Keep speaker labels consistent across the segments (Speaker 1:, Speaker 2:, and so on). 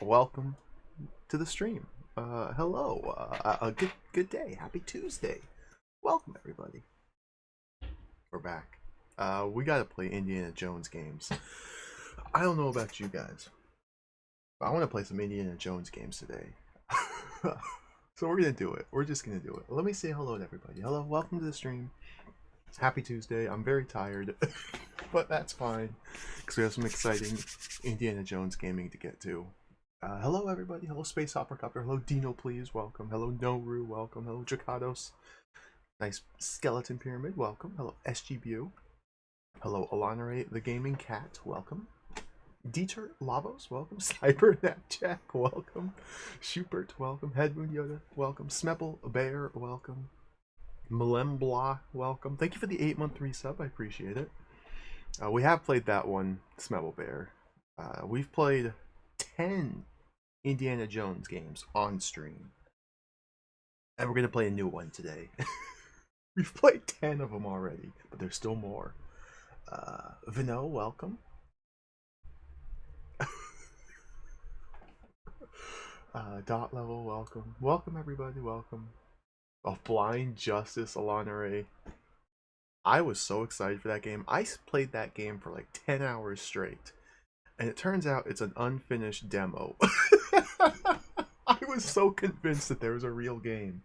Speaker 1: welcome to the stream. Hello. A good day. Happy Tuesday. Welcome everybody. We're back. We gotta play Indiana Jones games. I don't know about you guys, but I want to play some Indiana Jones games today. So we're gonna do it. We're just gonna do it. Let me say hello to everybody. Hello, welcome to the stream. Happy Tuesday. I'm very tired, but that's fine because we have some exciting Indiana Jones gaming to get to. Hello, everybody. Hello, Space Hopper Copter. Hello, Dino, please. Welcome. Hello, Noru. Welcome. Hello, Dracados. Nice Skeleton Pyramid. Welcome. Hello, SGBU. Hello, Alanare, the Gaming Cat. Welcome. Dieter Lavos. Welcome. Cybernet Jack. Welcome. Schubert. Welcome. Headmoon Yoda. Welcome. Smepple Bear. Welcome. Malembla. Welcome. Thank you for the 8-month resub. I appreciate it. We have played that one, Smebble Bear. We've played 10 Indiana Jones games on stream. And we're going to play a new one today. We've played 10 of them already, but there's still more. Vino, welcome. Dot Level, welcome. Welcome, everybody, welcome. Oh, Blind Justice, Alana Ray. I was so excited for that game. I played that game for like 10 hours straight. And it turns out it's an unfinished demo. I was so convinced that there was a real game.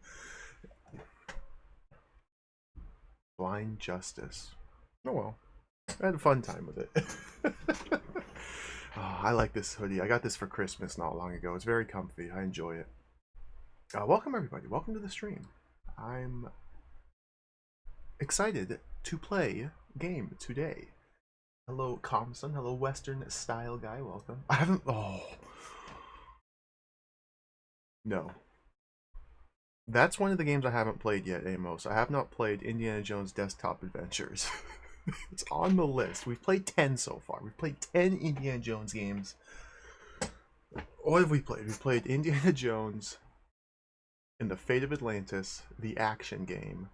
Speaker 1: Blind Justice. Oh well. I had a fun time with it. Oh, I like this hoodie. I got this for Christmas not long ago. It's very comfy. I enjoy it. Welcome everybody. Welcome to the stream. I'm excited to play game today. Hello, Comson. Hello, Western Style Guy. Welcome. I haven't... Oh. No. That's one of the games I haven't played yet, Amos. I have not played Indiana Jones Desktop Adventures. It's on the list. We've played 10 so far. We've played 10 Indiana Jones games. What have we played? We've played Indiana Jones and the Fate of Atlantis, the action game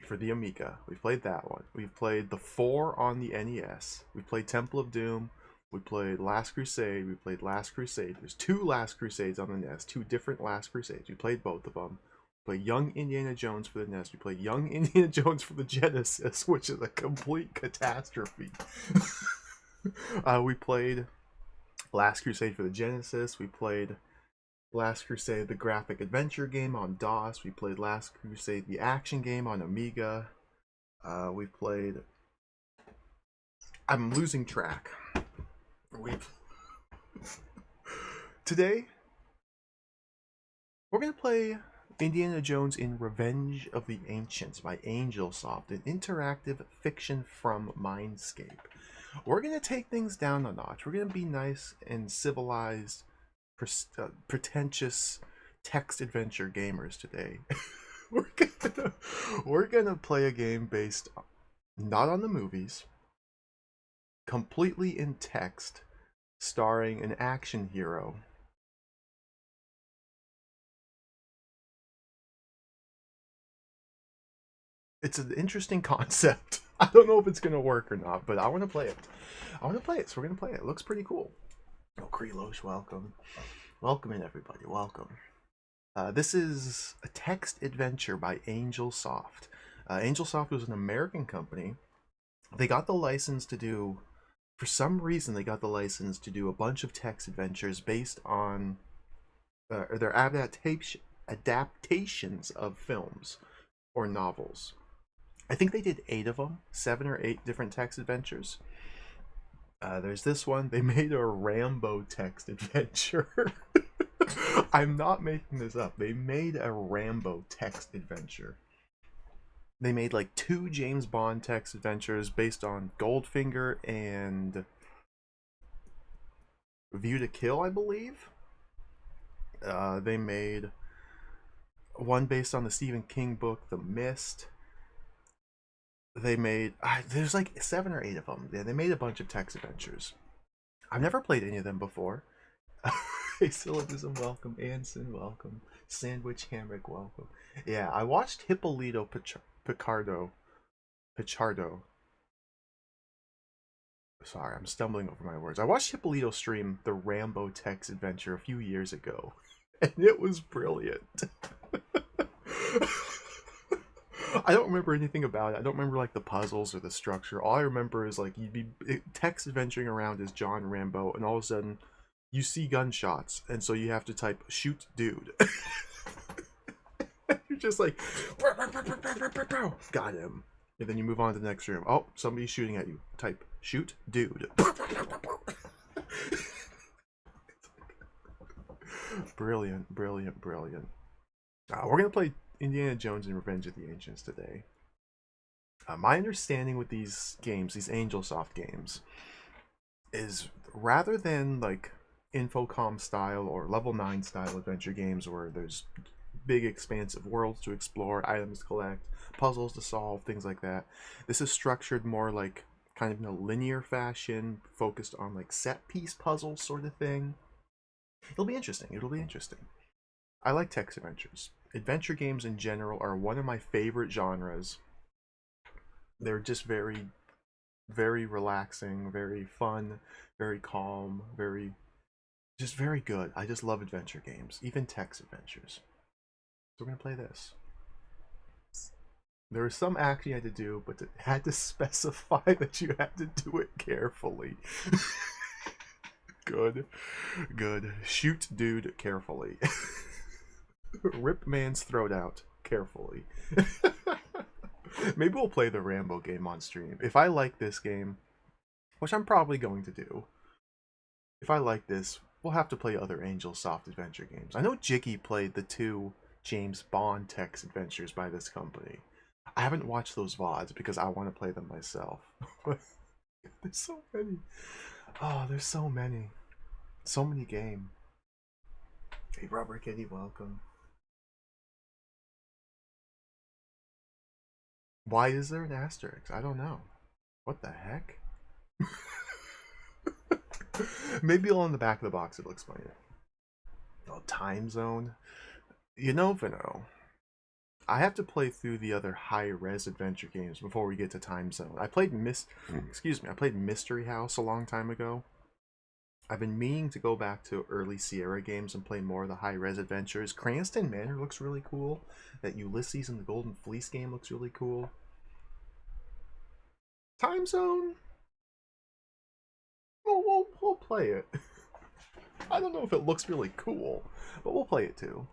Speaker 1: for the Amiga. We've played that one. We've played the 4 on the NES. We played Temple of Doom. We played Last Crusade. We played Last Crusade. There's 2 Last Crusades on the NES. 2 different Last Crusades. We played both of them. We played Young Indiana Jones for the NES. We played Young Indiana Jones for the Genesis, which is a complete catastrophe. We played Last Crusade for the Genesis. We played Last Crusade, the graphic adventure game on DOS. We played Last Crusade, the action game on Amiga. We played... I'm losing track. Today, we're going to play Indiana Jones in Revenge of the Ancients by Angelsoft, an interactive fiction from Mindscape. We're going to take things down a notch. We're going to be nice and civilized, pretentious text adventure gamers today. we're gonna play a game based not on the movies, completely in text, starring an action hero. It's an interesting concept. I don't know if it's gonna work or not, but I want to play it. I want to play it, so we're gonna play it. It looks pretty cool. Oh, Krelosh, welcome. Welcome in, everybody. Welcome. This is a text adventure by Angelsoft. Angelsoft was an American company. They got the license to do, for some reason, they got the license to do a bunch of text adventures based on their adaptations of films or novels. I think they did 8 of them, 7 or 8 different text adventures. There's this one. They made a Rambo text adventure. I'm not making this up. They made a Rambo text adventure. They made like 2 James Bond text adventures based on Goldfinger and View to Kill, I believe. They made one based on the Stephen King book, The Mist. They made... there's like 7 or 8 of them. Yeah, they made a bunch of text adventures. I've never played any of them before. Hey, Syllogism, welcome. Anson, welcome. Sandwich Hammock, welcome. Yeah, I watched Hippolito Pichardo. Sorry, I'm stumbling over my words. I watched Hippolito stream the Rambo Tex adventure a few years ago, and it was brilliant. I don't remember anything about it. I don't remember like the puzzles or the structure. All I remember is like you'd be Tex adventuring around as John Rambo, and all of a sudden you see gunshots, and so you have to type "shoot dude." You're just like, got him. And then you move on to the next room. Oh, somebody's shooting at you. Type shoot dude. Brilliant, brilliant, brilliant. We're going to play Indiana Jones and Revenge of the Ancients today. My understanding with these games, these Angelsoft games, is rather than like Infocom style or Level 9 style adventure games where there's big expansive worlds to explore, items to collect, puzzles to solve, things like that. This is structured more like kind of in a linear fashion, focused on like set piece puzzles sort of thing. It'll be interesting. It'll be interesting. I like text adventures. Adventure games in general are one of my favorite genres. They're just very, very relaxing, very fun, very calm, just very good. I just love adventure games, even text adventures. So we're going to play this. There was some action you had to do, but it had to specify that you had to do it carefully. Good. Good. Shoot dude carefully. Rip man's throat out carefully. Maybe we'll play the Rambo game on stream. If I like this game, which I'm probably going to do, if I like this, we'll have to play other Angelsoft adventure games. I know Jiggy played the 2 James Bond text adventures by this company. I haven't watched those VODs because I want to play them myself. There's so many. Oh, there's so many. So many games. Hey, Rubber Kitty, welcome. Why is there an asterisk? I don't know. What the heck? Maybe on the back of the box it'll explain it. Oh, time zone. You know, Vino, I have to play through the other high-res adventure games before we get to Time Zone. I played I played Mystery House a long time ago. I've been meaning to go back to early Sierra games and play more of the high-res adventures. Cranston Manor looks really cool. That Ulysses and the Golden Fleece game looks really cool. Time Zone? We'll play it. I don't know if it looks really cool, but we'll play it too.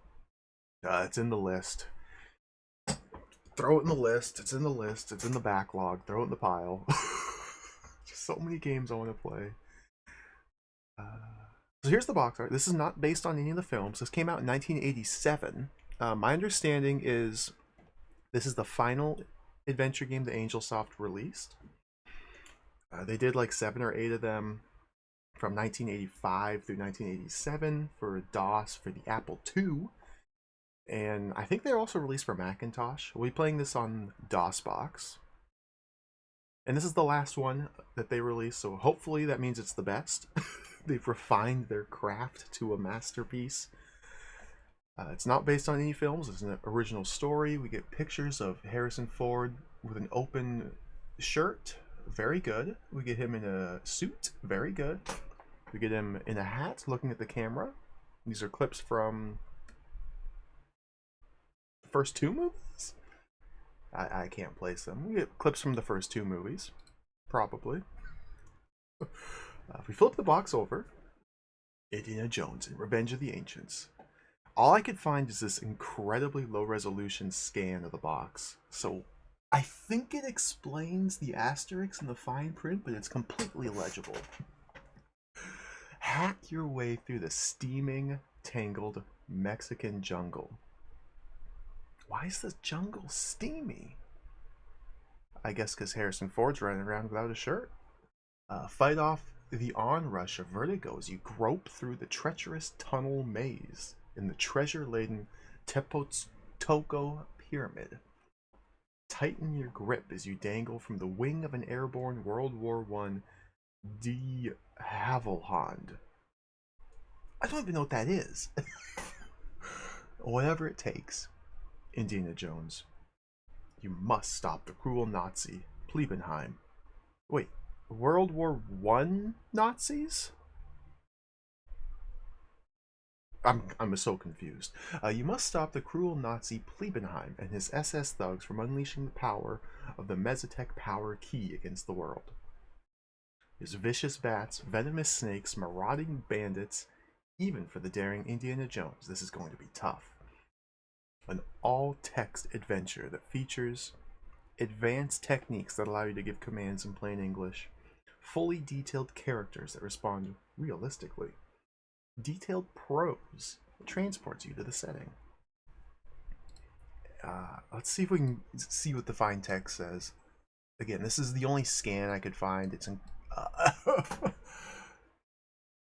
Speaker 1: It's in the list. Throw it in the list. It's in the list. It's in the backlog. Throw it in the pile. Just so many games I want to play. So here's the box art. This is not based on any of the films. This came out in 1987. My understanding is this is the final adventure game that Angelsoft released. They did like 7 or 8 of them from 1985 through 1987 for DOS for the Apple II. And I think they're also released for Macintosh. We'll be playing this on DOSBox. And this is the last one that they released, so hopefully that means it's the best. They've refined their craft to a masterpiece. It's not based on any films. It's an original story. We get pictures of Harrison Ford with an open shirt. Very good. We get him in a suit. Very good. We get him in a hat looking at the camera. These are clips from the first 2 movies? I can't place them. We get clips from the first 2 movies. Probably. If we flip the box over, Indiana Jones and Revenge of the Ancients. All I could find is this incredibly low resolution scan of the box. So I think it explains the asterisks in the fine print, but it's completely illegible. Hack your way through the steaming, tangled Mexican jungle. Why is the jungle steamy? I guess because Harrison Ford's running around without a shirt. Fight off the onrush of vertigo as you grope through the treacherous tunnel maze in the treasure-laden Tepoztoko Pyramid. Tighten your grip as you dangle from the wing of an airborne World War I de Havilland. I don't even know what that is. Whatever it takes, Indiana Jones. You must stop the cruel Nazi, Plebenheim. Wait, World War One Nazis? I'm so confused. You must stop the cruel Nazi Plebenheim and his SS thugs from unleashing the power of the Mesotech power key against the world. His vicious bats, venomous snakes, marauding bandits, even for the daring Indiana Jones, this is going to be tough. An all-text adventure that features advanced techniques that allow you to give commands in plain English, fully detailed characters that respond realistically, detailed prose that transports you to the setting. Let's see if we can see what the fine text says. Again, this is the only scan I could find. It's in,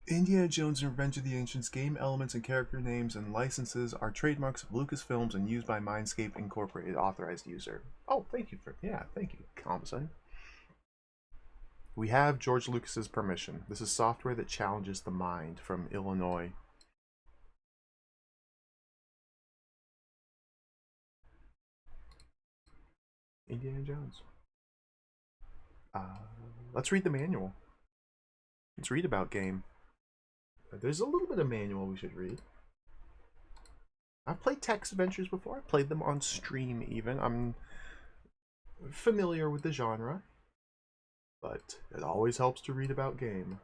Speaker 1: Indiana Jones and Revenge of the Ancients game elements and character names and licenses are trademarks of Lucasfilms and used by Mindscape Incorporated authorized user. Oh, thank you thank you, Thompson. We have George Lucas's permission. This is software that challenges the mind from Illinois. Indiana Jones. Let's read the manual. Let's read about game. There's a little bit of manual we should read. I've played text adventures before. I've played them on stream even. I'm familiar with the genre. But it always helps to read about game.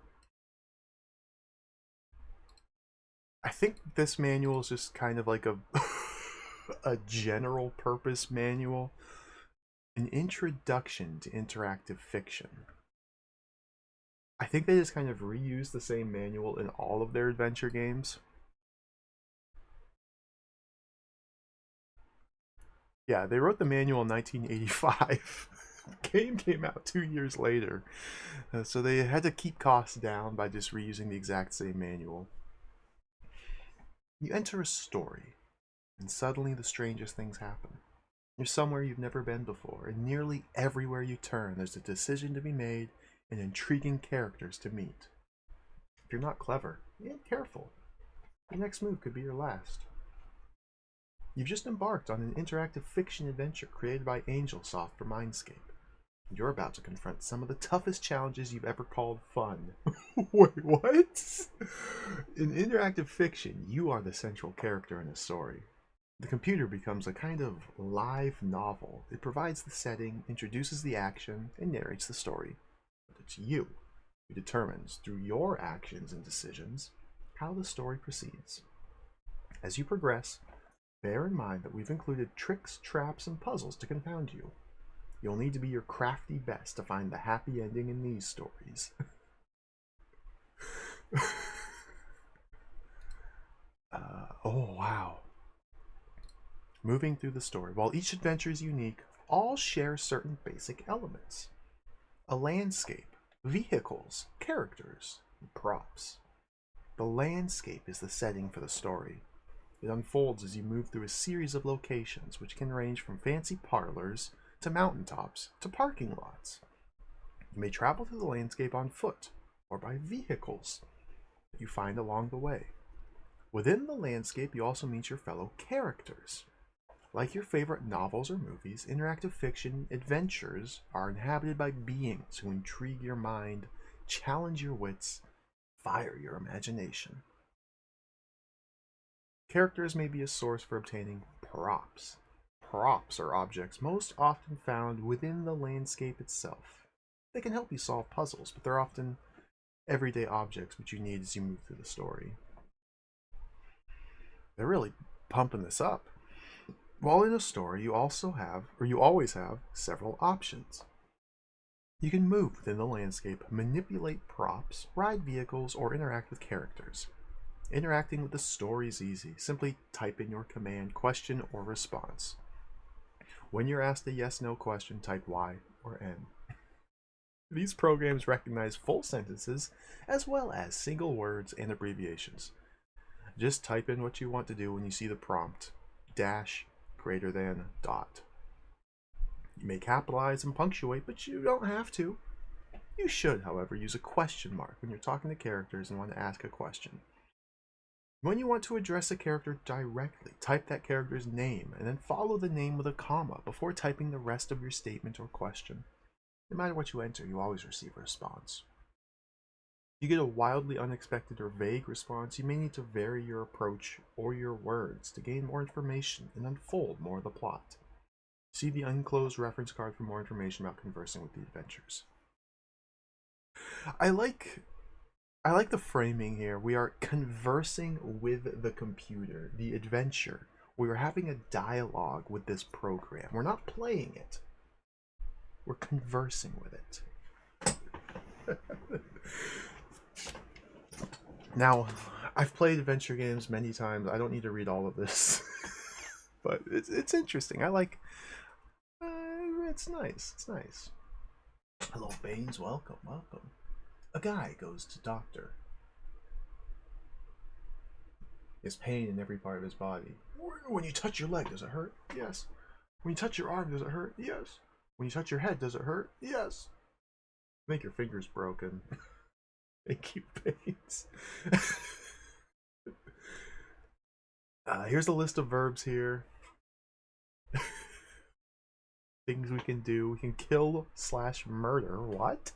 Speaker 1: I think this manual is just kind of like a a general purpose manual. An introduction to interactive fiction. I think they just kind of reuse the same manual in all of their adventure games. Yeah, they wrote the manual in 1985. The game came out 2 years later. So they had to keep costs down by just reusing the exact same manual. You enter a story, and suddenly the strangest things happen. You're somewhere you've never been before, and nearly everywhere you turn there's a decision to be made and intriguing characters to meet. If you're not clever, and careful, your next move could be your last. You've just embarked on an interactive fiction adventure created by Angelsoft for Mindscape. You're about to confront some of the toughest challenges you've ever called fun. Wait, what? In interactive fiction, you are the central character in a story. The computer becomes a kind of live novel. It provides the setting, introduces the action, and narrates the story. But it's you who determines, through your actions and decisions, how the story proceeds. As you progress, bear in mind that we've included tricks, traps, and puzzles to confound you. You'll need to be your crafty best to find the happy ending in these stories. Oh, wow. Moving through the story. While each adventure is unique, all share certain basic elements. A landscape, vehicles, characters, and props. The landscape is the setting for the story. It unfolds as you move through a series of locations, which can range from fancy parlors to mountaintops to parking lots. You may travel through the landscape on foot or by vehicles that you find along the way. Within the landscape, you also meet your fellow characters. Like your favorite novels or movies, interactive fiction adventures are inhabited by beings who intrigue your mind, challenge your wits, fire your imagination. Characters may be a source for obtaining props. Props are objects most often found within the landscape itself. They can help you solve puzzles, but they're often everyday objects which you need as you move through the story. They're really pumping this up. While in a story, you always have several options. You can move within the landscape, manipulate props, ride vehicles, or interact with characters. Interacting with the story is easy. Simply type in your command, question, or response. When you're asked a yes/no question, type Y or N. These programs recognize full sentences as well as single words and abbreviations. Just type in what you want to do when you see the prompt, dash, greater than, dot. You may capitalize and punctuate, but you don't have to. You should, however, use a question mark when you're talking to characters and want to ask a question. When you want to address a character directly, type that character's name and then follow the name with a comma before typing the rest of your statement or question. No matter what you enter, you always receive a response. If you get a wildly unexpected or vague response, you may need to vary your approach or your words to gain more information and unfold more of the plot. See the unclosed reference card for more information about conversing with the adventures. I like the framing here. We are conversing with the computer, the adventure. We are having a dialogue with this program. We're not playing it. We're conversing with it. Now, I've played adventure games many times. I don't need to read all of this. But it's interesting. I like... it's nice. It's nice. Hello, Baines. Welcome, welcome. A guy goes to doctor. He has pain in every part of his body. When you touch your leg, does it hurt? Yes. When you touch your arm, does it hurt? Yes. When you touch your head, does it hurt? Yes. Make your fingers broken. Achy pains. Here's a list of verbs here. Things we can do. We can kill / murder. What?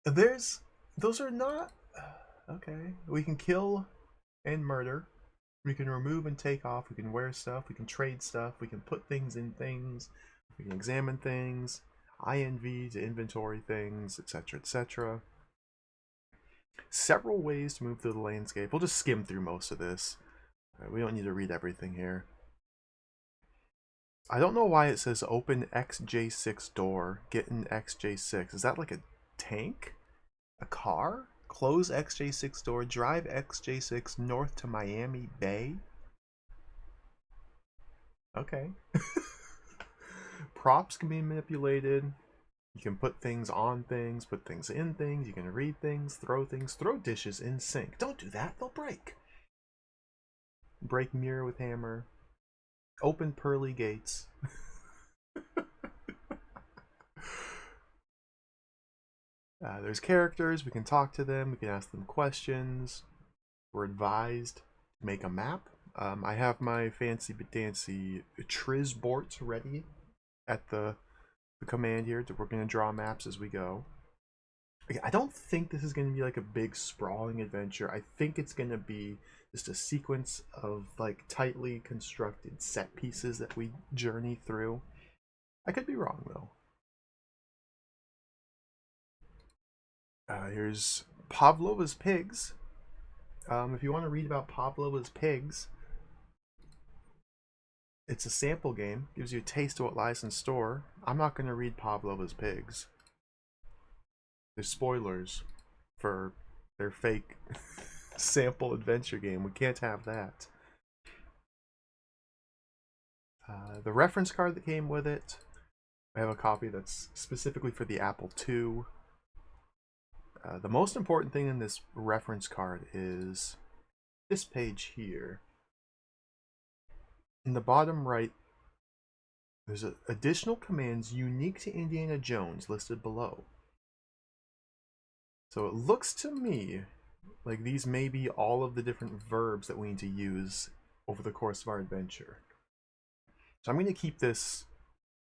Speaker 1: Those are not... Okay. We can kill and murder. We can remove and take off. We can wear stuff. We can trade stuff. We can put things in things. We can examine things. INV to inventory things, etc., etc. Several ways to move through the landscape. We'll just skim through most of this. We don't need to read everything here. I don't know why it says open XJ6 door. Get in XJ6. Is that like a tank? A car? Close XJ6 door. Drive XJ6 north to Miami Bay. Okay. Props can be manipulated. You can put things on things, put things in things. You can read things, throw dishes in sink. Don't do that, they'll break. Break mirror with hammer. Open pearly gates. There's characters, we can talk to them, we can ask them questions. We're advised to make a map. I have my fancy but dancy Trizborts ready at the command here. We're going to draw maps as we go. I don't think this is going to be like a big sprawling adventure. I think it's going to be just a sequence of like tightly constructed set pieces that we journey through. I could be wrong though. Here's Pavlova's pigs. If you want to read about Pavlova's pigs, it's a sample game. Gives you a taste of what lies in store. I'm not going to read Pavlova's pigs. There's spoilers for their fake sample adventure game. We can't have that. The reference card that came with it. I have a copy that's specifically for the Apple II. The most important thing in this reference card is this page here. In the bottom right, there's additional commands unique to Indiana Jones listed below. So it looks to me like these may be all of the different verbs that we need to use over the course of our adventure. So I'm going to keep this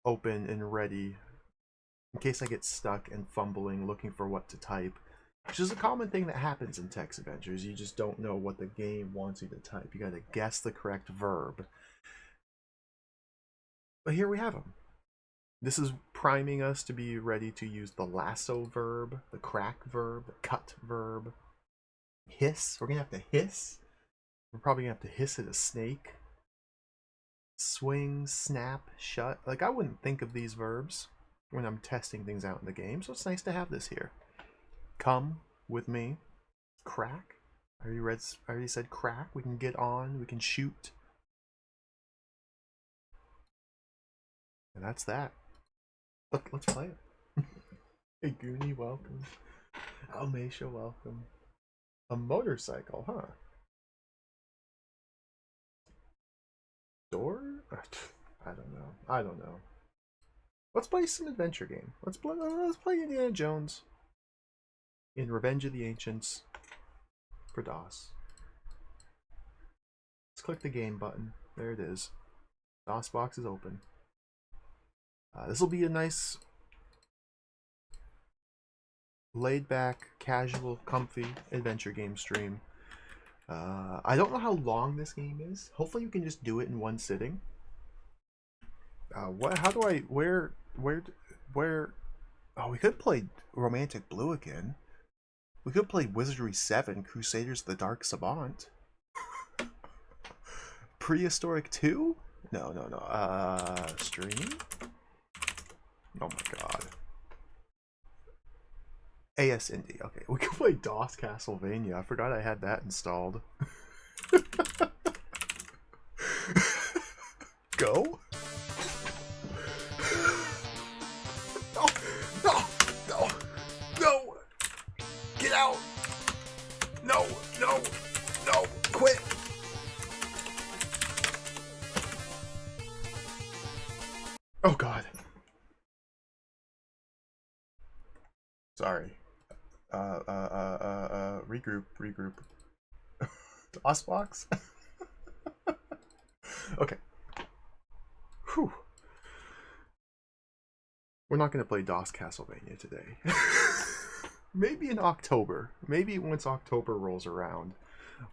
Speaker 1: open and ready in case I get stuck and fumbling looking for what to type, which is a common thing that happens in text adventures. You just don't know what the game wants you to type. You got to guess the correct verb. But here we have them. This is priming us to be ready to use the lasso verb, the crack verb, the cut verb, hiss. We're going to have to hiss. We're probably going to have to hiss at a snake. Swing, snap, shut. Like, I wouldn't think of these verbs when I'm testing things out in the game, so it's nice to have this here. Come with me. Crack. I already said crack. We can get on. We can shoot. And that's that. Let's play it. Hey, Goonie, welcome. Almacia, welcome. A motorcycle, huh? Door? I don't know. Let's play some adventure game. Let's play Indiana Jones in Revenge of the Ancients for DOS. Let's click the game button. There it is. DOS box is open. This will be a nice laid back, casual, comfy adventure game stream. I don't know how long this game is. Hopefully you can just do it in one sitting. How do I, where, oh, we could play Romantic Blue again. We could play Wizardry 7, Crusaders of the Dark Savant. Prehistoric 2? No. Stream? Oh my god. AS Indie. Okay, we can play DOS Castlevania. I forgot I had that installed. Go? No! Get out! No! Quit! Oh god. Sorry. Regroup. DOSBox? Okay. Whew. We're not going to play DOS Castlevania today. Maybe in October. Maybe once October rolls around,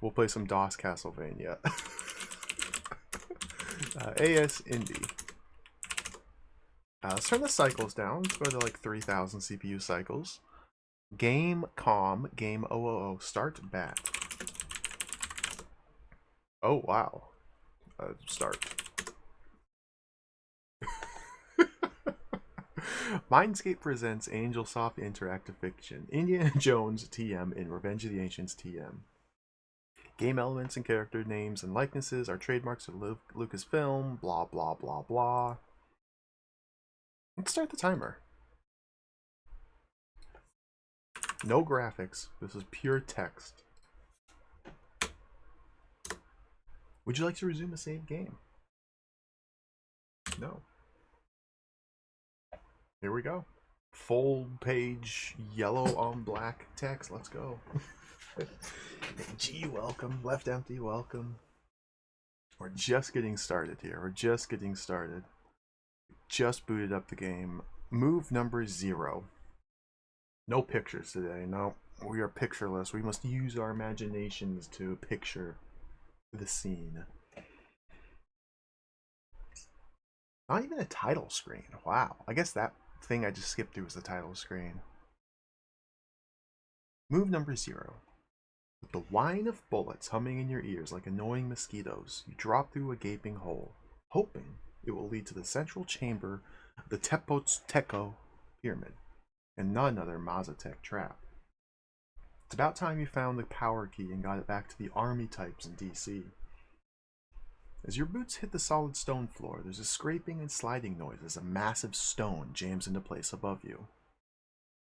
Speaker 1: we'll play some DOS Castlevania. AS Indie. Let's turn the cycles down. Let's go to like 3,000 CPU cycles. Game COM, game 000, start bat. Oh, wow. Start. Mindscape presents Angelsoft Interactive Fiction, Indiana Jones TM in Revenge of the Ancients TM. Game elements and character names and likenesses are trademarks of Lucasfilm, blah blah blah blah. Let's start the timer. No graphics, this is pure text. Would you like to resume a saved game? No. Here we go. Full page yellow on black text. Let's go. G, welcome. Left empty, welcome. We're just getting started here. Just booted up the game. Move number 0. No pictures today. No, we are pictureless. We must use our imaginations to picture the scene. Not even a title screen. Wow. I guess that thing I just skipped through was the title screen. Move number 0. With the whine of bullets humming in your ears like annoying mosquitoes, you drop through a gaping hole, hoping it will lead to the central chamber of the Tepotteco Pyramid, and none other Mazatec trap. It's about time you found the power key and got it back to the army types in DC. As your boots hit the solid stone floor, there's a scraping and sliding noise as a massive stone jams into place above you.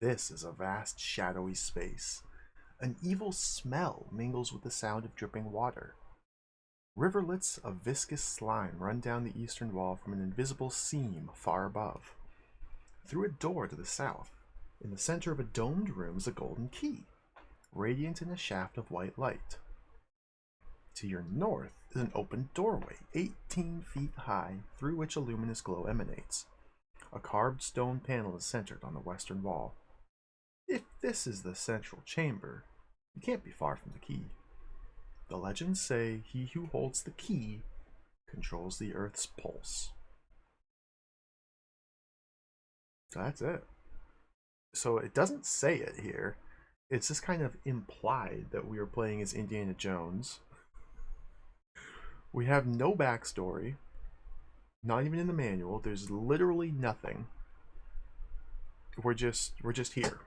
Speaker 1: This is a vast, shadowy space. An evil smell mingles with the sound of dripping water. Riverlets of viscous slime run down the eastern wall from an invisible seam far above. Through a door to the south, in the center of a domed room is a golden key, radiant in a shaft of white light. To your north is an open doorway, 18 feet high, through which a luminous glow emanates. A carved stone panel is centered on the western wall. If this is the central chamber, you can't be far from the key. The legends say he who holds the key controls the Earth's pulse. So that's it. So it doesn't say it here. It's just kind of implied that we are playing as Indiana Jones. We have no backstory. Not even in the manual. There's literally nothing. We're just here.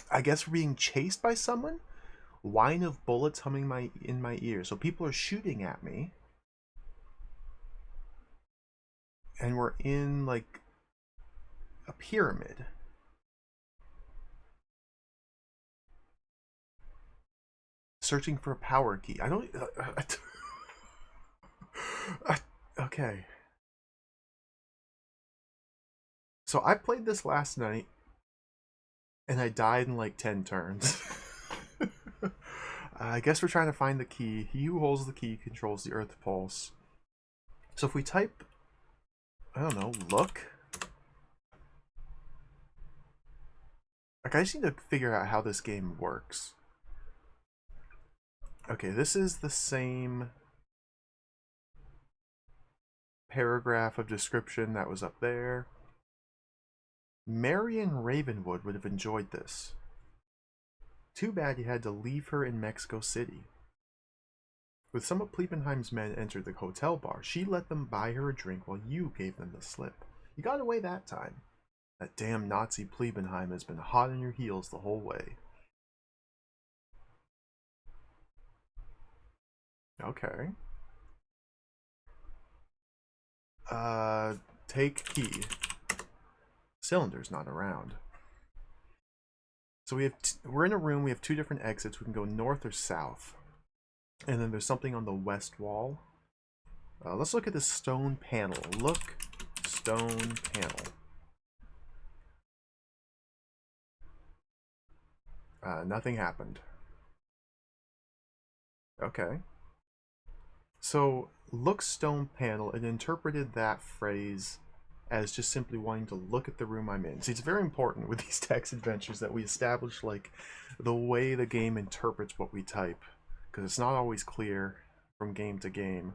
Speaker 1: I guess we're being chased by someone? Whine of bullets humming in my ear. So people are shooting at me. And we're in, like, a pyramid. Searching for a power key. I don't... okay. So I played this last night. And I died in like 10 turns. I guess we're trying to find the key. He who holds the key controls the Earth pulse. So if we type, I don't know, look. Like, I just need to figure out how this game works. Okay, this is the same paragraph of description that was up there. Marion Ravenwood would have enjoyed this. Too bad you had to leave her in Mexico City. When some of Pliebenheim's men entered the hotel bar, she let them buy her a drink while you gave them the slip. You got away that time. That damn Nazi Pliebenheim has been hot on your heels the whole way. Okay. Take key. Cylinder's not around. So we're in a room, we have two different exits. We can go north or south. And then there's something on the west wall. Let's look at this stone panel. Look, stone panel. Nothing happened. Okay. So, look, stone panel, it interpreted that phrase as just simply wanting to look at the room I'm in. See, it's very important with these text adventures that we establish, like, the way the game interprets what we type. Because it's not always clear from game to game.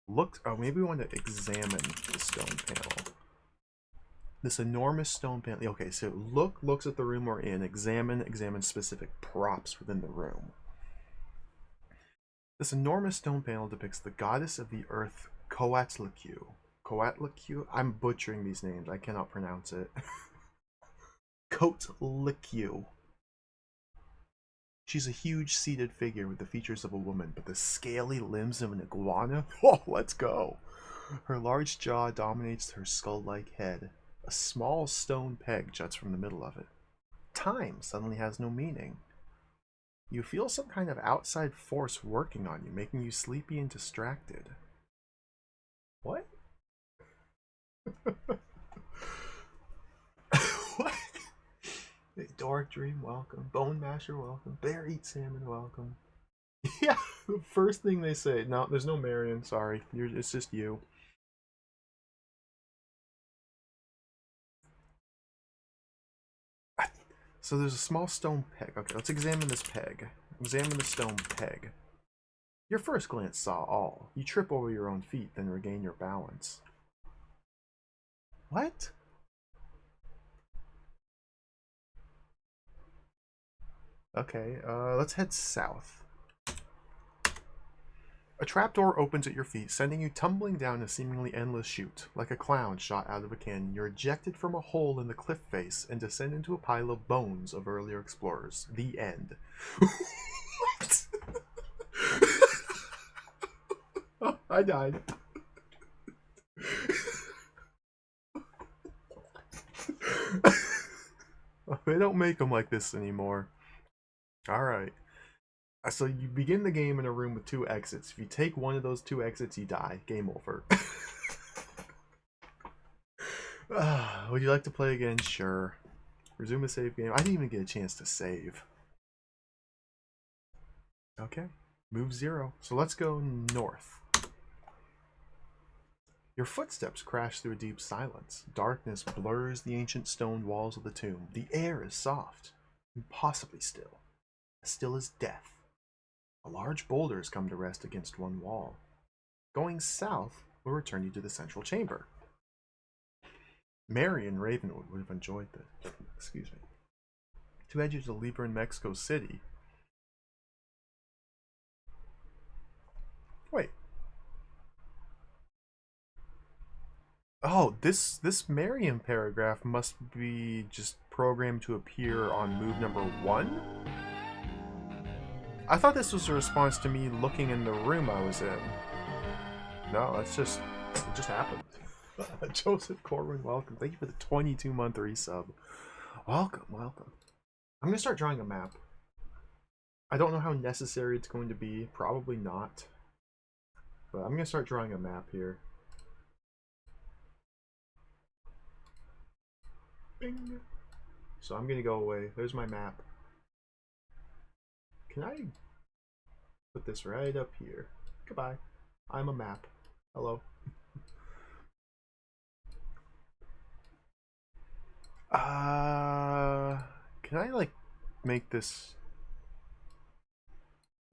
Speaker 1: Look, oh, maybe we want to examine the stone panel. This enormous stone panel. Okay, so looks at the room we're in. Examine specific props within the room. This enormous stone panel depicts the goddess of the earth, Coatlicue. Coatlicue? I'm butchering these names. I cannot pronounce it. Coatlicue. She's a huge seated figure with the features of a woman, but the scaly limbs of an iguana? Oh, let's go! Her large jaw dominates her skull-like head. A small stone peg juts from the middle of it. Time suddenly has no meaning. You feel some kind of outside force working on you, making you sleepy and distracted. What? What? Dark Dream, welcome. Bone Masher, welcome. Bear Eat Salmon, welcome. Yeah, the first thing they say. No, there's no Marion, sorry. It's just you. So there's a small stone peg. Okay, let's examine this peg. Examine the stone peg. Your first glance saw all. You trip over your own feet, then regain your balance. What? Okay, let's head south. A trapdoor opens at your feet, sending you tumbling down a seemingly endless chute. Like a clown shot out of a cannon, you're ejected from a hole in the cliff face and descend into a pile of bones of earlier explorers. The end. What? Oh, I died. They don't make them like this anymore. Alright. So you begin the game in a room with two exits. If you take one of those two exits, you die. Game over. Would you like to play again? Sure. Resume a save game. I didn't even get a chance to save. Okay. Move 0. So let's go north. Your footsteps crash through a deep silence. Darkness blurs the ancient stone walls of the tomb. The air is soft, impossibly still. As still as death. A large boulder has come to rest against one wall. Going south will return you to the central chamber. Marion Ravenwood would have enjoyed this. Excuse me. Too bad you had to leave her in Mexico City. Wait. Oh, this Marion paragraph must be just programmed to appear on move number 1? I thought this was a response to me looking in the room I was in. No, it just happened. Joseph Corwin, welcome. Thank you for the 22-month resub. Welcome, welcome. I'm going to start drawing a map. I don't know how necessary it's going to be. Probably not. But I'm going to start drawing a map here. Bing. So I'm going to go away. There's my map. Can I put this right up here? Goodbye. I'm a map. Hello. Can I, like, make this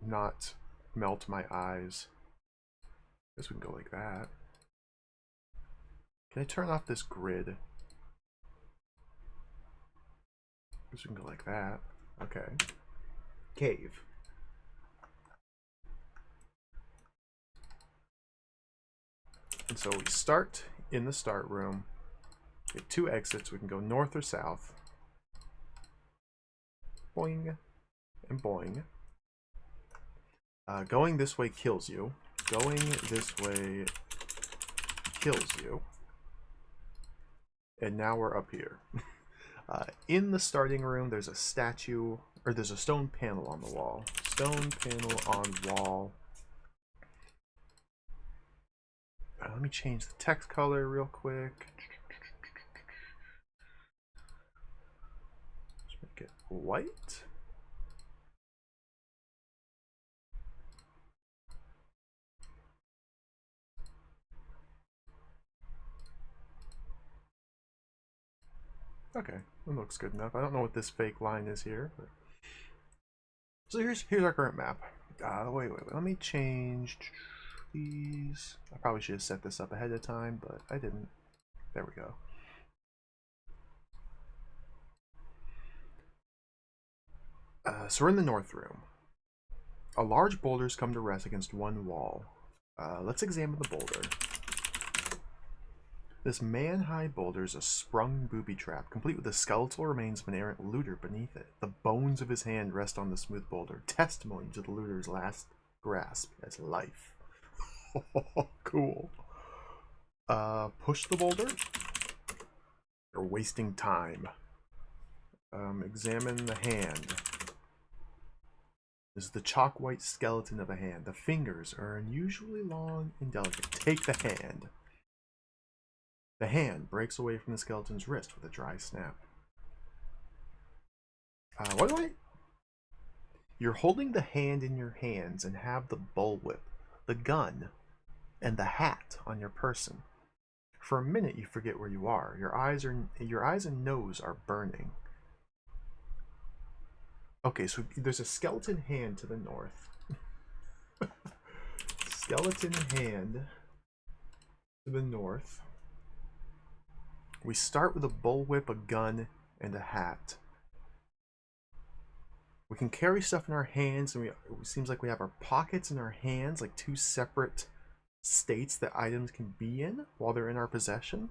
Speaker 1: not melt my eyes? I guess we can go like that. Can I turn off this grid? I guess we can go like that. Okay. Cave. And so we start in the start room. We have 2 exits. We can go north or south. Boing and boing. Going this way kills you. Going this way kills you. And now we're up here. In the starting room, there's a statue, or there's a stone panel on the wall. Stone panel on wall. Let me change the text color real quick. Let's make it white. Okay, it looks good enough. I don't know what this fake line is here. But... So here's our current map. Wait. Let me change these. I probably should have set this up ahead of time, but I didn't. There we go. So we're in the north room. A large boulder's come to rest against one wall. Let's examine the boulder. This man-high boulder is a sprung booby trap, complete with the skeletal remains of an errant looter beneath it. The bones of his hand rest on the smooth boulder, testimony to the looter's last grasp at life. Cool. Push the boulder. You're wasting time. Examine the hand. This is the chalk white skeleton of a hand. The fingers are unusually long and delicate. Take the hand. The hand breaks away from the skeleton's wrist with a dry snap. What do I... You're holding the hand in your hands and have the bullwhip, the gun, and the hat on your person. For a minute you forget where you are. Your eyes and nose are burning. Okay, so there's a skeleton hand to the north. Skeleton hand to the north. We start with a bullwhip, a gun, and a hat. We can carry stuff in our hands, and it seems like we have our pockets in our hands, like 2 separate states that items can be in while they're in our possession.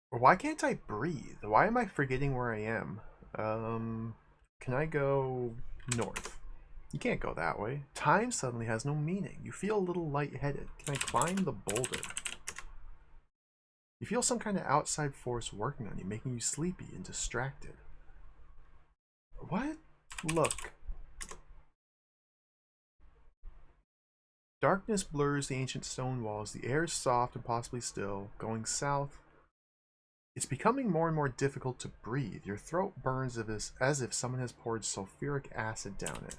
Speaker 1: Why can't I breathe? Why am I forgetting where I am? Can I go north? You can't go that way. Time suddenly has no meaning. You feel a little lightheaded. Can I climb the boulder? You feel some kind of outside force working on you, making you sleepy and distracted. What? Look. Darkness blurs the ancient stone walls. The air is soft and possibly still. Going south. It's becoming more and more difficult to breathe. Your throat burns as if someone has poured sulfuric acid down it.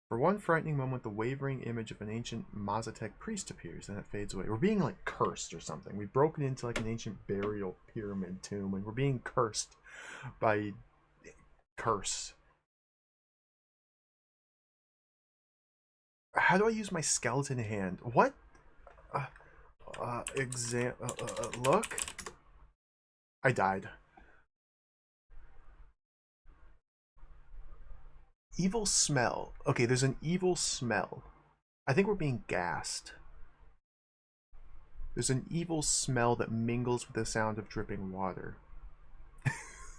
Speaker 1: For one frightening moment, the wavering image of an ancient Mazatec priest appears, and it fades away. We're being, like, cursed or something. We've broken into, like, an ancient burial pyramid tomb, and we're being cursed by curse. How do I use my skeleton hand? What? Look. I died. Evil smell. Okay, there's an evil smell. I think we're being gassed. There's an evil smell that mingles with the sound of dripping water.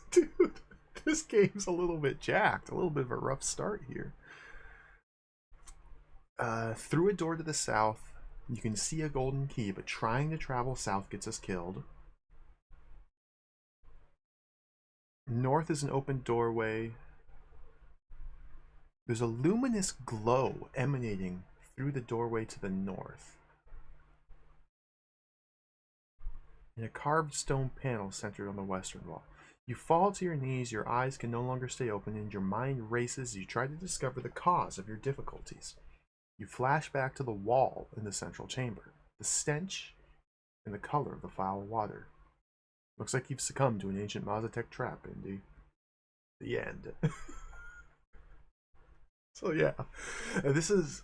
Speaker 1: Dude, this game's a little bit jacked. A little bit of a rough start here. Through a door to the south, you can see a golden key, but trying to travel south gets us killed. North is an open doorway. There's a luminous glow emanating through the doorway to the north. And a carved stone panel centered on the western wall. You fall to your knees, your eyes can no longer stay open, and your mind races as you try to discover the cause of your difficulties. You flash back to the wall in the central chamber. The stench in the color of the foul water. Looks like you've succumbed to an ancient Mazatec trap, Indy. The end. So yeah, this is...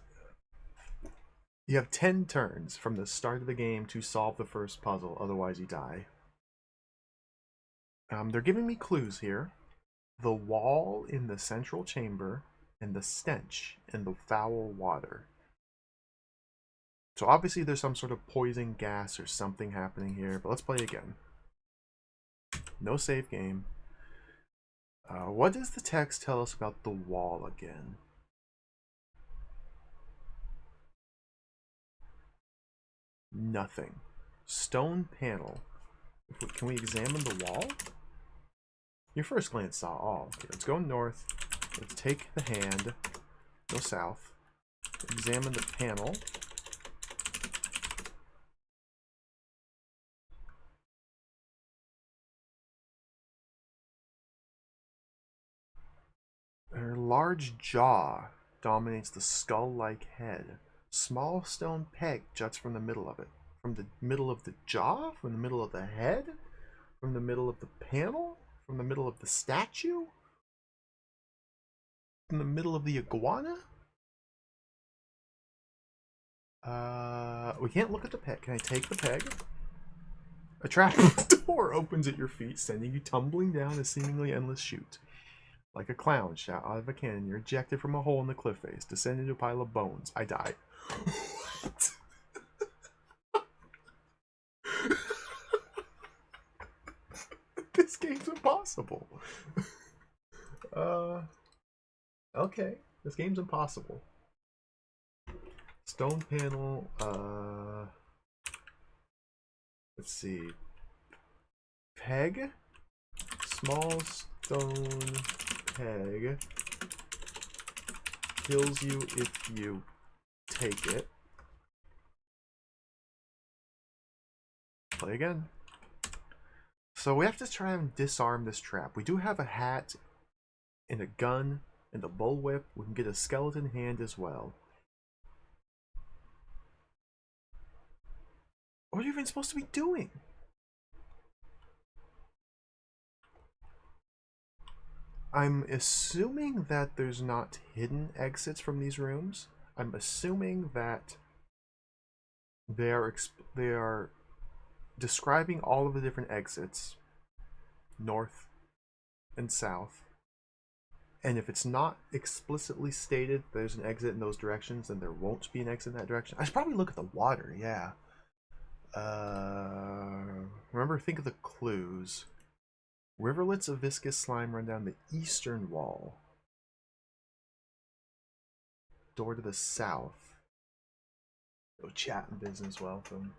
Speaker 1: You have 10 turns from the start of the game to solve the first puzzle, otherwise you die. They're giving me clues here. The wall in the central chamber and the stench in the foul water. So obviously there's some sort of poison gas or something happening here, but let's play again. No save game. What does the text tell us about the wall again? Nothing. Stone panel. Can we examine the wall? Your first glance saw all. Okay, let's go north. Let's take the hand. Go south. Examine the panel. Her large jaw dominates the skull-like head. Small stone peg juts from the middle of it. From the middle of the jaw? From the middle of the head? From the middle of the panel? From the middle of the statue? From the middle of the iguana? We can't look at the peg. Can I take the peg? A trap door opens at your feet, sending you tumbling down a seemingly endless chute. Like a clown shot out of a cannon, you're ejected from a hole in the cliff face, descend into a pile of bones. I die. What? This game's impossible. Okay. This game's impossible. Stone panel, let's see. Peg? Small stone peg kills you if you take it. Play again. So we have to try and disarm this trap. We do have a hat and a gun and a bullwhip. We can get a skeleton hand as well. What are you even supposed to be doing? I'm assuming that there's not hidden exits from these rooms. I'm assuming that they are describing all of the different exits, north and south. And if it's not explicitly stated there's an exit in those directions, then there won't be an exit in that direction. I should probably look at the water, yeah. Remember, think of the clues. Riverlets of viscous slime run down the eastern wall. Door to the south. Oh, chat and business, welcome.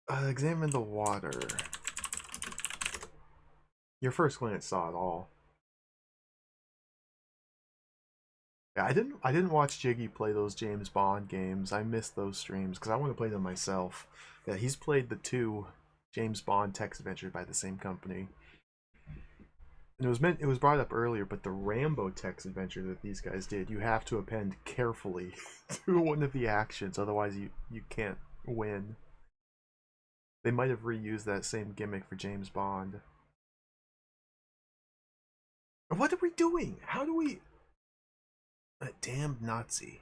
Speaker 1: Examine the water. Your first glance saw it all. Yeah, I didn't watch Jiggy play those James Bond games. I missed those streams because I want to play them myself. Yeah, he's played the 2 James Bond text adventures by the same company. And it was brought up earlier, but the Rambo text adventure that these guys did, you have to append carefully to one of the actions, otherwise you can't win. They might have reused that same gimmick for James Bond. What are we doing? How do we... That damned Nazi.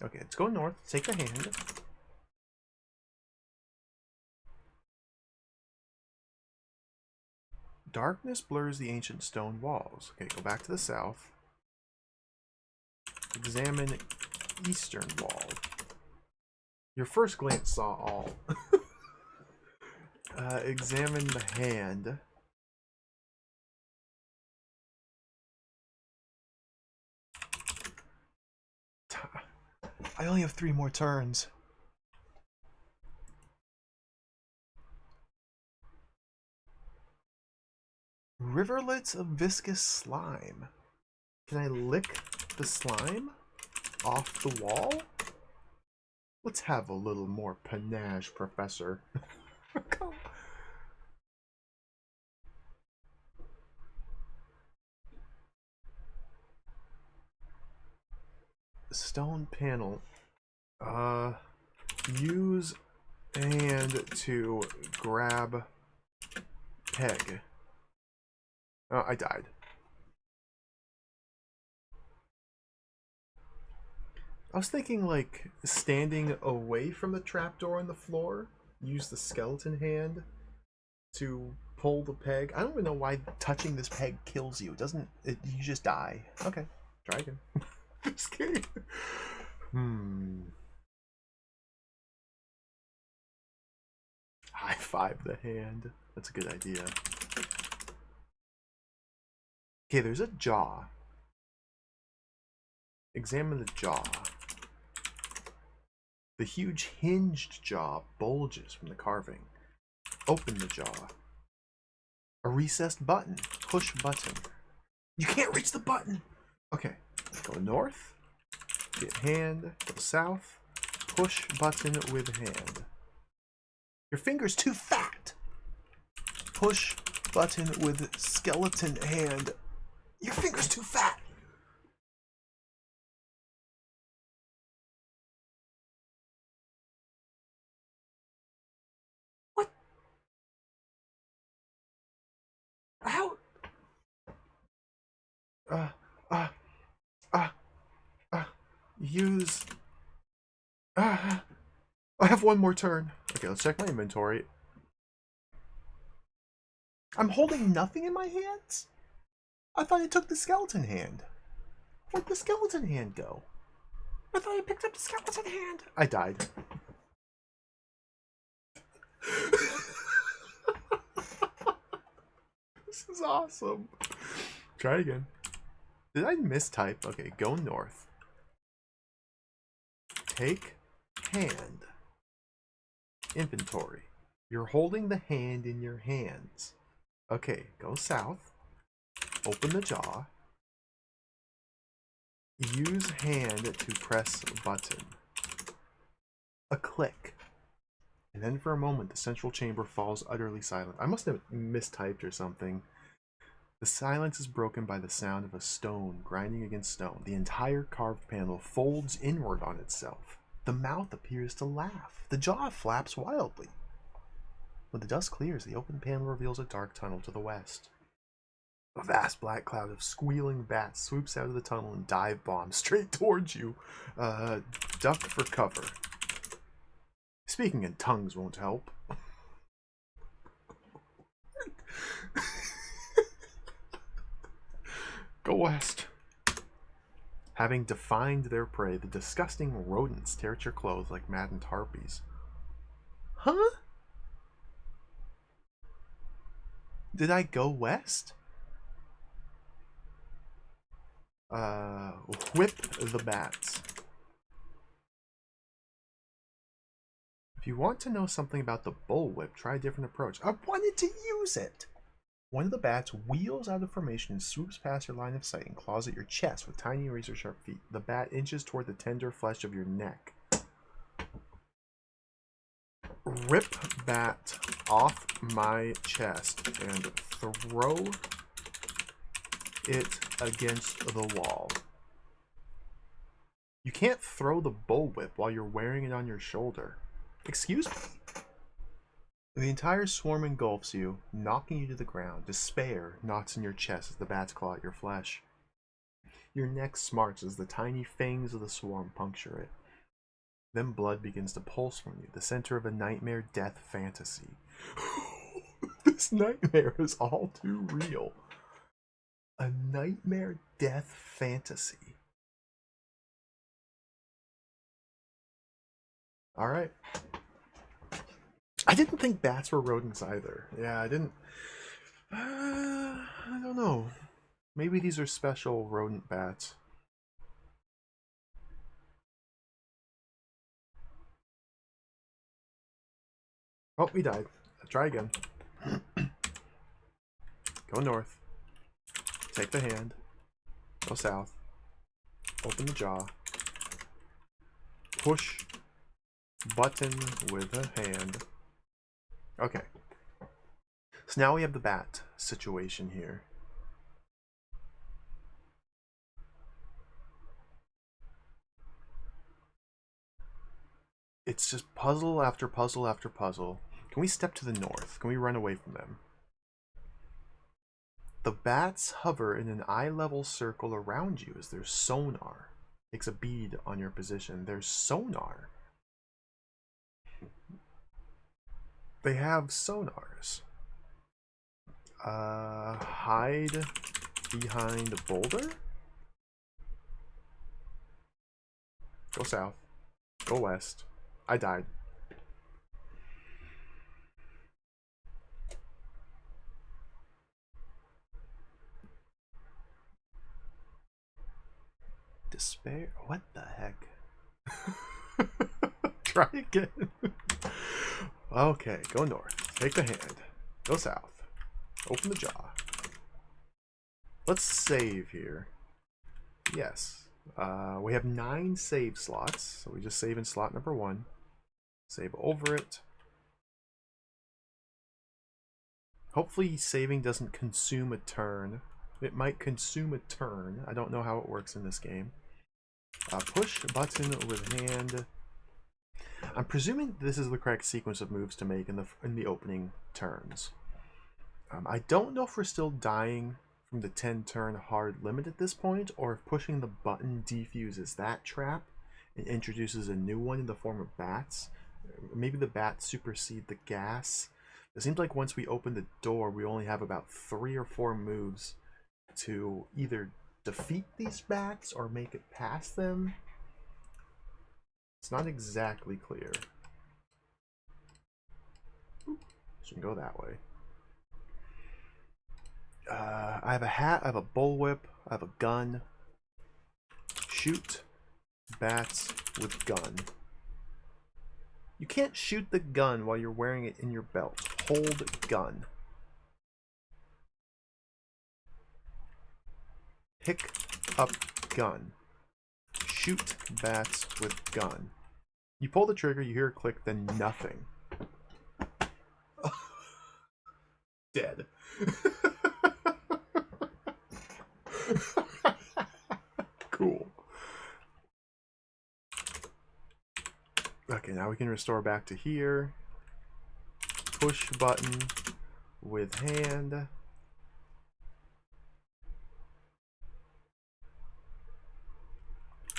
Speaker 1: Okay, let's go north. Take the hand. Darkness blurs the ancient stone walls. Okay, go back to the south. Examine eastern wall. Your first glance saw all. Examine the hand. I only have 3 more turns. Riverlets of viscous slime. Can I lick the slime off the wall? Let's have a little more panache, Professor. stone panel. Use hand to grab peg. Oh, I died. I was thinking like standing away from the trapdoor on the floor, use the skeleton hand to pull the peg. I don't even know why touching this peg kills you. It doesn't. You just die. Okay, try again. Just kidding. High five the hand. That's a good idea. Okay, there's a jaw. Examine the jaw. The huge hinged jaw bulges from the carving. Open the jaw. A recessed button. Push button. You can't reach the button! Okay, go north. Get hand. Go south. Push button with hand. Your finger's too fat! Push button with skeleton hand. Your finger's too fat! What? How? Use. I have one more turn. Okay, let's check my inventory. I'm holding nothing in my hands? I thought I took the skeleton hand. Where'd the skeleton hand go? I thought I picked up the skeleton hand. I died. This is awesome. Try again. Did I mistype? Okay, go north. Take hand. Inventory. You're holding the hand in your hands. Okay, go south. Open the jaw. Use hand to press button. A click. And then for a moment, the central chamber falls utterly silent. I must have mistyped or something. The silence is broken by the sound of a stone grinding against stone. The entire carved panel folds inward on itself. The mouth appears to laugh. The jaw flaps wildly. When the dust clears, the open panel reveals a dark tunnel to the west. A vast black cloud of squealing bats swoops out of the tunnel and dive bombs straight towards you. Duck for cover. Speaking in tongues won't help. Go west. Having defined their prey, the disgusting rodents tear at your clothes like maddened harpies. Huh? Did I go west? Whip the bats. If you want to know something about the bullwhip, try a different approach. I wanted to use it! One of the bats wheels out of formation and swoops past your line of sight and claws at your chest with tiny razor-sharp feet. The bat inches toward the tender flesh of your neck. Rip bat off my chest and throw it against the wall. You can't throw the bullwhip while you're wearing it on your shoulder. Excuse me? The entire swarm engulfs you, knocking you to the ground. Despair knots in your chest as the bats claw at your flesh. Your neck smarts as the tiny fangs of the swarm puncture it. Then blood begins to pulse from you, the center of a nightmare death fantasy. This nightmare is all too real. A nightmare death fantasy. Alright. I didn't think bats were rodents either. Yeah, I didn't. I don't know. Maybe these are special rodent bats. Oh, we died. Try again. Go north. Take the hand. Go south. Open the jaw. Push button with a hand. Okay. So now we have the bat situation here. It's just puzzle after puzzle after puzzle. Can we step to the north? Can we run away from them? The bats hover in an eye-level circle around you as there's sonar. Takes a bead on your position. There's sonar. They have sonars. Hide behind a boulder? Go south. Go west. I died. Despair? What the heck? Try again. Okay, go north. Take the hand. Go south. Open the jaw. Let's save here. Yes. We have 9 save slots, so we just save in slot number 1. Save over it. Hopefully saving doesn't consume a turn. It might consume a turn. I don't know how it works in this game. Push button with hand. I'm presuming this is the correct sequence of moves to make in the opening turns. I don't know if we're still dying from the 10-turn hard limit at this point, or if pushing the button defuses that trap and introduces a new one in the form of bats. Maybe the bats supersede the gas. It seems like once we open the door, we only have about 3 or 4 moves to either defeat these bats or make it past them. It's not exactly clear. So we can go that way. I have a hat, I have a bullwhip, I have a gun. Shoot bats with gun. You can't shoot the gun while you're wearing it in your belt. Hold gun. Pick up gun. Shoot bats with gun. You pull the trigger, you hear a click, then nothing. Dead. Cool. Okay, now we can restore back to here. Push button with hand.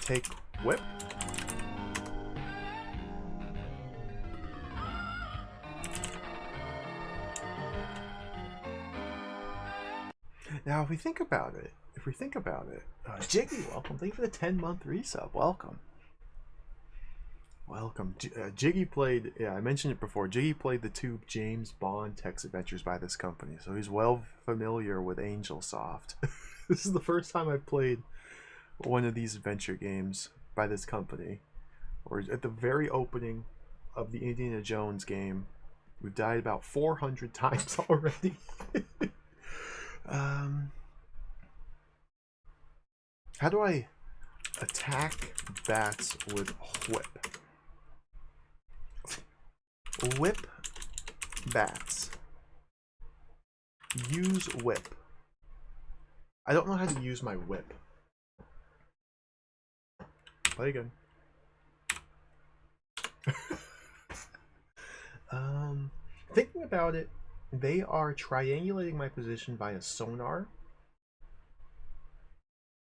Speaker 1: Take whip. Now, if we think about it, Jiggy, welcome. Thank you for the 10-month resub. Welcome. Welcome. Jiggy played, yeah, I mentioned it before, Jiggy played the 2 James Bond text adventures by this company, so he's well familiar with Angelsoft. This is the first time I've played one of these adventure games by this company. Or at the very opening of the Indiana Jones game, we've died about 400 times already. How do I attack bats with whip? Whip bats. Use whip. I don't know how to use my whip. Play again. Thinking about it, they are triangulating my position via sonar.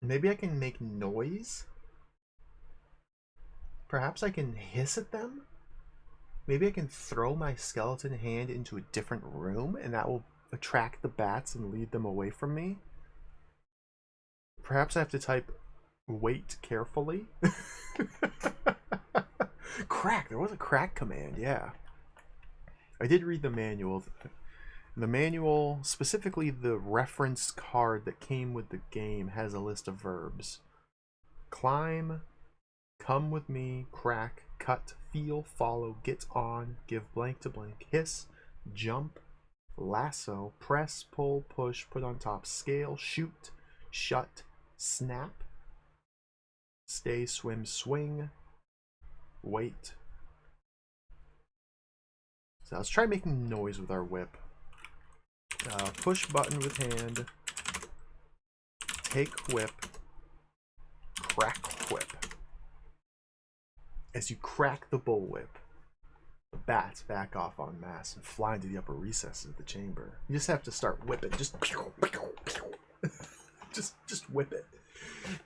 Speaker 1: Maybe I can make noise. Perhaps I can hiss at them. Maybe I can throw my skeleton hand into a different room and that will attract the bats and lead them away from me. Perhaps I have to type wait carefully. Crack. There was a crack command, yeah. I did read the manual. The manual, specifically the reference card that came with the game, has a list of verbs. Climb, come with me, crack, cut, feel, follow, get on, give blank to blank, hiss, jump, lasso, press, pull, push, put on top, scale, shoot, shut, snap, stay, swim, swing, wait. So let's try making noise with our whip. Push button with hand. Take whip. Crack whip. As you crack the bullwhip, The bats back off en masse and fly into the upper recesses of the chamber. You just have to start whipping. Just just whip it.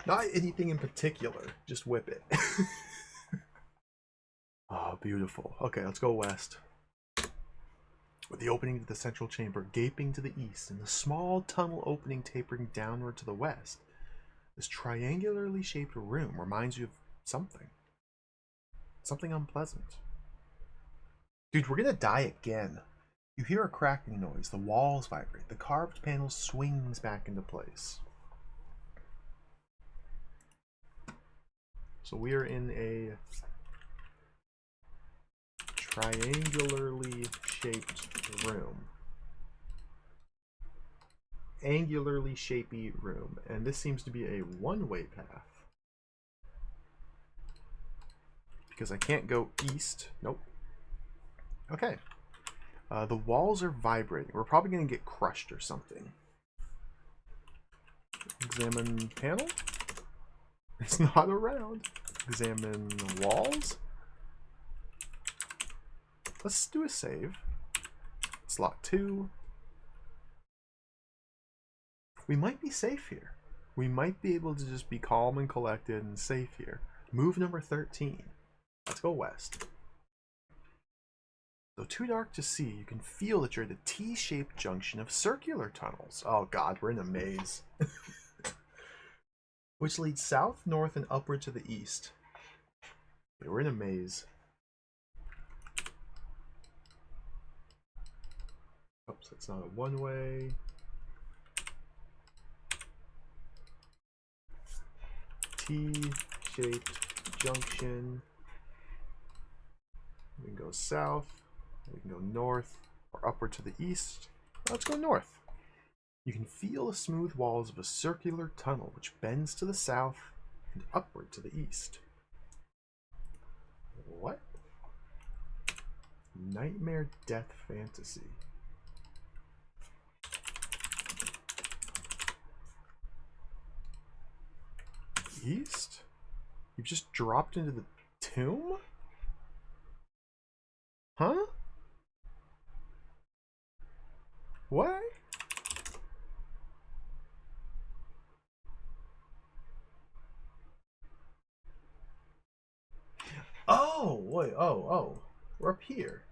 Speaker 1: Not anything in particular. Just whip it. Oh, beautiful. Okay, let's go west. With the opening to the central chamber gaping to the east and the small tunnel opening tapering downward to the west, this triangularly shaped room reminds you of something. Something unpleasant. Dude, we're gonna die again. You hear a cracking noise, the walls vibrate, the carved panel swings back into place. So we are in a triangularly shaped room. Angularly shapy room, and this seems to be a one-way path. Because I can't go east. Nope. Okay. The walls are vibrating. We're probably going to get crushed or something. Examine panel. It's not around. Examine walls. Let's do a save. Slot 2. We might be safe here. We might be able to just be calm and collected and safe here. Move number 13. Let's go west. Though too dark to see, you can feel that you're at a T-shaped junction of circular tunnels. Oh god, we're in a maze. Which leads south, north, and upward to the east. Okay, we're in a maze. Oops, that's not a one-way. T-shaped junction. We can go south. We can go north or upward to the east. Let's go north. You can feel the smooth walls of a circular tunnel which bends to the south and upward to the east. What? Nightmare Death Fantasy. East? You've just dropped into the tomb? Huh? What? Oh, wait, oh. We're up here.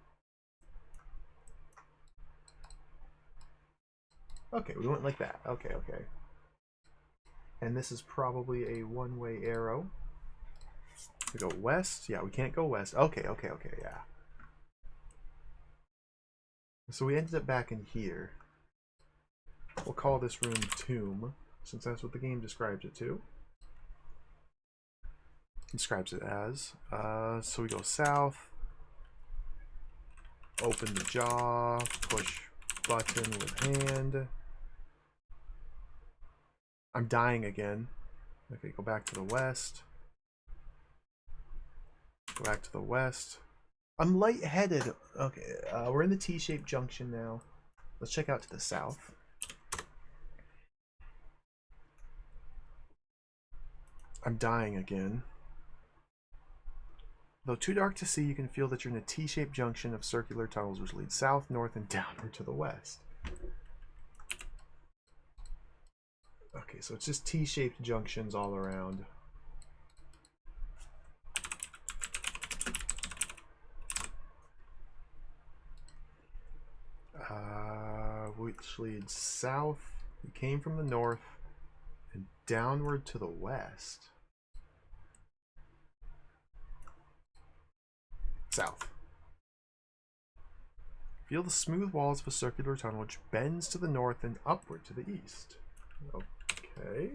Speaker 1: Okay, we went like that. Okay. And this is probably a one-way arrow. We go west. Yeah, we can't go west. Okay, yeah. So we ended up back in here. We'll call this room Tomb, since that's what the game describes it to. Describes it as. So we go south. Open the jaw. Push button with hand. I'm dying again. Okay, go back to the west. Go back to the west. I'm lightheaded. Okay, we're in the T-shaped junction now. Let's check out to the south. I'm dying again. Though too dark to see, you can feel that you're in a T-shaped junction of circular tunnels which lead south, north, and downward to the west. Okay, so it's just T-shaped junctions all around. Which leads south. You came from the north and downward to the west. South. Feel the smooth walls of a circular tunnel which bends to the north and upward to the east. Okay.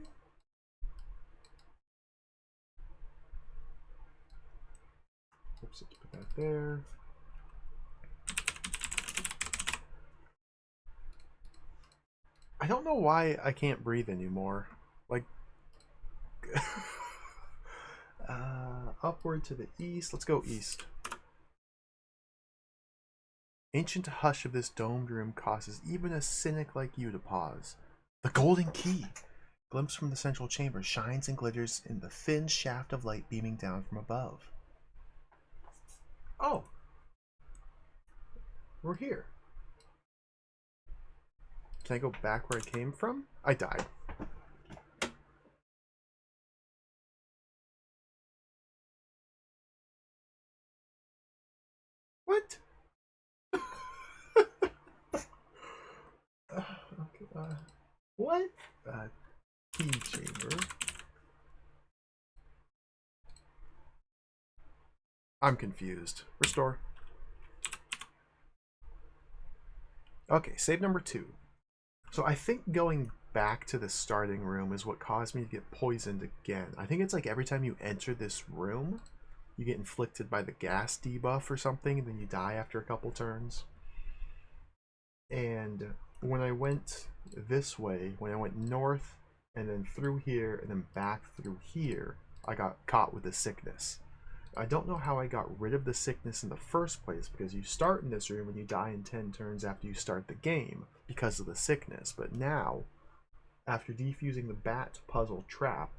Speaker 1: Oops, let's put that there. I don't know why I can't breathe anymore. Like, upward to the east. Let's go east. Ancient hush of this domed room causes even a cynic like you to pause. The golden key, glimpsed from the central chamber, shines and glitters in the thin shaft of light beaming down from above. Oh, we're here. Can I go back where I came from? I died. What? Okay, what? Key chamber. I'm confused. Restore. Okay, save number 2. So I think going back to the starting room is what caused me to get poisoned again. I think it's like every time you enter this room, you get inflicted by the gas debuff or something, and then you die after a couple turns. And when I went this way, when I went north and then through here and then back through here, I got caught with the sickness. I don't know how I got rid of the sickness in the first place, because you start in this room and you die in 10 turns after you start the game because of the sickness. But now, after defusing the bat puzzle trap,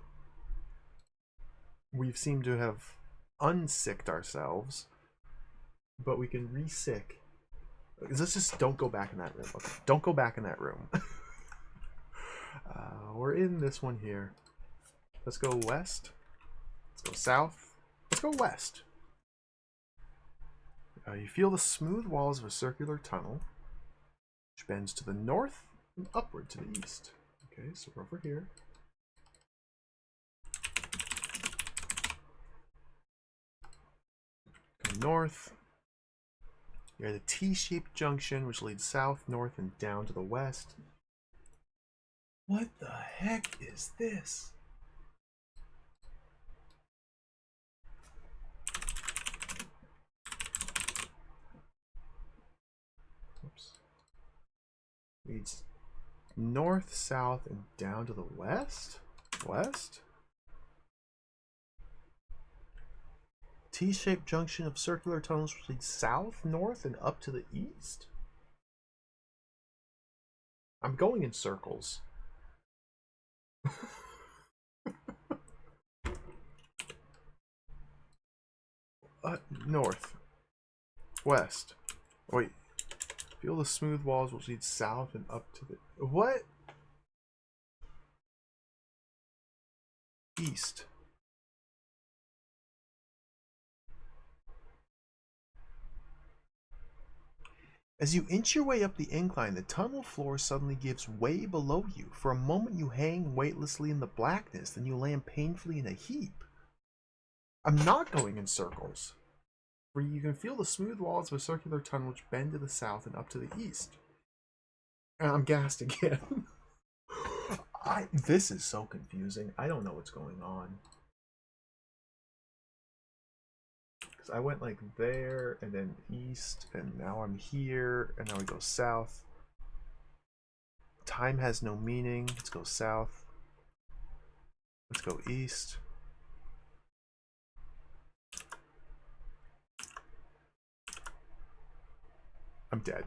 Speaker 1: we've seemed to have unsicked ourselves, but we can re-sick. Let's just don't go back in that room. Okay, don't go back in that room. We're in this one here. Let's go west. Let's go south. Let's go west. You feel the smooth walls of a circular tunnel, which bends to the north and upward to the east. Okay, so we're over here. Go north. You're at a T-shaped junction, which leads south, north, and down to the west. What the heck is this? Oops. Leads north, south, and down to the west? West? T-shaped junction of circular tunnels which lead south, north, and up to the east? I'm going in circles. North. West. Wait. Feel the smooth walls which lead south and up to the... What? East. As you inch your way up the incline, the tunnel floor suddenly gives way below you. For a moment you hang weightlessly in the blackness, then you land painfully in a heap. I'm not going in circles. Where you can feel the smooth walls of a circular tunnel which bend to the south and up to the east. And I'm gassed again. This is so confusing. I don't know what's going on. Because I went like there and then east, and now I'm here, and now we go south. Time has no meaning. Let's go south. Let's go east. I'm dead.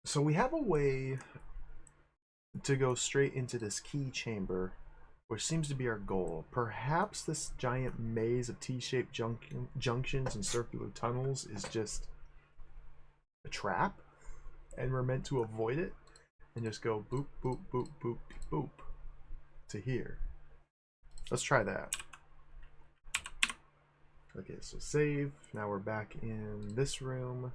Speaker 1: So we have a way to go straight into this key chamber, which seems to be our goal. Perhaps this giant maze of T-shaped junctions and circular tunnels is just a trap, and we're meant to avoid it and just go boop, boop, boop, boop, boop to here. Let's try that. Okay, so save. Now we're back in this room.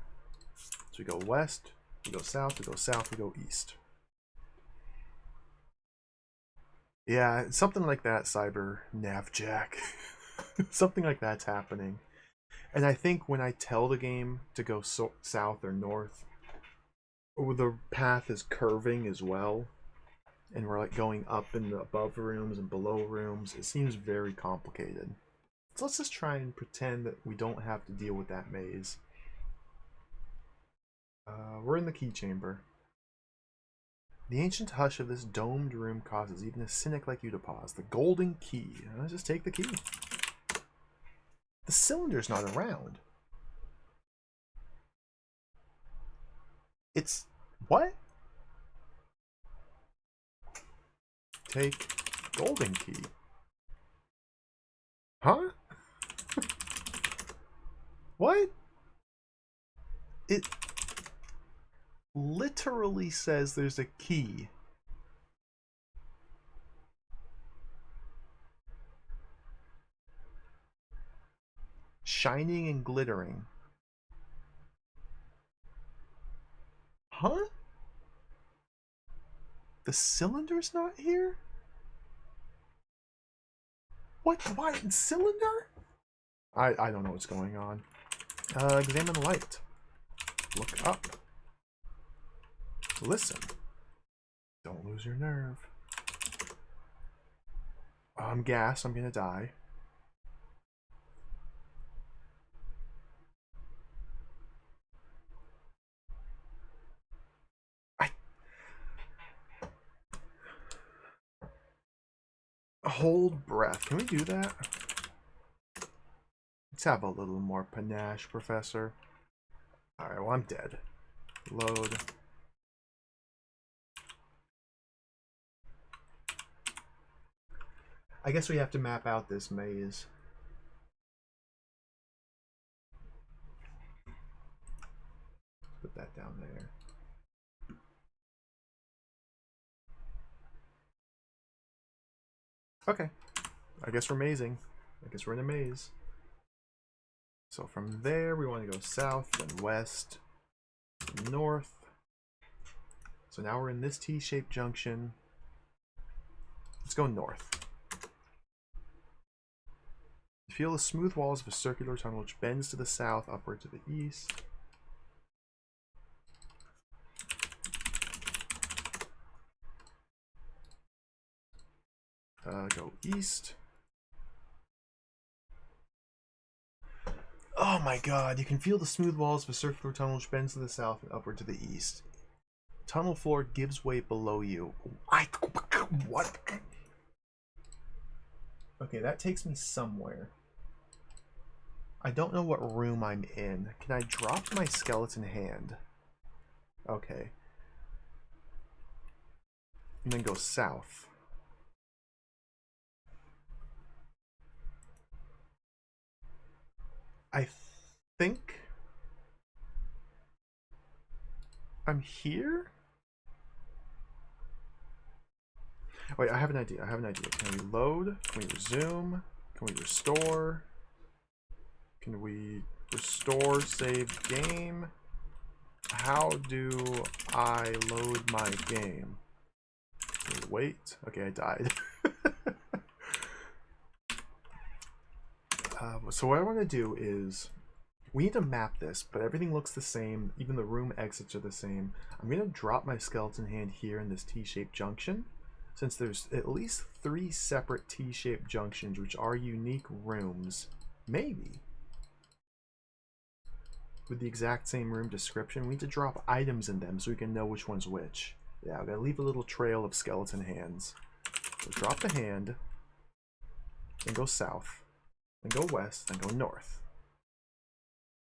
Speaker 1: So we go west, we go south, we go south, we go east. Yeah, something like that, Cyber Navjack. Something like that's happening. And I think when I tell the game to go south or north, the path is curving as well. And we're like going up in the above rooms and below rooms. It seems very complicated. So let's just try and pretend that we don't have to deal with that maze. We're in the key chamber. The ancient hush of this domed room causes even a cynic like you to pause. The golden key. Let's just take the key. The cylinder's not around. It's... what? Take golden key. Huh? What? It literally says there's a key. Shining and glittering. Huh? The cylinder's not here? What? Why? Cylinder? I don't know what's going on. Examine the light. Look up. Listen. Don't lose your nerve. I'm gassed. I'm gonna die. Hold breath. Can we do that? Let's have a little more panache, Professor. Alright, well, I'm dead. Load. I guess we have to map out this maze. Put that down there. Okay. I guess we're mazing. I guess we're in a maze. So from there, we want to go south, then west, north. So now we're in this T-shaped junction. Let's go north. Feel the smooth walls of a circular tunnel which bends to the south, upward to the east. Go east. Oh my god, you can feel the smooth walls of a circular tunnel which bends to the south and upward to the east. Tunnel floor gives way below you. What? Okay, that takes me somewhere. I don't know what room I'm in. Can I drop my skeleton hand? Okay. And then go south. I think I'm here? Wait, I have an idea. Can we load? Can we resume? Can we restore? Can we restore save game? How do I load my game? Wait. Okay, I died. So what I want to do is, we need to map this, but everything looks the same. Even the room exits are the same. I'm going to drop my skeleton hand here in this T-shaped junction, since there's at least 3 separate T-shaped junctions, which are unique rooms. Maybe. With the exact same room description, we need to drop items in them so we can know which one's which. Yeah, I'm going to leave a little trail of skeleton hands. So drop the hand, then go south, then go west, then go north.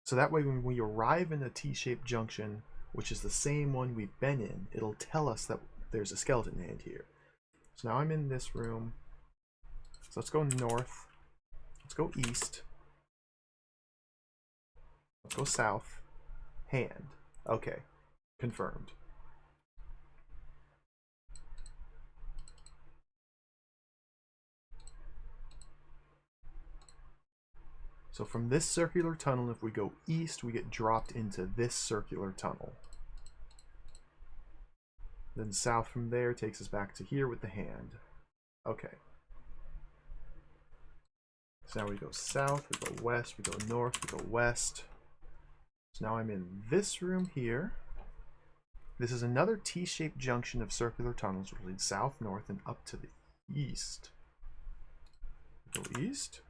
Speaker 1: So that way when we arrive in a T-shaped junction, which is the same one we've been in, it'll tell us that there's a skeleton hand here. So now I'm in this room. So let's go north. Let's go east. Let's go south. Hand. Okay. Confirmed. So from this circular tunnel, if we go east, we get dropped into this circular tunnel. Then south from there takes us back to here with the hand. Okay. So now we go south, we go west, we go north, we go west. So now I'm in this room here. This is another T-shaped junction of circular tunnels which lead south, north, and up to the east. Go east.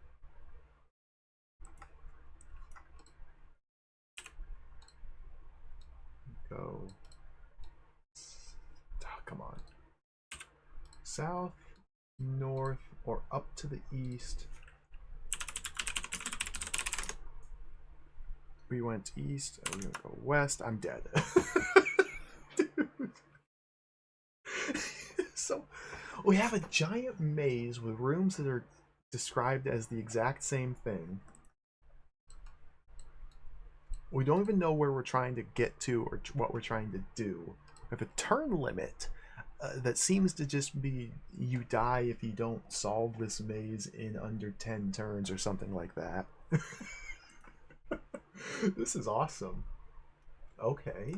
Speaker 1: Go. Oh, come on. South, north, or up to the east. We went east, and we're gonna go west. I'm dead. Dude. So we have a giant maze with rooms that are described as the exact same thing. We don't even know where we're trying to get to or what we're trying to do. We have a turn limit that seems to just be you die if you don't solve this maze in under 10 turns or something like that. This is awesome. Okay.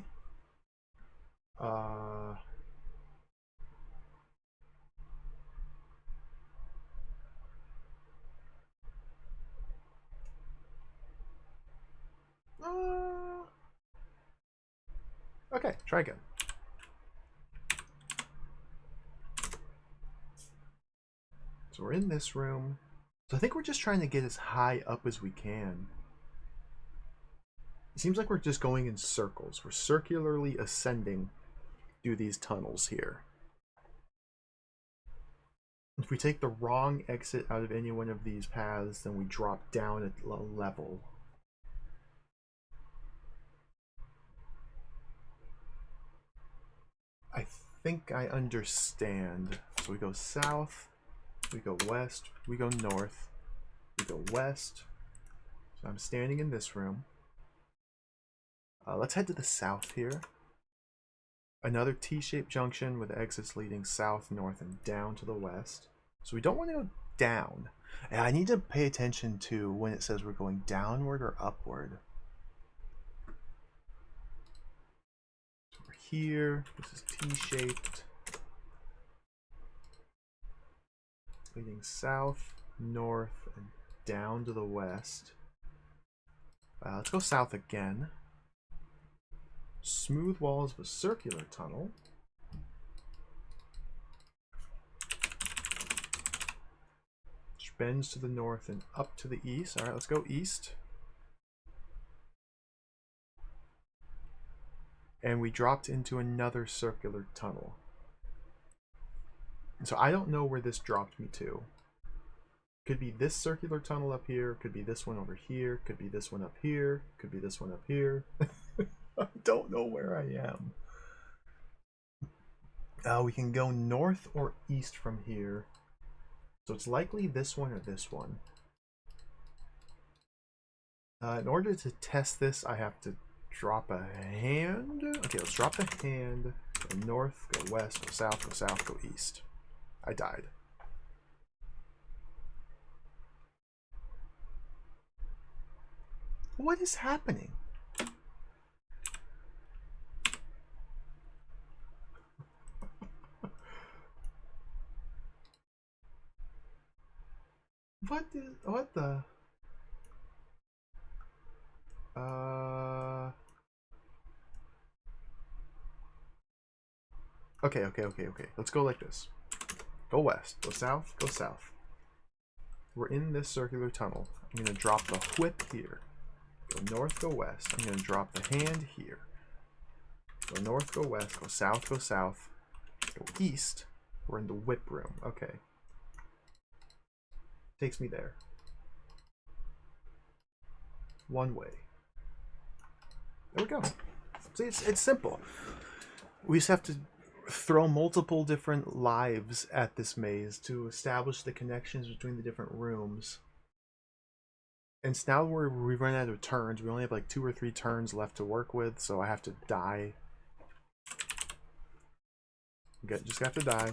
Speaker 1: Okay, try again. So we're in this room. So I think we're just trying to get as high up as we can. It seems like we're just going in circles. We're circularly ascending through these tunnels here. If we take the wrong exit out of any one of these paths, then we drop down a level. I think I understand. So we go south, we go west, we go north, we go west. So I'm standing in this room. Let's head to the south here. Another T-shaped junction with exits leading south, north, and down to the west. So we don't want to go down. And I need to pay attention to when it says we're going downward or upward. So we're here. This is T-shaped. Leading south, north, and down to the west. Let's go south again. Smooth walls of a circular tunnel. Which bends to the north and up to the east. Alright, let's go east. And we dropped into another circular tunnel. So I don't know where this dropped me to. Could be this circular tunnel up here, could be this one over here, could be this one up here, could be this one up here. I don't know where I am. We can go north or east from here. So it's likely this one or this one. In order to test this, I have to drop a hand. Okay, let's drop the hand. Go north, go west, go south, go east. I died. What is happening? What the? Okay. Let's go like this. Go west, go south, go south. We're in this circular tunnel. I'm gonna drop the whip here. Go north, go west. I'm gonna drop the hand here. Go north, go west, go south, go east. We're in the whip room. Okay. Takes me there. One way. There we go. See, it's simple. We just have to throw multiple different lives at this maze to establish the connections between the different rooms. And now we run out of turns. We only have like 2 or 3 turns left to work with, so I have to die. Just have to die.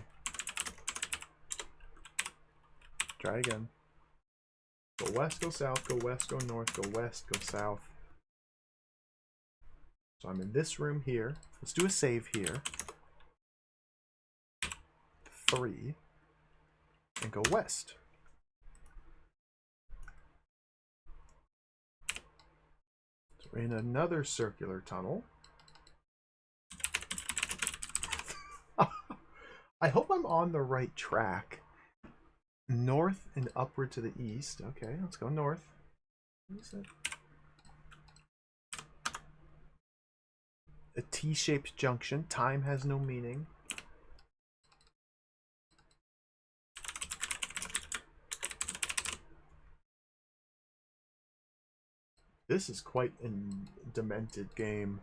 Speaker 1: Try again. Go west, go south, go west, go north, go west, go south. So I'm in this room here. Let's do a save here. 3. And go west. So we're in another circular tunnel. I hope I'm on the right track. North and upward to the east. Okay, let's go north. What is it? A T-shaped junction. Time has no meaning. This is quite a demented game.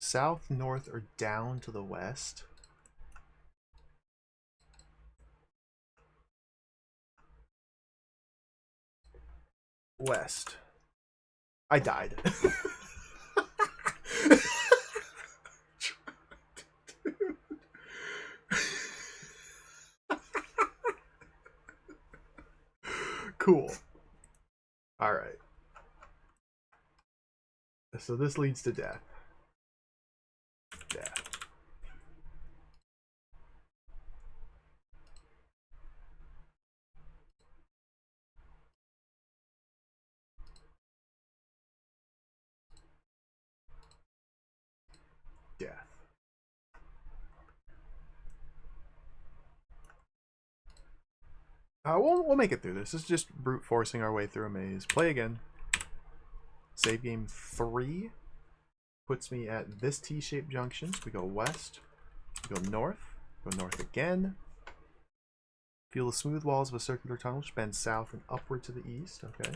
Speaker 1: South, north, or down to the west. West. I died. Cool. Alright. So this leads to death. Death. Death. We'll make it through this. This is just brute forcing our way through a maze. Play again. Save game 3 puts me at this T-shaped junction. So we go west, we go north again. Feel the smooth walls of a circular tunnel which bends south and upward to the east. Okay.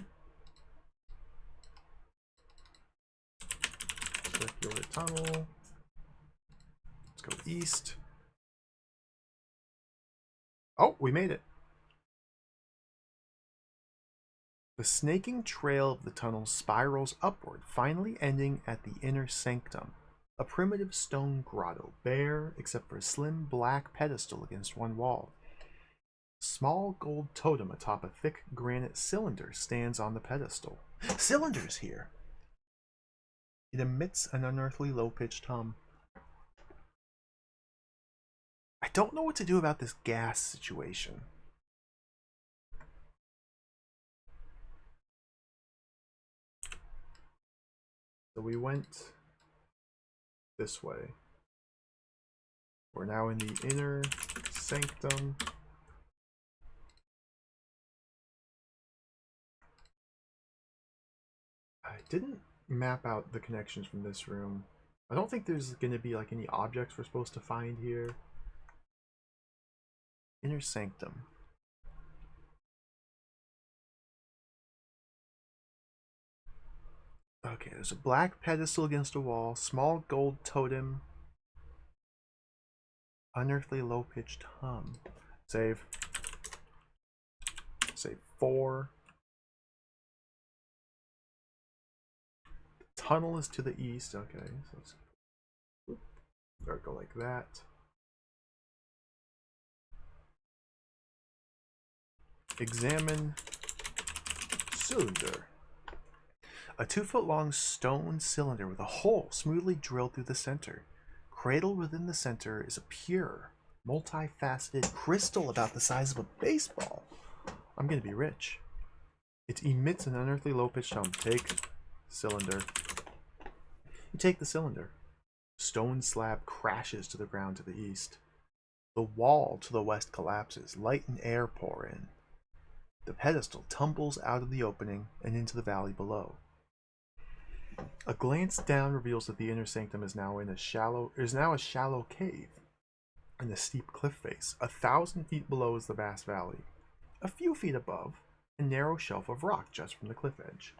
Speaker 1: Circular tunnel. Let's go east. Oh, we made it. The snaking trail of the tunnel spirals upward, finally ending at the inner sanctum, a primitive stone grotto, bare except for a slim black pedestal against one wall. A small gold totem atop a thick granite cylinder stands on the pedestal. Cylinder's here! It emits an unearthly low-pitched hum. I don't know what to do about this gas situation. So we went this way. We're now in the inner sanctum. I didn't map out the connections from this room. I don't think there's going to be like any objects we're supposed to find here. Inner sanctum. Okay, there's a black pedestal against a wall, small gold totem, unearthly low-pitched hum. Save. Save 4. The tunnel is to the east. Okay, so let's go like that. Examine cylinder. A 2-foot-long stone cylinder with a hole smoothly drilled through the center. Cradled within the center is a pure, multifaceted crystal about the size of a baseball. I'm gonna be rich. It emits an unearthly low-pitched hum. Take cylinder. You take the cylinder. Stone slab crashes to the ground to the east. The wall to the west collapses. Light and air pour in. The pedestal tumbles out of the opening and into the valley below. A glance down reveals that the inner sanctum is now a shallow cave in a steep cliff face. 1,000 feet below is the vast valley. A few feet above, a narrow shelf of rock just from the cliff edge.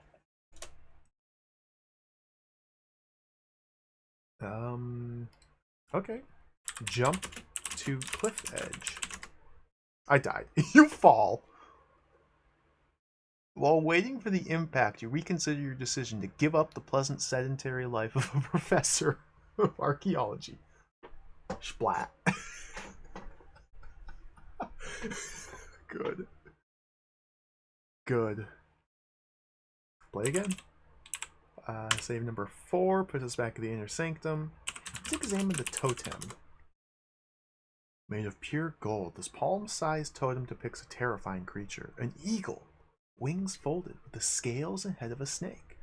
Speaker 1: Okay. Jump to cliff edge. I died. You fall. While waiting for the impact, you reconsider your decision to give up the pleasant sedentary life of a professor of archaeology. Splat. Good. Good. Play again. Save number 4 puts us back in the inner sanctum. Let's examine the totem. Made of pure gold, this palm-sized totem depicts a terrifying creature, an eagle. Wings folded, with the scales and head of a snake.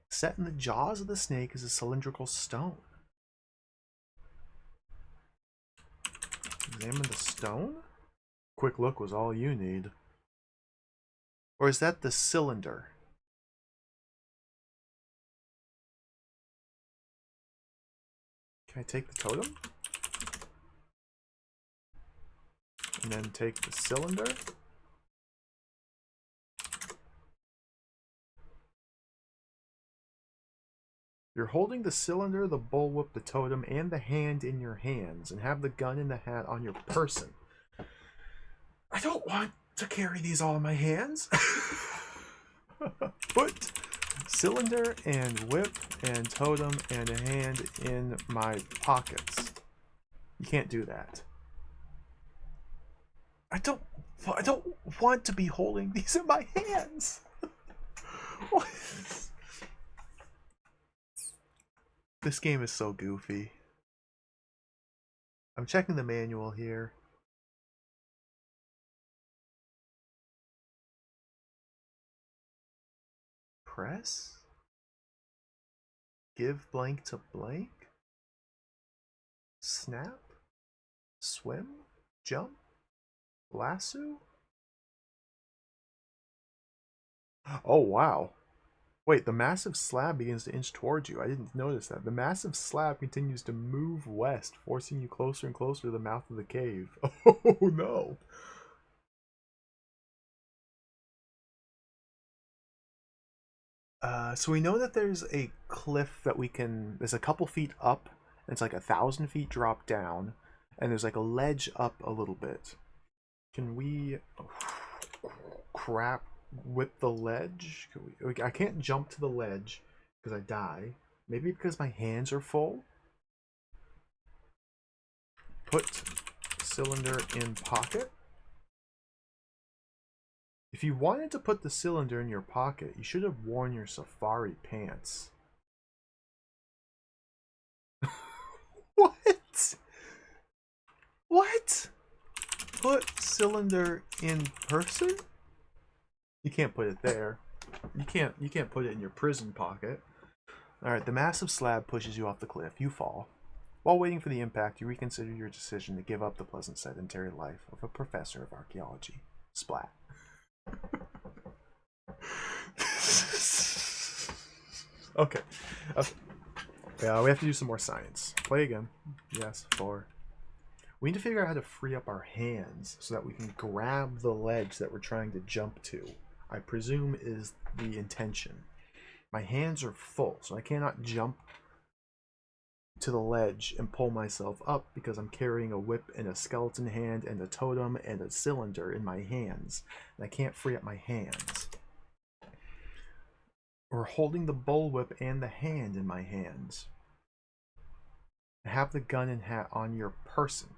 Speaker 1: Set in the jaws of the snake is a cylindrical stone. Examine the stone? Quick look was all you need. Or is that the cylinder? Can I take the totem? And then take the cylinder? You're holding the cylinder, the bullwhip, the totem, and the hand in your hands, and have the gun and the hat on your person. I don't want to carry these all in my hands. Put cylinder and whip and totem and a hand in my pockets. You can't do that. I don't want to be holding these in my hands. What? This game is so goofy. I'm checking the manual here. Press? Give blank to blank? Snap? Swim? Jump? Lasso? Oh, wow. Wait, the massive slab begins to inch towards you. I didn't notice that. The massive slab continues to move west, forcing you closer and closer to the mouth of the cave. Oh, no. So we know that there's a cliff that we can... There's a couple feet up, and it's like 1,000 feet drop down, and there's like a ledge up a little bit. Can we... Crap. Whip the ledge? I can't jump to the ledge because I die. Maybe because my hands are full? Put cylinder in pocket. If you wanted to put the cylinder in your pocket, you should have worn your safari pants. What? What? Put cylinder in person? You can't put it there. You can't put it in your prison pocket. Alright, the massive slab pushes you off the cliff. You fall. While waiting for the impact, you reconsider your decision to give up the pleasant sedentary life of a professor of archaeology. Splat. Okay. Yeah, we have to do some more science. Play again. Yes, 4. We need to figure out how to free up our hands so that we can grab the ledge that we're trying to jump to. I presume is the intention. My hands are full, so I cannot jump to the ledge and pull myself up because I'm carrying a whip and a skeleton hand and a totem and a cylinder in my hands. And I can't free up my hands. Or holding the bullwhip and the hand in my hands. I have the gun and hat on your person.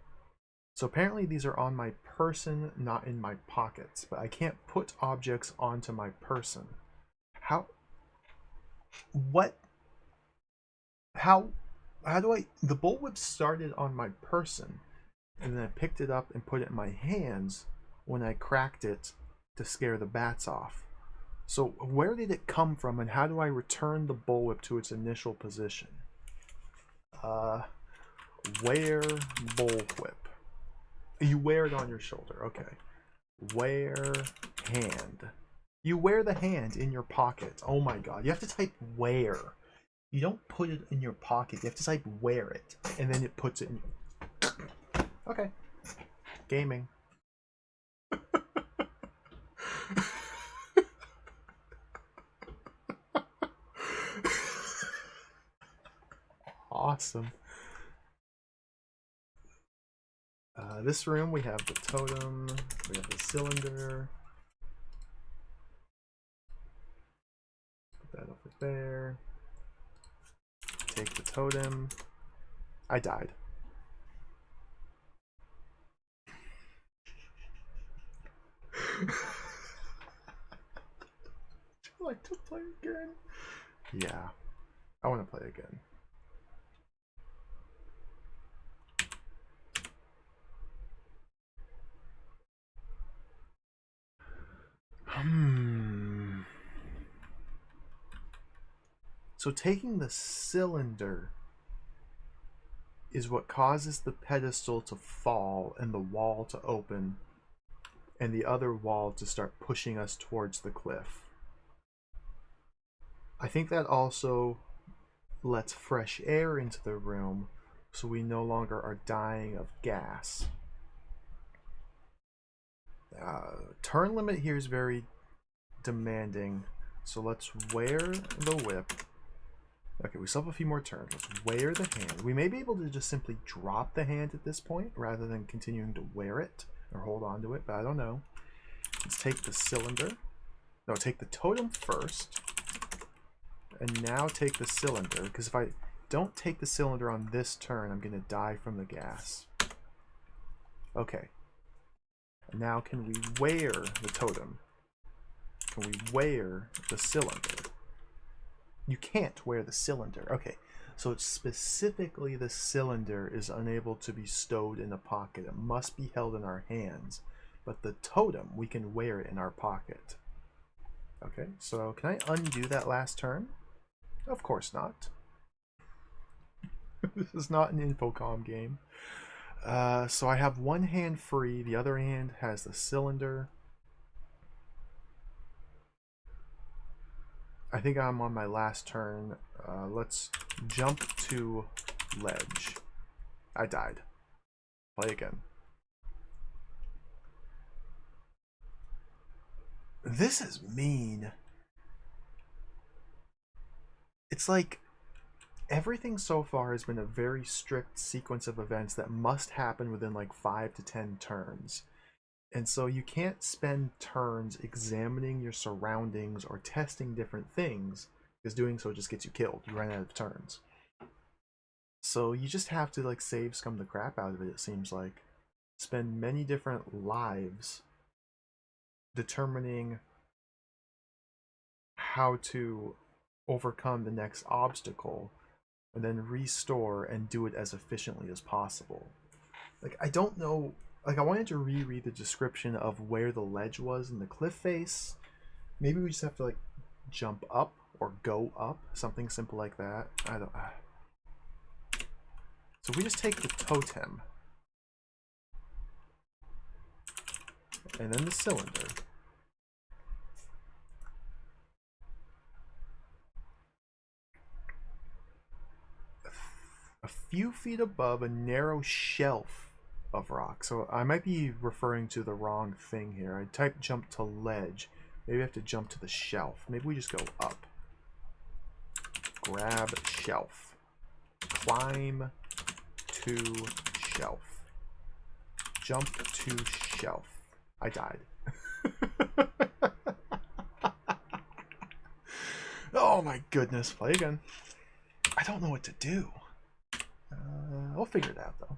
Speaker 1: So apparently these are on my person, not in my pockets. But I can't put objects onto my person. How? What? How do I... The bullwhip started on my person. And then I picked it up and put it in my hands when I cracked it to scare the bats off. So where did it come from, and how do I return the bullwhip to its initial position? Wear bullwhip. You wear it on your shoulder. Okay. Wear hand. You wear the hand in your pocket. Oh my god. You have to type wear. You don't put it in your pocket. You have to type wear it, and then it puts it in your... Okay. Gaming. Awesome. This room, we have the totem, we have the cylinder. Put that over there. Take the totem. I died. Would you like to play again? Yeah, I want to play again. So taking the cylinder is what causes the pedestal to fall and the wall to open and the other wall to start pushing us towards the cliff. I think that also lets fresh air into the room so we no longer are dying of gas. Turn limit here is very demanding, so let's wear the whip. Okay, we still have a few more turns. Let's wear the hand. We may be able to just simply drop the hand at this point rather than continuing to wear it or hold on to it, but I don't know. Let's take the cylinder. No, take the totem first. And now take the cylinder, because if I don't take the cylinder on this turn, I'm going to die from the gas. Okay. And now can we wear the totem? Can we wear the cylinder? You can't wear the cylinder. Okay. So it's specifically the cylinder is unable to be stowed in a pocket. It must be held in our hands. But the totem, we can wear it in our pocket. Okay, so can I undo that last turn? Of course not. This is not an Infocom game. So I have one hand free. The other hand has the cylinder. I think I'm on my last turn. Let's jump to ledge. I died. Play again. This is mean. It's like everything so far has been a very strict sequence of events that must happen within like 5 to 10 turns. And so you can't spend turns examining your surroundings or testing different things, because doing so just gets you killed. You run out of turns. So you just have to like save scum the crap out of it, it seems like. Spend many different lives determining how to overcome the next obstacle, and then restore and do it as efficiently as possible. Like, I don't know. Like, I wanted to reread the description of where the ledge was in the cliff face. Maybe we just have to, like, jump up or go up. Something simple like that. I don't... So we just take the totem. And then the cylinder. A few feet above a narrow shelf of rock. So I might be referring to the wrong thing here. I typed jump to ledge. Maybe I have to jump to the shelf. Maybe we just go up. Grab shelf. Climb to shelf. Jump to shelf. I died. Oh my goodness. Play again. I don't know what to do. We'll figure it out though.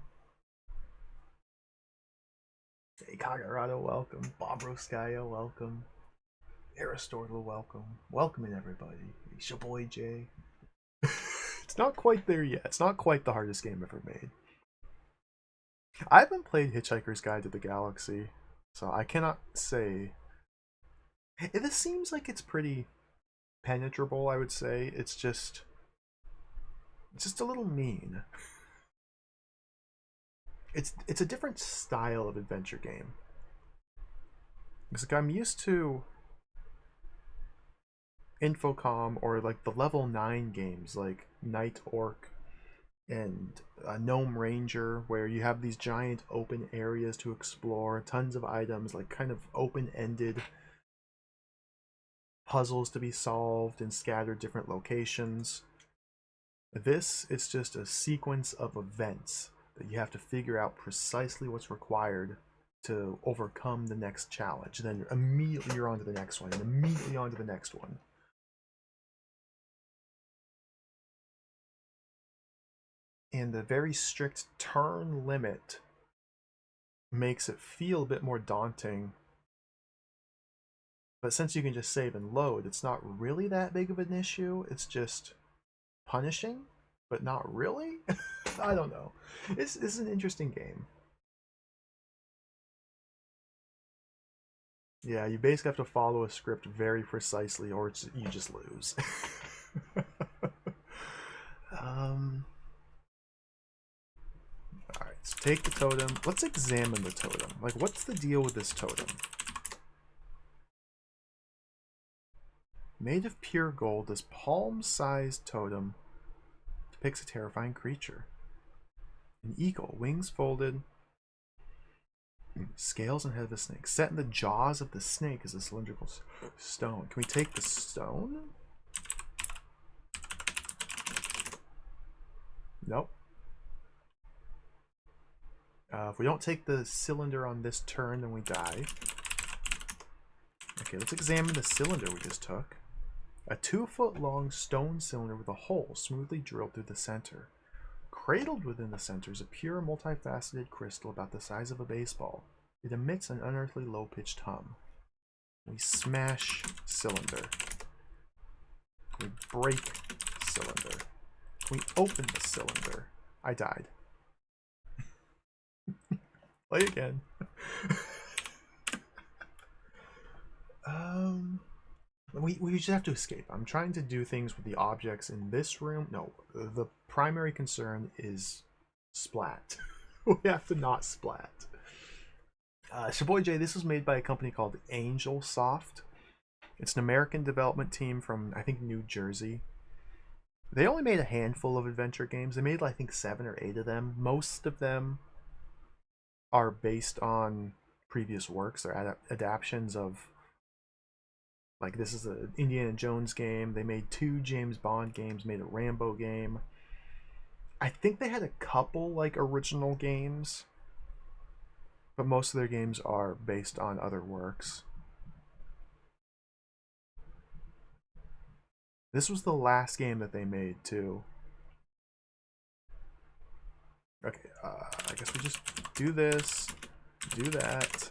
Speaker 1: Hey, Kagarado, welcome. Bobroskaya, welcome. Aristotle, welcome. Welcoming everybody. It's your boy Jay. It's not quite there yet. It's not quite the hardest game ever made. I haven't played Hitchhiker's Guide to the Galaxy, so I cannot say. This seems like it's pretty penetrable, I would say. It's just a little mean. It's a different style of adventure game. Because like I'm used to Infocom or like the level 9 games like Night Orc and Gnome Ranger, where you have these giant open areas to explore, tons of items, like kind of open-ended puzzles to be solved in scattered different locations. This is just a sequence of events that you have to figure out precisely what's required to overcome the next challenge. And then immediately you're on to the next one, and immediately on to the next one. And the very strict turn limit makes it feel a bit more daunting. But since you can just save and load, it's not really that big of an issue. It's just punishing, but not really. I don't know. It's an interesting game. Yeah, you basically have to follow a script very precisely, or you just lose. Alright, so take the totem. Let's examine the totem. Like, what's the deal with this totem? Made of pure gold, this palm-sized totem depicts a terrifying creature. An eagle, wings folded, scales and head of a snake. Set in the jaws of the snake is a cylindrical stone. Can we take the stone? Nope. If we don't take the cylinder on this turn, then we die. Okay, let's examine the cylinder we just took. A 2-foot-long stone cylinder with a hole smoothly drilled through the center. Cradled within the center is a pure, multifaceted crystal about the size of a baseball. It emits an unearthly, low-pitched hum. We smash cylinder. We break cylinder. We open the cylinder. I died. Play again. We just have to escape. I'm trying to do things with the objects in this room. No, the primary concern is splat. We have to not splat. Shaboy J, this was made by a company called Angel Soft. It's an American development team from, I think, New Jersey. They only made a handful of adventure games. They made, I think, 7 or 8 of them. Most of them are based on previous works. They're adaptations of, like, this is an Indiana Jones game. They made 2 James Bond games, made a Rambo game. I think they had a couple, like, original games, but most of their games are based on other works. This was the last game that they made, too. Okay, I guess we just do this, do that.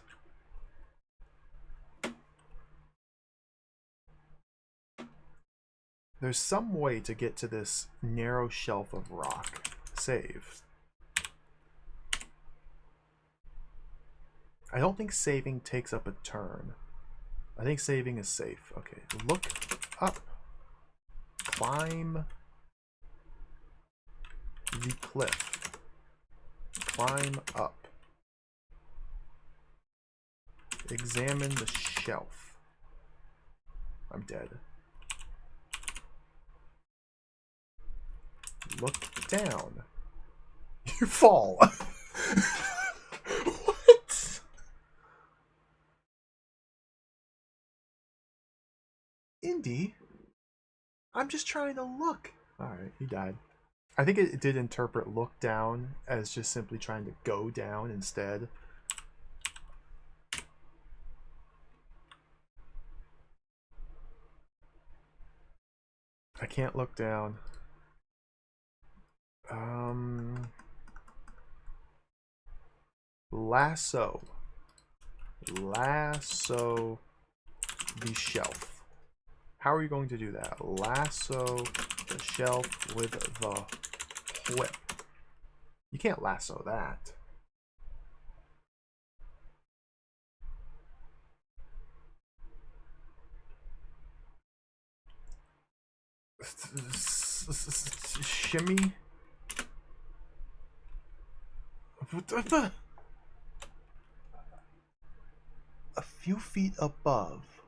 Speaker 1: There's some way to get to this narrow shelf of rock. Save. I don't think saving takes up a turn. I think saving is safe. Okay, look up. Climb the cliff. Climb up. Examine the shelf. I'm dead. Look down. You fall. What? Indy? I'm just trying to look. Alright, he died. I think it did interpret look down as just simply trying to go down instead. I can't look down. Lasso. Lasso the shelf. How are you going to do that? Lasso the shelf with the whip. You can't lasso that. Shimmy. A few feet above,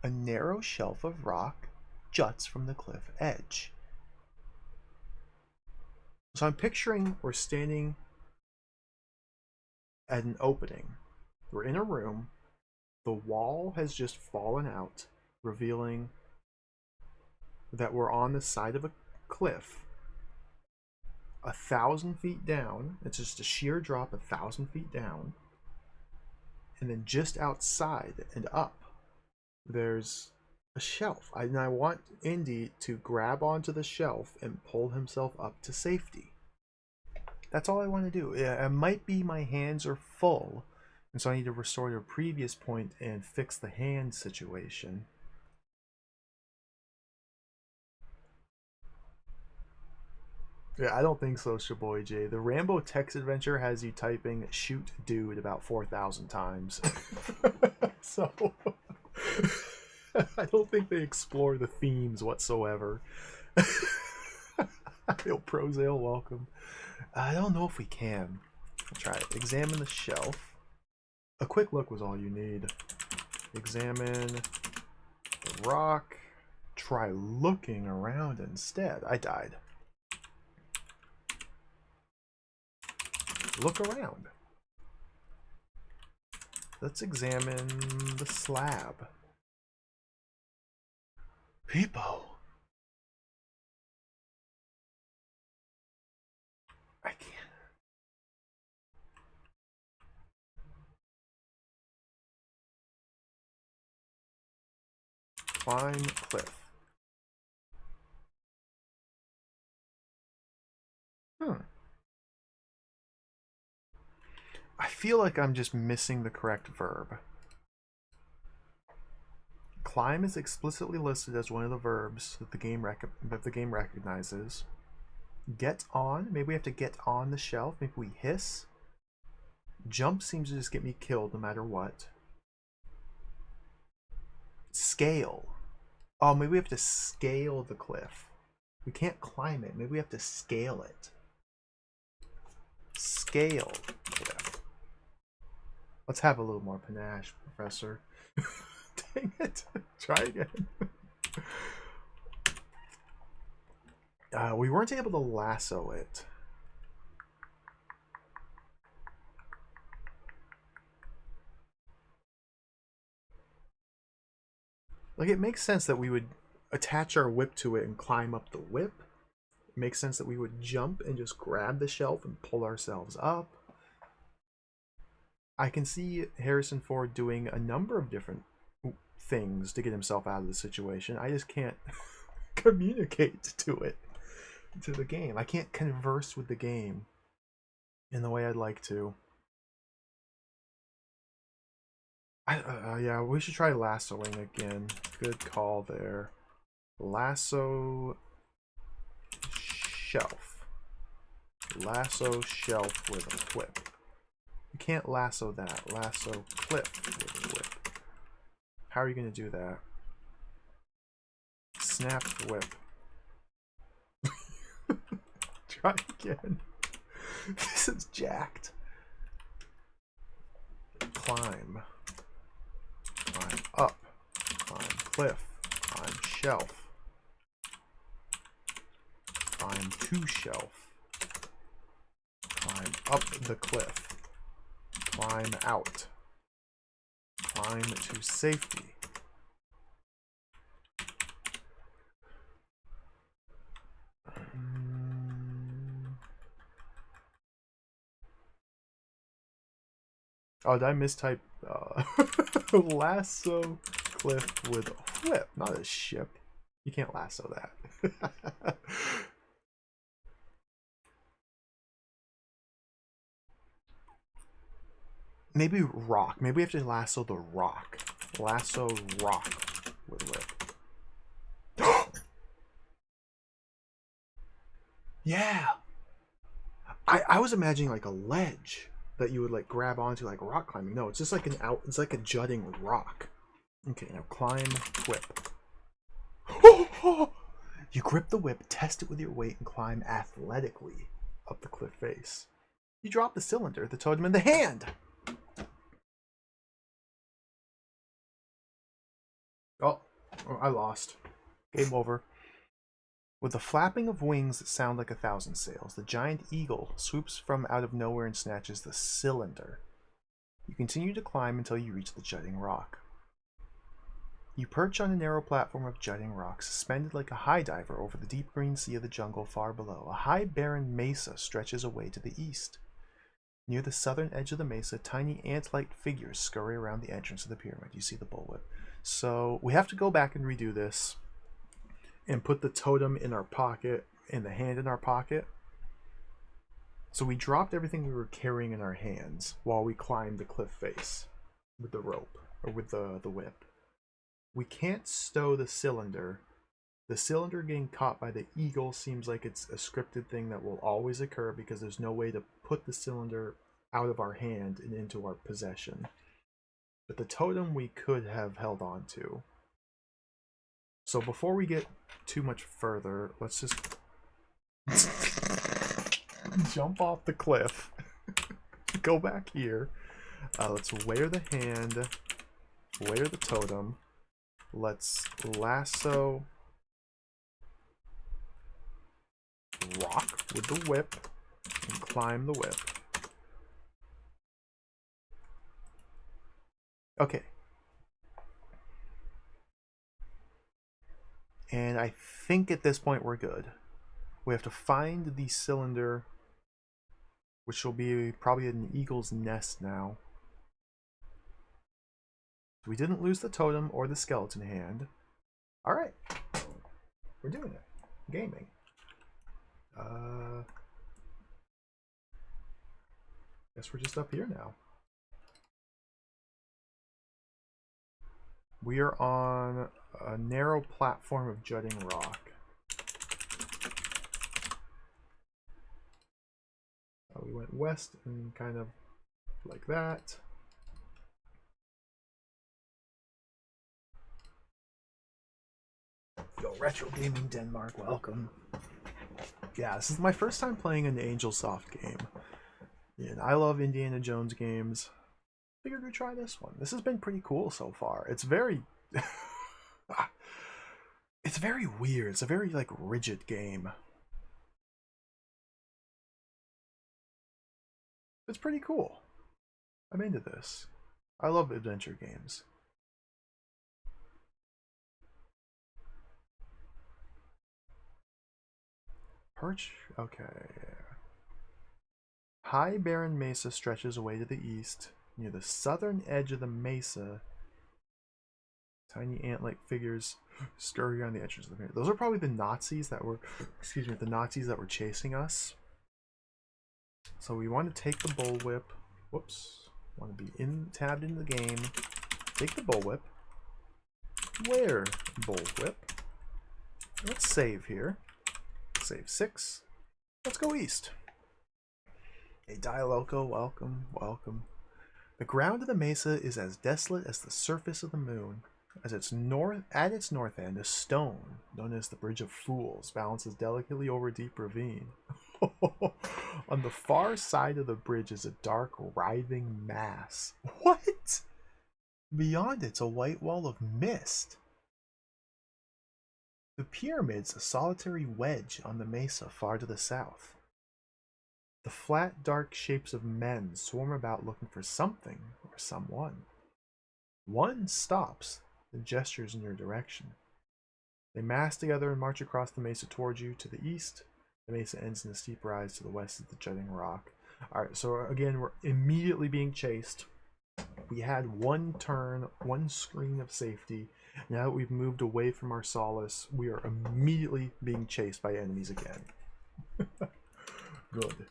Speaker 1: a narrow shelf of rock juts from the cliff edge. So I'm picturing we're standing at an opening. We're in a room. The wall has just fallen out, revealing that we're on the side of a cliff 1,000 feet down. It's just a sheer drop 1,000 feet down. And then just outside and up, there's a shelf. And I want Indy to grab onto the shelf and pull himself up to safety. That's all I want to do. It might be my hands are full, and so I need to restore to a previous point and fix the hand situation. Yeah, I don't think so, Shaboy J. The Rambo text adventure has you typing "shoot dude" about 4,000 times. So I don't think they explore the themes whatsoever. Yo, Prozale, welcome. I don't know if we can. I'll try it. Examine the shelf. A quick look was all you need. Examine the rock. Try looking around instead. I died. Look around. Let's examine the slab. People. I can't. Climb cliff. I feel like I'm just missing the correct verb. Climb is explicitly listed as one of the verbs that the game recognizes. Get on. Maybe we have to get on the shelf. Maybe we hiss. Jump seems to just get me killed no matter what. Scale. Oh, maybe we have to scale the cliff. We can't climb it. Maybe we have to scale it. Scale cliff. Let's have a little more panache, Professor. Dang it. Try again. We weren't able to lasso it. Like, it makes sense that we would attach our whip to it and climb up the whip. It makes sense that we would jump and just grab the shelf and pull ourselves up. I can see Harrison Ford doing a number of different things to get himself out of the situation. I just can't communicate to the game. I can't converse with the game in the way I'd like to. Yeah, we should try lassoing again. Good call there. Lasso shelf. Lasso shelf with a whip. You can't lasso that. Lasso cliff with a whip. How are you going to do that? Snap whip. Try again. This is jacked. Climb. Climb up. Climb cliff. Climb shelf. Climb to shelf. Climb up the cliff. Climb out. Climb to safety. Oh, did I mistype? Lasso cliff with a whip, not a ship. You can't lasso that. Maybe rock. Maybe we have to lasso the rock. Lasso rock with whip. Yeah. I was imagining like a ledge that you would like grab onto, like rock climbing. No, it's just like it's like a jutting rock. Okay, now climb whip. You grip the whip, test it with your weight, and climb athletically up the cliff face. You drop the cylinder, the totem in the hand. Oh, I lost. Game over. With the flapping of wings that sound like 1,000 sails, the giant eagle swoops from out of nowhere and snatches the cylinder. You continue to climb until you reach the jutting rock. You perch on a narrow platform of jutting rock, suspended like a high diver over the deep green sea of the jungle far below. A high barren mesa stretches away to the east. Near the southern edge of the mesa, tiny ant-like figures scurry around the entrance of the pyramid. You see the bullwhip. So we have to go back and redo this and put the totem in our pocket and the hand in our pocket. So we dropped everything we were carrying in our hands while we climbed the cliff face with the rope, or with the whip. We can't stow the cylinder. The cylinder getting caught by the eagle seems like it's a scripted thing that will always occur because there's no way to put the cylinder out of our hand and into our possession. But the totem we could have held on to. So before we get too much further, let's just jump off the cliff. Go back here. Let's wear the hand. Wear the totem. Let's lasso rock with the whip and climb the whip. Okay. And I think at this point we're good. We have to find the cylinder, which will be probably an eagle's nest now. We didn't lose the totem or the skeleton hand. Alright. We're doing it. Gaming. Guess we're just up here now. We are on a narrow platform of jutting rock. We went west and kind of like that. Yo, Retro Gaming Denmark, welcome. Yeah, this is my first time playing an Angelsoft game. And I love Indiana Jones games. Figured we'd try this one. This has been pretty cool so far. It's very... it's very weird. It's a very, like, rigid game. It's pretty cool. I'm into this. I love adventure games. Perch? Okay. High barren mesa stretches away to the east. Near the southern edge of the mesa, tiny ant-like figures scurry on the edges of the mesa. Those are probably the Nazis that were, excuse me, the Nazis that were chasing us. So we want to take the bullwhip. Whoops. Want to be tabbed into the game. Take the bullwhip. Where bullwhip? Let's save here. Save 6. Let's go east. Hey, Dialoco, welcome, welcome. The ground of the mesa is as desolate as the surface of the moon. At its north end, a stone, known as the Bridge of Fools, balances delicately over a deep ravine. On the far side of the bridge is a dark, writhing mass. What? Beyond it's a white wall of mist. The pyramid's a solitary wedge on the mesa far to the south. The flat, dark shapes of men swarm about looking for something or someone. One stops and gestures in your direction. They mass together and march across the mesa towards you. To the east, the mesa ends in a steep rise. To the west is the jutting rock. Alright, so again, we're immediately being chased. We had one turn, one screen of safety. Now that we've moved away from our solace, we are immediately being chased by enemies again. Good.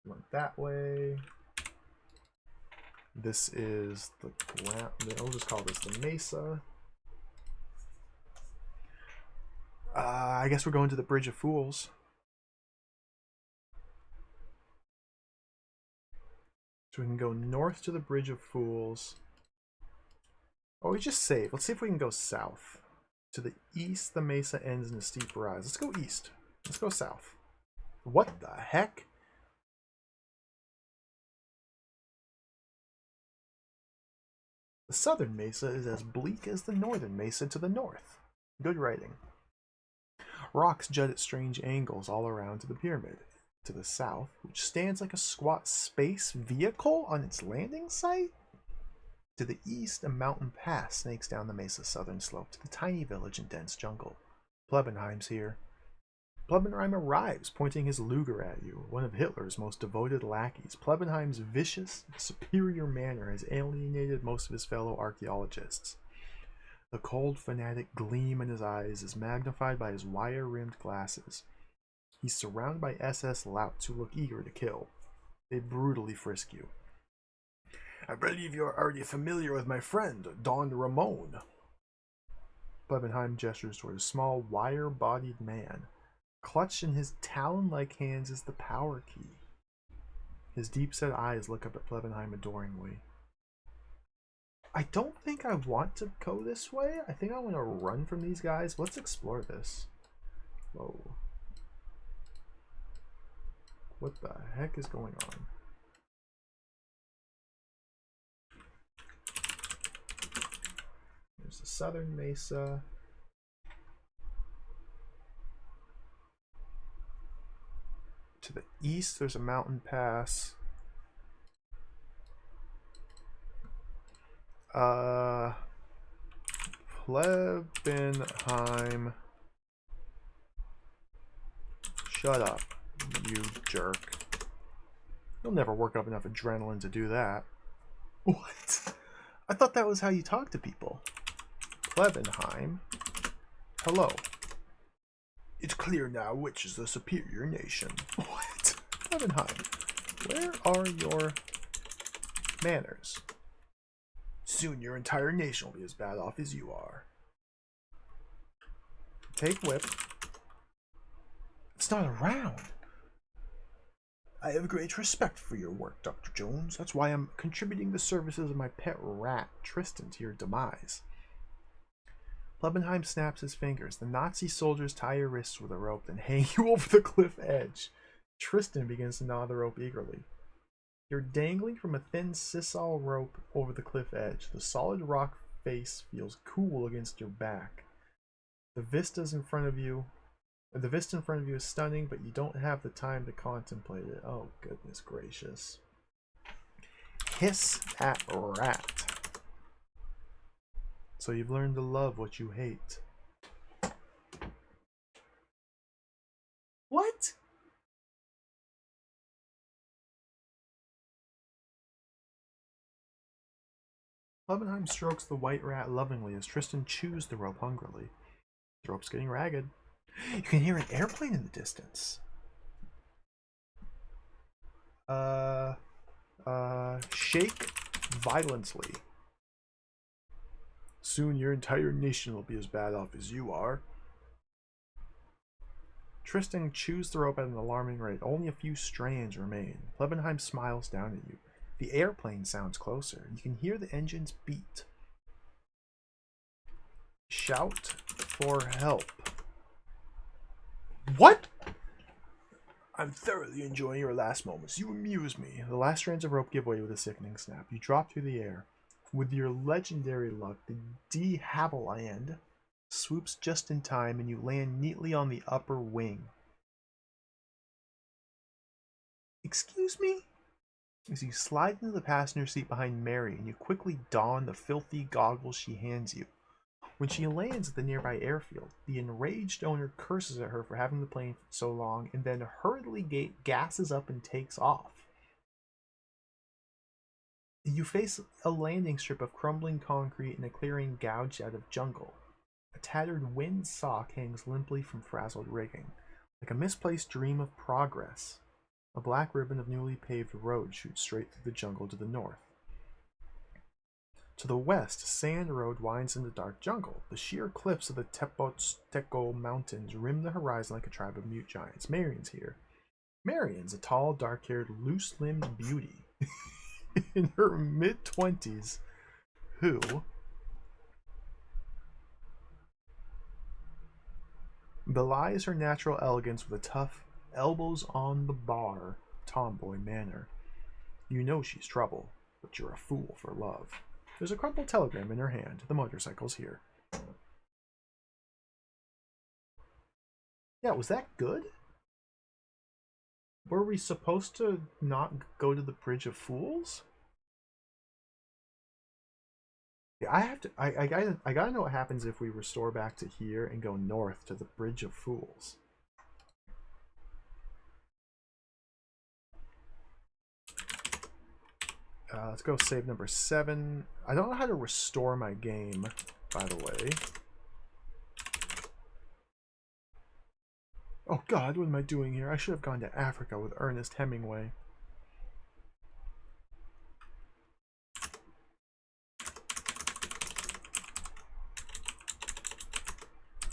Speaker 1: Went that way. This is the ground. I'll just call this the mesa. I guess we're going to the Bridge of Fools. So we can go north to the Bridge of Fools. Oh, we just saved. Let's see if we can go south. To the east, the mesa ends in a steep rise. Let's go east. Let's go south. What the heck? The southern mesa is as bleak as the northern mesa to the north. Good writing. Rocks jut at strange angles all around to the pyramid. To the south, which stands like a squat space vehicle on its landing site. To the east, a mountain pass snakes down the mesa's southern slope to the tiny village and dense jungle. Plebenheim's here. Plebenheim arrives, pointing his Luger at you, one of Hitler's most devoted lackeys. Plebenheim's vicious, superior manner has alienated most of his fellow archaeologists. The cold, fanatic gleam in his eyes is magnified by his wire-rimmed glasses. He's surrounded by SS louts who look eager to kill. They brutally frisk you. I believe you're already familiar with my friend, Don Ramon. Plebenheim gestures toward a small, wire-bodied man. Clutched in his talon-like hands is the power key. His deep-set eyes look up at Plebenheim adoringly. I don't think I want to go this way. I think I want to run from these guys. Let's explore this. Whoa. What the heck is going on? There's the southern mesa. To the east, there's a mountain pass. Plebenheim. Shut up, you jerk. You'll never work up enough adrenaline to do that. What? I thought that was how you talk to people. Plebenheim. Hello. It's clear now which is the superior nation. What? Plebenheim, where are your manners? Soon your entire nation will be as bad off as you are. Take whip. It's not around. I have great respect for your work, Dr. Jones. That's why I'm contributing the services of my pet rat, Tristan, to your demise. Plebenheim snaps his fingers. The Nazi soldiers tie your wrists with a rope, then hang you over the cliff edge. Tristan begins to gnaw the rope eagerly. You're dangling from a thin sisal rope over the cliff edge. The solid rock face feels cool against your back. The vista in front of you is stunning, but you don't have the time to contemplate it. Oh, goodness gracious. Hiss at rat. So you've learned to love what you hate. What? Plebenheim strokes the white rat lovingly as Tristan chews the rope hungrily. The rope's getting ragged. You can hear an airplane in the distance. Shake violently. Soon your entire nation will be as bad off as you are. Tristan chews the rope at an alarming rate. Only a few strands remain. Plebenheim smiles down at you. The airplane sounds closer. You can hear the engines beat. Shout for help. What? I'm thoroughly enjoying your last moments. You amuse me. The last strands of rope give way with a sickening snap. You drop through the air. With your legendary luck, the de Havilland swoops just in time and you land neatly on the upper wing. Excuse me? As you slide into the passenger seat behind Mary and you quickly don the filthy goggles she hands you. When she lands at the nearby airfield, the enraged owner curses at her for having the plane for so long and then hurriedly gasses up and takes off. You face a landing strip of crumbling concrete and a clearing gouged out of jungle. A tattered wind sock hangs limply from frazzled rigging. Like a misplaced dream of progress, a black ribbon of newly paved road shoots straight through the jungle to the north. To the west, a sand road winds into dark jungle. The sheer cliffs of the Tepotsteco Mountains rim the horizon like a tribe of mute giants. Marion's here. Marion's a tall, dark-haired, loose-limbed beauty in her mid-20s who belies her natural elegance with a tough, elbows-on-the-bar tomboy manner. You know she's trouble, but you're a fool for love. There's a crumpled telegram in her hand. The motorcycle's here. Yeah, was that good? Were we supposed to not go to the Bridge of Fools? Yeah, I gotta know what happens if we restore back to here and go north to the Bridge of Fools. Let's go save number 7. I don't know how to restore my game, by the way. Oh god, what am I doing here? I should have gone to Africa with Ernest Hemingway.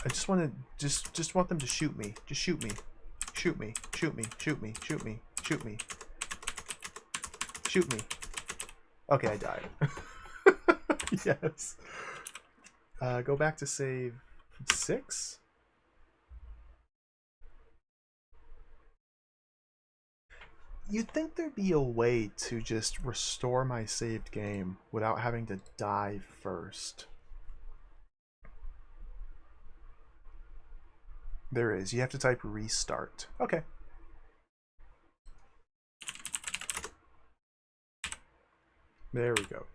Speaker 1: I just want to just want them to shoot me. Just shoot me. Shoot me. Shoot me. Shoot me. Shoot me. Shoot me. Shoot me. Okay, I died. Yes. Go back to save 6. You'd think there'd be a way to just restore my saved game without having to die first. There is. You have to type restart. Okay. There we go.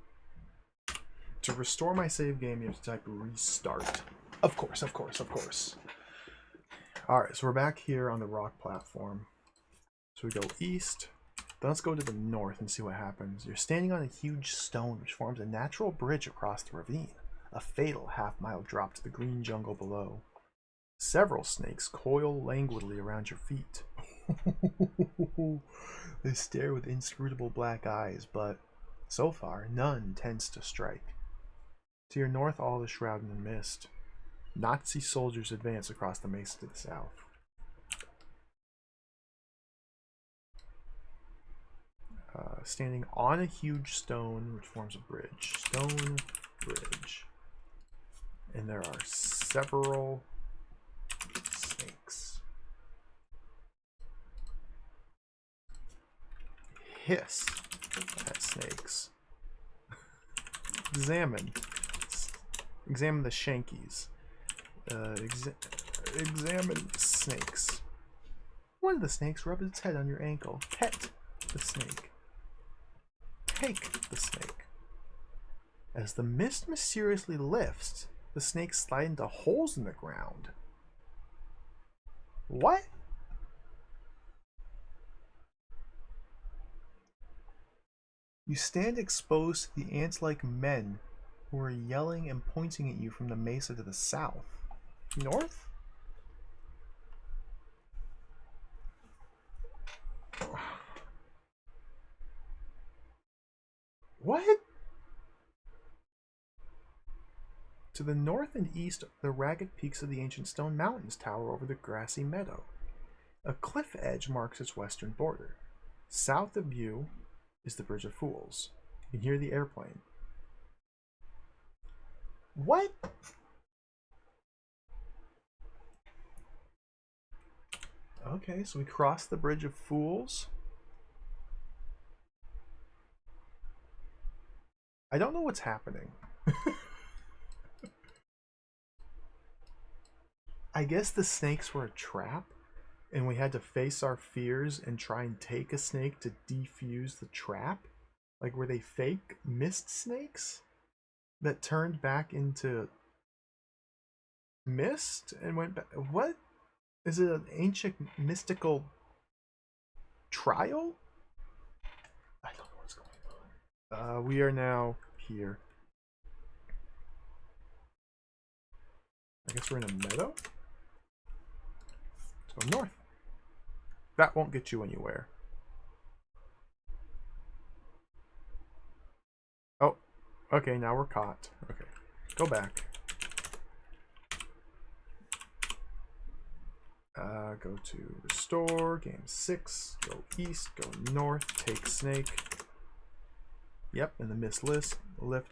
Speaker 1: To restore my save game, you have to type restart. Of course, of course, of course. Alright, so we're back here on the rock platform. So we go east. Then let's go to the north and see what happens. You're standing on a huge stone which forms a natural bridge across the ravine. a fatal half-mile drop to the green jungle below. Several snakes coil languidly around your feet. They stare with inscrutable black eyes, but so far none tends to strike. To your north, all is shrouded in mist. Nazi soldiers advance across the mesa to the south. Standing on a huge stone which forms a bridge. Stone bridge. And there are several snakes. Hiss at snakes. Examine the shankies. Examine snakes. One of the snakes rubs its head on your ankle. Pet the snake. Take the snake. As the mist mysteriously lifts, the snakes slide into holes in the ground. What? You stand exposed to the ant-like men who are yelling and pointing at you from the mesa to the south. North? What? To the north and east, the ragged peaks of the ancient stone mountains tower over the grassy meadow. A cliff edge marks its western border. South of you is the Bridge of Fools. You can hear the airplane. What? Okay, so we crossed the Bridge of Fools. I don't know what's happening. I guess the snakes were a trap, and we had to face our fears and try and take a snake to defuse the trap. Like, were they fake mist snakes that turned back into mist and went back? What? Is it an ancient mystical trial? I don't know what's going on. We are now here. I guess we're in a meadow? Let's go north. That won't get you anywhere. Oh, okay, now we're caught. Okay, go back. Go to restore, game 6, go east, go north, take snake. Yep, in the mist lifts,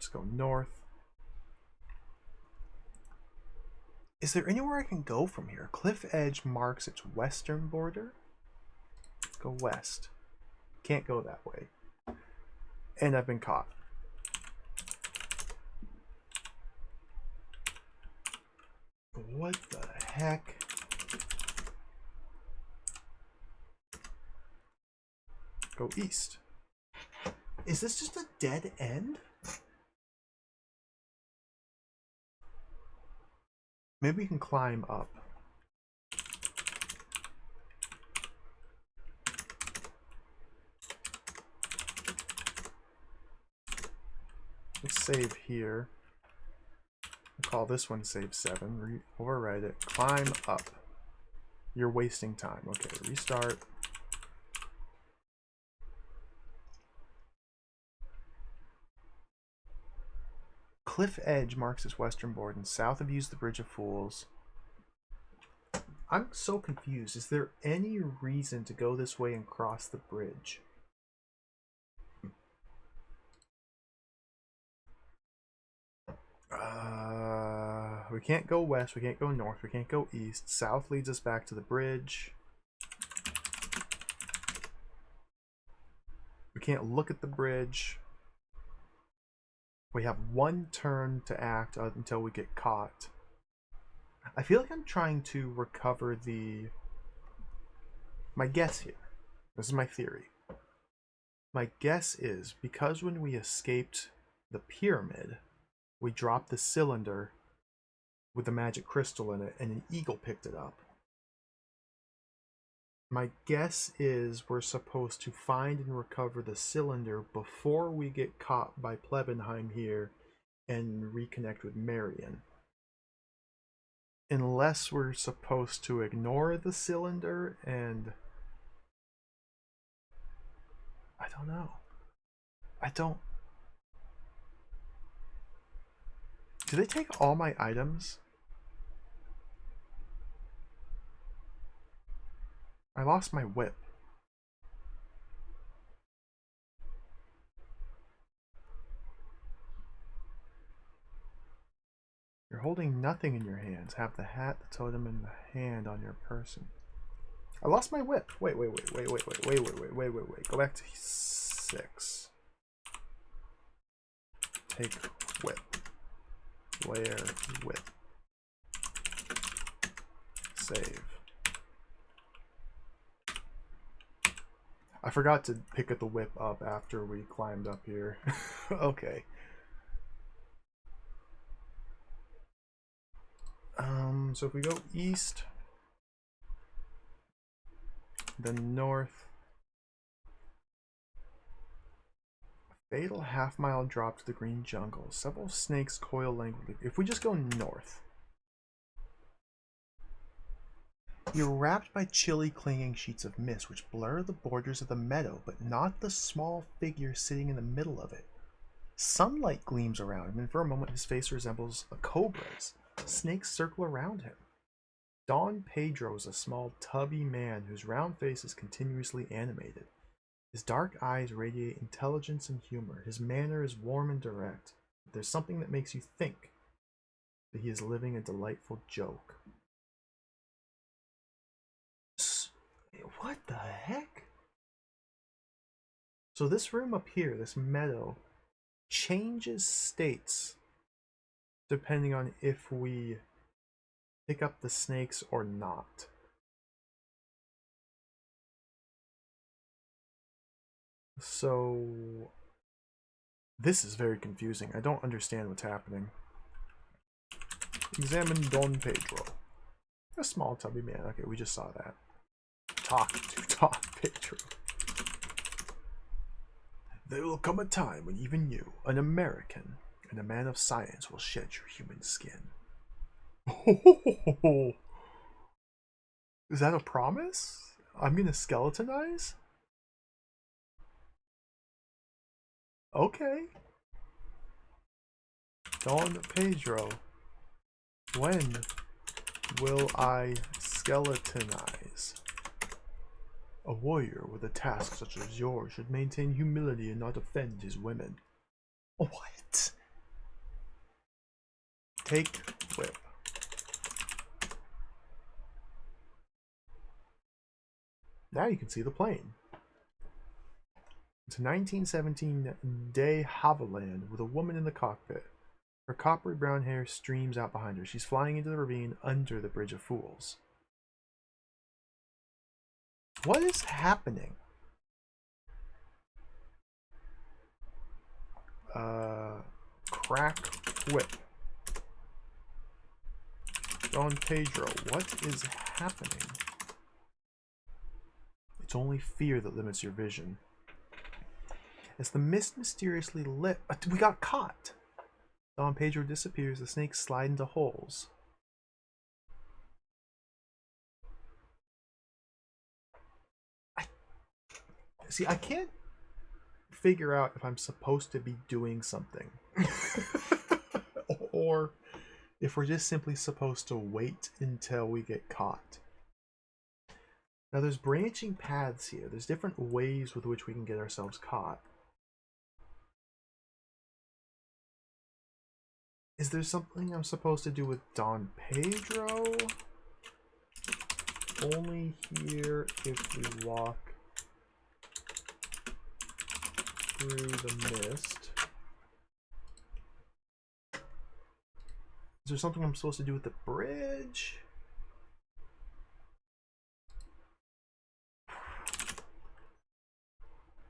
Speaker 1: go north. Is there anywhere I can go from here? Cliff edge marks its western border. Go west. Can't go that way. And I've been caught. What the heck? Go east. Is this just a dead end? Maybe we can climb up. Let's save here. We'll call this one save 7. Overwrite it. Climb up. You're wasting time. Okay, restart. Cliff edge marks its western border, and south of you is the Bridge of Fools. I'm so confused. Is there any reason to go this way and cross the bridge? We can't go west, we can't go north, we can't go east. South leads us back to the bridge. We can't look at the bridge. We have one turn to act until we get caught. I feel like I'm trying to recover the... My guess here, this is my theory. My guess is because when we escaped the pyramid, we dropped the cylinder with the magic crystal in it, and an eagle picked it up. My guess is we're supposed to find and recover the cylinder before we get caught by Plebenheim here, and reconnect with Marion. Unless we're supposed to ignore the cylinder and... I don't know. I don't... Do they take all my items? I lost my whip. You're holding nothing in your hands. Have the hat, the totem, and the hand on your person. I lost my whip. Wait. Go back to 6. Take whip. Where whip. Save. I forgot to pick the whip up after we climbed up here. Okay. So if we go east, then north, a fatal half-mile drop to the green jungle. Several snakes coil languidly. If we just go north, you're wrapped by chilly, clinging sheets of mist which blur the borders of the meadow, but not the small figure sitting in the middle of it. Sunlight gleams around him, and for a moment his face resembles a cobra's. Snakes circle around him. Don Pedro is a small, tubby man whose round face is continuously animated. His dark eyes radiate intelligence and humor. His manner is warm and direct. There's something that makes you think that he is living a delightful joke. What the heck? So this room up here, this meadow, changes states depending on if we pick up the snakes or not. So this is very confusing. I don't understand what's happening. Examine Don Pedro. A small tubby man. Okay, we just saw that. Talk to Don Pedro. There will come a time when even you, an American and a man of science, will shed your human skin. Is that a promise? I'm gonna skeletonize? Okay. Don Pedro. When will I skeletonize? A warrior with a task such as yours should maintain humility and not offend his women. What? Take whip. Now you can see the plane. It's a 1917 de Havilland with a woman in the cockpit. Her coppery brown hair streams out behind her. She's flying into the ravine under the Bridge of Fools. What is happening? Crack whip. Don Pedro, what is happening? It's only fear that limits your vision. As the mist mysteriously lit... we got caught! Don Pedro disappears, the snakes slide into holes. See, I can't figure out if I'm supposed to be doing something. Or if we're just simply supposed to wait until we get caught. Now there's branching paths here. There's different ways with which we can get ourselves caught. Is there something I'm supposed to do with Don Pedro? Only here if we walk through the mist. Is there something I'm supposed to do with the bridge?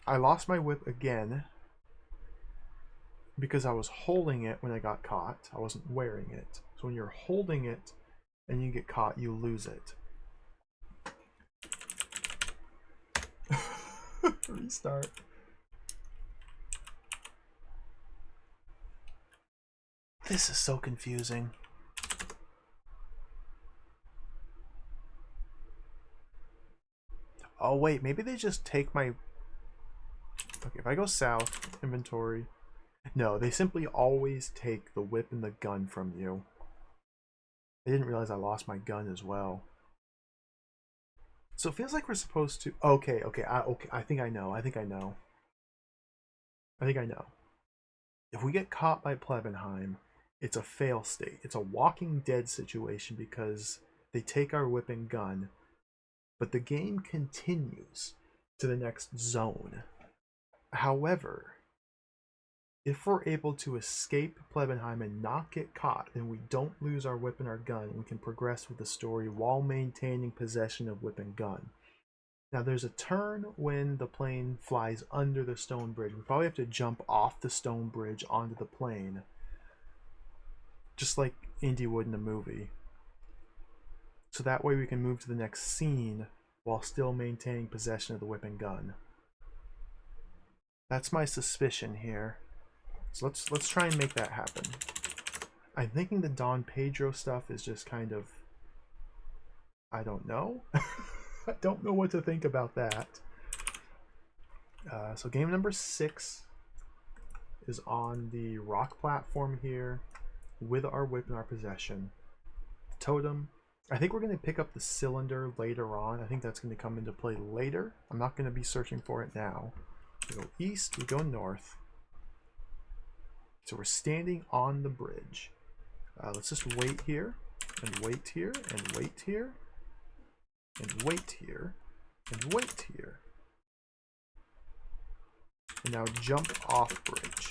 Speaker 1: I lost my whip again because I was holding it when I got caught. I wasn't wearing it. So when you're holding it and you get caught, you lose it. Restart. This is so confusing. Oh wait, maybe they just take my... Okay, if I go south, inventory... No, they simply always take the whip and the gun from you. I didn't realize I lost my gun as well. So it feels like we're supposed to... Okay, I think I know. I think I know. If we get caught by Plebenheim, it's a fail state. It's a Walking Dead situation because they take our whip and gun, but the game continues to the next zone. However, if we're able to escape Plebenheim and not get caught, then we don't lose our whip and our gun, and we can progress with the story while maintaining possession of whip and gun. Now there's a turn when the plane flies under the stone bridge. We probably have to jump off the stone bridge onto the plane, just like Indy would in the movie. So that way we can move to the next scene while still maintaining possession of the whip and gun. That's my suspicion here. So let's try and make that happen. I'm thinking the Don Pedro stuff is just kind of... I don't know. I don't know what to think about that. So game number 6 is on the rock platform here with our whip in our possession. The totem. I think we're going to pick up the cylinder later on. I think that's going to come into play later. I'm not going to be searching for it now. We go east, we go north. So we're standing on the bridge. Let's just wait here, and wait here, and wait here, and wait here, and wait here. And now jump off bridge.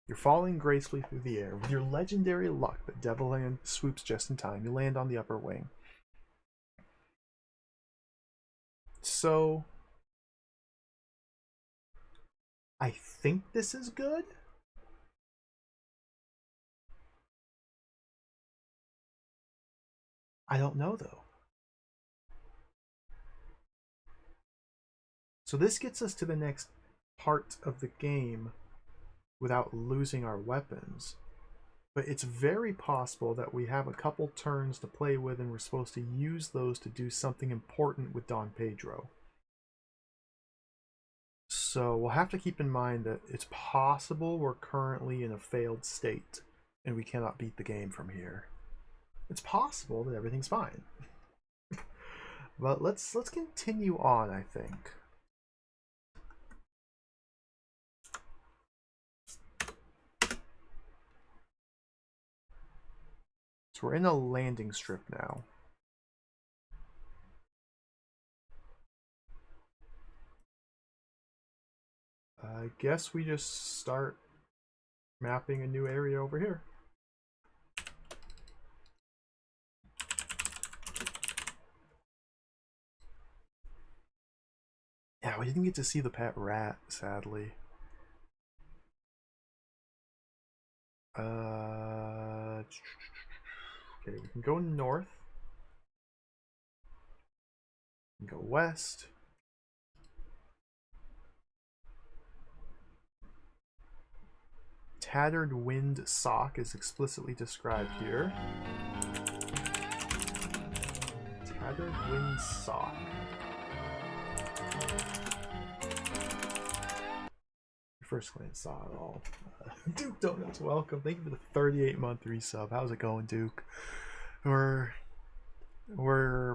Speaker 1: You're falling gracefully through the air. With your legendary luck, the Devil Hand swoops just in time. You land on the upper wing. So I think this is good. I don't know though. So this gets us to the next part of the game without losing our weapons. But it's very possible that we have a couple turns to play with and we're supposed to use those to do something important with Don Pedro. So we'll have to keep in mind that it's possible we're currently in a failed state and we cannot beat the game from here. It's possible that everything's fine. But let's continue on, I think. So we're in a landing strip now. I guess we just start mapping a new area over here. Yeah, we didn't get to see the pet rat, sadly. Okay, we can go north. We can go west. Tattered wind sock is explicitly described here. Tattered wind sock. First glance saw it all. Duke Donuts, welcome. Thank you for the 38-month resub. How's it going, Duke? We're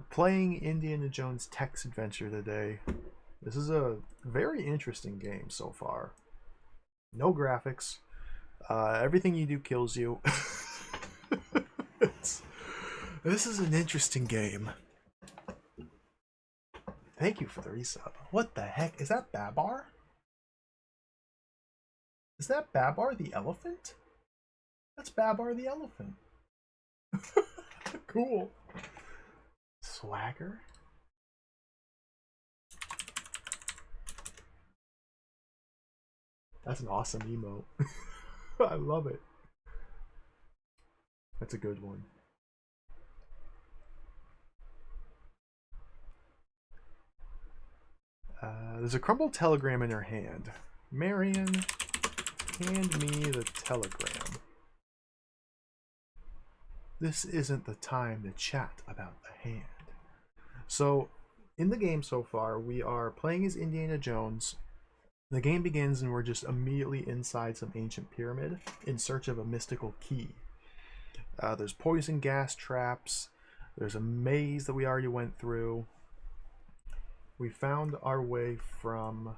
Speaker 1: playing Indiana Jones Text Adventure today. This is a very interesting game so far. No graphics. Everything you do kills you. This is an interesting game. Thank you for the resub. What the heck? Is that Babar? Is that Babar the elephant? That's Babar the elephant. Cool. Swagger. That's an awesome emote. I love it. That's a good one. There's a crumbled telegram in her hand. Marion, Hand me the telegram. This isn't the time to chat about the hand. So, in the game so far, we are playing as Indiana Jones. The game begins and we're just immediately inside some ancient pyramid in search of a mystical key. There's poison gas traps. There's a maze that we already went through. We found our way from...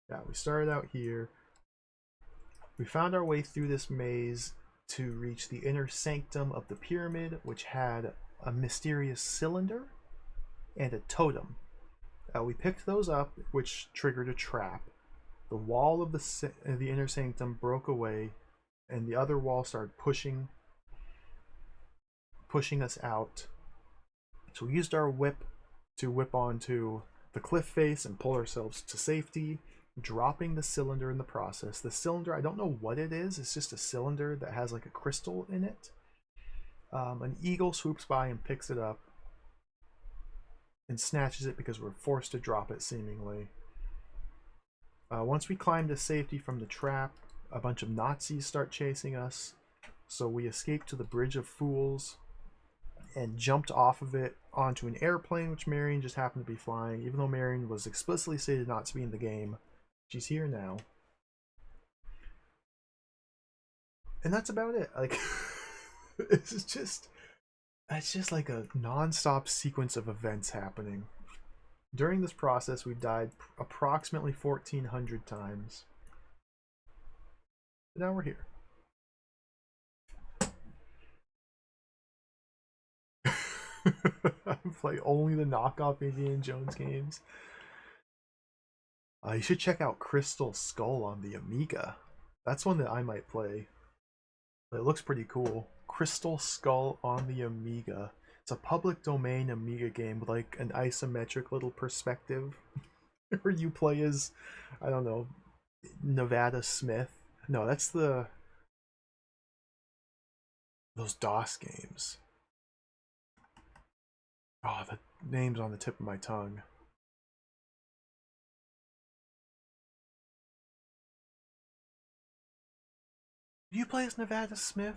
Speaker 1: Yeah, we started out here. We found our way through this maze to reach the inner sanctum of the pyramid, which had a mysterious cylinder and a totem. We picked those up, which triggered a trap. The wall of the inner sanctum broke away, and the other wall started pushing us out. So we used our whip to whip onto the cliff face and pull ourselves to safety, dropping the cylinder in the process. The cylinder, I don't know what it is. It's just a cylinder that has like a crystal in it. An eagle swoops by and picks it up and snatches it because we're forced to drop it, seemingly. Once we climb to safety from the trap, a bunch of Nazis start chasing us. So we escape to the Bridge of Fools and jumped off of it onto an airplane, which Marion just happened to be flying, even though Marion was explicitly stated not to be in the game. She's here now. And that's about it. Like, it's just like a non-stop sequence of events happening. During this process, we've died approximately 1,400 times. But now we're here. I play only the knockoff Indiana Jones games. You should check out Crystal Skull on the Amiga. That's one that I might play. It looks pretty cool. Crystal Skull on the Amiga. It's a public domain Amiga game with like an isometric little perspective where you play as, I don't know, Nevada Smith. No, that's those DOS games. Oh, the name's on the tip of my tongue. Do you play as Nevada Smith?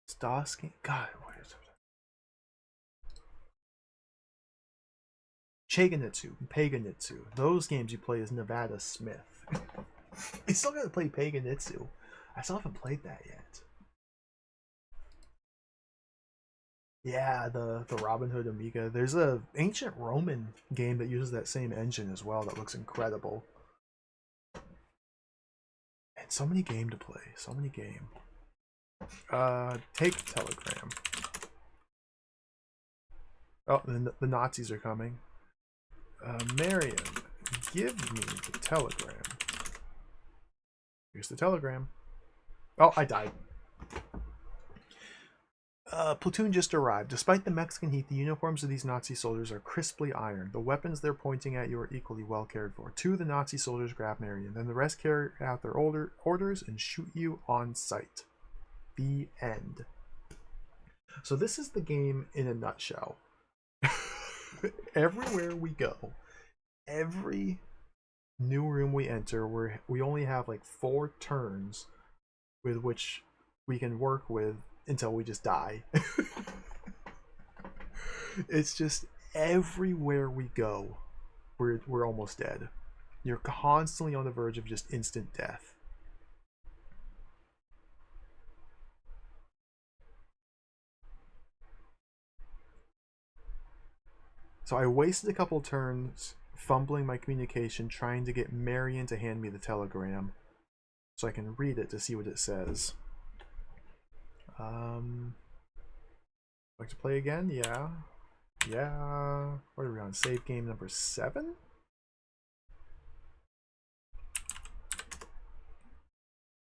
Speaker 1: It's DOS game. God, what is it? Paganitsu. Those games you play as Nevada Smith. I still gotta play Paganitsu. I still haven't played that yet. Yeah, the Robin Hood Amiga. There's a ancient Roman game that uses that same engine as well that looks incredible. And so many game to play. So many game. Take telegram. Oh, the Nazis are coming. Marion, give me the telegram. Here's the telegram. Oh, I died. Platoon just arrived. Despite the Mexican heat, the uniforms of these Nazi soldiers are crisply ironed. The weapons they're pointing at you are equally well cared for. 2 of the Nazi soldiers grab Marion. Then the rest carry out their orders and shoot you on sight. The end. So this is the game in a nutshell. Everywhere we go, every new room we enter, we only have like 4 turns with which we can work with until we just die. It's just everywhere we go, we're almost dead. You're constantly on the verge of just instant death. So I wasted a couple turns fumbling my communication trying to get Marion to hand me the telegram so I can read it to see what it says. Like to play again? Yeah. What are we on? Save game number 7?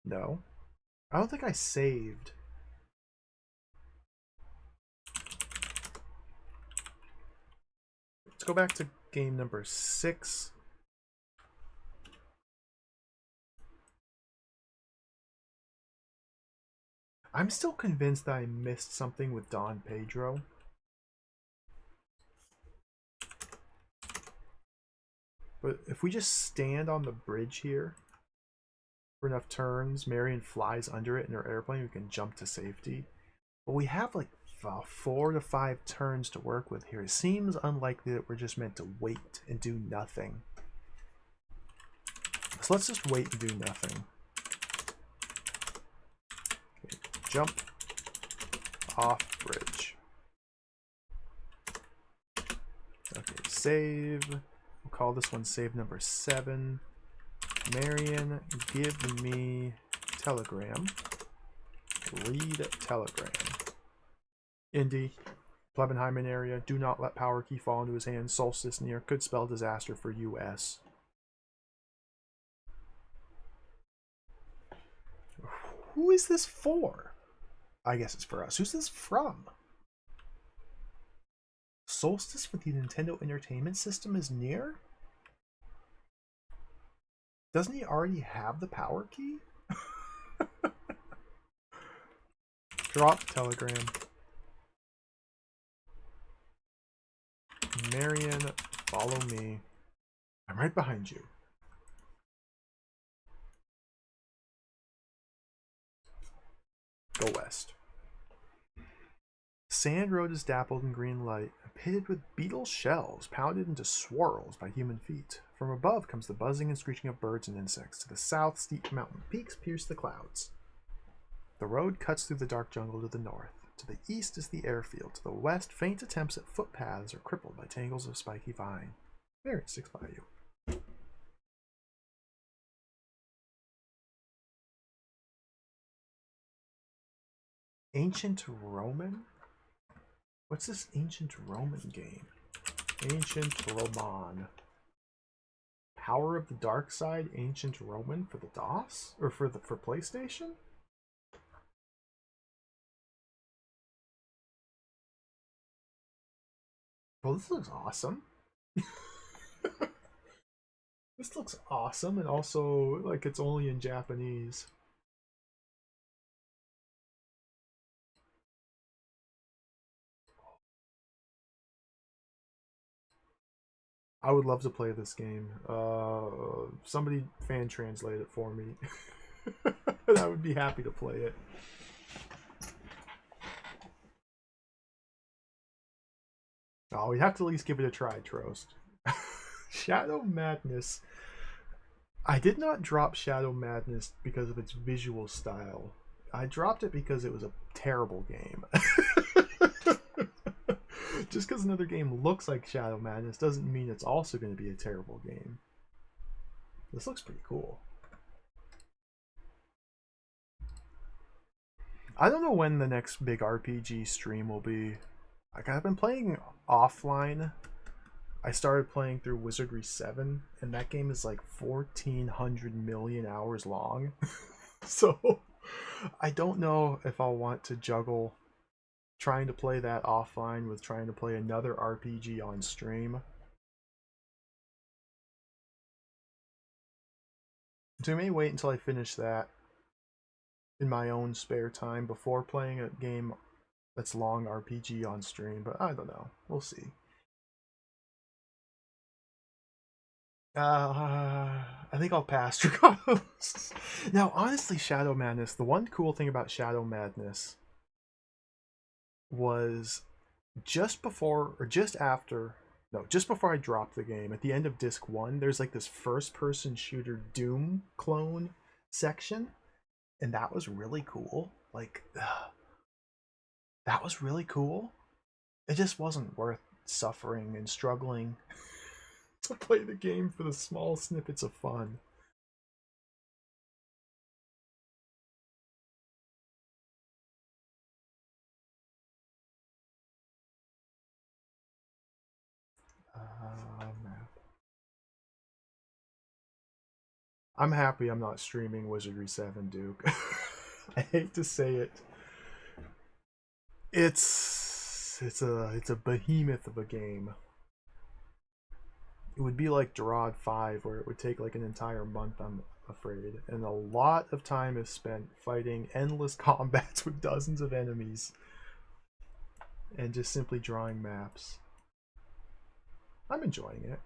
Speaker 1: No. I don't think I saved. Let's go back to game number 6. I'm still convinced that I missed something with Don Pedro. But if we just stand on the bridge here, for enough turns. Marion flies under it in her airplane. We can jump to safety. But we have like 4 to 5 turns to work with here. It seems unlikely that we're just meant to wait and do nothing. So let's just wait and do nothing. Okay, jump off bridge. Okay, save. We'll call this one save number 7. Marion, give me telegram. Read telegram. Indy, Plebenheimen area. Do not let power key fall into his hands. Solstice near. Could spell disaster for US. Who is this for? I guess it's for us. Who's this from? Solstice for the Nintendo Entertainment System is near? Doesn't he already have the power key? Drop telegram. Marion, follow me. I'm right behind you. Go west. Sand road is dappled in green light, pitted with beetle shells pounded into swirls by human feet. From above comes the buzzing and screeching of birds and insects. To the south, steep mountain peaks pierce the clouds. The road cuts through the dark jungle to the north. To the east is the airfield. To the west, faint attempts at footpaths are crippled by tangles of spiky vine. There, it sticks by you. Ancient Roman? What's this ancient Roman game? Ancient Roman. Power of the Dark Side, Ancient Roman for the DOS? Or for PlayStation? Well, this looks awesome. This looks awesome, and also like it's only in Japanese. I would love to play this game. Somebody fan translate it for me. And I would be happy to play it. Oh, we have to at least give it a try, Trost. Shadow Madness. I did not drop Shadow Madness because of its visual style. I dropped it because it was a terrible game. Just because another game looks like Shadow Madness doesn't mean it's also going to be a terrible game. This looks pretty cool. I don't know when the next big RPG stream will be. Like, I've been playing offline. I started playing through Wizardry 7, and that game is like 1,400 million hours long. So, I don't know if I'll want to juggle trying to play that offline with trying to play another RPG on stream. So I may wait until I finish that in my own spare time before playing a game that's long RPG on stream, but I don't know. We'll see. I think I'll pass Draconos. Now, honestly, Shadow Madness, the one cool thing about Shadow Madness was just before I dropped the game, at the end of disc 1, there's like this first-person shooter Doom clone section, and that was really cool. Like, that was really cool. It just wasn't worth suffering and struggling to play the game for the small snippets of fun. I'm happy I'm not streaming Wizardry 7, Duke. I hate to say it. It's a behemoth of a game. It would be like Gerard 5, where it would take like an entire month, I'm afraid, and a lot of time is spent fighting endless combats with dozens of enemies and just simply drawing maps. I'm enjoying it.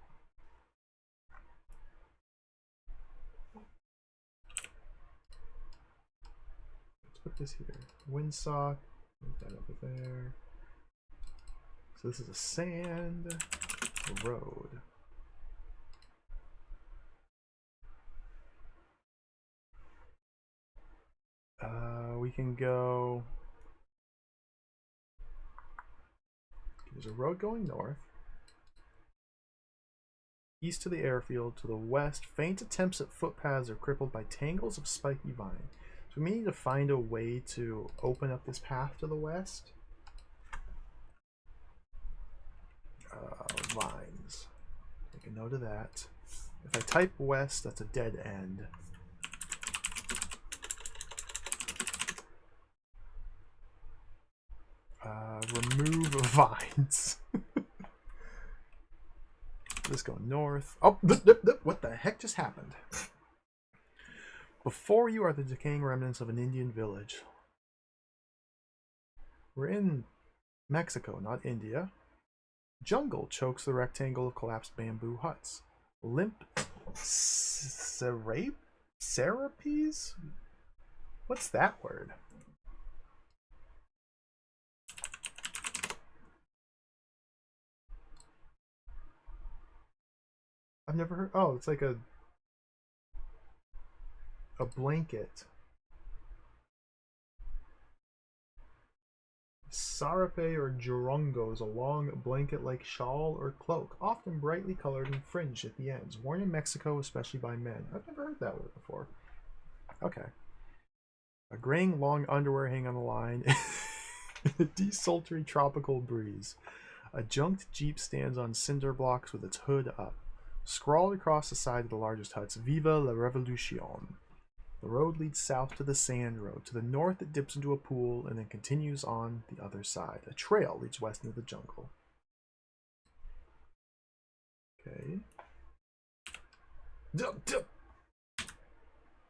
Speaker 1: put this here. Windsock. Move that over there. So this is a sand road. We can go. There's a road going north. East to the airfield, to the west, faint attempts at footpaths are crippled by tangles of spiky vine. So we need to find a way to open up this path to the west. Vines. Make a note of that. If I type west, that's a dead end. Remove vines. Let's go north. Oh, what the heck just happened? Before you are the decaying remnants of an Indian village. We're in Mexico, not India. Jungle chokes the rectangle of collapsed bamboo huts. Limp serapes? What's that word? I've never heard. Oh, it's like a blanket. Sarape or jorongo is a long blanket-like shawl or cloak, often brightly colored and fringed at the ends, worn in Mexico especially by men. I've never heard that word before. Okay. A graying long underwear hang on the line in a desultory tropical breeze. A junked jeep stands on cinder blocks with its hood up. Scrawled across the side of the largest huts, Viva la Revolucion. The road leads south to the sand road. To the north it dips into a pool and then continues on the other side. A trail leads west into the jungle. Okay.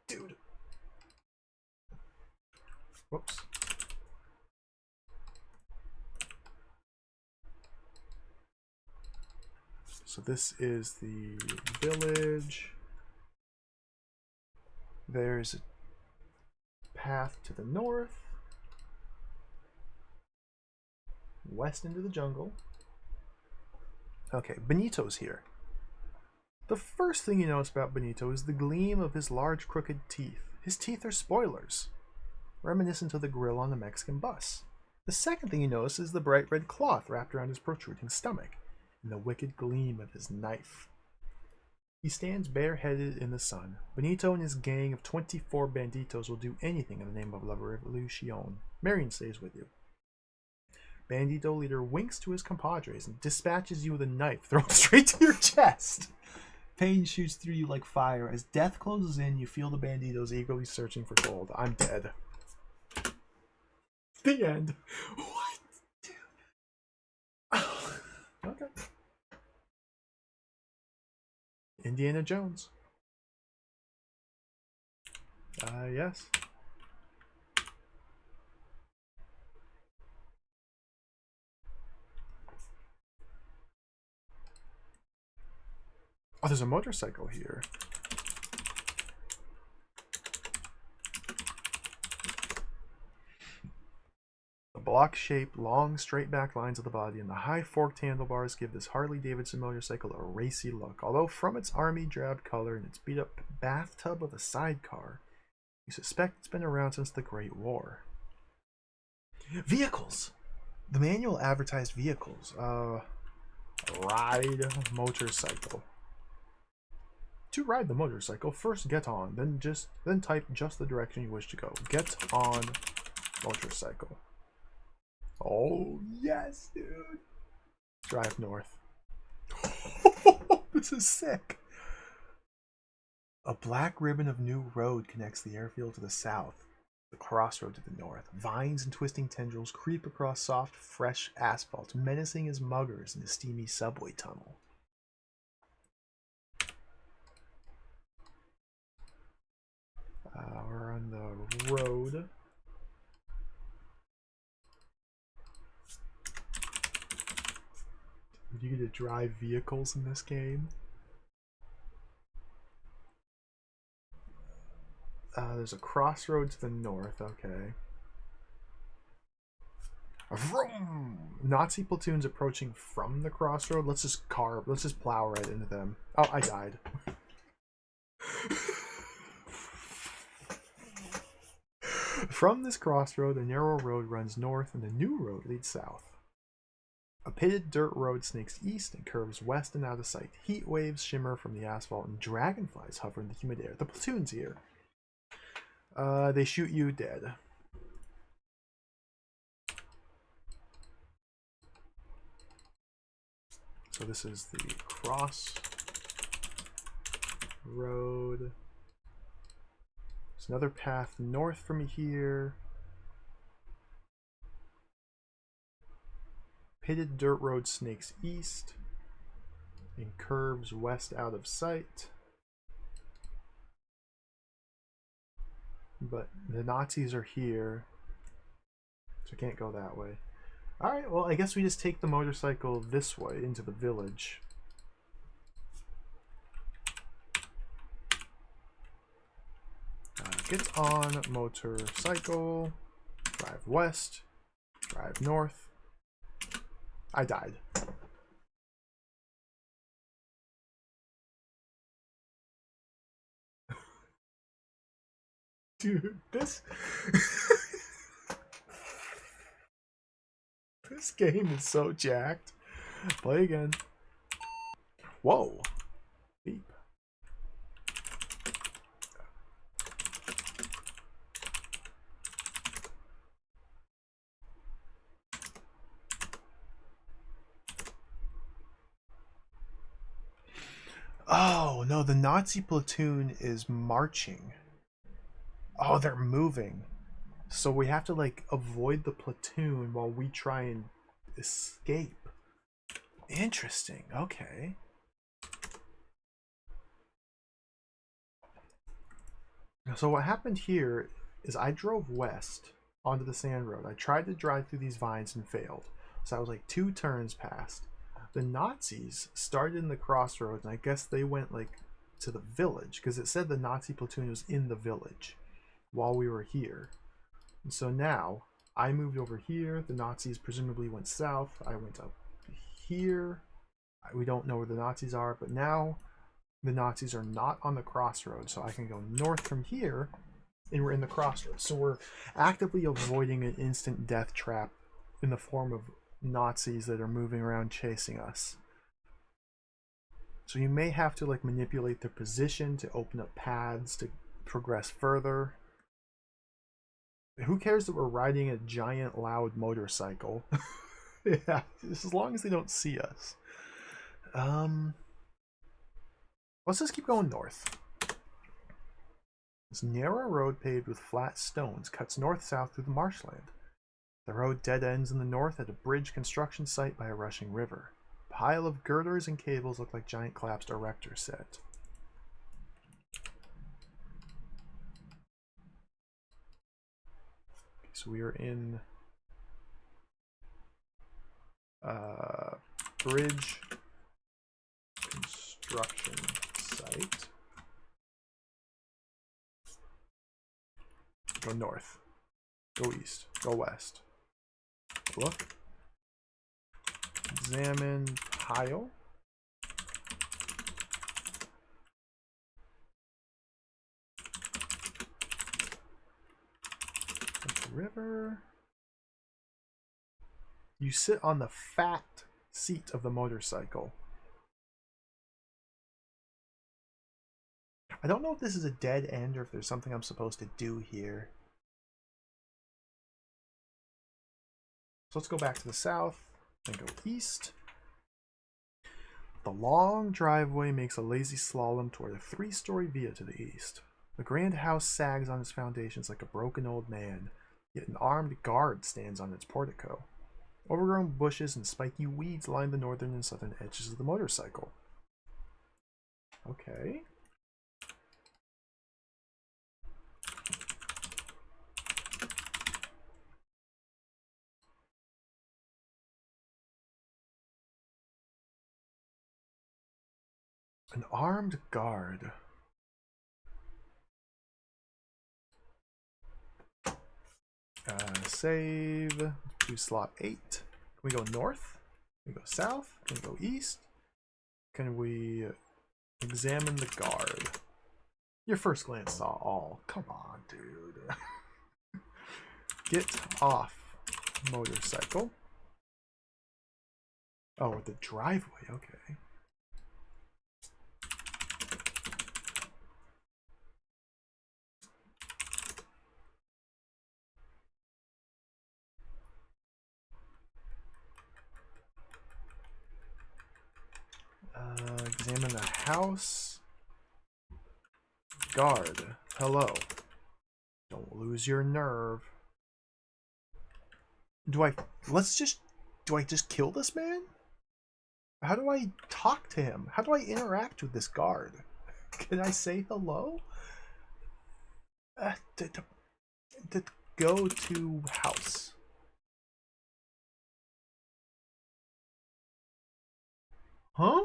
Speaker 1: Dude. Whoops. So this is the village. There's a path to the north. West into the jungle. Okay, Benito's here. The first thing you notice about Benito is the gleam of his large crooked teeth. His teeth are spoilers, reminiscent of the grill on the Mexican bus. The second thing you notice is the bright red cloth wrapped around his protruding stomach, and the wicked gleam of his knife. He stands bareheaded in the sun. Benito and his gang of 24 banditos will do anything in the name of La Revolucion. Marion stays with you. Bandito leader winks to his compadres and dispatches you with a knife thrown straight to your chest. Pain shoots through you like fire. As death closes in, you feel the banditos eagerly searching for gold. I'm dead. The end. What? Dude. Oh. Okay. Indiana Jones. Yes. Oh, there's a motorcycle here. The block-shaped, long, straight-back lines of the body and the high forked handlebars give this Harley-Davidson motorcycle a racy look. Although from its army drab color and its beat-up bathtub of a sidecar, you suspect it's been around since the Great War. Vehicles! The manual advertised vehicles. Ride motorcycle. To ride the motorcycle, first get on, then type just the direction you wish to go. Get on motorcycle. Oh yes, dude. Drive north. This is sick. A black ribbon of new road connects the airfield to the south, the crossroad to the north. Vines and twisting tendrils creep across soft, fresh asphalt, menacing as muggers in a steamy subway tunnel. We're on the road. You get to drive vehicles in this game. There's a crossroad to the north. Okay. Vroom! Nazi platoons approaching from the crossroad. Let's just plow right into them. Oh, I died. From this crossroad, a narrow road runs north and the new road leads south. A pitted dirt road snakes east and curves west and out of sight. Heat waves shimmer from the asphalt and dragonflies hover in the humid air. The platoon's here. They shoot you dead. So this is the cross road. There's another path north from here. Pitted dirt road snakes east and curves west out of sight. But the Nazis are here, so I can't go that way. Alright, well, I guess we just take the motorcycle this way into the village. Get on motorcycle, drive west, drive north. I died. Dude, this this game is so jacked. Play again. Whoa. Beep. Oh, no, the Nazi platoon is marching. Oh, they're moving. So we have to, like, avoid the platoon while we try and escape. Interesting. Okay. So what happened here is I drove west onto the sand road. I tried to drive through these vines and failed. So I was like 2 turns past. The Nazis started in the crossroads, and I guess they went like to the village because it said the Nazi platoon was in the village while we were here. And so now I moved over here. The Nazis presumably went south. I went up here. We don't know where the Nazis are, but now the Nazis are not on the crossroads, so I can go north from here, and we're in the crossroads. So we're actively avoiding an instant death trap in the form of Nazis that are moving around chasing us. So you may have to like manipulate their position to open up paths to progress further. Who cares that we're riding a giant loud motorcycle? Yeah, just as long as they don't see us. Let's just keep going north. This narrow road paved with flat stones cuts north-south through the marshland. The road dead ends in the north at a bridge construction site by a rushing river. A pile of girders and cables look like giant collapsed erector set. Okay, so we are in bridge construction site. Go north. Go east. Go west. Look. Examine pile. River. You sit on the fat seat of the motorcycle. I don't know if this is a dead end or if there's something I'm supposed to do here. So let's go back to the south and go east. The long driveway makes a lazy slalom toward a 3-story villa to the east. The grand house sags on its foundations like a broken old man, yet an armed guard stands on its portico. Overgrown bushes and spiky weeds line the northern and southern edges of the motorcycle. Okay. An armed guard. save. Do slot 8. Can we go north? Can we go south? Can we go east? Can we examine the guard? Your first glance saw all. Come on, dude. Get off motorcycle. Oh, the driveway. Okay. Examine the house. Guard. Hello. Don't lose your nerve. Do I just kill this man? How do I talk to him? How do I interact with this guard? Can I say hello? To go to house. Huh?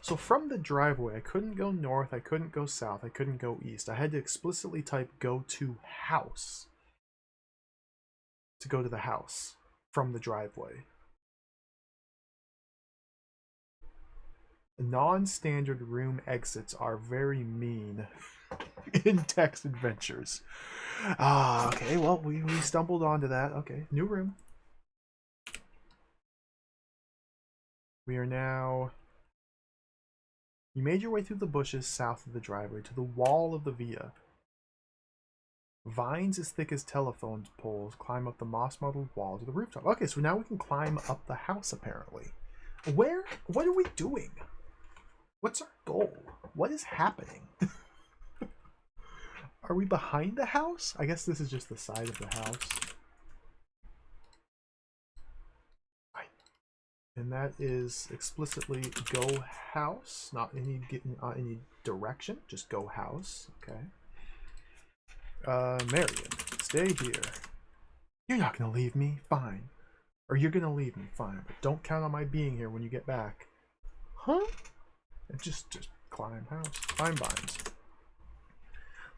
Speaker 1: So from the driveway, I couldn't go north, I couldn't go south, I couldn't go east. I had to explicitly type go to house to go to the house from the driveway. Non-standard room exits are very mean in text adventures. Ah, okay, well, we stumbled onto that. Okay, new room. We are now... You made your way through the bushes south of the driveway to the wall of the villa. Vines as thick as telephone poles climb up the moss-mottled wall to the rooftop. Okay, so now we can climb up the house, apparently. Where? What are we doing? What's our goal? What is happening? Are we behind the house? I guess this is just the side of the house. And that is explicitly go house, not any direction, just go house. Okay. Marion, stay here. You're not gonna leave me, fine. Or you're gonna leave me, fine. But don't count on my being here when you get back. Huh? And just climb house, climb vines.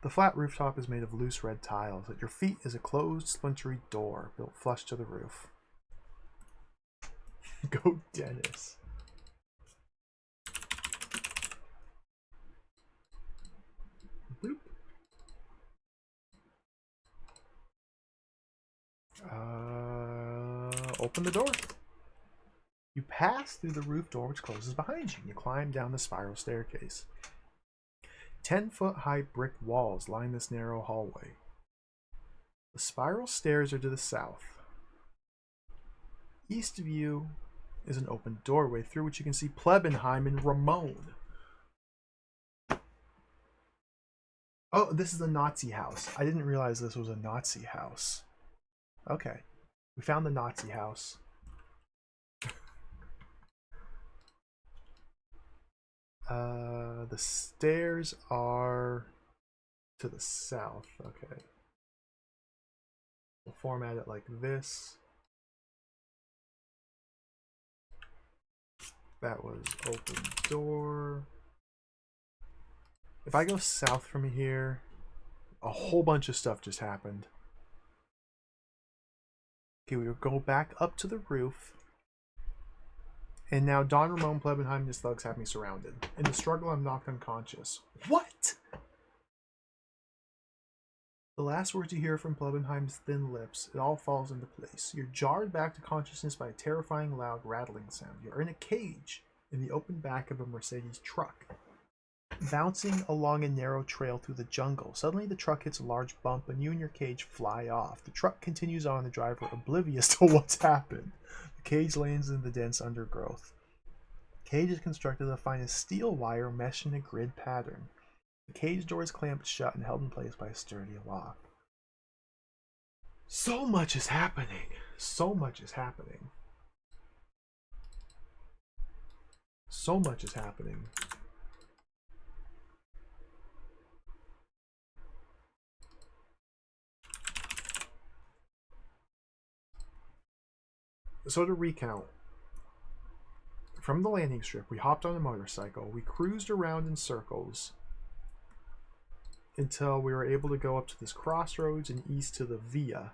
Speaker 1: The flat rooftop is made of loose red tiles. At your feet is a closed, splintery door built flush to the roof. Go Dennis. Boop. Open the door. You pass through the roof door, which closes behind you, and you climb down the spiral staircase. 10-foot-high brick walls line this narrow hallway. The spiral stairs are to the south. East of you is an open doorway through which you can see Plebenheim and Ramon. Oh, this is the Nazi house. I didn't realize this was a Nazi house. Okay. We found the Nazi house. The stairs are to the south. Okay. We'll format it like this. That was open door. If I go south from here, a whole bunch of stuff just happened. Okay, we will go back up to the roof. And now Don Ramon, Plebenheim, and his thugs have me surrounded. In the struggle, I'm knocked unconscious. What? The last words you hear from Plebenheim's thin lips, it all falls into place. You're jarred back to consciousness by a terrifying, loud, rattling sound. You're in a cage in the open back of a Mercedes truck, bouncing along a narrow trail through the jungle. Suddenly, the truck hits a large bump, and you and your cage fly off. The truck continues on, the driver oblivious to what's happened. The cage lands in the dense undergrowth. The cage is constructed of the finest steel wire meshed in a grid pattern. The cage door is clamped shut and held in place by a sturdy lock. So much is happening. So much is happening. So much is happening. So to recount, from the landing strip, we hopped on a motorcycle, we cruised around in circles until we were able to go up to this crossroads and east to the via.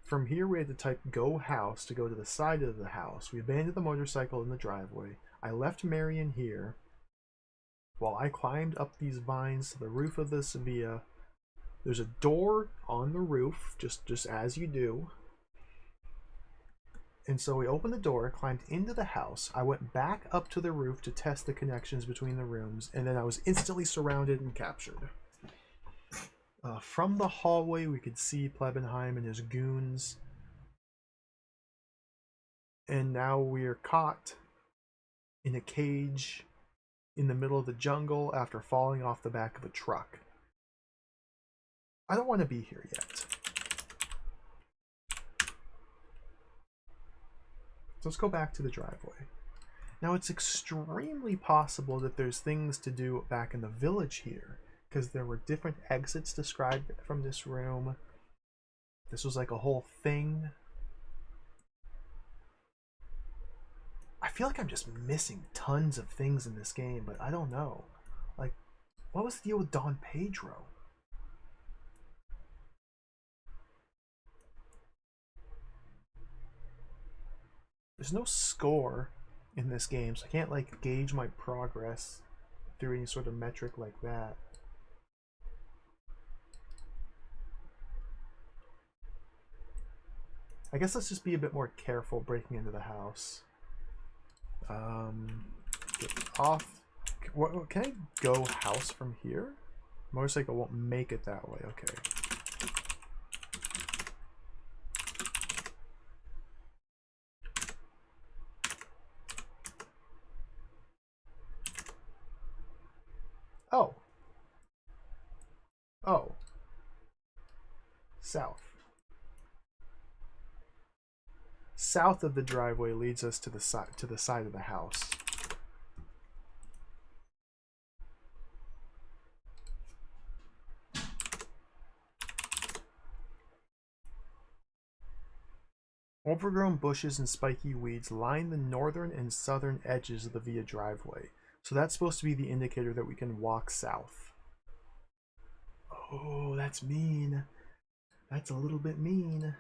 Speaker 1: From here we had to type go house to go to the side of the house. We abandoned the motorcycle in the driveway. I left Marion here while I climbed up these vines to the roof of this via. There's a door on the roof, just as you do. And so we opened the door, climbed into the house. I went back up to the roof to test the connections between the rooms, and then I was instantly surrounded and captured. From the hallway, we could see Plebenheim and his goons. And now we're caught in a cage in the middle of the jungle after falling off the back of a truck. I don't want to be here yet. So let's go back to the driveway. Now it's extremely possible that there's things to do back in the village here, because there were different exits described from this room. This was like a whole thing. I feel like I'm just missing tons of things in this game, but I don't know. Like, what was the deal with Don Pedro? There's no score in this game, so I can't like gauge my progress through any sort of metric like that. I guess let's just be a bit more careful breaking into the house. Get off. Can I go house from here? Motorcycle won't make it that way. Okay. Oh. Oh. South. South of the driveway leads us to the side of the house. Overgrown bushes and spiky weeds line the northern and southern edges of the via driveway. So that's supposed to be the indicator that we can walk south. Oh, that's mean. That's a little bit mean.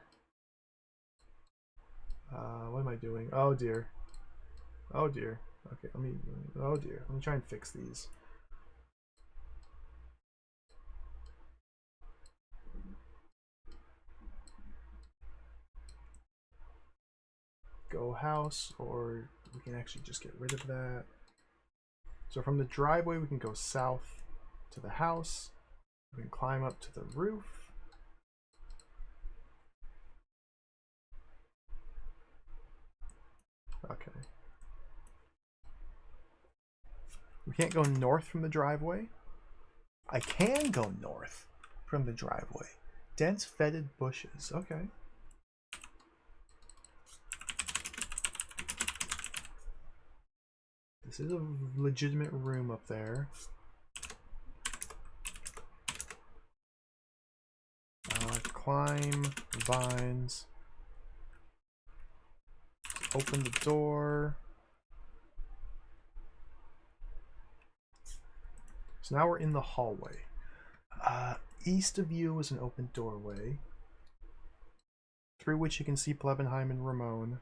Speaker 1: What am I doing? Oh dear. Oh dear. Okay, oh dear. Let me try and fix these. Go house, or we can actually just get rid of that. So from the driveway, we can go south to the house. We can climb up to the roof. Okay. We can't go north from the driveway. I can go north from the driveway. Dense fetid bushes. Okay. This is a legitimate room up there. Climb vines. Open the door. So now we're in the hallway. East of you is an open doorway through which you can see Plebenheim and Ramon.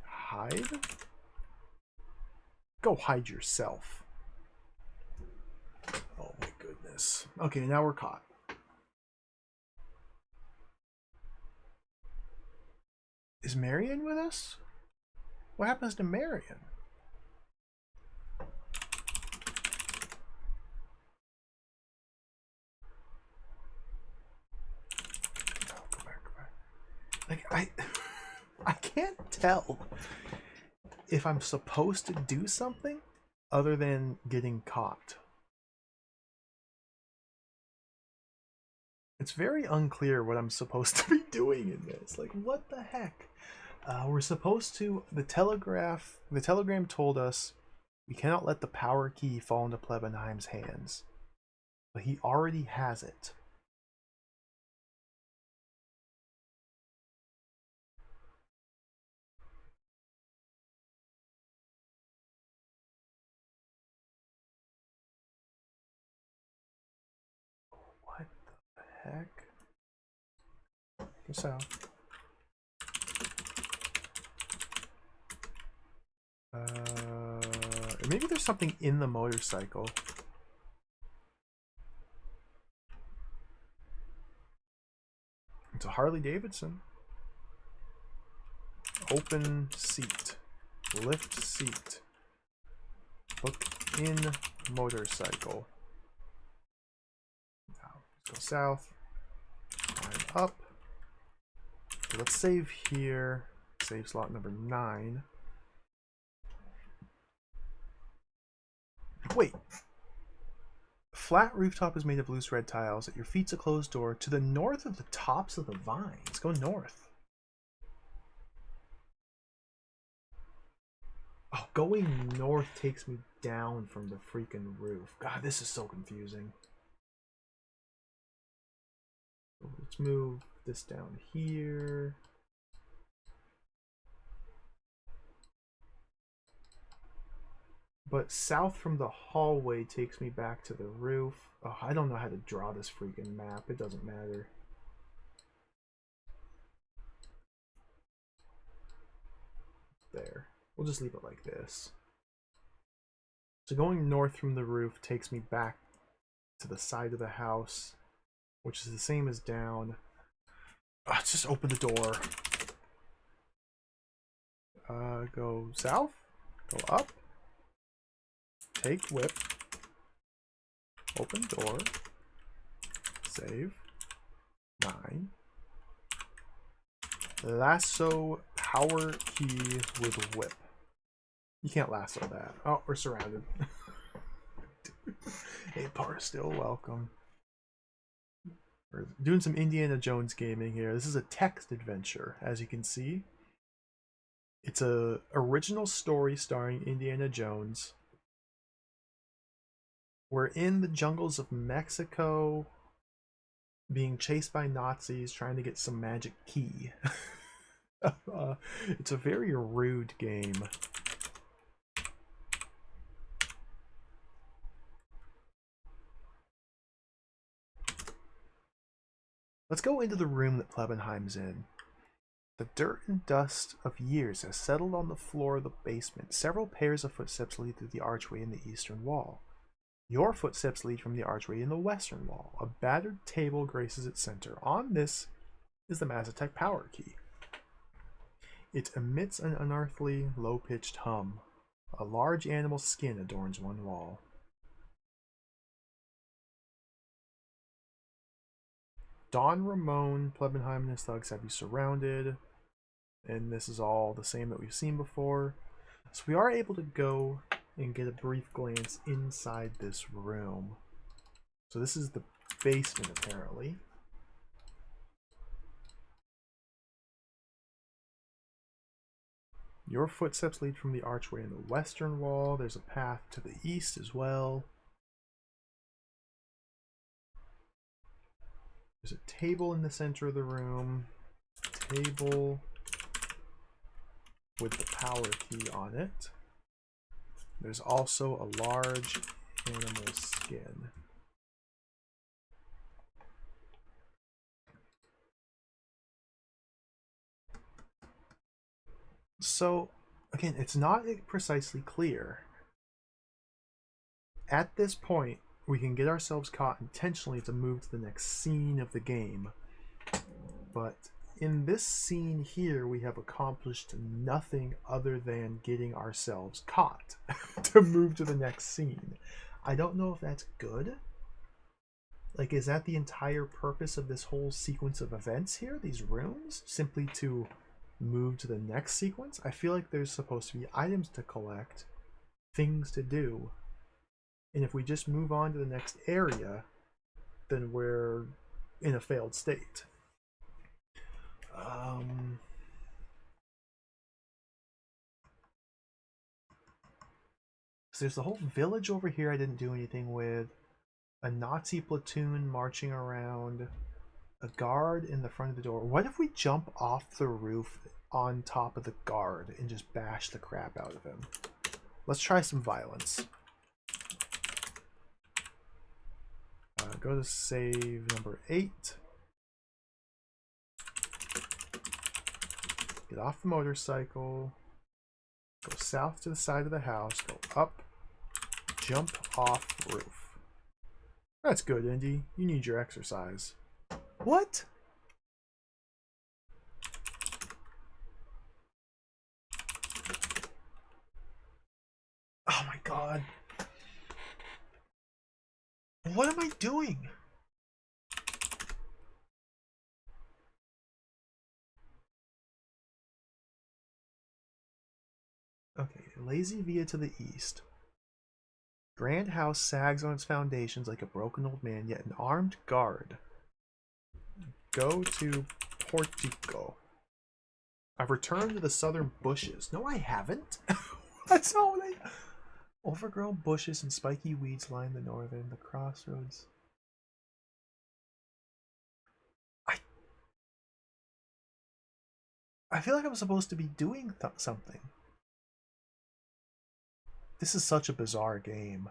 Speaker 1: Hide? Go hide yourself. Oh my goodness. Okay, now we're caught. Is Marion with us? What happens to Marion? Oh, go back. Like, I can't tell if I'm supposed to do something other than getting caught. It's very unclear what I'm supposed to be doing in this. Like, what the heck? We're supposed to. The telegram told us we cannot let the power key fall into Plebenheim's hands, but he already has it. heck? Go south. Maybe there's something in the motorcycle. It's a Harley Davidson. Open seat. Lift seat. Look in motorcycle. Now, let's go south. Climb up. So let's save here. Save slot number 9. Wait. Flat rooftop is made of loose red tiles. At your feet's a closed door. To the north of the tops of the vines. Go north. Oh, going north takes me down from the freaking roof. God, this is so confusing. Let's move this down here. But south from the hallway takes me back to the roof. Oh, I don't know how to draw this freaking map. It doesn't matter. There. We'll just leave it like this. So going north from the roof takes me back to the side of the house, which is the same as down. Let's just open the door. Go south. Go up. Take whip. Open door. Save. 9. Lasso power key with whip. You can't lasso that. Oh, we're surrounded. Hey, Par, still welcome. We're doing some Indiana Jones gaming here. This is a text adventure, as you can see. It's a original story starring Indiana Jones. We're in the jungles of Mexico, being chased by Nazis, trying to get some magic key. It's a very rude game. Let's go into the room that Plebenheim's in. The dirt and dust of years has settled on the floor of the basement. Several pairs of footsteps lead through the archway in the eastern wall. Your footsteps lead from the archway in the western wall. A battered table graces its center. On this is the Mazatec power key. It emits an unearthly, low-pitched hum. A large animal skin adorns one wall. Don Ramon, Plebenheim, and his thugs have you surrounded. And this is all the same that we've seen before. So we are able to go and get a brief glance inside this room. So this is the basement, apparently. Your footsteps lead from the archway in the western wall. There's a path to the east as well. There's a table in the center of the room. Table with the power key on it. There's also a large animal skin. So, again, it's not precisely clear. At this point, we can get ourselves caught intentionally to move to the next scene of the game. But in this scene here, we have accomplished nothing other than getting ourselves caught to move to the next scene. I don't know if that's good. Like, is that the entire purpose of this whole sequence of events here? These rooms? Simply to move to the next sequence? I feel like there's supposed to be items to collect, things to do. And if we just move on to the next area, then we're in a failed state. So there's the whole village over here I didn't do anything with. A Nazi platoon marching around. A guard in the front of the door. What if we jump off the roof on top of the guard and just bash the crap out of him? Let's try some violence. go to save number 8. Get off the motorcycle. Go south to the side of the house. Go up. Jump off roof. That's good, Indy. You need your exercise. What? Oh my god. What am I doing? Okay, lazy via to the east. Grand house sags on its foundations like a broken old man, yet an armed guard. Go to Portico. I've returned to the southern bushes. No, I haven't. That's all they... Overgrown bushes and spiky weeds line the northern, the crossroads. I feel like I'm supposed to be doing something. This is such a bizarre game.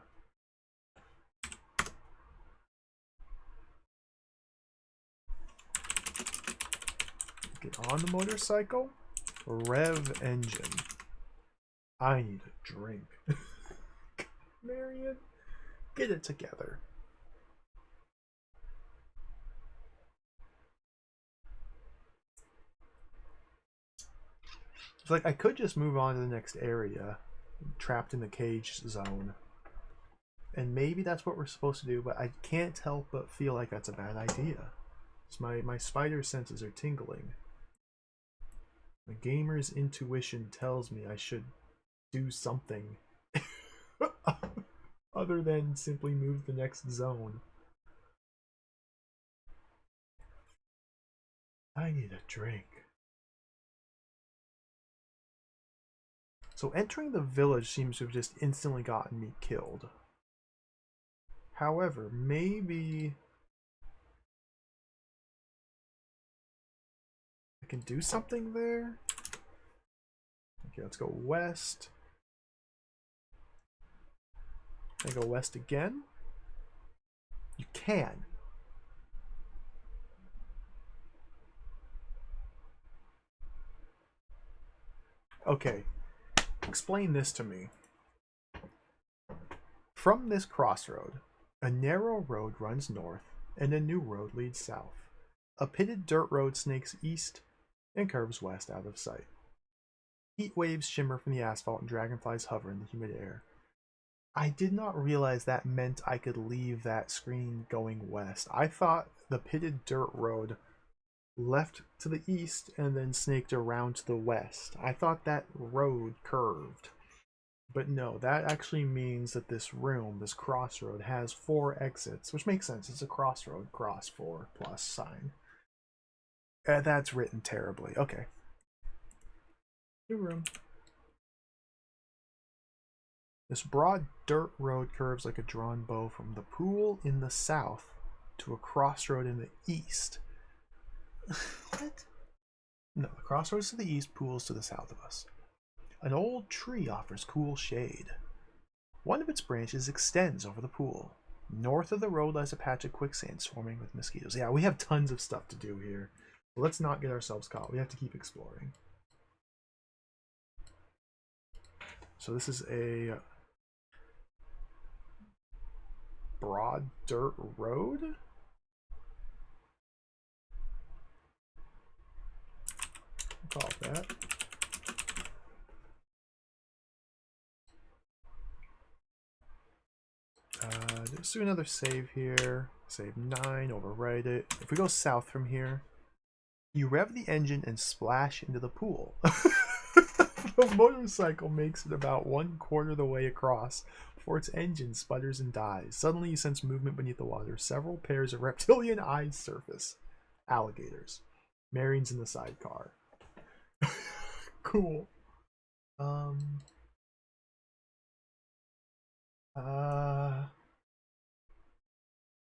Speaker 1: Get on the motorcycle. Rev engine. I need a drink. Marion, get it together. It's like I could just move on to the next area, trapped in the cage zone. And maybe that's what we're supposed to do, but I can't help but feel like that's a bad idea. My spider senses are tingling. The gamer's intuition tells me I should do something other than simply move to the next zone. I need a drink. So entering the village seems to have just instantly gotten me killed. However, maybe I can do something there. Okay, let's go west. Can I go west again? You can. Okay, explain this to me. From this crossroad, a narrow road runs north and a new road leads south. A pitted dirt road snakes east and curves west out of sight. Heat waves shimmer from the asphalt and dragonflies hover in the humid air. I did not realize that meant I could leave that screen going west. I thought the pitted dirt road left to the east and then snaked around to the west. I thought that road curved. But no, that actually means that this room, this crossroad, has 4 exits, which makes sense. It's a crossroad, cross 4 plus sign. That's written terribly. Okay. New room. This broad dirt road curves like a drawn bow from the pool in the south to a crossroad in the east. What? No, the crossroads to the east, pools to the south of us. An old tree offers cool shade. One of its branches extends over the pool. North of the road lies a patch of quicksand swarming with mosquitoes. Yeah, we have tons of stuff to do here. But let's not get ourselves caught. We have to keep exploring. So this is a broad dirt road. Call it that. Let's do another save here. Save 9, overwrite it. If we go south from here, you rev the engine and splash into the pool. The motorcycle makes it about 1/4 the way across before its engine sputters and dies. Suddenly you sense movement beneath the water. Several pairs of reptilian eyes surface. Alligators. Marion's in the sidecar. Cool.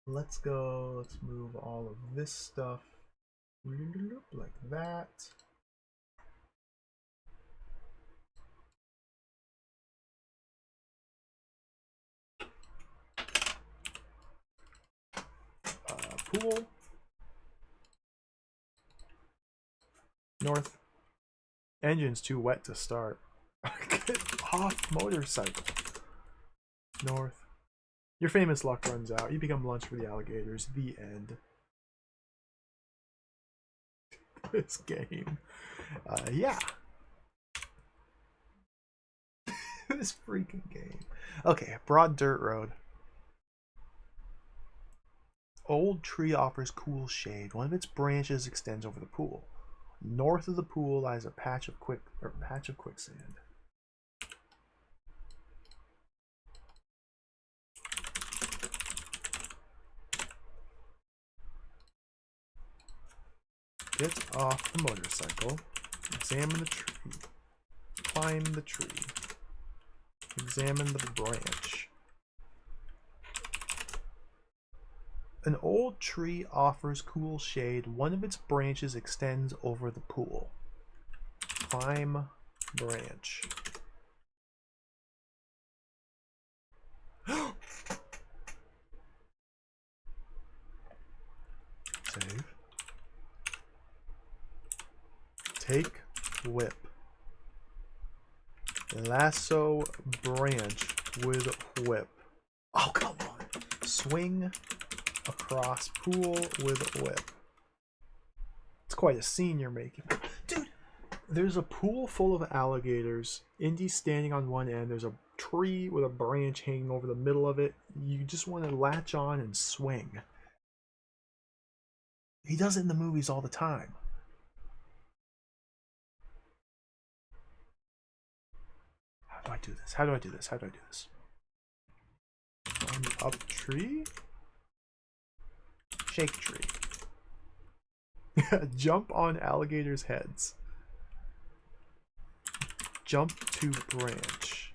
Speaker 1: Let's go. Let's move all of this stuff like that. pool. North. Engine's too wet to start. Get off motorcycle. North. Your famous luck runs out. You become lunch for the alligators. The end. This game. Yeah. This freaking game. Okay, broad dirt road. Old tree offers cool shade. One of its branches extends over the pool. North of the pool lies a patch of quicksand. Get off the motorcycle. Examine the tree. Climb the tree. Examine the branch. An old tree offers cool shade. One of its branches extends over the pool. Climb branch. Save. Take whip. Lasso branch with whip. Oh, come on. Swing across pool with whip. It's quite a scene you're making. Dude, there's a pool full of alligators. Indy's standing on one end. There's a tree with a branch hanging over the middle of it. You just want to latch on and swing. He does it in the movies all the time. How do I do this? How do I do this? How do I do this? Climb up tree. Shake tree. Jump on alligators' heads. Jump to branch.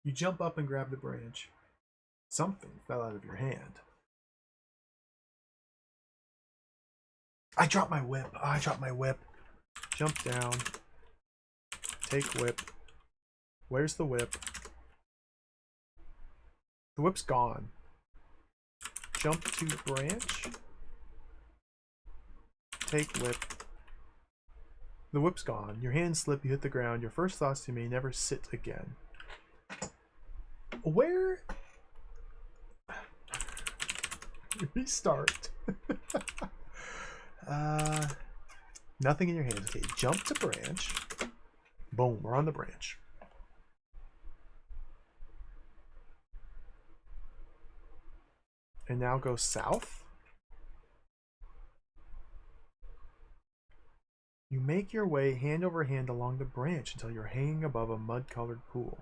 Speaker 1: You jump up and grab the branch. Something fell out of your hand. I dropped my whip. Oh, I dropped my whip. Jump down. Take whip. Where's the whip? The whip's gone. Jump to branch. Take whip. The whip's gone. Your hands slip, you hit the ground. Your first thoughts to me, never sit again. Where? Restart. Nothing in your hands. Okay, jump to branch. Boom, we're on the branch. And now go south. You make your way hand over hand along the branch until you're hanging above a mud-colored pool.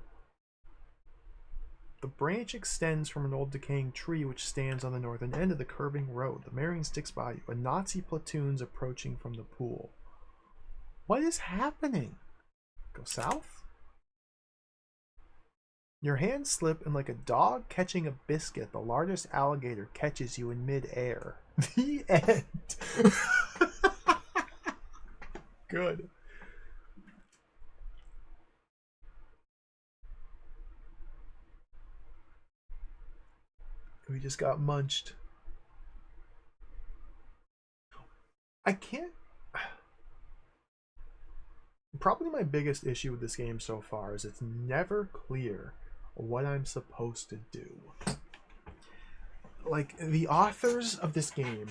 Speaker 1: The branch extends from an old decaying tree which stands on the northern end of the curving road. The Marion sticks by you. A Nazi platoon's approaching from the pool. What is happening? Go south. Your hands slip, and like a dog catching a biscuit, the largest alligator catches you in mid-air. The end. Good. We just got munched. I can't... Probably my biggest issue with this game so far is it's never clear what I'm supposed to do. Like, the authors of this game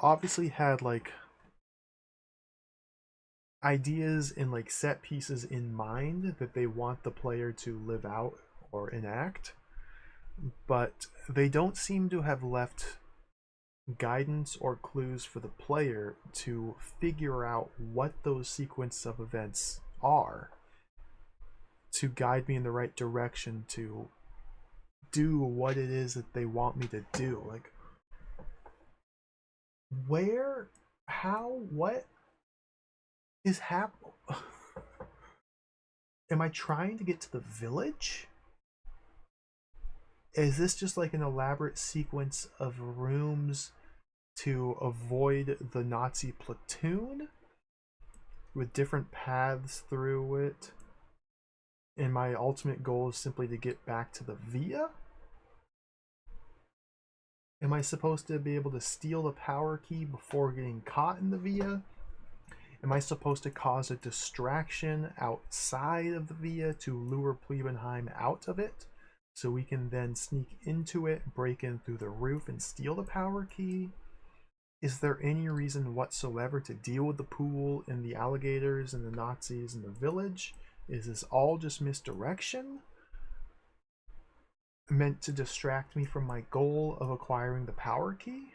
Speaker 1: obviously had, like, ideas and, like, set pieces in mind that they want the player to live out or enact, but they don't seem to have left guidance or clues for the player to figure out what those sequence of events are to guide me in the right direction to do what it is that they want me to do. Like, where, how, what is happening? Am I trying to get to the village? Is this just like an elaborate sequence of rooms to avoid the Nazi platoon with different paths through it? And my ultimate goal is simply to get back to the Via? Am I supposed to be able to steal the power key before getting caught in the via? Am I supposed to cause a distraction outside of the via to lure Plebenheim out of it, so we can then sneak into it, break in through the roof, and steal the power key? Is there any reason whatsoever to deal with the pool and the alligators and the Nazis in the village? Is this all just misdirection? Meant to distract me from my goal of acquiring the power key?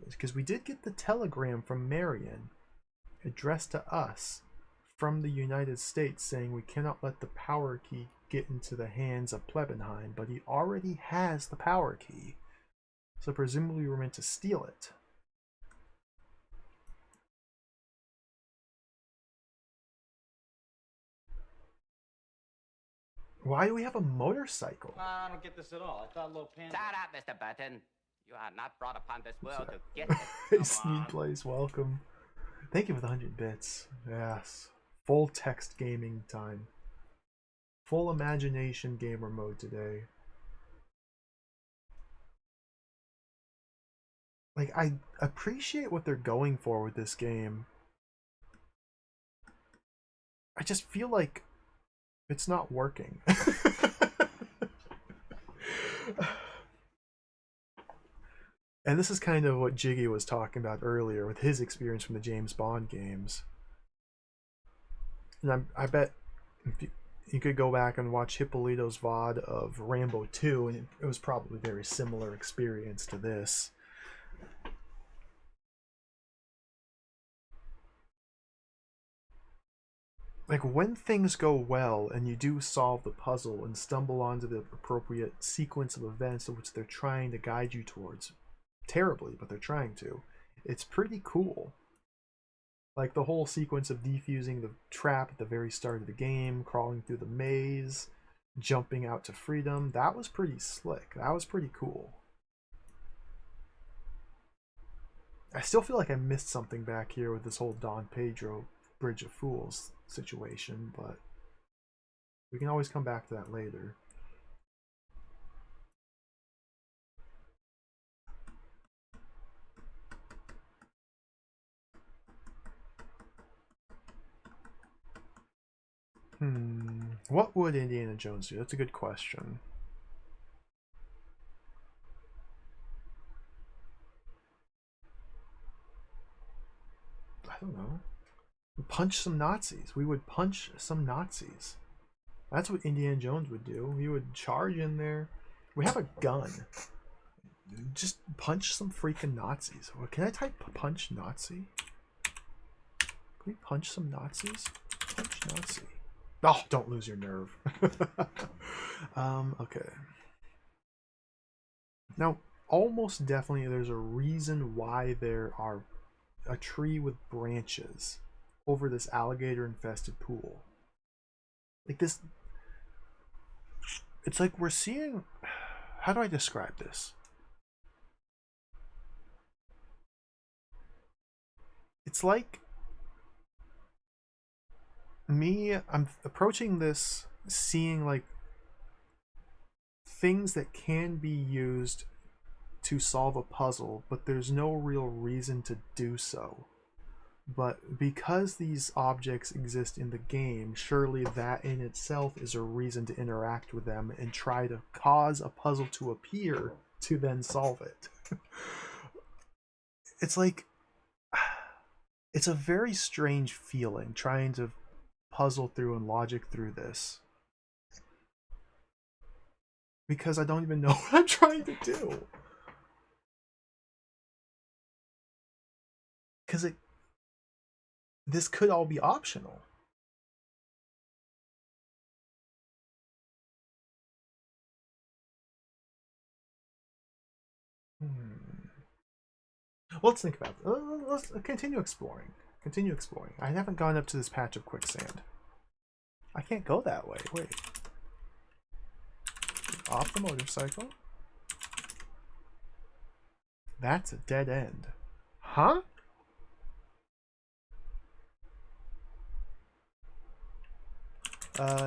Speaker 1: Because we did get the telegram from Marion addressed to us from the United States saying we cannot let the power key get into the hands of Plebenheim, but he already has the power key. So presumably we're meant to steal it. Why do we have a motorcycle?
Speaker 2: I don't get this at all. I thought low pan.
Speaker 3: Shut up, Mr. Burton. You are not brought upon this world to get it.
Speaker 1: Sneak Plays, welcome. Thank you for the 100 bits. Yes. Full text gaming time. Full imagination gamer mode today. Like, I appreciate what they're going for with this game. I just feel like it's not working. And this is kind of what Jiggy was talking about earlier with his experience from the James Bond games. And I bet you could go back and watch Hippolito's VOD of Rambo 2, and it was probably a very similar experience to this. Like, when things go well and you do solve the puzzle and stumble onto the appropriate sequence of events of which they're trying to guide you towards, terribly, but they're trying to, it's pretty cool. Like the whole sequence of defusing the trap at the very start of the game, crawling through the maze, jumping out to freedom, that was pretty slick. That was pretty cool. I still feel like I missed something back here with this whole Don Pedro Bridge of Fools situation, but we can always come back to that later. What would Indiana Jones do? That's a good question. I don't know. Punch some Nazis. We would punch some Nazis. That's what Indiana Jones would do. He would charge in there. We have a gun. Just punch some freaking Nazis. Can I type punch Nazi? Can we punch some Nazis? Punch Nazi. Oh, don't lose your nerve. Okay. Now, almost definitely there's a reason why there are a tree with branches over this alligator infested pool. Like this, it's like we're seeing, how do I describe this? It's like I'm approaching this seeing like things that can be used to solve a puzzle, but there's no real reason to do so. But because these objects exist in the game, surely that in itself is a reason to interact with them and try to cause a puzzle to appear to then solve it. It's like, it's a very strange feeling trying to puzzle through and logic through this. Because I don't even know what I'm trying to do. Because this could all be optional. Let's think about it. Let's continue exploring. Continue exploring. I haven't gone up to this patch of quicksand. I can't go that way. Wait. Off the motorcycle. That's a dead end. Huh?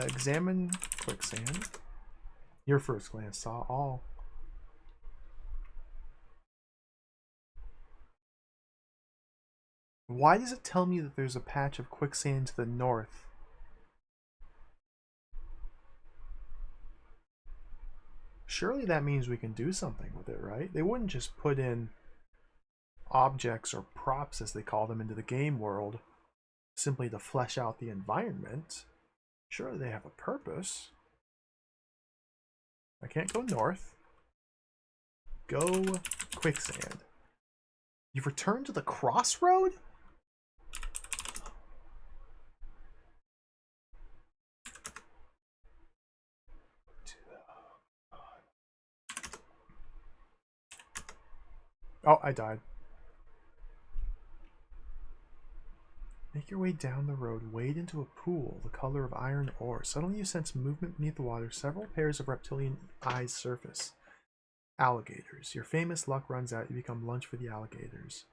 Speaker 1: Examine quicksand. Your first glance saw all. Why does it tell me that there's a patch of quicksand to the north? Surely that means we can do something with it, right? They wouldn't just put in objects or props, as they call them, into the game world simply to flesh out the environment. Surely they have a purpose. I can't go north. Go quicksand. You've returned to the crossroad? Oh, I died. Make your way down the road, wade into a pool the color of iron ore. Suddenly you sense movement beneath the water. Several pairs of reptilian eyes surface. Alligators. Your famous luck runs out. You become lunch for the alligators.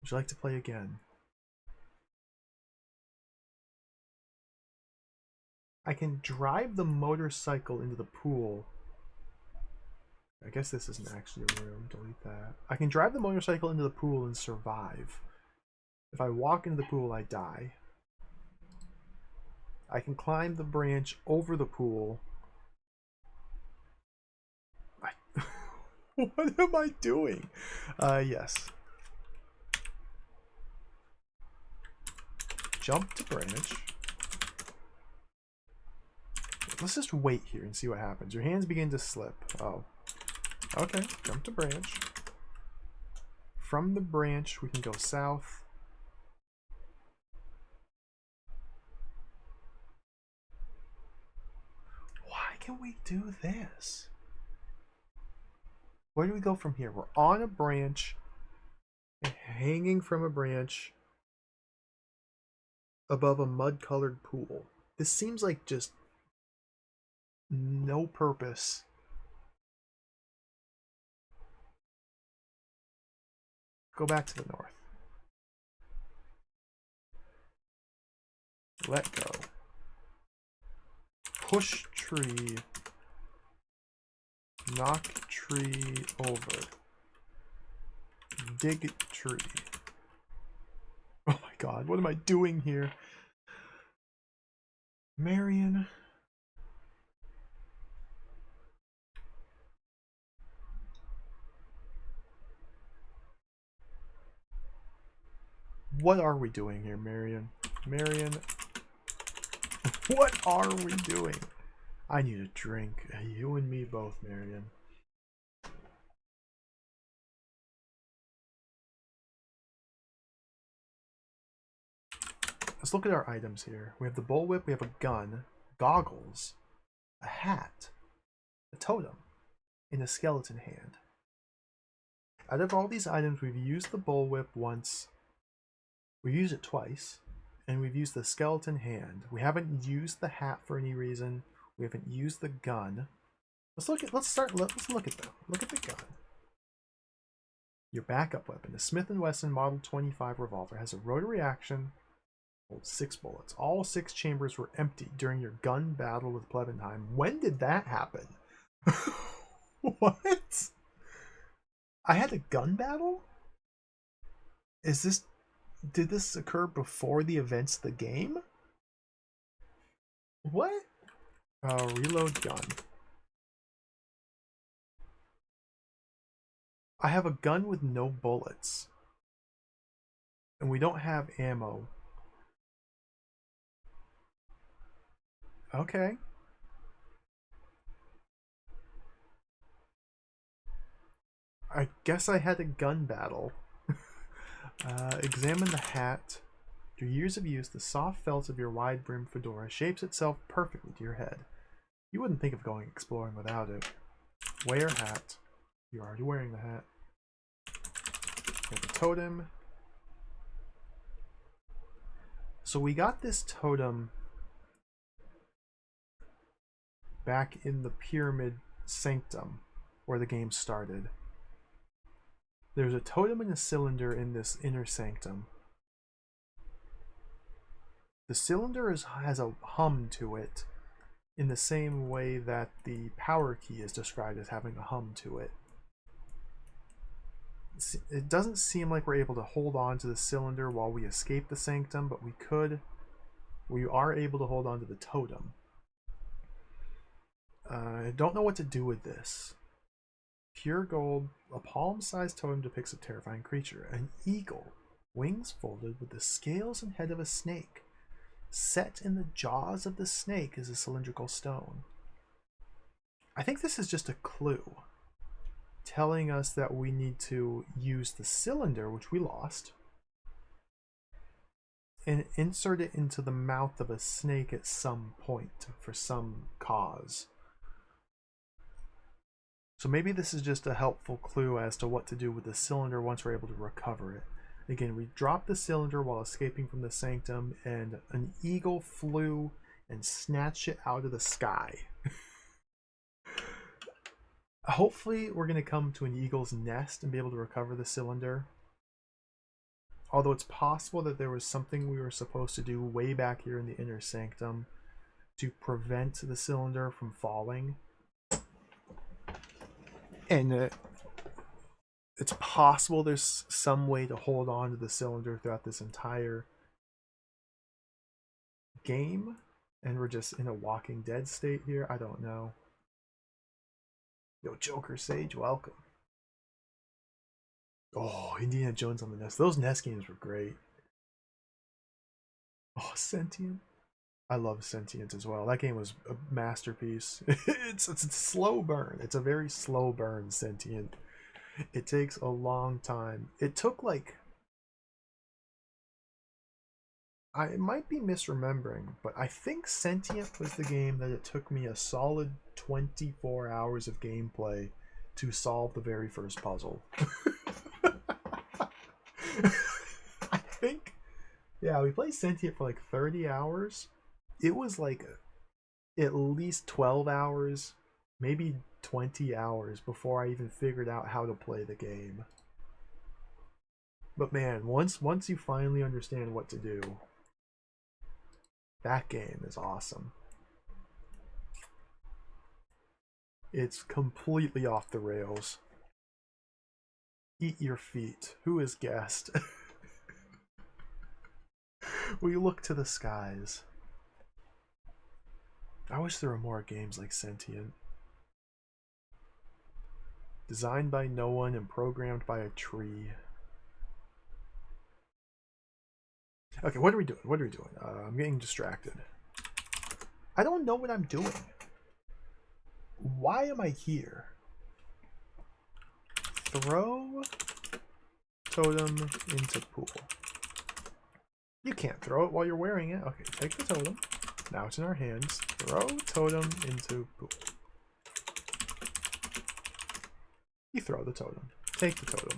Speaker 1: Would you like to play again? I can drive the motorcycle into the pool. I guess this isn't actually a room. Delete that. I can drive the motorcycle into the pool and survive. If I walk into the pool, I die. I can climb the branch over the pool. What am I doing? Yes. Jump to branch. Let's just wait here and see what happens. Your hands begin to slip. Oh. Okay, jump to branch. From the branch, we can go south. Why can we do this? Where do we go from here? We're on a branch, hanging from a branch above a mud-colored pool. This seems like just no purpose. Go back to the north. Let go. Push tree. Knock tree over. Dig tree. Oh my god, what am I doing here? Marion. What are we doing here, Marion? Marion. What are we doing? I need a drink. You and me both, Marion. Let's look at our items here. We have the bullwhip, we have a gun, goggles, a hat, a totem, and a skeleton hand. Out of all these items, we've used the bullwhip once, we've used it twice, and we've used the skeleton hand. We haven't used the hat for any reason. We haven't used the gun. Let's look at them. Look at the gun. Your backup weapon, the Smith & Wesson Model 25 revolver, has a rotary action, holds 6 bullets. All 6 chambers were empty during your gun battle with Plevenheim. When did that happen? What? I had a gun battle? Did this occur before the events of the game? What? Reload gun. I have a gun with no bullets. And we don't have ammo. Okay. I guess I had a gun battle. Examine the hat. After years of use, the soft felt of your wide-brimmed fedora shapes itself perfectly to your head. You wouldn't think of going exploring without it. Wear hat. You're already wearing the hat. We have a totem. So we got this totem back in the pyramid sanctum where the game started. There's a totem and a cylinder in this inner sanctum. The cylinder has a hum to it in the same way that the power key is described as having a hum to it. it doesn't seem like we're able to hold on to the cylinder while we escape the sanctum, but we could. We are able to hold on to the totem. I don't know what to do with this. Pure gold, a palm-sized totem depicts a terrifying creature. An eagle, wings folded with the scales and head of a snake. Set in the jaws of the snake is a cylindrical stone. I think this is just a clue telling us that we need to use the cylinder, which we lost, and insert it into the mouth of a snake at some point for some cause. So maybe this is just a helpful clue as to what to do with the cylinder once we're able to recover it. Again, we dropped the cylinder while escaping from the sanctum, and an eagle flew and snatched it out of the sky. Hopefully we're going to come to an eagle's nest and be able to recover the cylinder. Although it's possible that there was something we were supposed to do way back here in the inner sanctum to prevent the cylinder from falling. And it's possible there's some way to hold on to the cylinder throughout this entire game, and we're just in a Walking Dead state here. I don't know. Yo, Joker Sage, welcome. Oh, Indiana Jones on the NES. Those NES games were great. Oh, Sentient. I love Sentient as well. That game was a masterpiece. It's a slow burn. It's a very slow burn, Sentient. It takes a long time. It took like... I might be misremembering, but I think Sentient was the game that it took me a solid 24 hours of gameplay to solve the very first puzzle. I think, yeah, we played Sentient for like 30 hours. It was like at least 12 hours, maybe 20 hours before I even figured out how to play the game. But man, once you finally understand what to do, that game is awesome. It's completely off the rails. Eat your feet. Who is guessed? We look to the skies. I wish there were more games like Sentient. Designed by no one and programmed by a tree. Okay, what are we doing? What are we doing? I'm getting distracted. I don't know what I'm doing. Why am I here? Throw totem into pool. You can't throw it while you're wearing it. Okay, take the totem. Now it's in our hands. Throw totem into pool. You throw the totem. Take the totem.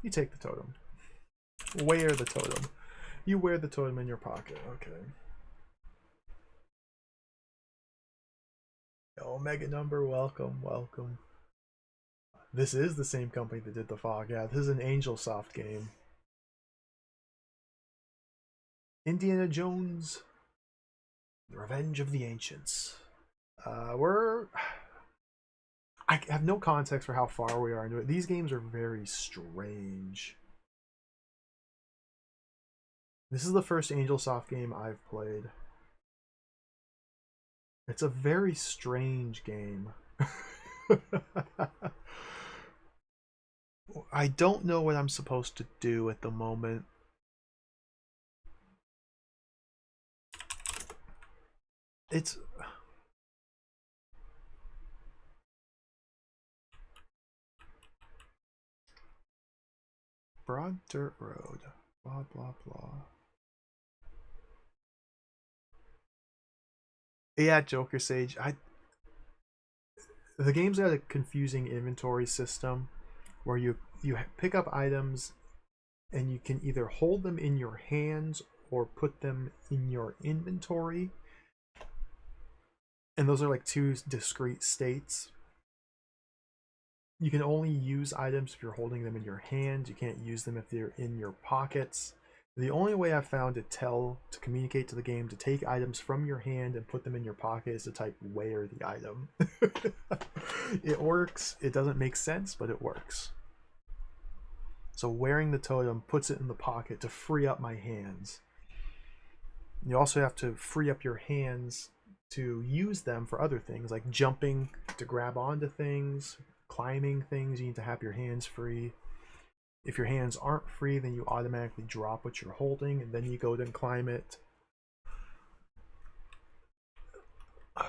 Speaker 1: You take the totem. Wear the totem. You wear the totem in your pocket. Okay. Omega Number, welcome, welcome. This is the same company that did the Fog. Yeah, this is an Angel Soft game. Indiana Jones, The Revenge of the Ancients. I have no context for how far we are into it. These games are very strange. This is the first Angel Soft game I've played. It's a very strange game. I don't know what I'm supposed to do at the moment. It's... Broad dirt road. Blah, blah, blah. Yeah, Joker Sage. The game's got a confusing inventory system where you pick up items and you can either hold them in your hands or put them in your inventory. And those are like two discrete states. You can only use items if you're holding them in your hand. You can't use them if they're in your pockets. The only way I've found to communicate to the game to take items from your hand and put them in your pocket is to type "wear the item." It works. It doesn't make sense, but it works. So wearing the totem puts it in the pocket to free up my hands. You also have to free up your hands to use them for other things, like jumping to grab onto things, climbing things. You need to have your hands free. If your hands aren't free, then you automatically drop what you're holding, and then you go to climb it. I'm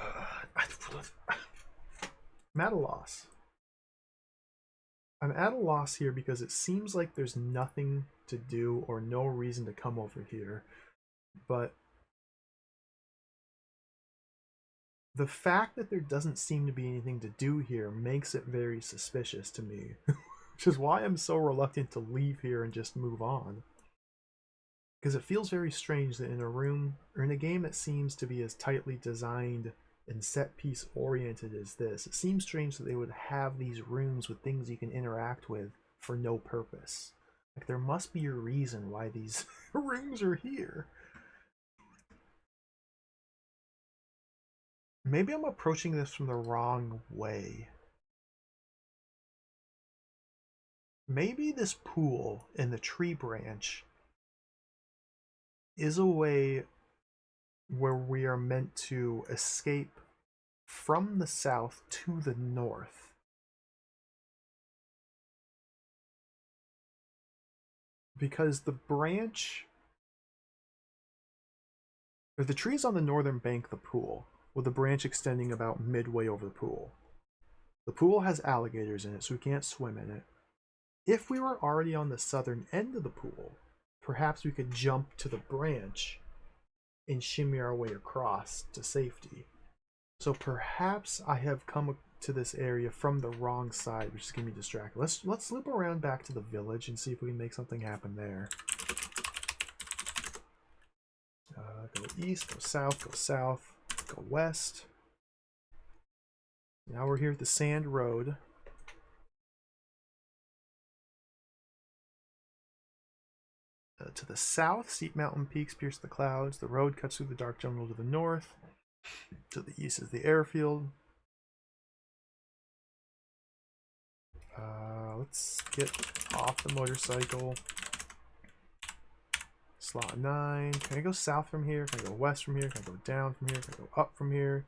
Speaker 1: at a loss. I'm at a loss here because it seems like there's nothing to do or no reason to come over here. But the fact that there doesn't seem to be anything to do here makes it very suspicious to me. Which is why I'm so reluctant to leave here and just move on. Because it feels very strange that in a room, or in a game that seems to be as tightly designed and set piece oriented as this, it seems strange that they would have these rooms with things you can interact with for no purpose. Like, there must be a reason why these rooms are here. Maybe I'm approaching this from the wrong way. Maybe this pool in the tree branch is a way where we are meant to escape from the south to the north. Because the branch, or the tree's on the northern bank of the pool, with the branch extending about midway over the pool. The pool has alligators in it, so we can't swim in it. If we were already on the southern end of the pool, perhaps we could jump to the branch and shimmy our way across to safety. So perhaps I have come to this area from the wrong side, which is going to be distracting. Let's loop around back to the village and see if we can make something happen there. Go east, go south, go west. Now we're here at the sand road. To the south, steep mountain peaks pierce the clouds. The road cuts through the dark jungle to the north. To the east is the airfield. Let's get off the motorcycle. Slot 9. Can I go south from here? Can I go west from here? Can I go down from here? Can I go up from here?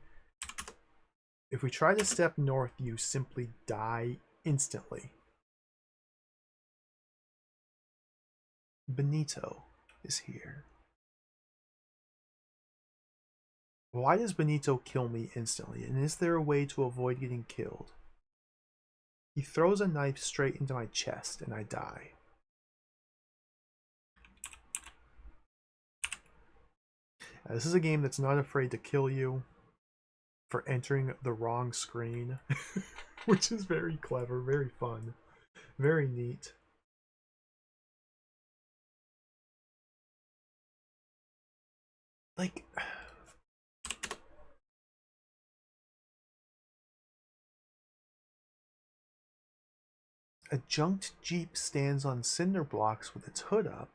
Speaker 1: If we try to step north, you simply die instantly. Benito is here. Why does Benito kill me instantly? And is there a way to avoid getting killed? He throws a knife straight into my chest and I die. This is a game that's not afraid to kill you for entering the wrong screen, which is very clever, very fun, very neat. Like, a junked Jeep stands on cinder blocks with its hood up.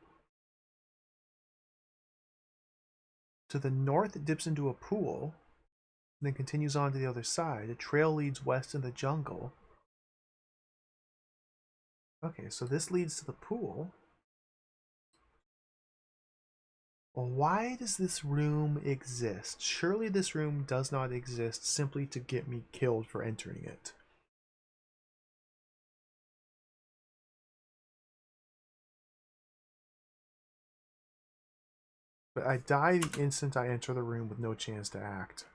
Speaker 1: To the north, it dips into a pool, then continues on to the other side. A trail leads west in the jungle. Okay, so this leads to the pool. Well, why does this room exist? Surely this room does not exist simply to get me killed for entering it. But I die the instant I enter the room with no chance to act.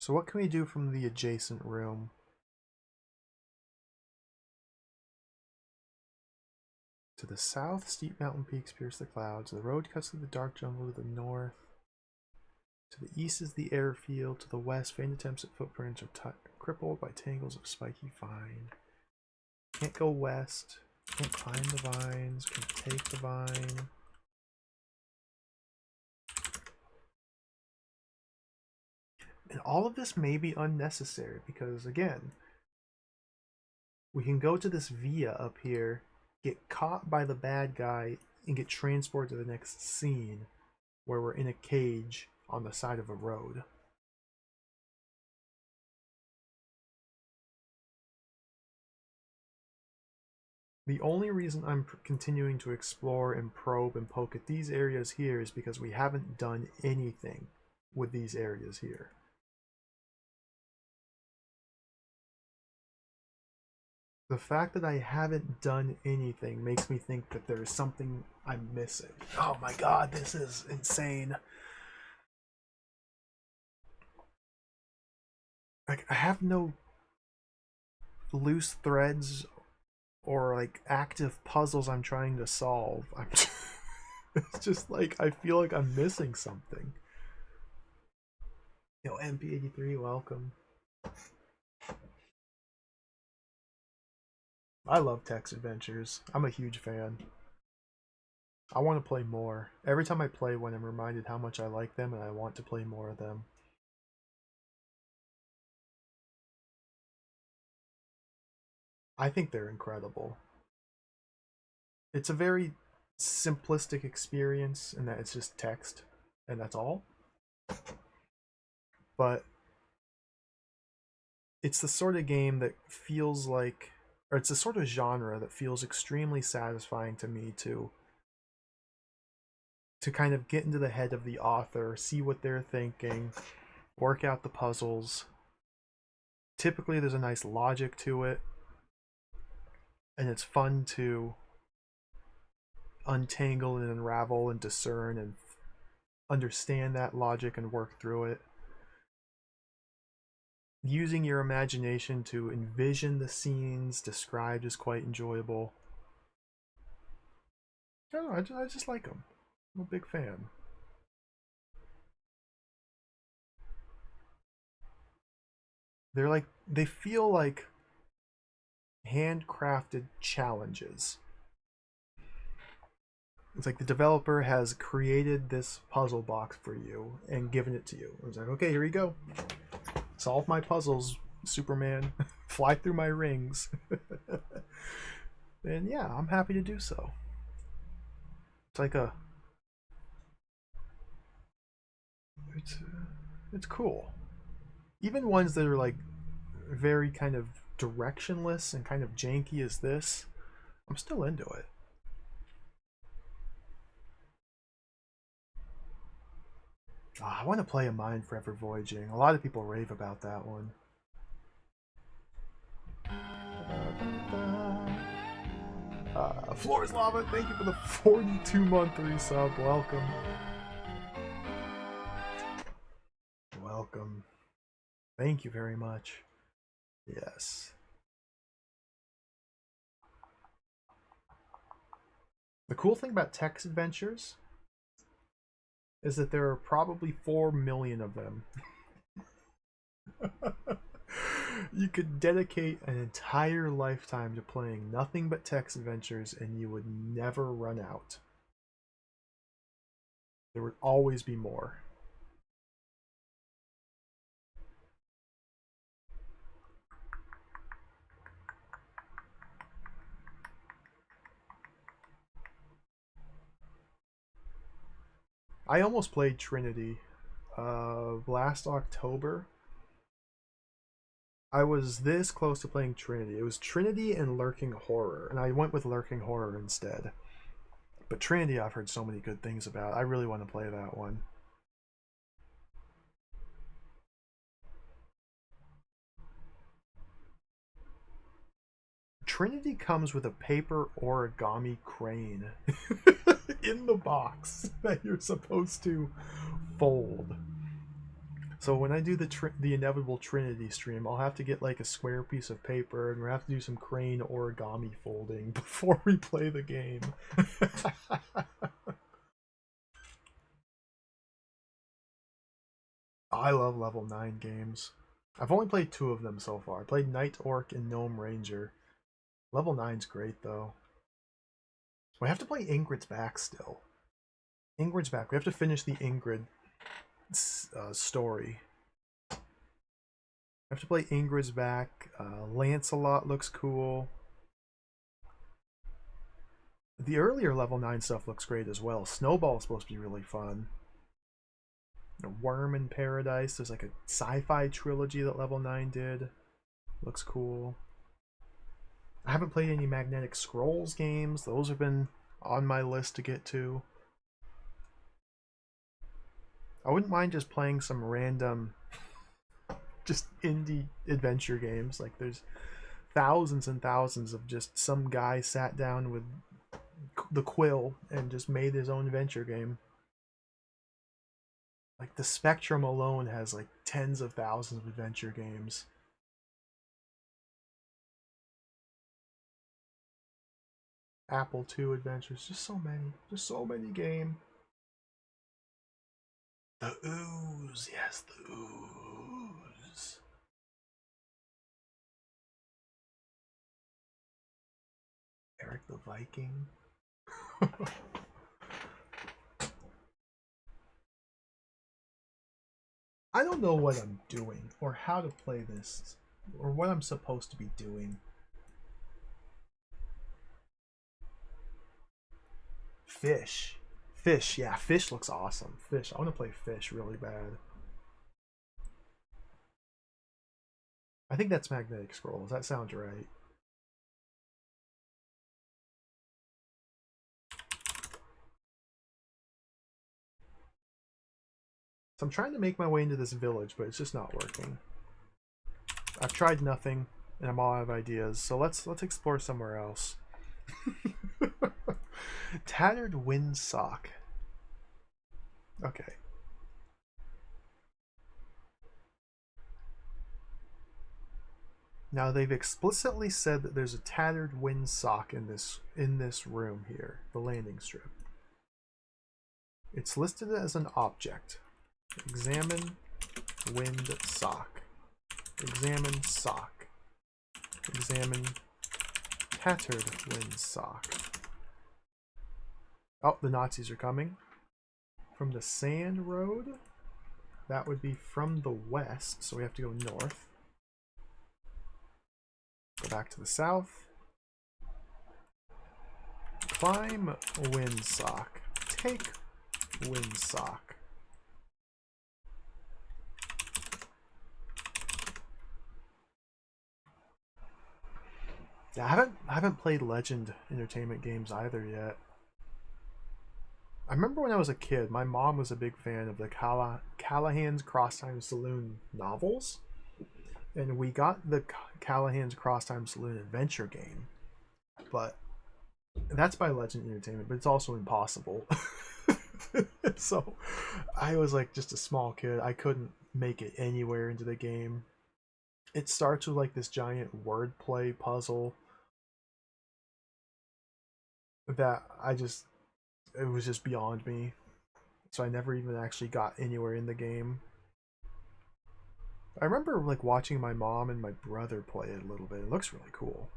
Speaker 1: So what can we do from the adjacent room? To the south, steep mountain peaks pierce the clouds. The road cuts through the dark jungle to the north. To the east is the airfield. To the west, faint attempts at footprints are crippled by tangles of spiky vine. Can't go west. Can't climb the vines. Can't take the vine. And all of this may be unnecessary because, again, we can go to this via up here, get caught by the bad guy, and get transported to the next scene where we're in a cage on the side of a road. The only reason I'm continuing to explore and probe and poke at these areas here is because we haven't done anything with these areas here. The fact that I haven't done anything makes me think that there is something I'm missing. Oh my god, this is insane. Like, I have no loose threads or like active puzzles I'm trying to solve. It's just like I feel like I'm missing something. Yo, MP83, welcome. I love text adventures. I'm a huge fan. I want to play more. Every time I play one, I'm reminded how much I like them and I want to play more of them. I think they're incredible. It's a very simplistic experience in that it's just text and that's all. But it's the sort of game that feels like, or it's the sort of genre that feels extremely satisfying to me to kind of get into the head of the author, see what they're thinking, work out the puzzles. Typically there's a nice logic to it, and it's fun to untangle and unravel and discern and understand that logic and work through it. Using your imagination to envision the scenes described is quite enjoyable. I don't know, I just like them. I'm a big fan. They feel like handcrafted challenges. It's like the developer has created this puzzle box for you and given it to you. It's like, okay, here you go. Solve my puzzles, Superman. Fly through my rings. And yeah, I'm happy to do so. It's like it's cool. Even ones that are like very kind of directionless and kind of janky as this, I'm still into it. Oh, I want to play A Mind Forever Voyaging. A lot of people rave about that one. Floor is Lava, thank you for the 42-month resub. Welcome. Welcome. Thank you very much. Yes. The cool thing about text adventures is that there are probably 4 million of them. You could dedicate an entire lifetime to playing nothing but text adventures and you would never run out. There would always be more. I almost played Trinity last October. I was this close to playing Trinity. It was Trinity and Lurking Horror, and I went with Lurking Horror instead. But Trinity I've heard so many good things about. I really want to play that one. Trinity comes with a paper origami crane in the box that you're supposed to fold. So when I do the inevitable Trinity stream, I'll have to get like a square piece of paper and we'll have to do some crane origami folding before we play the game. I love level 9 games. I've only played 2 of them so far. I played Night Orc and Gnome Ranger. Level 9's great though. We have to play Ingrid's Back still. Ingrid's Back. We have to finish the Ingrid story. I have to play Ingrid's Back. Lancelot looks cool. The earlier level 9 stuff looks great as well. Snowball's supposed to be really fun. Worm in Paradise. There's like a sci-fi trilogy that level 9 did. Looks cool. I haven't played any Magnetic Scrolls games. Those have been on my list to get to. I wouldn't mind just playing some random, just indie adventure games. Like there's thousands and thousands of just some guy sat down with the quill and just made his own adventure game. Like the Spectrum alone has like tens of thousands of adventure games. Apple II adventures, just so many games. The Ooze, yes, the Ooze. Eric the Viking. I don't know what I'm doing or how to play this or what I'm supposed to be doing. Fish. Fish, yeah, Fish looks awesome. Fish, I want to play Fish really bad. I think that's Magnetic Scrolls. That sounds right. So I'm trying to make my way into this village, but it's just not working. I've tried nothing, and I'm all out of ideas. So let's explore somewhere else. Tattered windsock. Okay. Now they've explicitly said that there's a tattered windsock in this room here, the landing strip. It's listed as an object. Examine wind sock. Examine sock. Examine tattered wind sock. Oh, the Nazis are coming. From the Sand Road. That would be from the west, so we have to go north. Go back to the south. Climb windsock. Take windsock. Yeah, I haven't played Legend Entertainment games either yet. I remember when I was a kid, my mom was a big fan of the Callahan's Crosstime Saloon novels, and we got the Callahan's Crosstime Saloon adventure game, but that's by Legend Entertainment, but it's also impossible. So I was like just a small kid. I couldn't make it anywhere into the game. It starts with like this giant wordplay puzzle that it was just beyond me. So I never even actually got anywhere in the game. I remember like watching my mom and my brother play it a little bit. It looks really cool.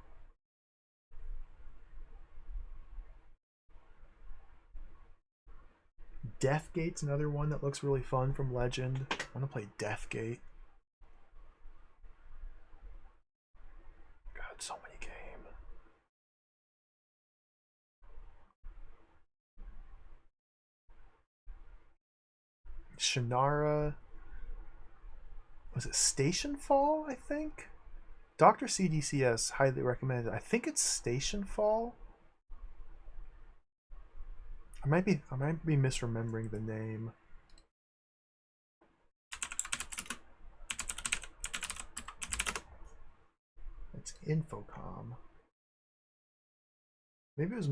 Speaker 1: Deathgate's another one that looks really fun from Legend. I want to play Deathgate. God, so many games. Shannara. Was it Station Fall, I think? Dr. CDCS highly recommended. I think it's Station Fall. I might be misremembering the name. It's Infocom. Maybe it was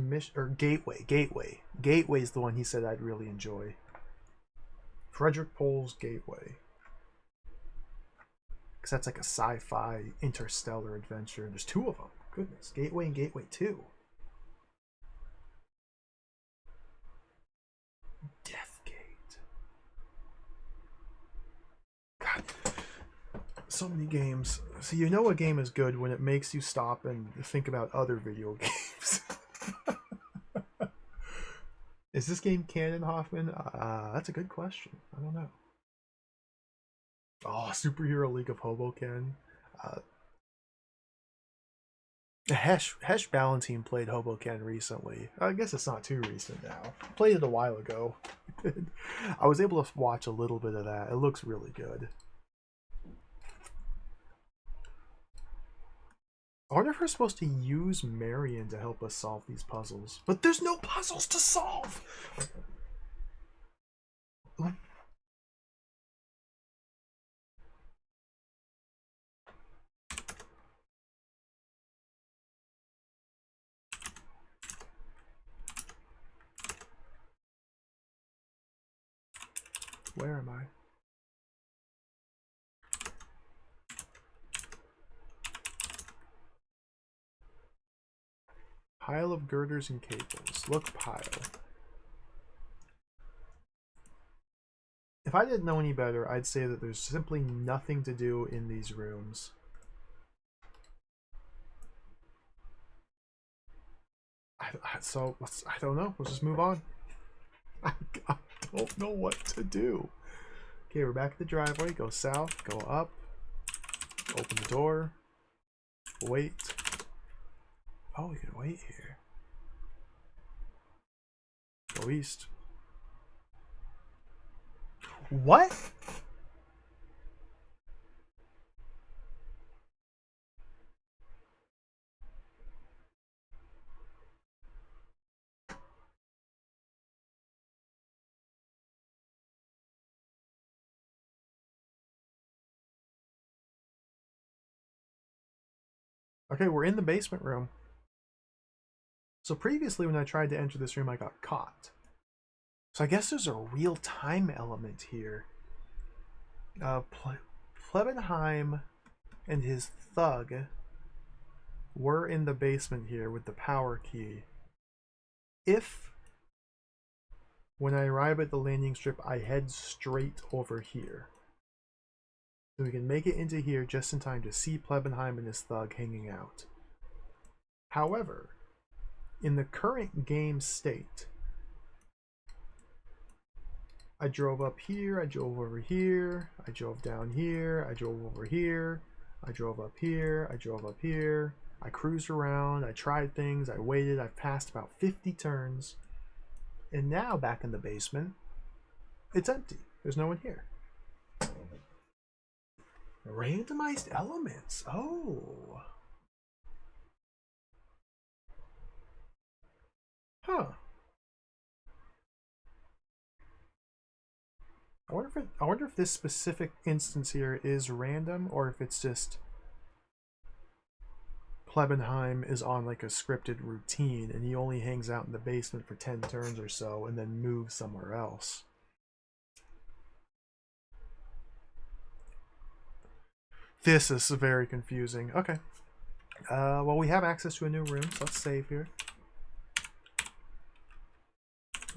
Speaker 1: Gateway. Gateway's the one he said I'd really enjoy. Frederick Pohl's Gateway. Because that's like a sci-fi interstellar adventure. There's two of them. Goodness. Gateway and Gateway 2. Deathgate. God. So many games. So you know a game is good when it makes you stop and think about other video games. Is this game canon, Hoffman? That's a good question. I don't know. Oh, Superhero League of Hoboken. Hesh Ballantine played Hoboken recently. I guess it's not too recent now. Played it a while ago. I was able to watch a little bit of that. It looks really good. I wonder if we're supposed to use Marion to help us solve these puzzles. But there's no puzzles to solve! Where am I? Pile of girders and cables. Look, pile. If I didn't know any better, I'd say that there's simply nothing to do in these rooms. I don't know. Let's just move on. I don't know what to do. Okay, we're back at the driveway. Go south, go up, open the door, wait. Oh, we can wait here. Go east. What? Okay, we're in the basement room. So previously when I tried to enter this room, I got caught. So I guess there's a real-time element here. Plebenheim and his thug were in the basement here with the power key. If, when I arrive at the landing strip, I head straight over here, then we can make it into here just in time to see Plebenheim and his thug hanging out. However, in the current game state, I drove up here, I drove over here, I drove down here, I drove over here, I drove up here, I drove up here, I cruised around, I tried things, I waited, I've passed about 50 turns, and now back in the basement, it's empty. There's no one here. Randomized elements. Oh. Huh. I wonder if this specific instance here is random or if it's just Plebenheim is on like a scripted routine and he only hangs out in the basement for 10 turns or so and then moves somewhere else. This is very confusing. Okay. Well, we have access to a new room, so let's save here.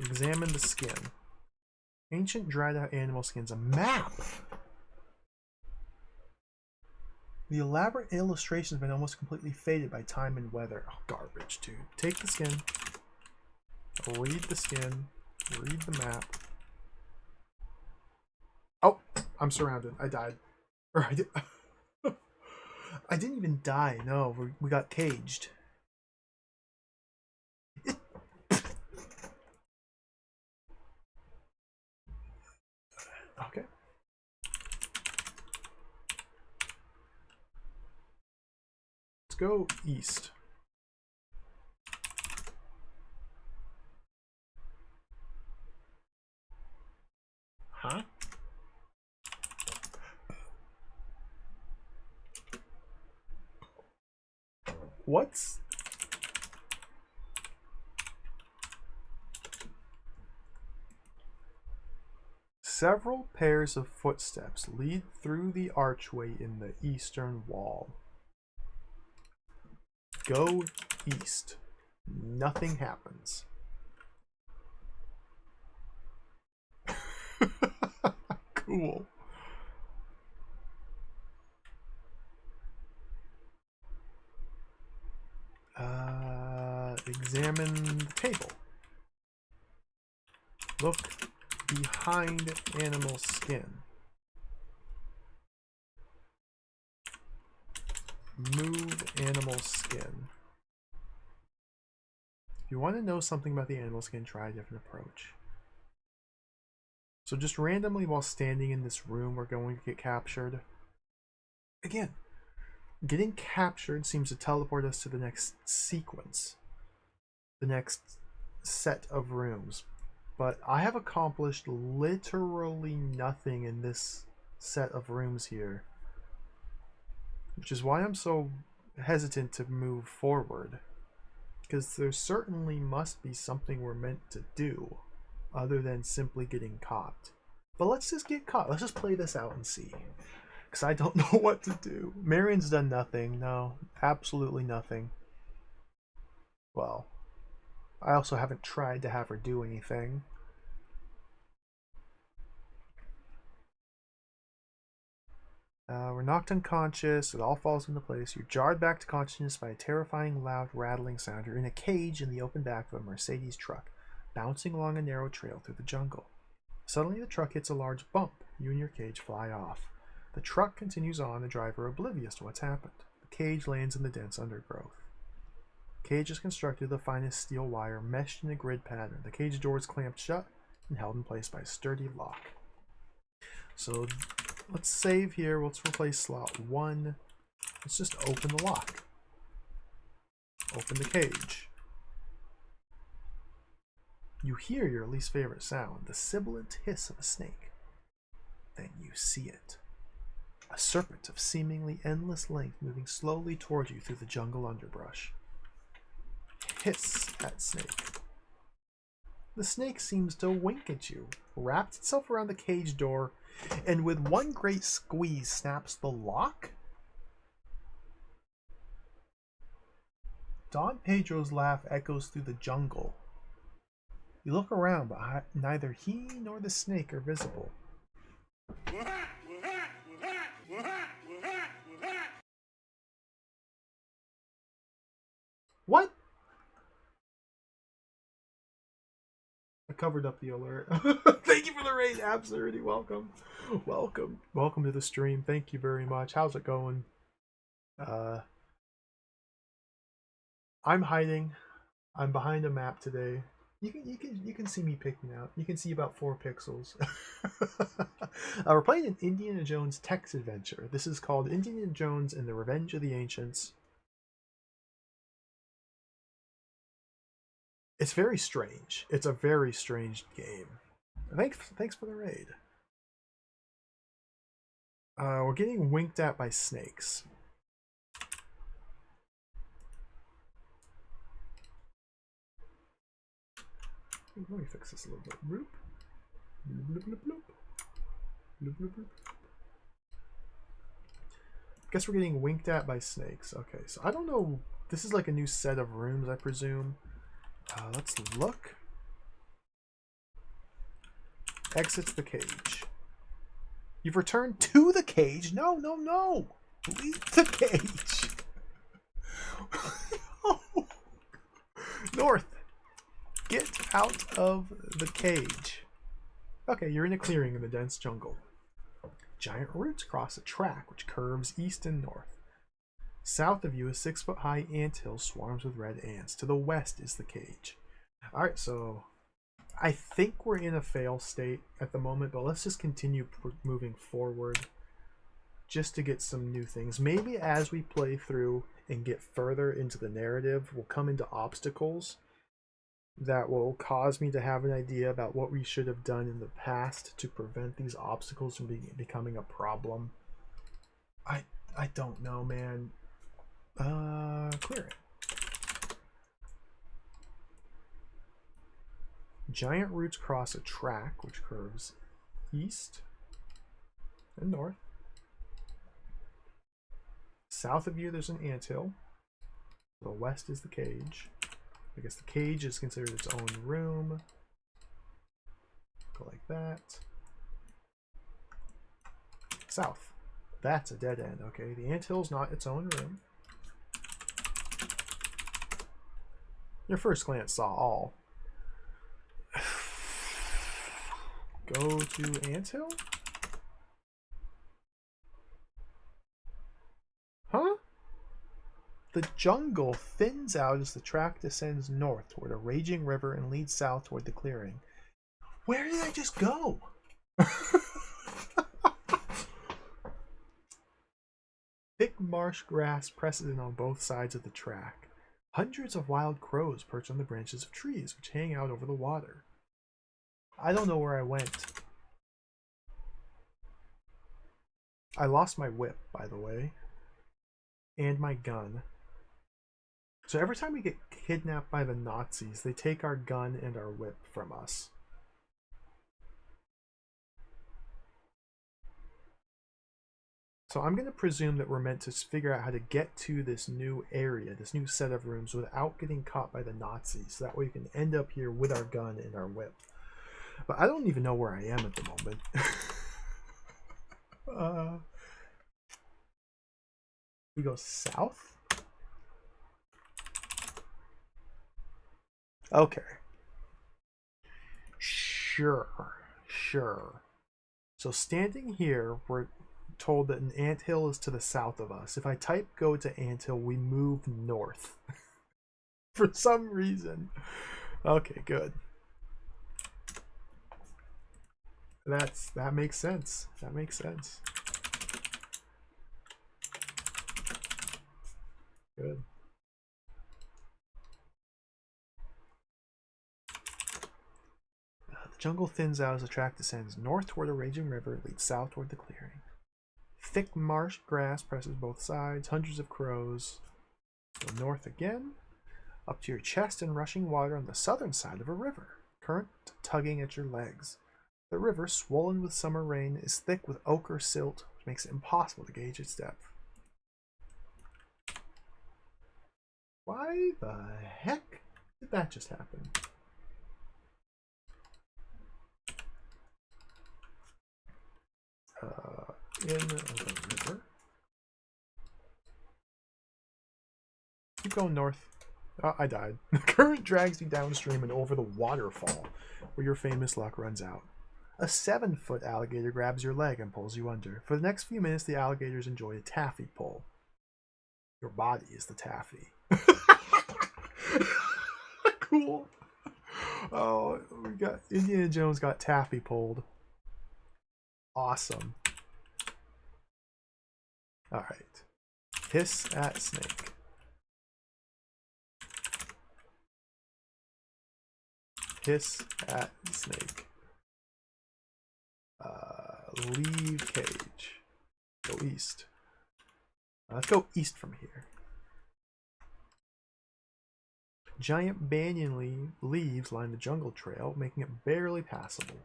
Speaker 1: Examine the skin. Ancient dried out animal skins. A map! The elaborate illustration has been almost completely faded by time and weather. Oh, garbage, dude. Take the skin. Read the skin. Read the map. Oh, I'm surrounded. I died. Or I did. I didn't even die. No, we got caged. Okay. Let's go east. Huh? What's... Several pairs of footsteps lead through the archway in the eastern wall. Go east. Nothing happens. Cool. Examine the table. Look behind animal skin. Move animal skin. If you want to know something about the animal skin, try a different approach. So just randomly while standing in this room, we're going to get captured. Again, Getting captured seems to teleport us to the next sequence, the next set of rooms. But I have accomplished literally nothing in this set of rooms here, which is why I'm so hesitant to move forward. Because there certainly must be something we're meant to do other than simply getting caught. But let's just get caught. Let's just play this out and see. Because I don't know what to do. Marion's done nothing. No, absolutely nothing. Well, I also haven't tried to have her do anything. We're knocked unconscious. It all falls into place. You're jarred back to consciousness by a terrifying, loud, rattling sound. You're in a cage in the open back of a Mercedes truck, bouncing along a narrow trail through the jungle. Suddenly, the truck hits a large bump. You and your cage fly off. The truck continues on, the driver oblivious to what's happened. The cage lands in the dense undergrowth. The cage is constructed of the finest steel wire, meshed in a grid pattern. The cage door is clamped shut and held in place by a sturdy lock. So let's save here. Let's replace slot 1. Let's just open the lock. Open the cage. You hear your least favorite sound, the sibilant hiss of a snake. Then you see it. A serpent of seemingly endless length moving slowly toward you through the jungle underbrush. Hiss at snake. The snake seems to wink at you, wrapped itself around the cage door, and with one great squeeze snaps the lock? Don Pedro's laugh echoes through the jungle. You look around, but neither he nor the snake are visible. What? I covered up the alert. Thank you for the raid, Absurdity. Welcome. Welcome to the stream. Thank you very much. How's it going? I'm hiding. I'm behind a map today. You can see me picking out. You can see about 4 pixels. We're playing an Indiana Jones text adventure. This is called Indiana Jones and the Revenge of the Ancients. It's very strange. It's a very strange game. Thanks for the raid. We're getting winked at by snakes. Let me fix this a little bit. Bloop. Bloop, bloop, bloop, bloop. Bloop, bloop, bloop. Guess we're getting winked at by snakes. Okay, so I don't know. This is like a new set of rooms, I presume. Let's look. Exits the cage. You've returned to the cage? No, no, no! Leave the cage! North! Get out of the cage. Okay, you're in a clearing in the dense jungle. Giant roots cross a track which curves east and north. South of you, a 6-foot-high anthill swarms with red ants. To the west is the cage. Alright, so I think we're in a fail state at the moment, but let's just continue moving forward just to get some new things. Maybe as we play through and get further into the narrative, we'll come into obstacles that will cause me to have an idea about what we should have done in the past to prevent these obstacles from becoming a problem. I don't know, man. Clear it. Giant roots cross a track which curves east and north. South of you, there's an anthill. To the west is the cage. I guess the cage is considered its own room. Go like that. South. That's a dead end. Okay, the anthill's not its own room. Your first glance saw all. Go to anthill? Huh? The jungle thins out as the track descends north toward a raging river and leads south toward the clearing. Where did I just go? Pick marsh grass presses in on both sides of the track. Hundreds of wild crows perch on the branches of trees, which hang out over the water. I don't know where I went. I lost my whip, by the way, and my gun. So every time we get kidnapped by the Nazis, they take our gun and our whip from us. So I'm going to presume that we're meant to figure out how to get to this new area, this new set of rooms, without getting caught by the Nazis. So that way we can end up here with our gun and our whip. But I don't even know where I am at the moment. We go south? Okay. Sure. So standing here, we're told that an anthill is to the south of us. If I type go to anthill, we move north. For some reason. Okay, good. That makes sense. That makes sense. Good. The jungle thins out as the track descends north toward a raging river, leads south toward the clearing. Thick marsh grass presses both sides, hundreds of crows. Go north again, up to your chest and rushing water on the southern side of a river, current tugging at your legs. The river, swollen with summer rain, is thick with ochre silt, which makes it impossible to gauge its depth. Why the heck did that just happen? In the river. Keep going north. Oh, I died. The current drags you downstream and over the waterfall, where your famous luck runs out. A 7-foot alligator grabs your leg and pulls you under. For the next few minutes, the alligators enjoy a taffy pull. Your body is the taffy. Cool. Oh, we got Indiana Jones got taffy pulled. Awesome. All right. Hiss at snake. Hiss at snake. Leave cage. Go east. Let's go east from here. Giant banyan leaves line the jungle trail, making it barely passable.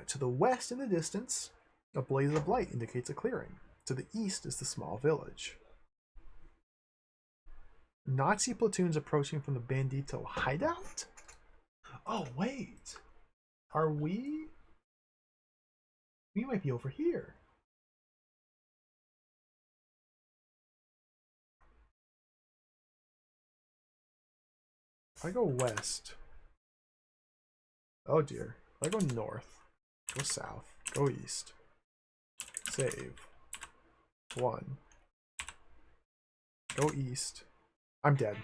Speaker 1: To the west in the distance, a blaze of light indicates a clearing. To the east is the small village. Nazi platoons approaching from the Bandito hideout? Oh, wait. Are we? We might be over here. If I go west. Oh dear. If I go north. Go south. Go east. Save. 1. Go east. I'm dead.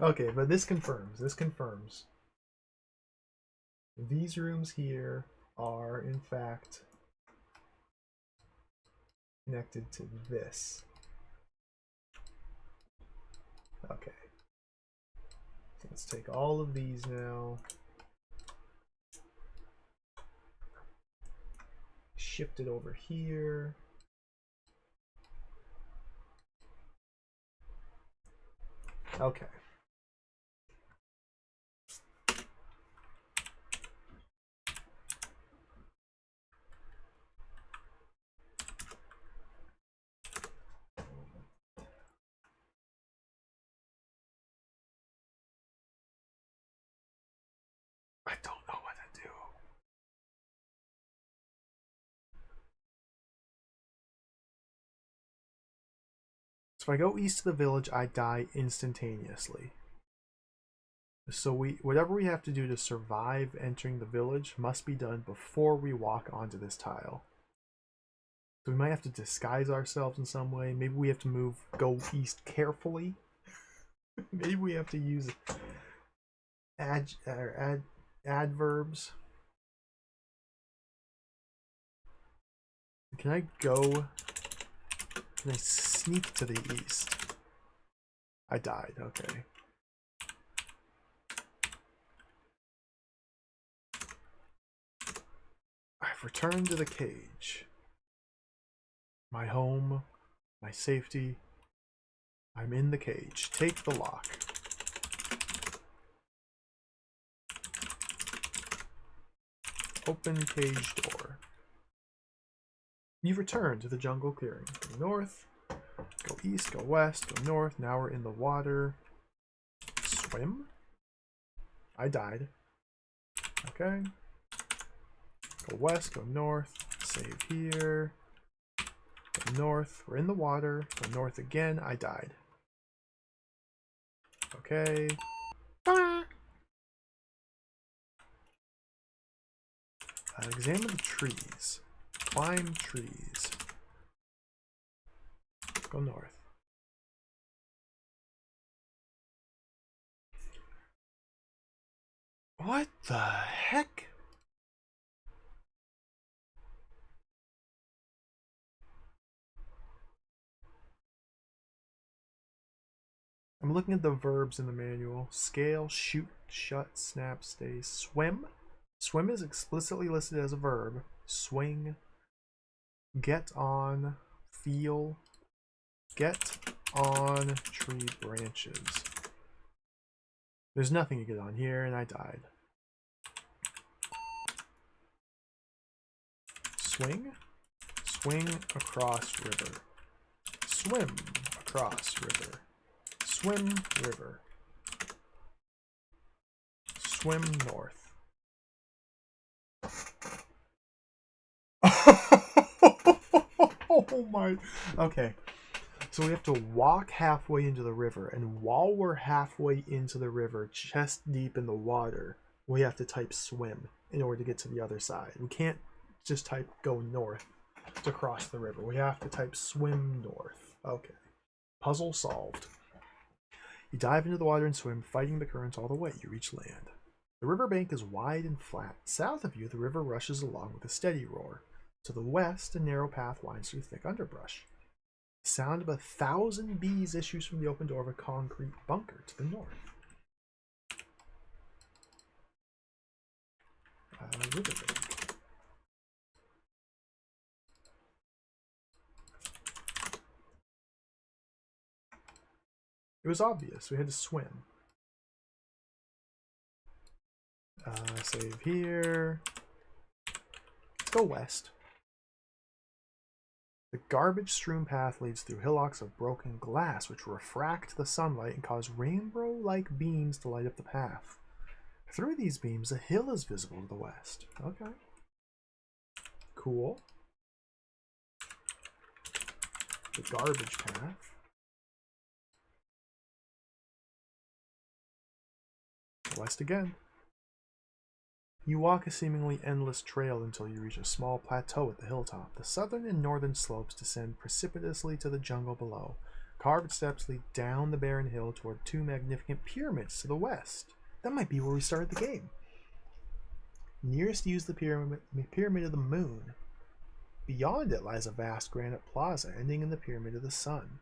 Speaker 1: Okay, but this confirms. This confirms. These rooms here are, in fact, connected to this. Okay. So let's take all of these now. Shift it over here. Okay. I don't know what to do. So if I go east to the village, I die instantaneously. So whatever we have to do to survive entering the village must be done before we walk onto this tile. So we might have to disguise ourselves in some way. Maybe we have to go east carefully. Maybe we have to use adverbs. Can I go? Can I sneak to the east? I died. Okay. I've returned to the cage. My home, my safety. I'm in the cage. Take the lock. Open cage door. You've returned to the jungle clearing. Go north, go east, go west, go north. Now we're in the water. Swim? I died. Okay. Go west, go north. Save here. Go north. We're in the water. Go north again. I died. Okay. Examine the trees. Climb trees. Go north. What the heck? I'm looking at the verbs in the manual. Scale, shoot, shut, snap, stay, swim. Swim is explicitly listed as a verb. Swing. Get on. Feel. Get on tree branches. There's nothing to get on here, and I died. Swing. Swing across river. Swim across river. Swim river. Swim north. Oh my. Okay. So we have to walk halfway into the river, and while we're halfway into the river, chest deep in the water, we have to type swim in order to get to the other side. We can't just type go north to cross the river. We have to type swim north. Okay. Puzzle solved. You dive into the water and swim, fighting the currents all the way. You reach land. The riverbank is wide and flat. South of you, the river rushes along with a steady roar. To the west, a narrow path winds through thick underbrush. The sound of 1,000 bees issues from the open door of a concrete bunker to the north. Riverbank. It was obvious. We had to swim. Save here. Let's go west. The garbage-strewn path leads through hillocks of broken glass, which refract the sunlight and cause rainbow-like beams to light up the path. Through these beams, a hill is visible to the west. Okay. Cool. The garbage path. West again. You walk a seemingly endless trail until you reach a small plateau at the hilltop. The southern and northern slopes descend precipitously to the jungle below. Carved steps lead down the barren hill toward two magnificent pyramids to the west. That might be where we started the game. Nearest you is the Pyramid of the Moon. Beyond it lies a vast granite plaza ending in the Pyramid of the Sun.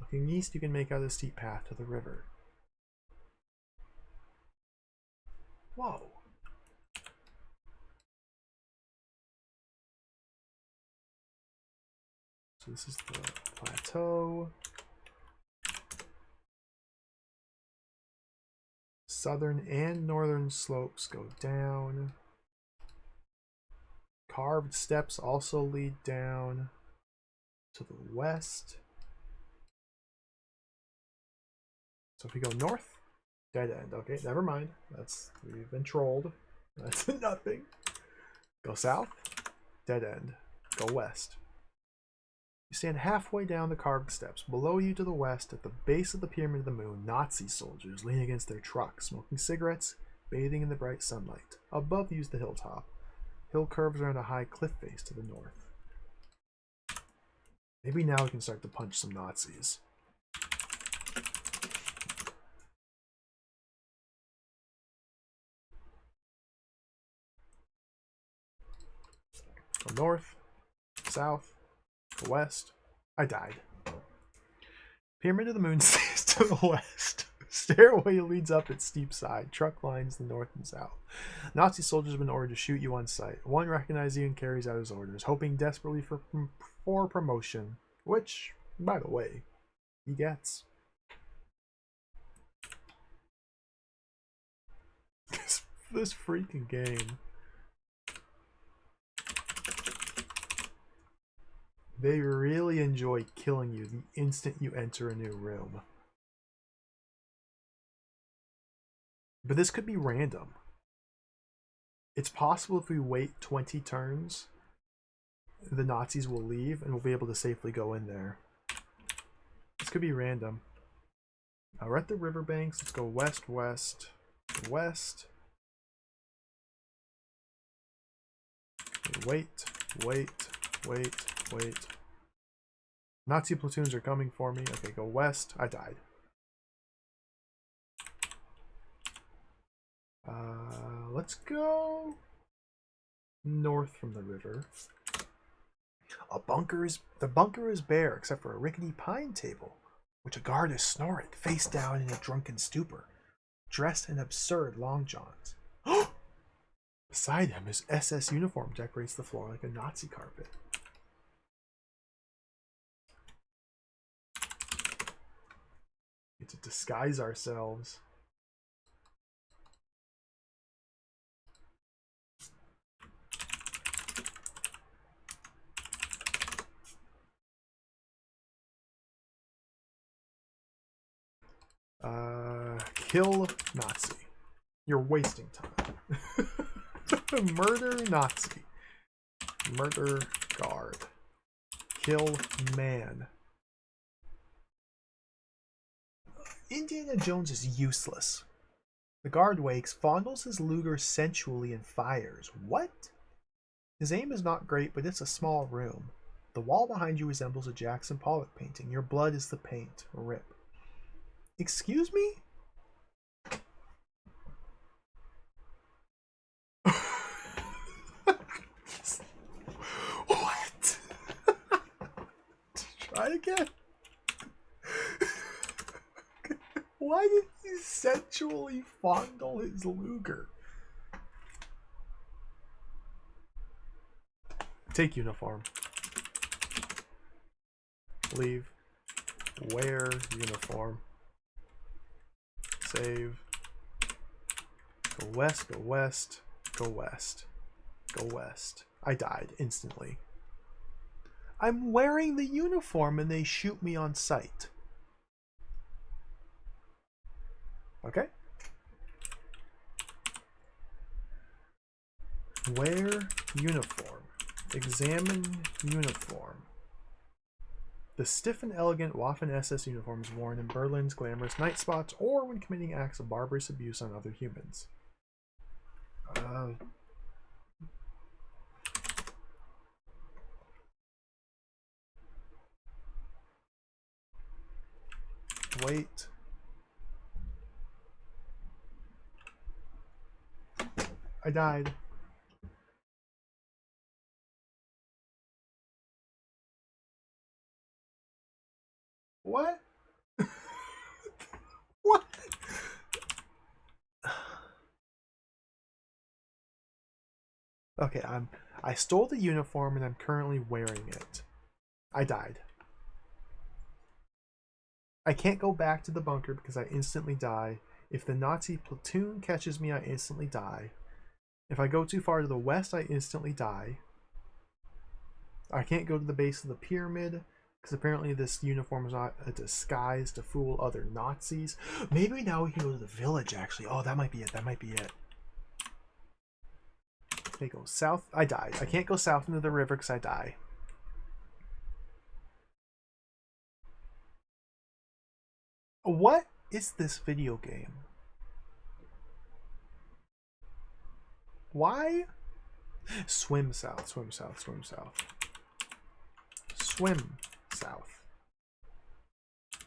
Speaker 1: Looking east, you can make out a steep path to the river. Whoa. So this is the plateau. Southern and northern slopes go down. Carved steps also lead down to the west. So if we go north, dead end. Okay, never mind. We've been trolled. That's nothing. Go south, dead end. Go west. You stand halfway down the carved steps. Below you to the west, at the base of the Pyramid of the Moon, Nazi soldiers lean against their trucks, smoking cigarettes, bathing in the bright sunlight. Above you is the hilltop. Hill curves around a high cliff face to the north. Maybe now we can start to punch some Nazis. Go north, south, go west. I died. Pyramid of the Moon stays to the west. Stairway leads up its steep side. Truck lines the north and south. Nazi soldiers have been ordered to shoot you on sight. One recognizes you and carries out his orders, hoping desperately for promotion, which, by the way, he gets. This freaking game. They really enjoy killing you the instant you enter a new room. But this could be random. It's possible if we wait 20 turns, the Nazis will leave and we'll be able to safely go in there. This could be random. We're at the riverbanks. Let's go west, west, west. Wait, wait, wait, wait. Nazi platoons are coming for me. Okay, go west. I died. Let's go north from the river. The bunker is bare except for a rickety pine table, which a guard is snoring, face down in a drunken stupor, dressed in absurd long johns. Beside him, his SS uniform decorates the floor like a Nazi carpet. We get to disguise ourselves. Kill Nazi. You're wasting time. Murder Nazi. Murder guard. Kill man. Indiana Jones is useless. The guard wakes, fondles his Luger sensually, and fires. What? His aim is not great, but it's a small room. The wall behind you resembles a Jackson Pollock painting. Your blood is the paint. Rip. Excuse me? What? Try again. Why did he sensually fondle his Luger? Take uniform. Leave. Wear uniform. Save. Go west, go west, go west, go west. I died instantly. I'm wearing the uniform and they shoot me on sight. Okay. Wear uniform. Examine uniform. The stiff and elegant Waffen-SS uniform is worn in Berlin's glamorous night spots or when committing acts of barbarous abuse on other humans. Wait. I died. What? What? Okay, I stole the uniform and I'm currently wearing it. I died. I can't go back to the bunker because I instantly die. If the Nazi platoon catches me, I instantly die. If I go too far to the west, I instantly die. I can't go to the base of the pyramid because apparently this uniform is not a disguise to fool other Nazis. Maybe now we can go to the village, actually. Oh, that might be it. That might be it. Okay, go south. I died. I can't go south into the river because I die. What is this video game? Why? Swim south, swim south, swim south. Swim south.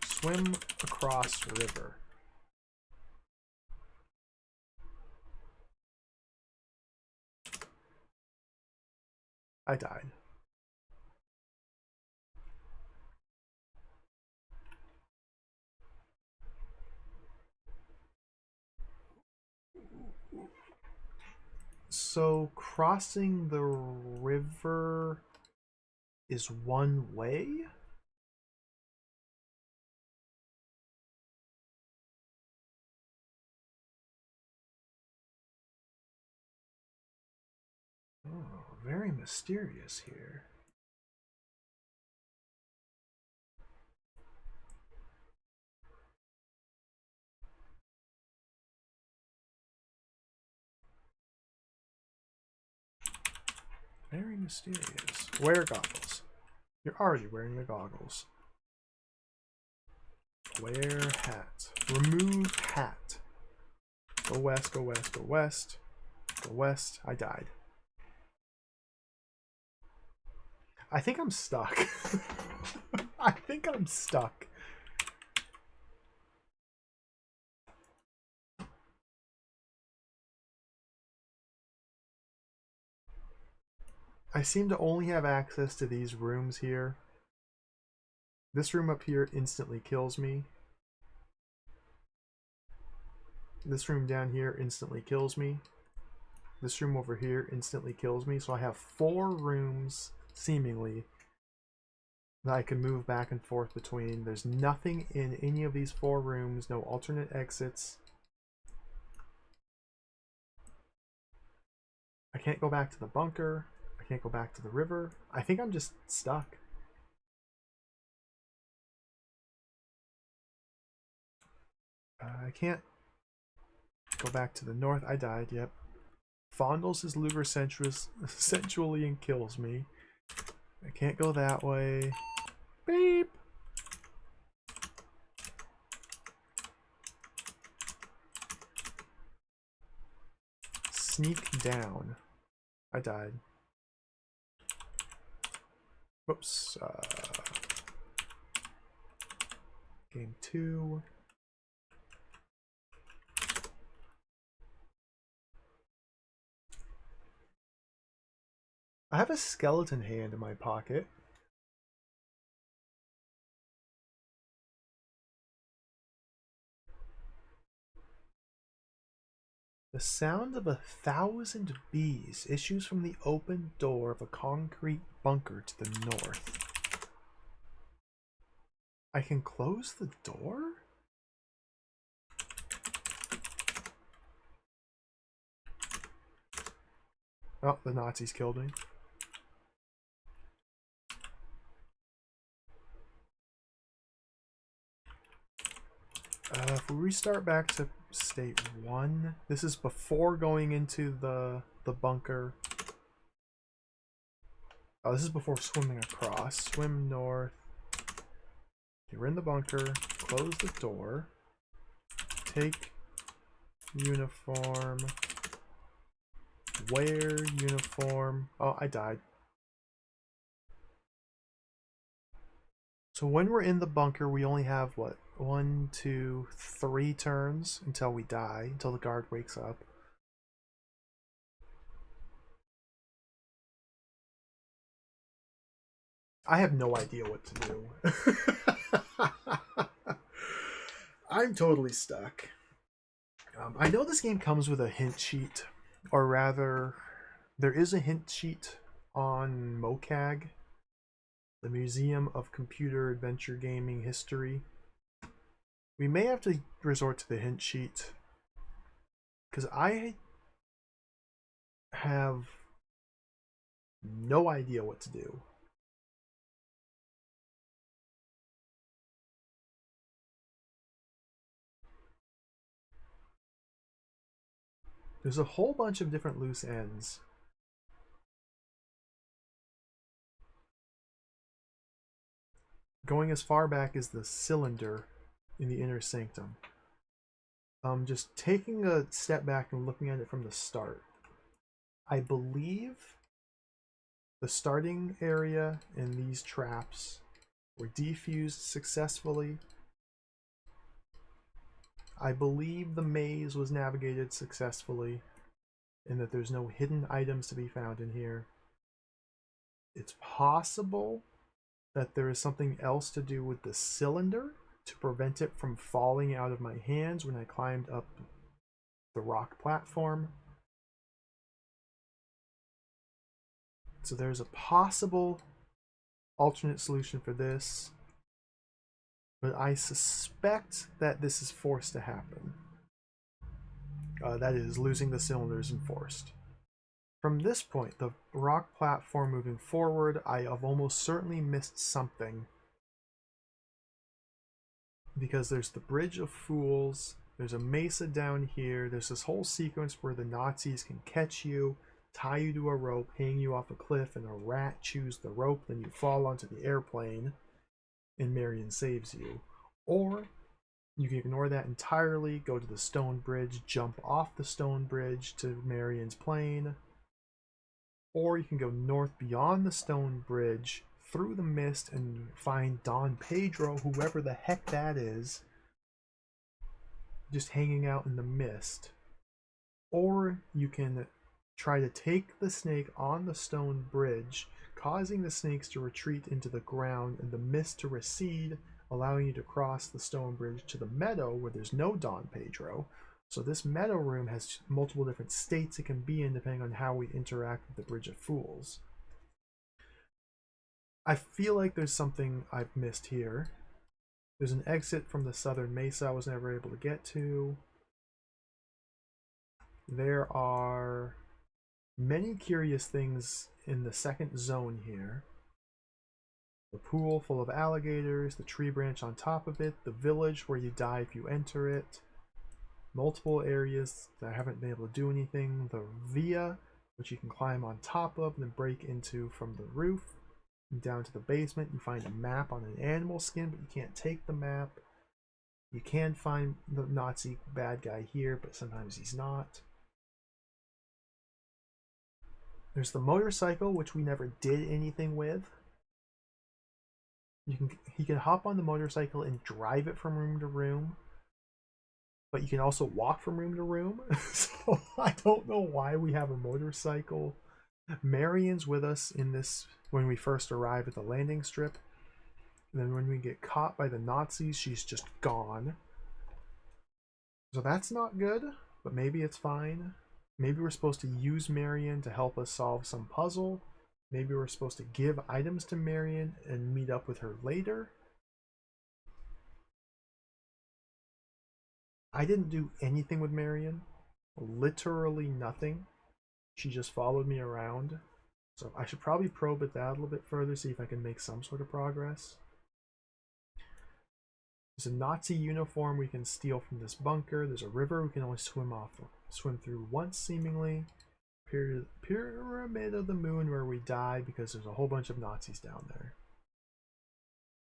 Speaker 1: Swim across river. I died. So crossing the river is one way? Oh, very mysterious here. Very mysterious. Wear goggles. You're already wearing the goggles. Wear hat. Remove hat. Go west, go west, go west. Go west. I died. I think I'm stuck. I think I'm stuck. I seem to only have access to these rooms here. This room up here instantly kills me. This room down here instantly kills me. This room over here instantly kills me. So I have 4 rooms, seemingly, that I can move back and forth between. There's nothing in any of these 4 rooms, no alternate exits. I can't go back to the bunker. I can't go back to the river. I think I'm just stuck. I can't go back to the north. I died, yep. Fondles his Luger sensually and kills me. I can't go that way. Beep! Sneak down. I died. Whoops. Game 2. I have a skeleton hand in my pocket. The sound of 1,000 bees issues from the open door of a concrete bunker to the north. I can close the door? Oh, the Nazis killed me. If we restart back to state 1, this is before going into the bunker. Oh, this is before swimming across. Swim north. You're in the bunker. Close the door. Take uniform. Wear uniform. Oh, I died. So when we're in the bunker, we only have, what, 1, 2, 3 turns until we die, until the guard wakes up. I have no idea what to do. I'm totally stuck. I know this game comes with a hint sheet, or rather, there is a hint sheet on MOCAG, the Museum of Computer Adventure Gaming History. We may have to resort to the hint sheet, because I have no idea what to do. There's a whole bunch of different loose ends. Going as far back as the cylinder in the inner sanctum. Just taking a step back and looking at it from the start. I believe the starting area and these traps were defused successfully. I believe the maze was navigated successfully and that there's no hidden items to be found in here. It's possible that there is something else to do with the cylinder to prevent it from falling out of my hands when I climbed up the rock platform. So there's a possible alternate solution for this, but I suspect that this is forced to happen. That is, losing the cylinder is enforced. From this point, the rock platform moving forward, I have almost certainly missed something. Because there's the Bridge of Fools, there's a mesa down here, there's this whole sequence where the Nazis can catch you, tie you to a rope, hang you off a cliff, and a rat chews the rope, then you fall onto the airplane, and Marion saves you. Or you can ignore that entirely, go to the stone bridge, jump off the stone bridge to Marion's plane, or you can go north beyond the stone bridge, through the mist, and find Don Pedro, whoever the heck that is, just hanging out in the mist. Or you can try to take the snake on the stone bridge, causing the snakes to retreat into the ground and the mist to recede, allowing you to cross the stone bridge to the meadow where there's no Don Pedro. So this meadow room has multiple different states it can be in depending on how we interact with the Bridge of Fools. I feel like there's something I've missed here. There's an exit from the southern mesa I was never able to get to. There are many curious things in the second zone here. The pool full of alligators, the tree branch on top of it, the village where you die if you enter it, multiple areas that I haven't been able to do anything, the via, which you can climb on top of and then break into from the roof. Down to the basement, you find a map on an animal skin, but you can't take the map. You can find the Nazi bad guy here, but sometimes he's not. There's the motorcycle, which we never did anything with. He can hop on the motorcycle and drive it from room to room, but you can also walk from room to room. So I don't know why we have a motorcycle. Marion's with us in this when we first arrive at the landing strip. And then when we get caught by the Nazis, she's just gone. So that's not good, but maybe it's fine. Maybe we're supposed to use Marion to help us solve some puzzle. Maybe we're supposed to give items to Marion and meet up with her later. I didn't do anything with Marion. Literally nothing. She just followed me around. So I should probably probe at that a little bit further, see if I can make some sort of progress. There's a Nazi uniform we can steal from this bunker. There's a river we can only swim through once, seemingly. Pyramid of the Moon where we die because there's a whole bunch of Nazis down there.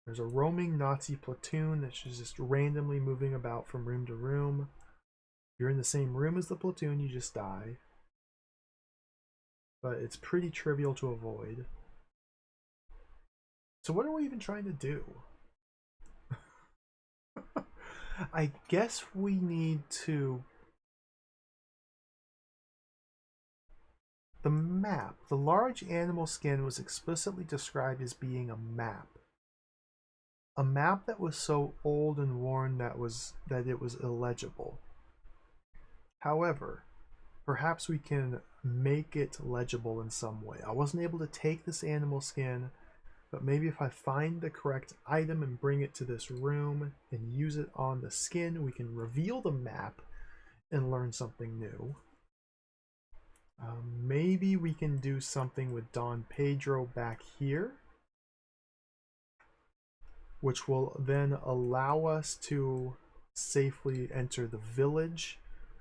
Speaker 1: There's a roaming Nazi platoon that's just randomly moving about from room to room. If you're in the same room as the platoon, you just die. But it's pretty trivial to avoid. So what are we even trying to do? I guess we need to... The map. The large animal skin was explicitly described as being a map. A map that was so old and worn that it was illegible. However, perhaps we can make it legible in some way. I wasn't able to take this animal skin, but maybe if I find the correct item and bring it to this room and use it on the skin, we can reveal the map and learn something new. Maybe we can do something with Don Pedro back here, which will then allow us to safely enter the village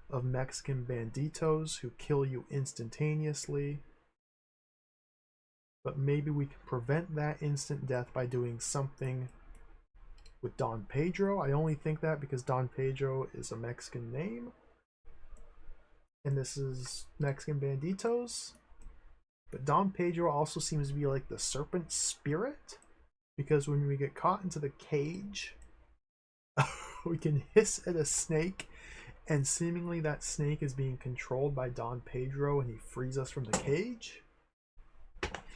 Speaker 1: of Mexican banditos who kill you instantaneously. But maybe we can prevent that instant death by doing something with Don Pedro. I only think that because Don Pedro is a Mexican name. And this is Mexican banditos. But Don Pedro also seems to be like the serpent spirit. Because when we get caught into the cage, we can hiss at a snake. And seemingly that snake is being controlled by Don Pedro and he frees us from the cage.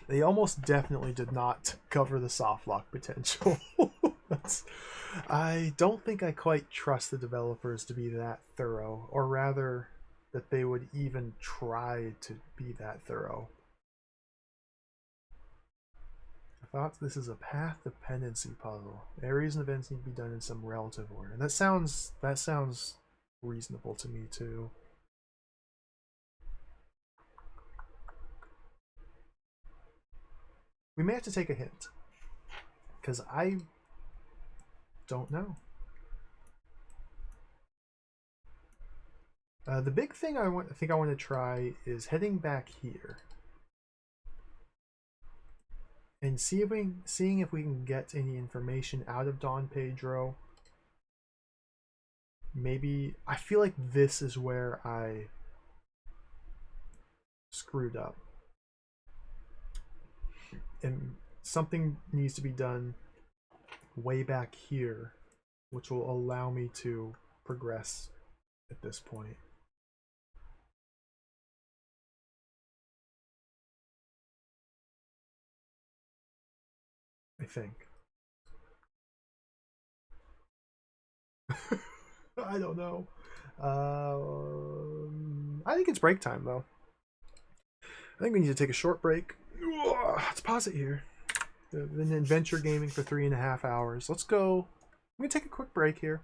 Speaker 1: They almost definitely did not cover the soft lock potential. I don't think I quite trust the developers to be that thorough, or rather, that they would even try to be that thorough. I thought this is a path dependency puzzle. Areas and events need to be done in some relative order. And that sounds reasonable to me too. We may have to take a hint, because I don't know. The big thing I think I want to try is heading back here and seeing if we can get any information out of Don Pedro. Maybe I feel like this is where I screwed up, and something needs to be done way back here, which will allow me to progress at this point. I think. I don't know. I think it's break time though. I think we need to take a short break. Let's pause it here. Been adventure gaming for 3.5 hours. Let's go. I'm gonna take a quick break here,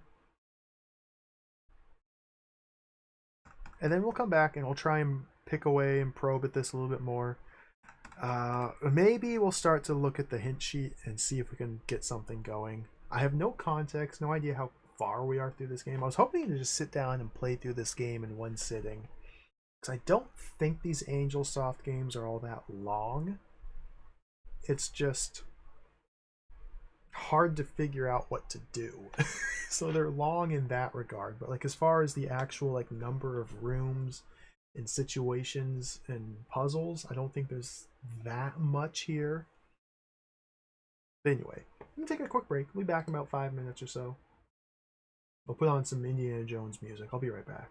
Speaker 1: and then we'll come back and we'll try and pick away and probe at this a little bit more. Maybe we'll start to look at the hint sheet and see if we can get something going. I have no context, no idea how far we are through this game. I was hoping to just sit down and play through this game in one sitting, because I don't think these Angel Soft games are all that long. It's just hard to figure out what to do. So they're long in that regard, but like as far as the actual like number of rooms and situations and puzzles, I don't think there's that much here. But anyway, I'm gonna take a quick break. We'll be back in about 5 minutes or so. We'll put on some Indiana Jones music. I'll be right back.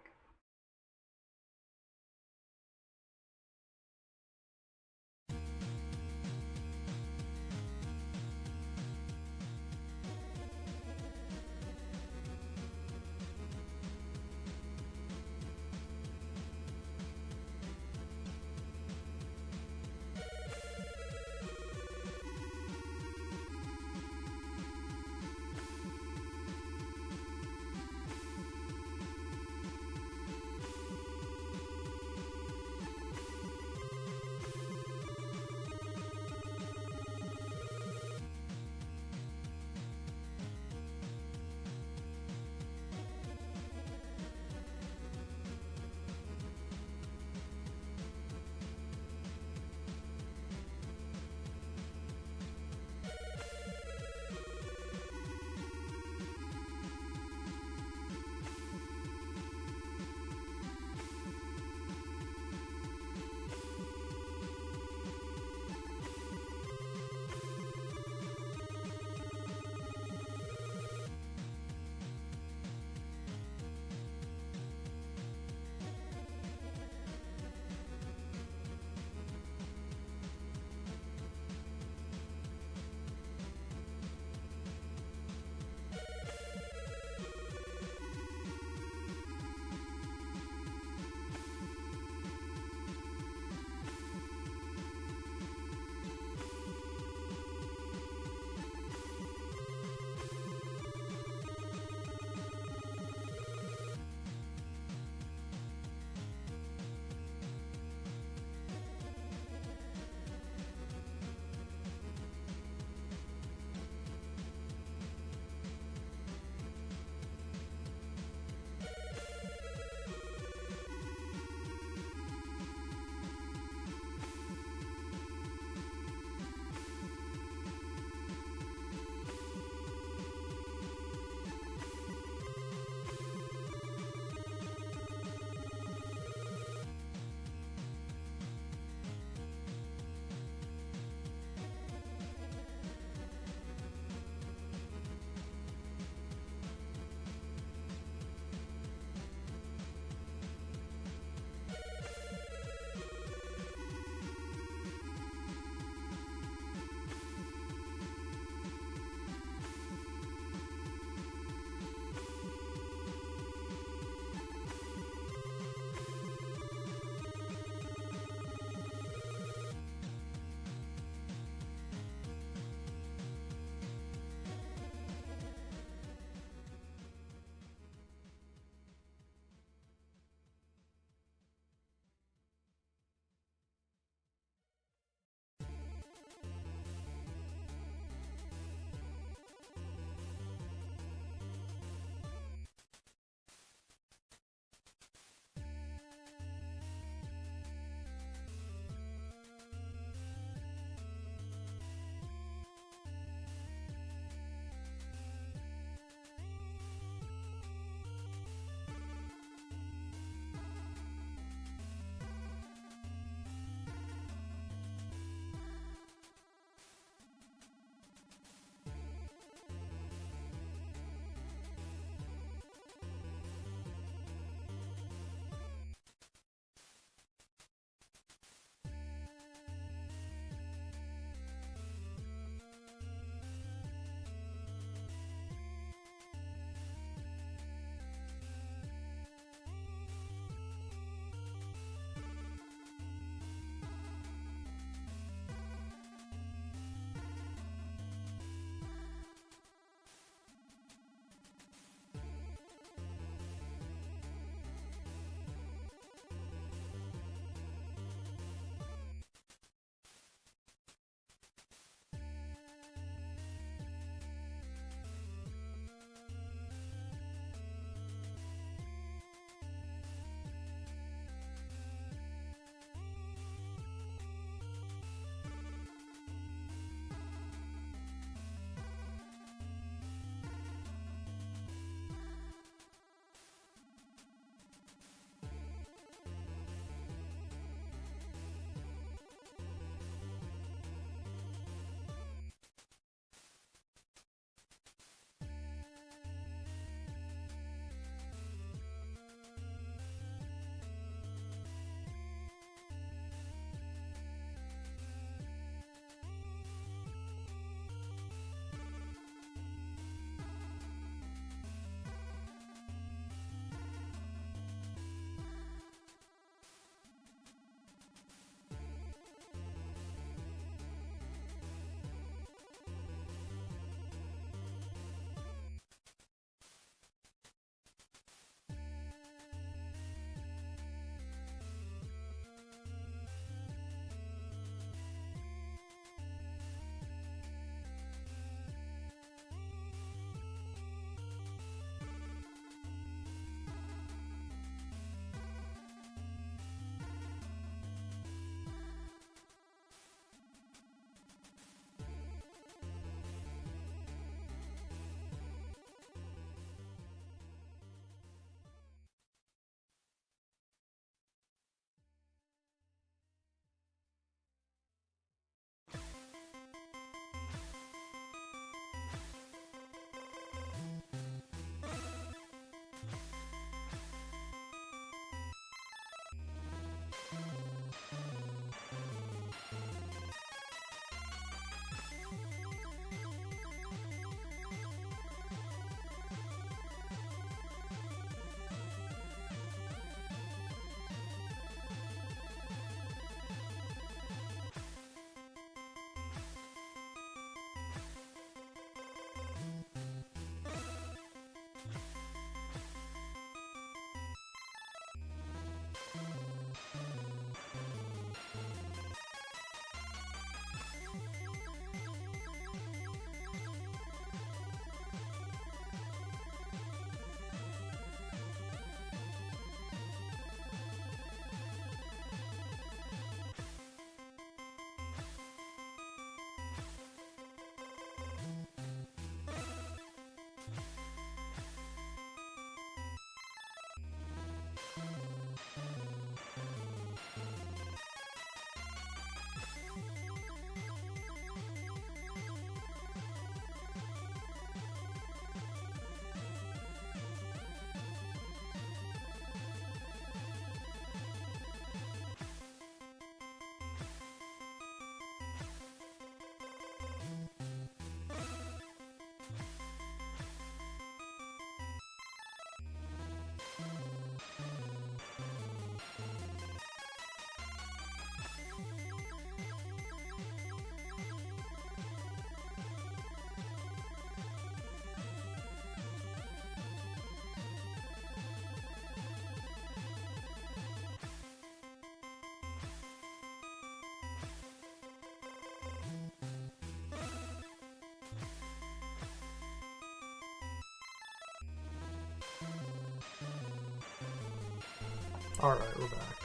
Speaker 1: Alright, we're back.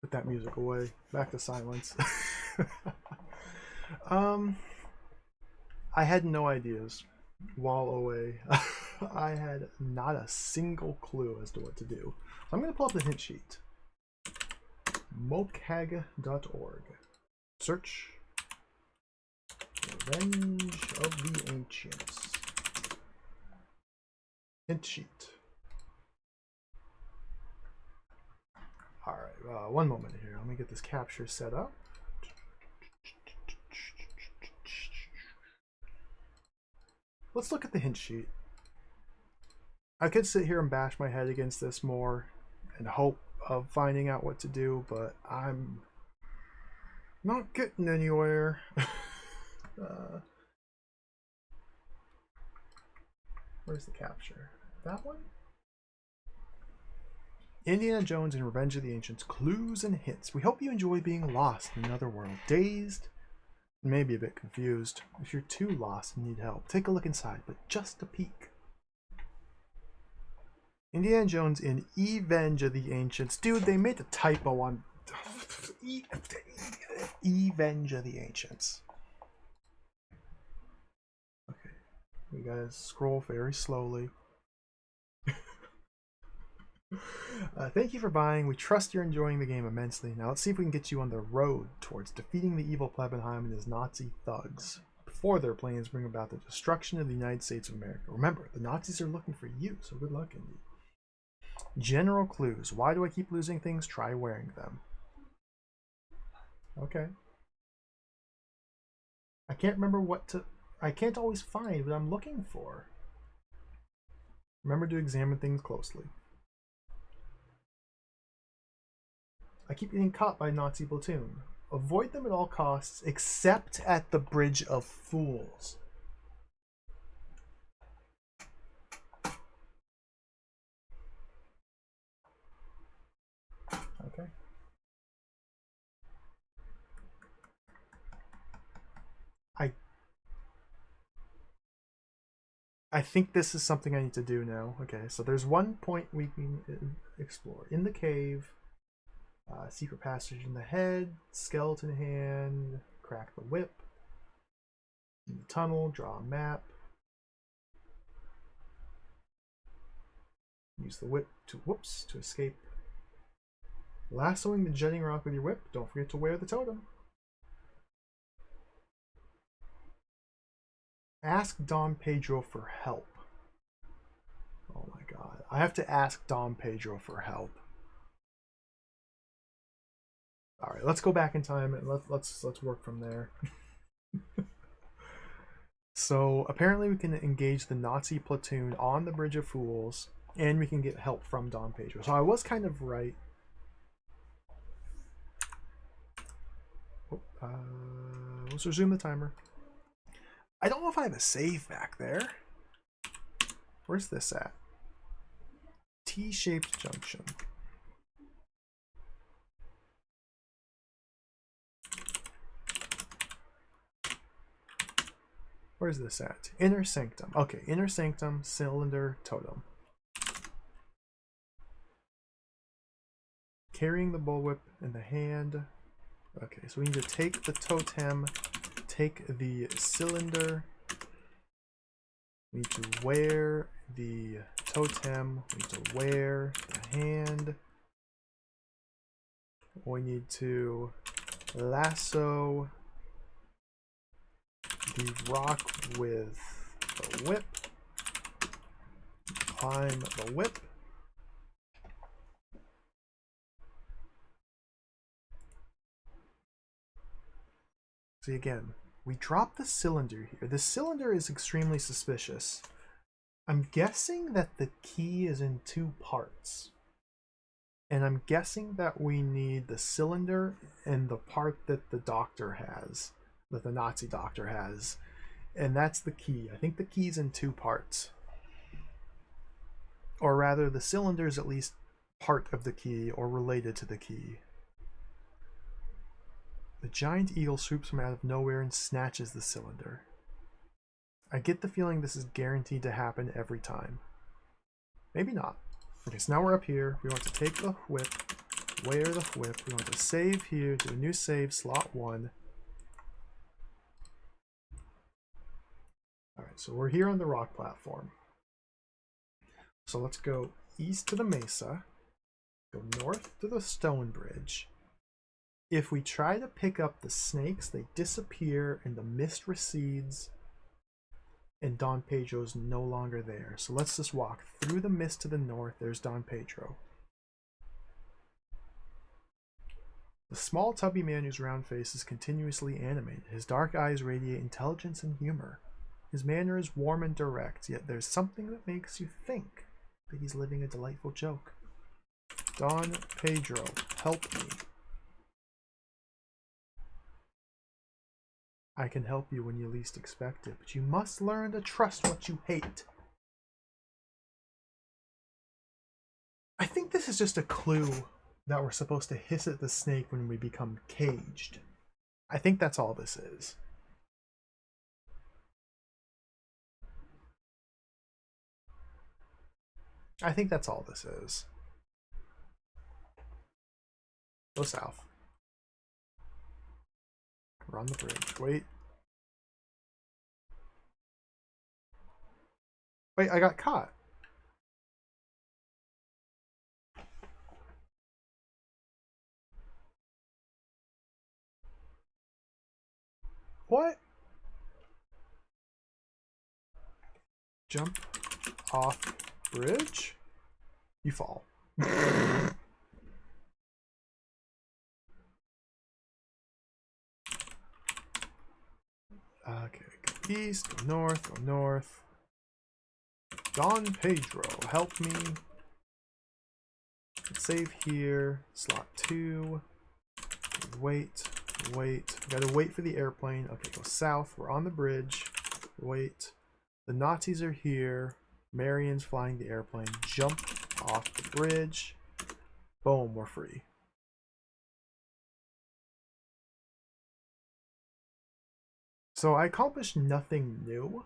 Speaker 1: Put that music away. Back to silence. I had no ideas while away. I had not a single clue as to what to do. So I'm going to pull up the hint sheet. mocag.org. Search Revenge of the Ancients. Hint sheet. Alright, one moment here. Let me get this capture set up. Let's look at the hint sheet. I could sit here and bash my head against this more and hope of finding out what to do, but I'm not getting anywhere. Where's the capture? That one? Indiana Jones and Revenge of the Ancients, clues and hints. We hope you enjoy being lost in another world, dazed, maybe a bit confused. If you're too lost and need help, take a look inside, but just a peek. Indiana Jones in Revenge of the Ancients. Dude, they made a typo on Revenge of the Ancients. Okay, we gotta scroll very slowly. Thank you for buying. We trust you're enjoying the game immensely. Now let's see if we can get you on the road towards defeating the evil Plebenheim and his Nazi thugs before their plans bring about the destruction of the United States of America. Remember, the Nazis are looking for you, so good luck, Indy. General clues. Why do I keep losing things? Try wearing them. Okay. I can't remember what to... I can't always find what I'm looking for. Remember to examine things closely. I keep getting caught by a Nazi platoon. Avoid them at all costs, except at the Bridge of Fools. Okay. I think this is something I need to do now. Okay, so there's one point we can explore. In the cave, secret passage in the head, skeleton hand, crack the whip. In the tunnel, draw a map. Use the whip to escape. Lassoing the jutting rock with your whip. Don't forget to wear the totem. Ask Dom Pedro for help. Oh my god. I have to ask Dom Pedro for help. Alright, let's go back in time and let's work from there. So apparently we can engage the Nazi platoon on the Bridge of Fools, and we can get help from Dom Pedro. So I was kind of right. Let's resume the timer. I don't know if I have a save back there. Where's this at? T-shaped junction. Where's this at? Inner Sanctum. Okay, Inner Sanctum, cylinder, totem. Carrying the bullwhip in the hand. Okay, so we need to take the totem, take the cylinder. We need to wear the totem. We need to wear the hand. We need to lasso the rock with the whip. Climb the whip. See again, we drop the cylinder here. The cylinder is extremely suspicious. I'm guessing that the key is in two parts. And I'm guessing that we need the cylinder and the part that the doctor has, that the Nazi doctor has. And that's the key. I think the key's in two parts. Or rather, the cylinder is at least part of the key or related to the key. The giant eagle swoops from out of nowhere and snatches the cylinder. I get the feeling this is guaranteed to happen every time. Maybe not. Okay, so now we're up here. We want to take the whip, wear the whip. We want to save here, do a new save, slot 1. Alright, so we're here on the rock platform. So let's go east to the mesa, go north to the stone bridge. If we try to pick up the snakes, they disappear and the mist recedes and Don Pedro's no longer there. So let's just walk through the mist to the north. There's Don Pedro. The small tubby man whose round face is continuously animated. His dark eyes radiate intelligence and humor. His manner is warm and direct, yet there's something that makes you think that he's living a delightful joke. Don Pedro, help me. I can help you when you least expect it, but you must learn to trust what you hate. I think this is just a clue that we're supposed to hiss at the snake when we become caged. I think that's all this is. I think that's all this is. Go south. We're on the bridge. Wait. Wait, I got caught. What? Jump off bridge? You fall. Okay, go east, go north, go north. Don Pedro, help me. Save here, slot 2. Wait. Gotta wait for the airplane. Okay, go south. We're on the bridge. Wait. The Nazis are here. Marion's flying the airplane. Jump off the bridge. Boom, we're free. So I accomplished nothing new.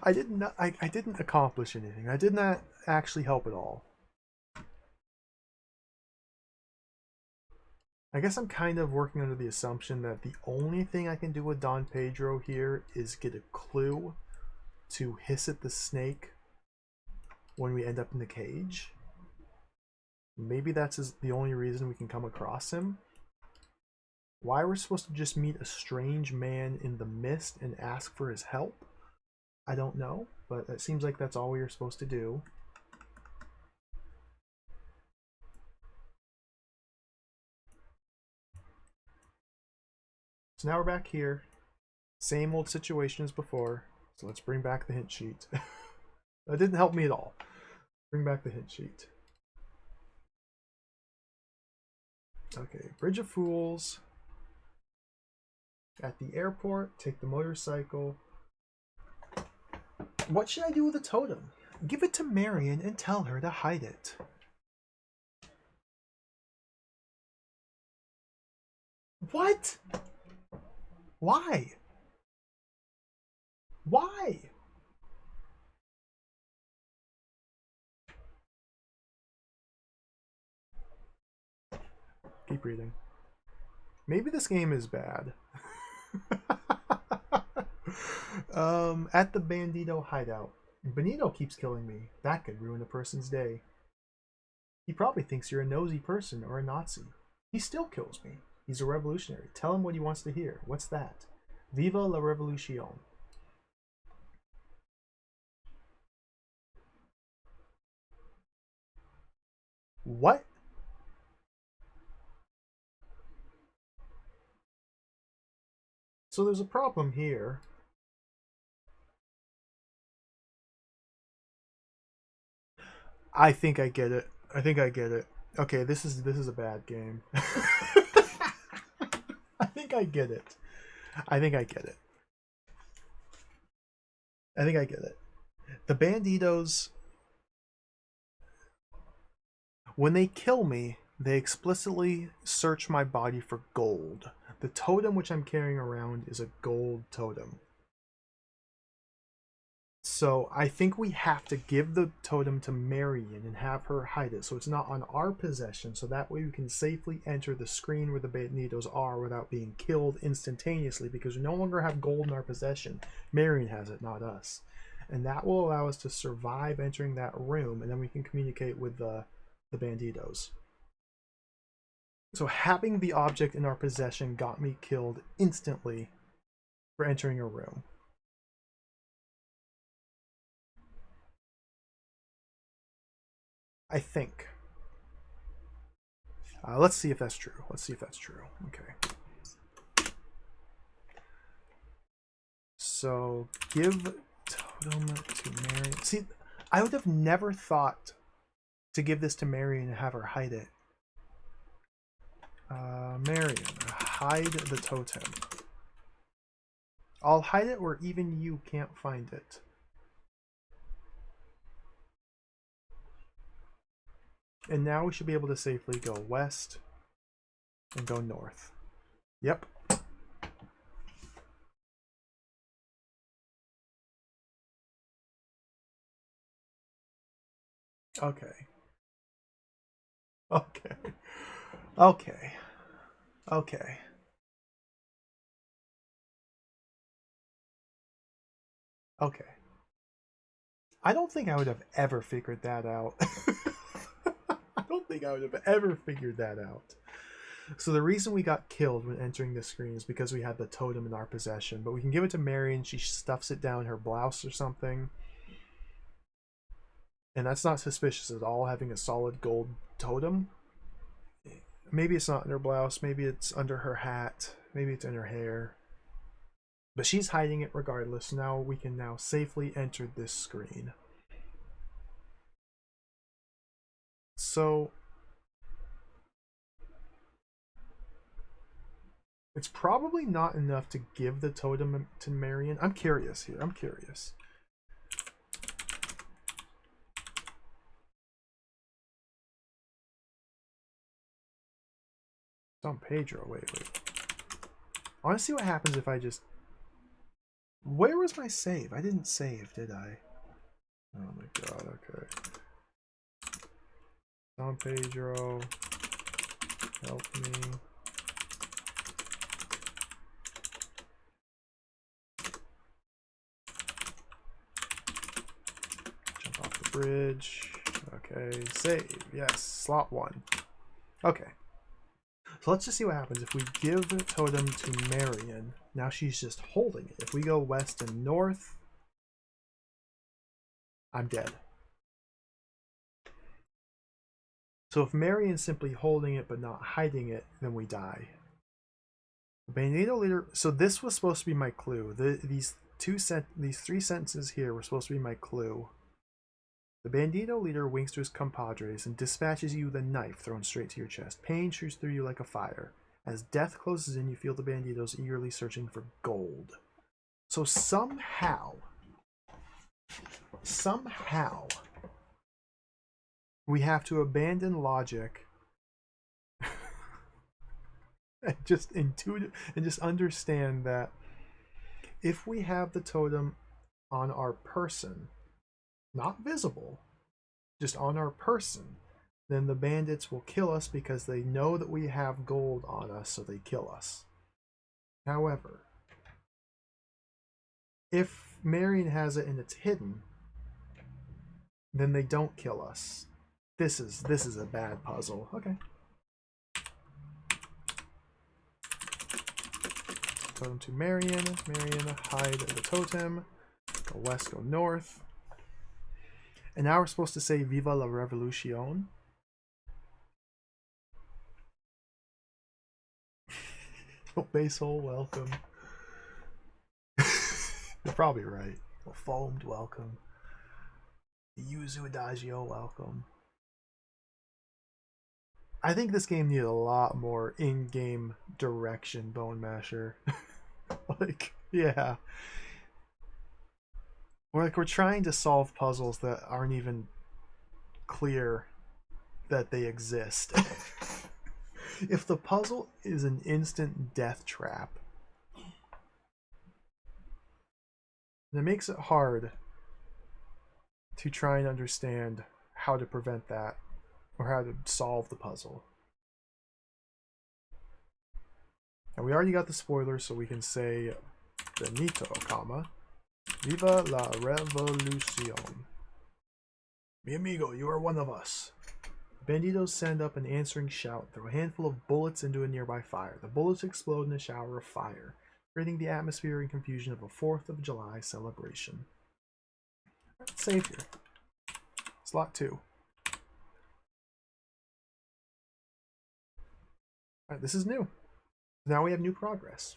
Speaker 1: I didn't accomplish anything. I did not actually help at all. I guess I'm kind of working under the assumption that the only thing I can do with Don Pedro here is get a clue to hiss at the snake when we end up in the cage. Maybe that's the only reason we can come across him. Why we're supposed to just meet a strange man in the mist and ask for his help, I don't know, but it seems like that's all we are supposed to do. So now we're back here. Same old situation as before. So let's bring back the hint sheet. That didn't help me at all. Bring back the hint sheet. Okay, Bridge of Fools. At the airport, take the motorcycle. What should I do with the totem? Give it to Marion and tell her to hide it. What? Why? Why? Keep reading. Maybe this game is bad. At the Bandito hideout. Benito keeps killing me. That could ruin a person's day. He probably thinks you're a nosy person or a Nazi. He still kills me. He's a revolutionary. Tell him what he wants to hear. What's that? Viva la revolution. What? So there's a problem here. I think I get it. I think I get it. Okay, this is a bad game. I think I get it. I think I get it. I think I get it. The Banditos, when they kill me, they explicitly search my body for gold. The totem which I'm carrying around is a gold totem. So I think we have to give the totem to Marion and have her hide it so it's not on our possession, so that way we can safely enter the screen where the banditos are without being killed instantaneously, because we no longer have gold in our possession. Marion has it, not us. And that will allow us to survive entering that room, and then we can communicate with the banditos. So having the object in our possession got me killed instantly for entering a room. I think. Let's see if that's true. Let's see if that's true. Okay. So give totem to Marion. See, I would have never thought to give this to Marion and have her hide it. Marion, hide the totem. I'll hide it where even you can't find it. And now we should be able to safely go west and go north. Yep. Okay. Okay. Okay. Okay. Okay. I don't think I would have ever figured that out. I don't think I would have ever figured that out. So the reason we got killed when entering the screen is because we had the totem in our possession, but we can give it to Marion. She stuffs it down her blouse or something. And that's not suspicious at all, having a solid gold totem. Maybe it's not in her blouse, maybe it's under her hat, maybe it's in her hair. But she's hiding it regardless. Now we can now safely enter this screen. So it's probably not enough to give the totem to Marion. I'm curious here. I'm curious. Don Pedro. Wait. I want to see what happens if I just... Where was my save? I didn't save, did I? Oh my god, okay. Don Pedro, help me. Jump off the bridge. Okay, save. Yes, slot 1. Okay. So let's just see what happens if we give the totem to Marion. Now she's just holding it. If we go west and north, I'm dead. So if Marion's simply holding it but not hiding it, then we die. The Bandito leader. So this was supposed to be my clue. These 3 sentences here were supposed to be my clue. The Bandito leader winks to his compadres and dispatches you with a knife thrown straight to your chest. Pain shoots through you like a fire. As death closes in, you feel the Banditos eagerly searching for gold. So somehow, we have to abandon logic and just intuitive and just understand that if we have the totem on our person, not visible, just on our person, then the bandits will kill us because they know that we have gold on us, so they kill us. However, if Marion has it and it's hidden, then they don't kill us. This is a bad puzzle. Okay. Totem to Marion. Marion, hide the totem. Go west, go north. And now we're supposed to say Viva la Revolucion. Oh, Basehole, welcome. You're probably right. Oh, Foamed, welcome. Yuzu Adagio, welcome. I think this game needed a lot more in-game direction, Bone Masher. Like, yeah. We're trying to solve puzzles that aren't even clear that they exist. If the puzzle is an instant death trap, it makes it hard to try and understand how to prevent that or how to solve the puzzle. And we already got the spoilers, so we can say Benito, comma, Viva la revolucion. Mi amigo, you are one of us. Banditos send up an answering shout, throw a handful of bullets into a nearby fire. The bullets explode in a shower of fire, creating the atmosphere and confusion of a 4th of July celebration. Let's save here. Slot 2. Alright, this is new. Now we have new progress.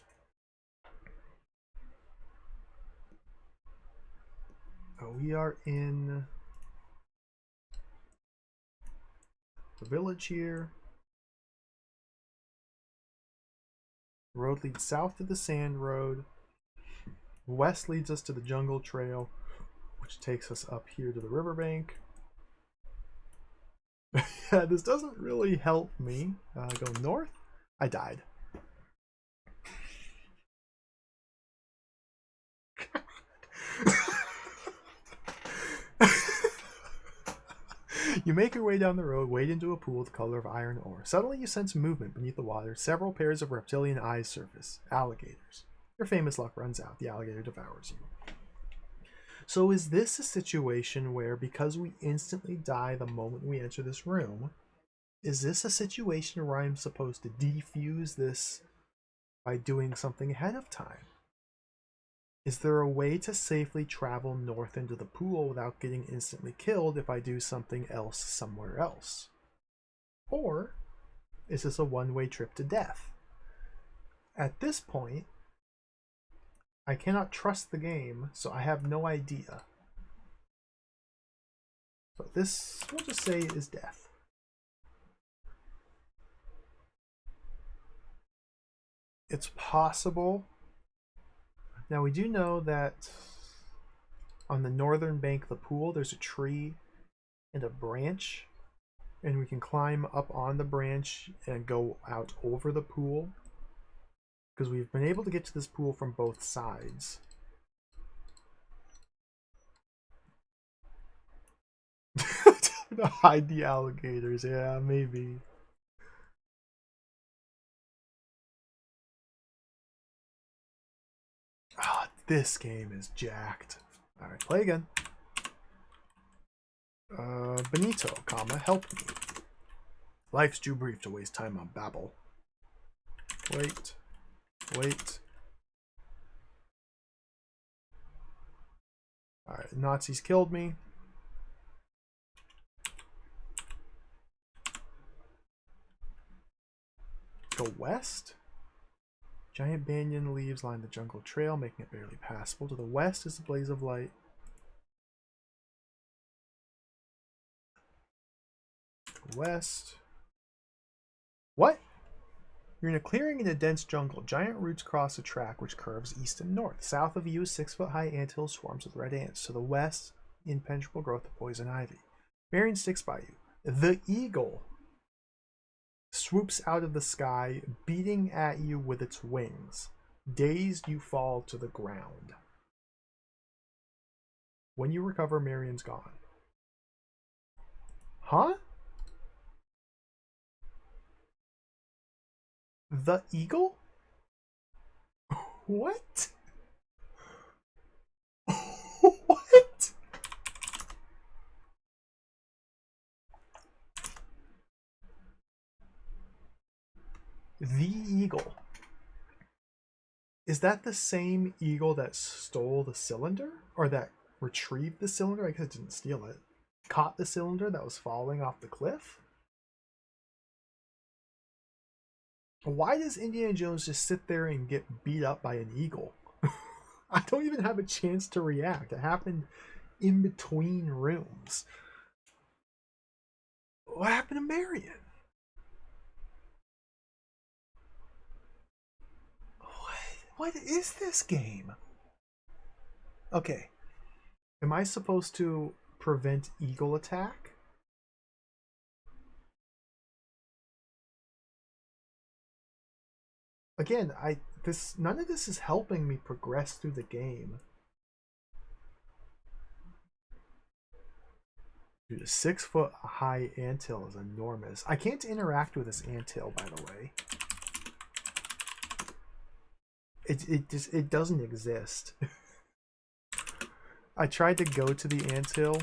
Speaker 1: Oh, we are in the village here. Road leads south to the sand road. West leads us to the jungle trail, which takes us up here to the riverbank. Yeah, this doesn't really help me. Go north. I died. You make your way down the road, wade into a pool the color of iron ore. Suddenly you sense movement beneath the water. Several pairs of reptilian eyes surface. Alligators. Your famous luck runs out. The alligator devours you. So is this a situation where, because we instantly die the moment we enter this room, is this a situation where I'm supposed to defuse this by doing something ahead of time? Is there a way to safely travel north into the pool without getting instantly killed if I do something else somewhere else? Or is this a one-way trip to death? At this point, I cannot trust the game, so I have no idea. But this, we'll just say, is death. It's possible. Now we do know that on the northern bank of the pool, there's a tree and a branch, and we can climb up on the branch and go out over the pool, because we've been able to get to this pool from both sides. To hide the alligators, yeah, maybe. Ah, this game is jacked. Alright, play again. Benito, comma, help me. Life's too brief to waste time on babble. Wait. Alright, Nazis killed me. Go west? Giant banyan leaves line the jungle trail, making it barely passable. To the west is the blaze of light. West. What? You're in a clearing in a dense jungle. Giant roots cross a track which curves east and north. South of you is 6-foot-high anthill swarms with red ants. To the west, impenetrable growth of poison ivy. Marion sticks by you. The eagle swoops out of the sky, beating at you with its wings. Dazed, you fall to the ground. When you recover, Marion's gone. Huh? The eagle? What? What? The eagle. Is that the same eagle that stole the cylinder? Or that retrieved the cylinder? I guess it didn't steal it. Caught the cylinder that was falling off the cliff? Why does Indiana Jones just sit there and get beat up by an eagle? I don't even have a chance to react. It happened in between rooms. What happened to Marion? What is this game? Okay. Am I supposed to prevent eagle attack? Again, none of this is helping me progress through the game. Dude, a 6-foot high anthill is enormous. I can't interact with this anthill, by the way. It doesn't exist. I tried to go to the anthill,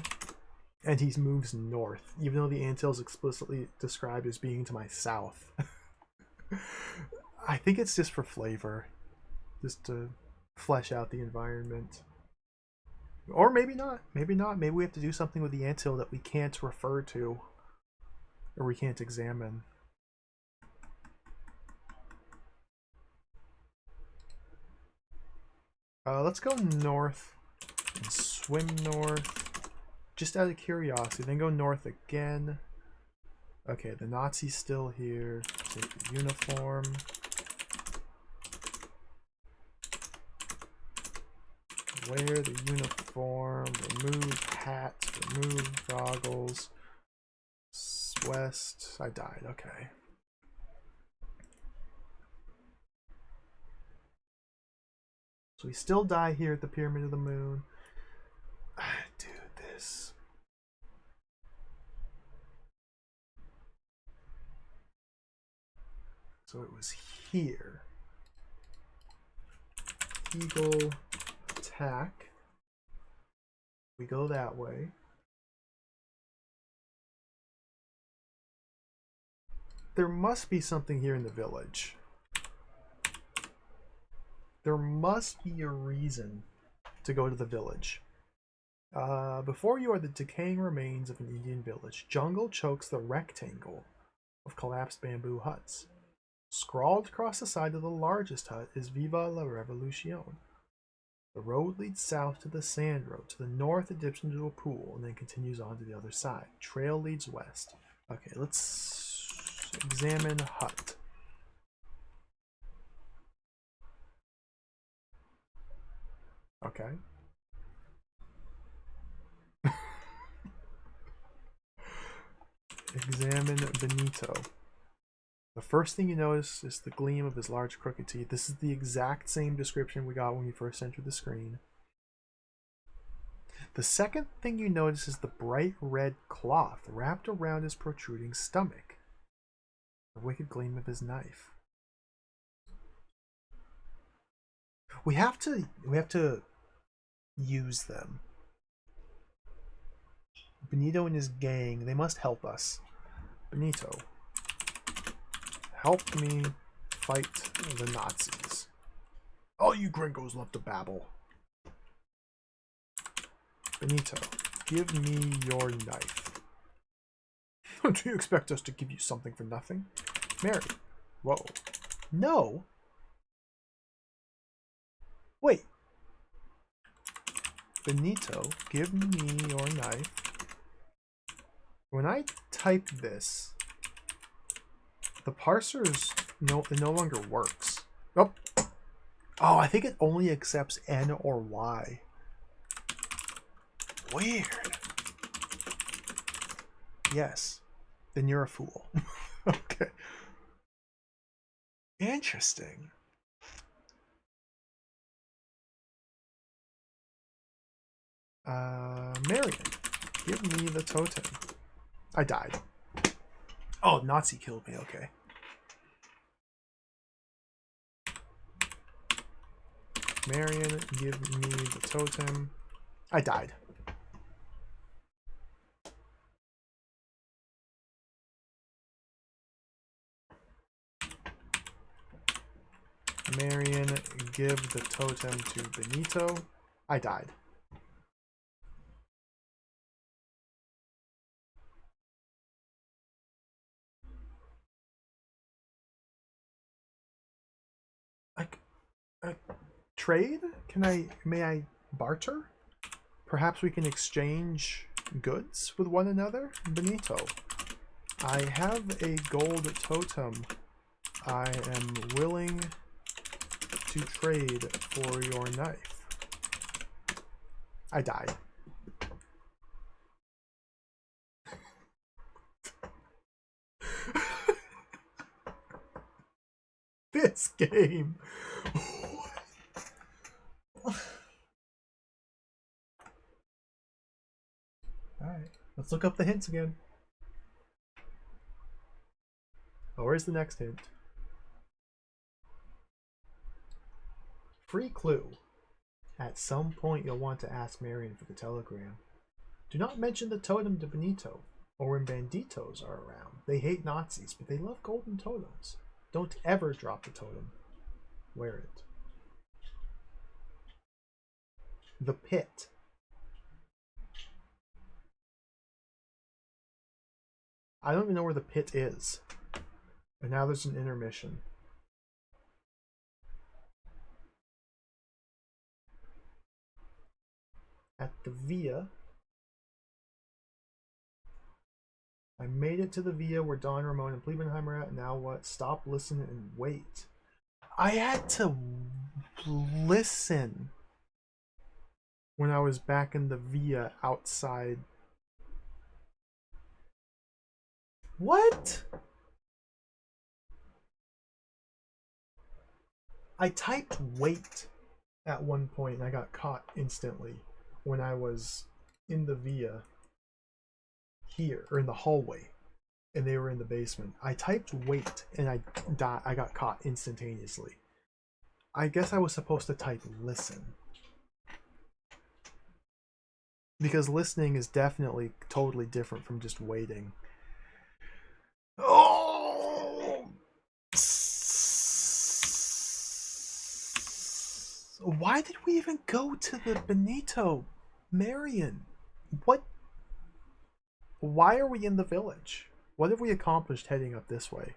Speaker 1: and he moves north, even though the anthill is explicitly described as being to my south. I think it's just for flavor, just to flesh out the environment. Or maybe not. Maybe not. Maybe we have to do something with the anthill that we can't refer to, or we can't examine. Let's go north and swim north, just out of curiosity. Then go north again. Okay, the Nazi's still here. Take the uniform. Wear the uniform. Remove hats. Remove goggles. West. I died. Okay. So we still die here at the Pyramid of the Moon. Dude, this. So it was here. Eagle attack. We go that way. There must be something here in the village. There must be a reason to go to the village. Before you are the decaying remains of an Indian village. Jungle chokes the rectangle of collapsed bamboo huts. Scrawled across the side of the largest hut is Viva la Revolution. The road leads south to the sand road. To the north, it dips into a pool and then continues on to the other side. Trail leads west. Okay, let's examine hut. Okay. Examine Benito. The first thing you notice is the gleam of his large crooked teeth. This is the exact same description we got when we first entered the screen. The second thing you notice is the bright red cloth wrapped around his protruding stomach. The wicked gleam of his knife. We have to use them. Benito and his gang, they must help us. Benito, help me fight the Nazis. All you gringos love to babble. Benito, give me your knife. Do you expect us to give you something for nothing? Mary, whoa. No. Wait. Benito, give me your knife. When I type this, the parser it no longer works. Oh, I think it only accepts N or Y. Weird. Yes. Then you're a fool. Okay. Interesting. Marion, give me the totem. I died. Oh, Nazi killed me. Okay. Marion, give me the totem. I died. Marion, give the totem to Benito. I died. Trade? May I barter? Perhaps we can exchange goods with one another? Benito, I have a gold totem. I am willing to trade for your knife. I died. this game. Alright, let's look up the hints again. Oh, where's the next hint? Free clue. At some point you'll want to ask Marion for the telegram. Do not mention the totem to Benito, or when banditos are around. They hate Nazis, but they love golden totems. Don't ever drop the totem. Wear it. The pit. I don't even know where the pit is. And now there's an intermission. At the Via. I made it to the Via where Don Ramon and Plebenheim are at. Now what? Stop, listen, and wait. I had to listen when I was back in the Via outside. What? I typed wait at one point and I got caught instantly when I was in the Via here, or in the hallway, and they were in the basement. I typed wait and I got caught instantaneously. I guess I was supposed to type listen, because listening is definitely totally different from just waiting. Oh! Why did we even go to the Benito Marion? What? Why are we in the village? What have we accomplished heading up this way?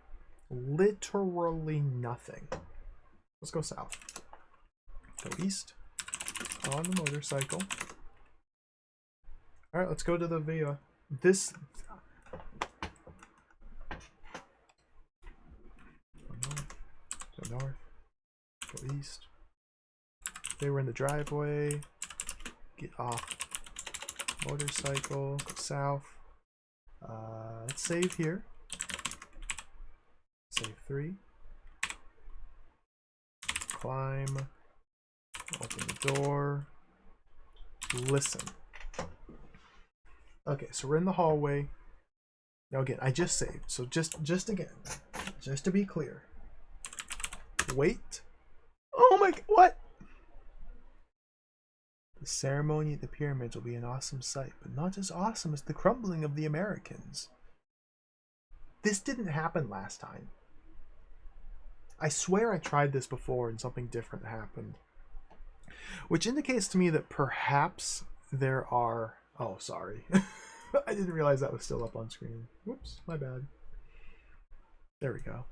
Speaker 1: Literally nothing. Let's go south. Go east on the motorcycle. Alright, let's go to the Via. This... Go north. Go east. Okay, we're in the driveway. Get off motorcycle. Go south. Let's save here. Save 3. Climb. Open the door. Listen. Okay, so we're in the hallway. Now again, I just saved. So just again, just to be clear. Wait. Oh my, what? The ceremony at the pyramids will be an awesome sight, but not as awesome as the crumbling of the Americans. This didn't happen last time. I swear I tried this before and something different happened. Which indicates to me that perhaps there are... Oh, sorry. I didn't realize that was still up on screen. Whoops, my bad. There we go.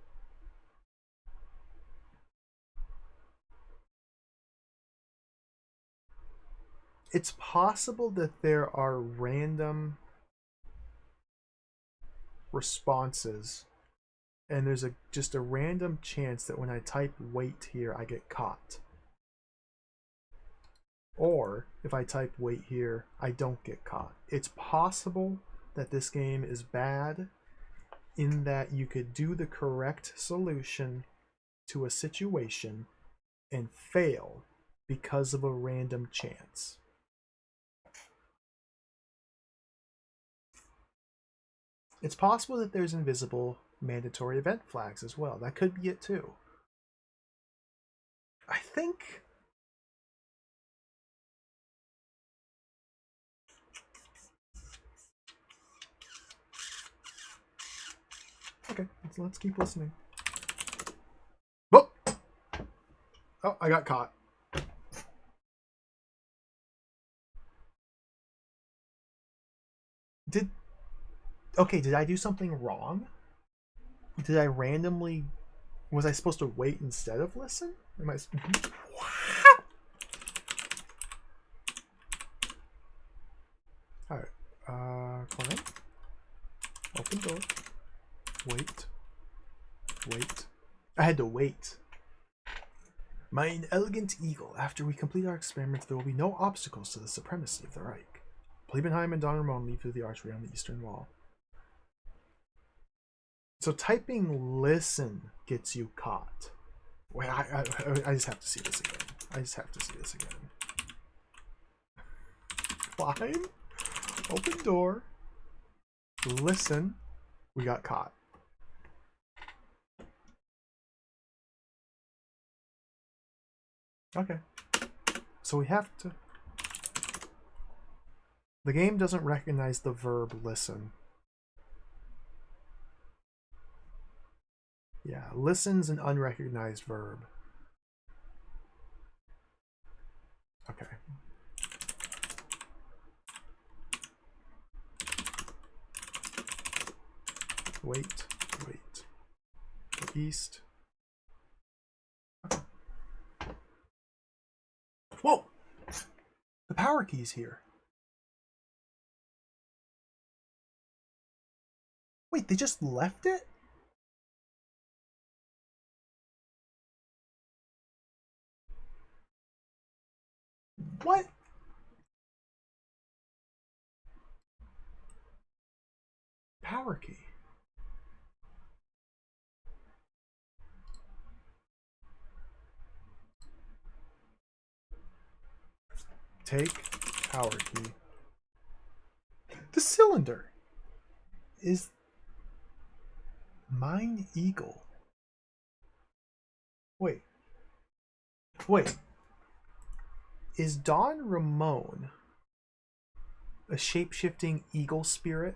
Speaker 1: It's possible that there are random responses, and there's just a random chance that when I type wait here, I get caught. Or if I type wait here, I don't get caught. It's possible that this game is bad in that you could do the correct solution to a situation and fail because of a random chance. It's possible that there's invisible mandatory event flags as well. That could be it too. I think... Okay, let's keep listening. Oh! Oh, I got caught. Did I do something wrong? Did I randomly... Was I supposed to wait instead of listen? Am I... Alright. Climb. Open door. Wait. Wait. I had to wait. Mine elegant eagle. After we complete our experiment, there will be no obstacles to the supremacy of the Reich. Plebenheim and Don Ramon lead through the archway on the eastern wall. So typing listen gets you caught. Wait, I just have to see this again. I just have to see this again. Climb. Open door. Listen. We got caught. Okay. So we have to... The game doesn't recognize the verb listen. Yeah, listen's an unrecognized verb. Okay. Wait. Go east. Okay. Whoa! The power key's here. Wait, they just left it? What? Power key. Take power key. The cylinder is Mine Eagle. Wait. Is Don Ramon a shape-shifting eagle spirit?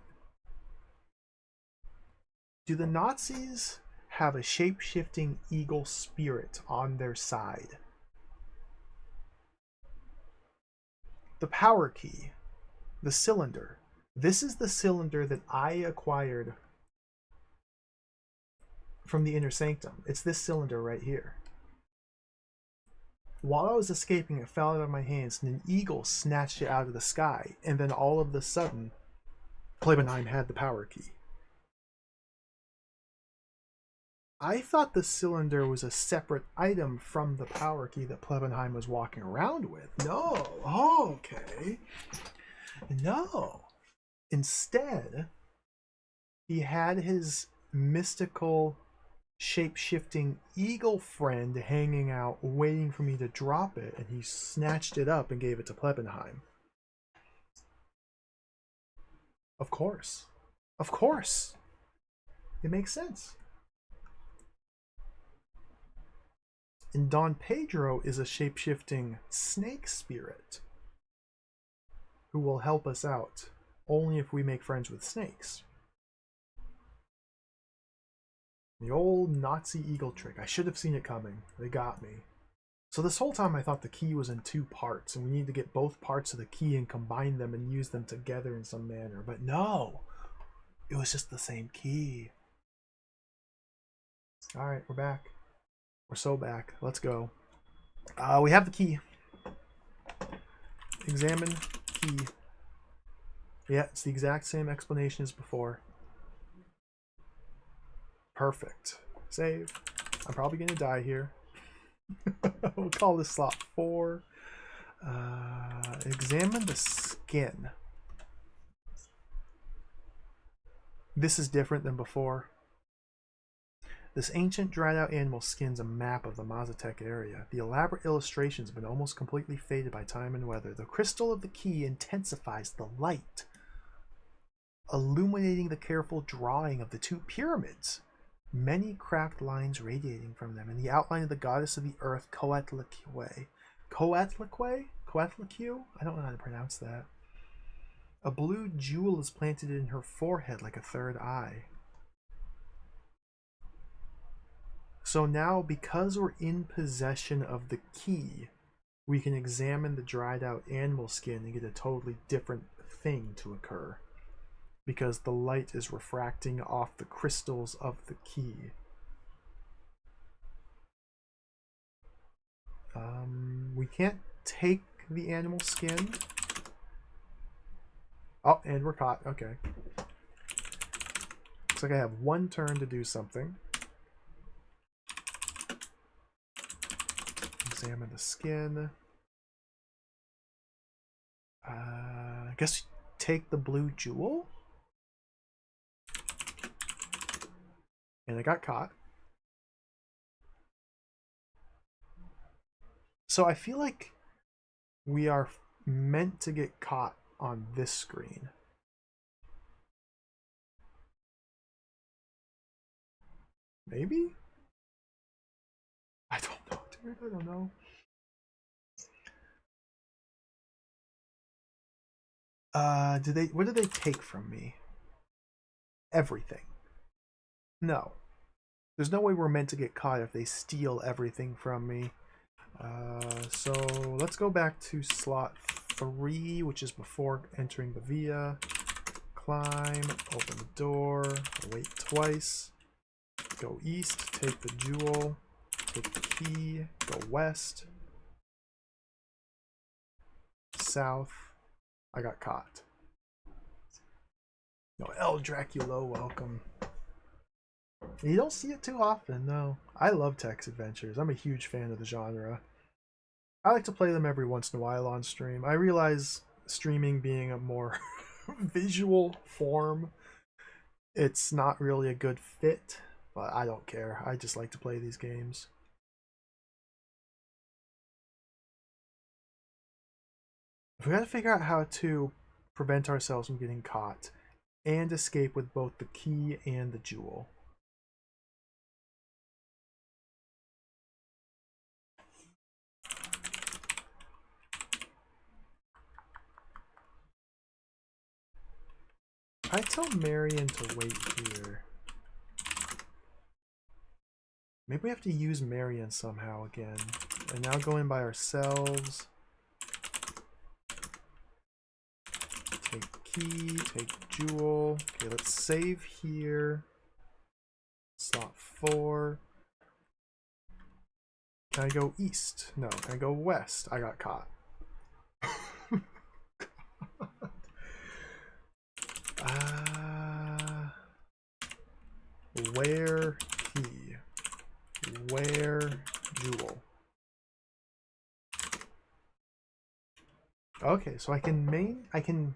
Speaker 1: Do the Nazis have a shape-shifting eagle spirit on their side? The power key, the cylinder. This is the cylinder that I acquired from the Inner Sanctum. It's this cylinder right here. While I was escaping, it fell out of my hands, and an eagle snatched it out of the sky, and then all of a sudden, Plebenheim had the power key. I thought the cylinder was a separate item from the power key that Plebenheim was walking around with. No. Oh, okay. No. Instead, he had his mystical shape-shifting eagle friend hanging out waiting for me to drop it, and he snatched it up and gave it to Plebenheim. Of course. It makes sense. And Don Pedro is a shape-shifting snake spirit who will help us out only if we make friends with snakes. The old Nazi eagle trick. I should have seen it coming. They got me. So this whole time I thought the key was in two parts, and we need to get both parts of the key and combine them and use them together in some manner. But no! It was just the same key. Alright, we're back. We're so back. Let's go. We have the key. Examine key. Yeah, it's the exact same explanation as before. Perfect. Save. I'm probably going to die here. We'll call this slot 4. Examine the skin. This is different than before. This ancient dried out animal skin's a map of the Mazatec area. The elaborate illustrations have been almost completely faded by time and weather. The crystal of the key intensifies the light, illuminating the careful drawing of the two pyramids. Many cracked lines radiating from them, and the outline of the goddess of the earth, Coatlicue. Coatlicue? I don't know how to pronounce that. A blue jewel is planted in her forehead like a third eye. So now, because we're in possession of the key, we can examine the dried out animal skin and get a totally different thing to occur. Because the light is refracting off the crystals of the key. We can't take the animal skin. Oh, and we're caught. Okay. Looks like I have one turn to do something. Examine the skin. I guess take the blue jewel? And I got caught. So I feel like we are meant to get caught on this screen. Maybe? I don't know, dude. I don't know. What did they take from me? Everything. No. There's no way we're meant to get caught if they steal everything from me. So let's go back to slot 3, which is before entering the via. Climb, open the door, wait twice. Go east, take the jewel, take the key, go west. South. I got caught. No, El Draculo, welcome. You don't see it too often, no. I love text adventures. I'm a huge fan of the genre. I like to play them every once in a while on stream. I realize streaming being a more visual form, it's not really a good fit, but I don't care. I just like to play these games. We gotta figure out how to prevent ourselves from getting caught and escape with both the key and the jewel. I tell Marion to wait here. Maybe we have to use Marion somehow again. And now go in by ourselves. Take key, take jewel. Okay, let's save here. Slot 4. Can I go east? No. Can I go west? I got caught. Where key? Where jewel? Okay, so I can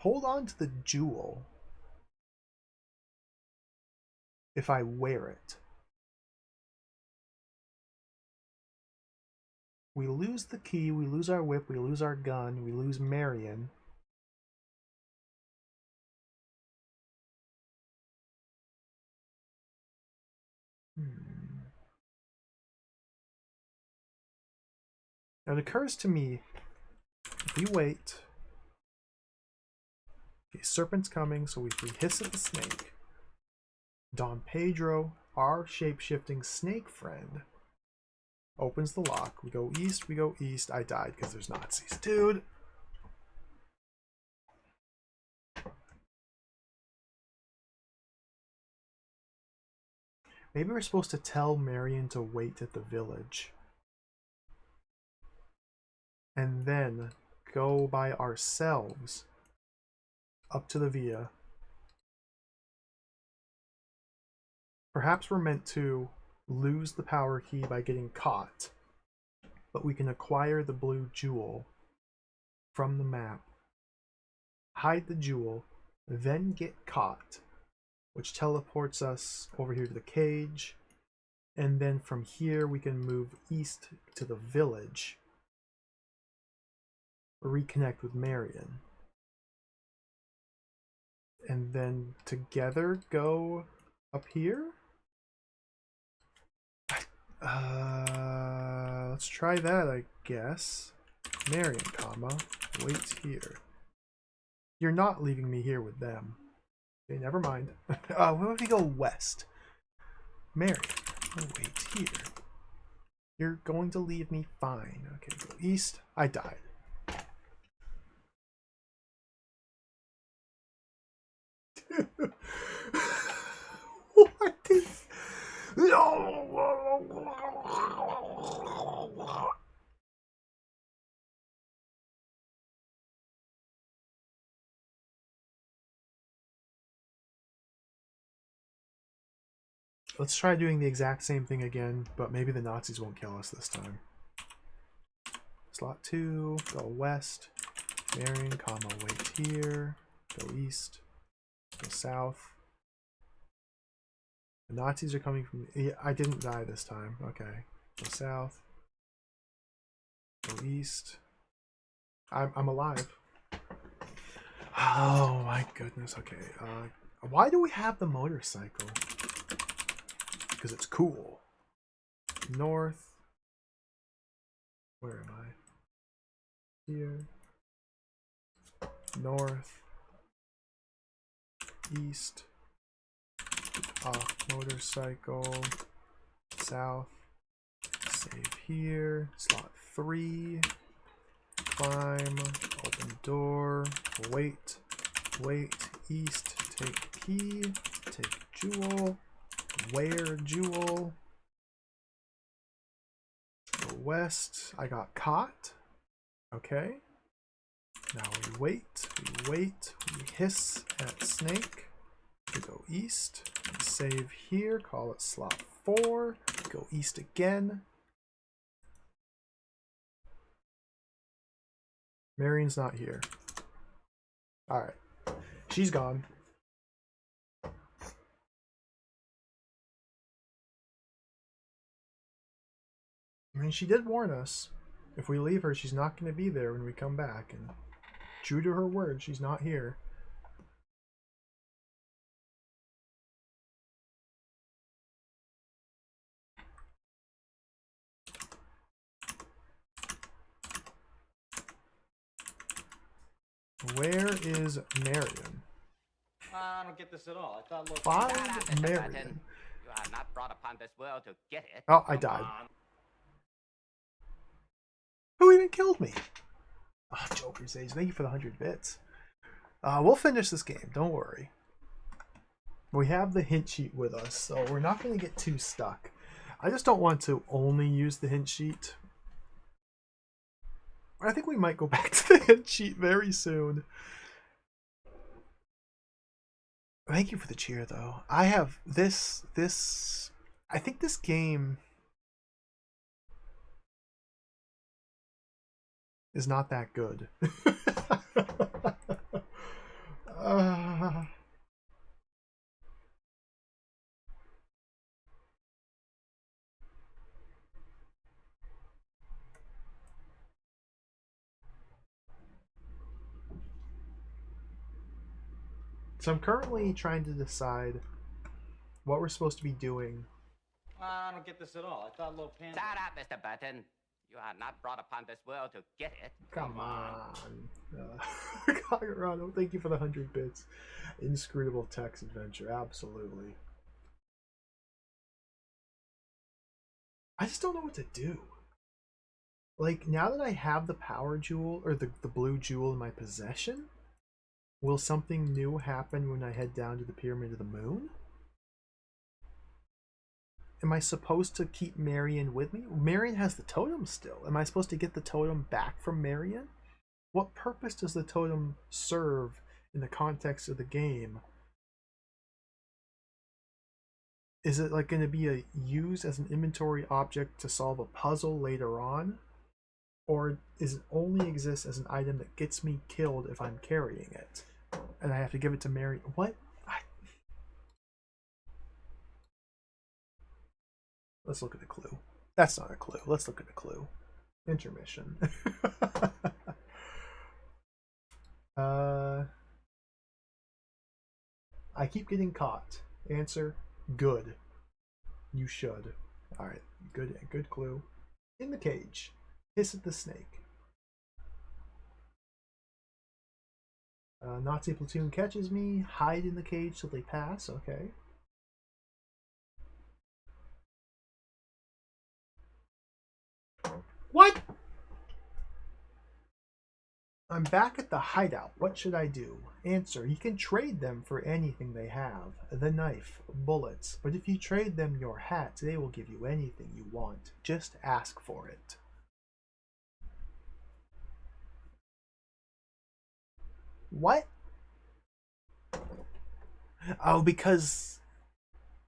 Speaker 1: hold on to the jewel if I wear it. We lose the key, we lose our whip, we lose our gun, we lose Marion. Now it occurs to me, if we wait, okay, serpent's coming, so if we hiss at the snake, Don Pedro, our shape-shifting snake friend, opens the lock. We go east, we go east. I died because there's Nazis. Dude! Maybe we're supposed to tell Marion to wait at the village. And then go by ourselves up to the via. Perhaps we're meant to lose the power key by getting caught, but we can acquire the blue jewel from the map, hide the jewel, then get caught, which teleports us over here to the cage, and then from here we can move east to the village, reconnect with Marion, and then together go up here. Let's try that, I guess. Marion, comma, wait here. You're not leaving me here with them. Okay, never mind. What if we go west? Marion, wait here. You're going to leave me fine. Okay, go east. I died. What is... Let's try doing the exact same thing again, but maybe the Nazis won't kill us this time. Slot 2, go west. Marion, comma, wait here. Go east. Go south. The Nazis are coming from... Yeah, I didn't die this time. Okay. Go south. Go east. I'm alive. Oh my goodness. Okay. Why do we have the motorcycle? Because it's cool. North. Where am I? Here. North. East. Off motorcycle. South. Save here. Slot 3. Climb. Open door. Wait. Wait. East. Take key. Take jewel. Where jewel. Go west. I got caught. Okay. Now we wait. We wait. We hiss at snake. We go east. We save here. Call it slot 4. Go east again. Marion's not here. Alright. She's gone. I mean, she did warn us. If we leave her, she's not going to be there when we come back. And true to her word, she's not here. Where is Marion?
Speaker 2: I don't get this at all. I thought
Speaker 3: Shut up,
Speaker 1: Find
Speaker 3: Mr.
Speaker 1: Marion.
Speaker 3: Button. You are not brought upon this world to get it.
Speaker 1: Oh, I died. Who even killed me? Oh, Joker's Age. Thank you for the 100 bits. We'll finish this game. Don't worry. We have the hint sheet with us, so we're not going to get too stuck. I just don't want to only use the hint sheet. I think we might go back to the hint sheet very soon. Thank you for the cheer, though. I have this. I think this game is not that good. So I'm currently trying to decide what we're supposed to be doing.
Speaker 2: I don't get this at all. I thought Low Panda.
Speaker 3: Shut up, Mr. Button. You are not brought upon this world to get it.
Speaker 1: Come on. Colorado, thank you for the 100 bits. Inscrutable text adventure, absolutely. I just don't know what to do. Like, now that I have the power jewel, or the blue jewel in my possession, will something new happen when I head down to the Pyramid of the Moon? Am I supposed to keep Marion with me? Marion has the totem still. Am I supposed to get the totem back from Marion? What purpose does the totem serve in the context of the game? Is it like going to be used as an inventory object to solve a puzzle later on? Or is it only exist as an item that gets me killed if I'm carrying it? And I have to give it to Marion? What? Let's look at the clue. That's not a clue. Let's look at the clue. Intermission. I keep getting caught. Answer, good. You should. Alright, good clue. In the cage. Hiss at the snake. Nazi platoon catches me. Hide in the cage till they pass. Okay. What? I'm back at the hideout. What should I do? Answer, you can trade them for anything they have. The knife, bullets. But if you trade them your hat, they will give you anything you want. Just ask for it. What? Oh, because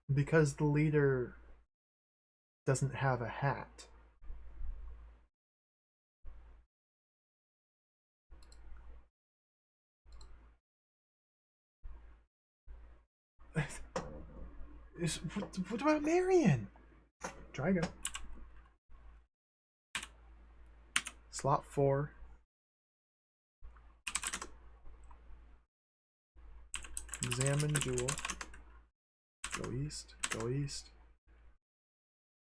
Speaker 1: the leader doesn't have a hat. What about Marion? Try again. slot 4. Examine jewel. Go east. Go east.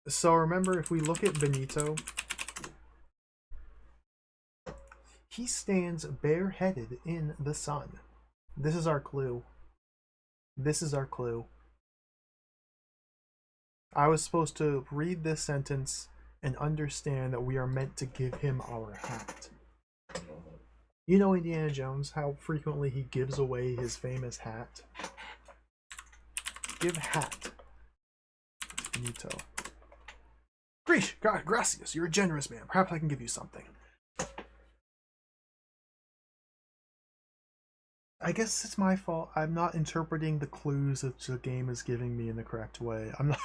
Speaker 1: So remember, if we look at Benito, he stands bareheaded in the sun. This is our clue. This is our clue. I was supposed to read this sentence and understand that we are meant to give him our hat. You know Indiana Jones, how frequently he gives away his famous hat? Give hat to Benito. Gracias, you're a generous man. Perhaps I can give you something. I guess it's my fault. I'm not interpreting the clues that the game is giving me in the correct way. I'm not...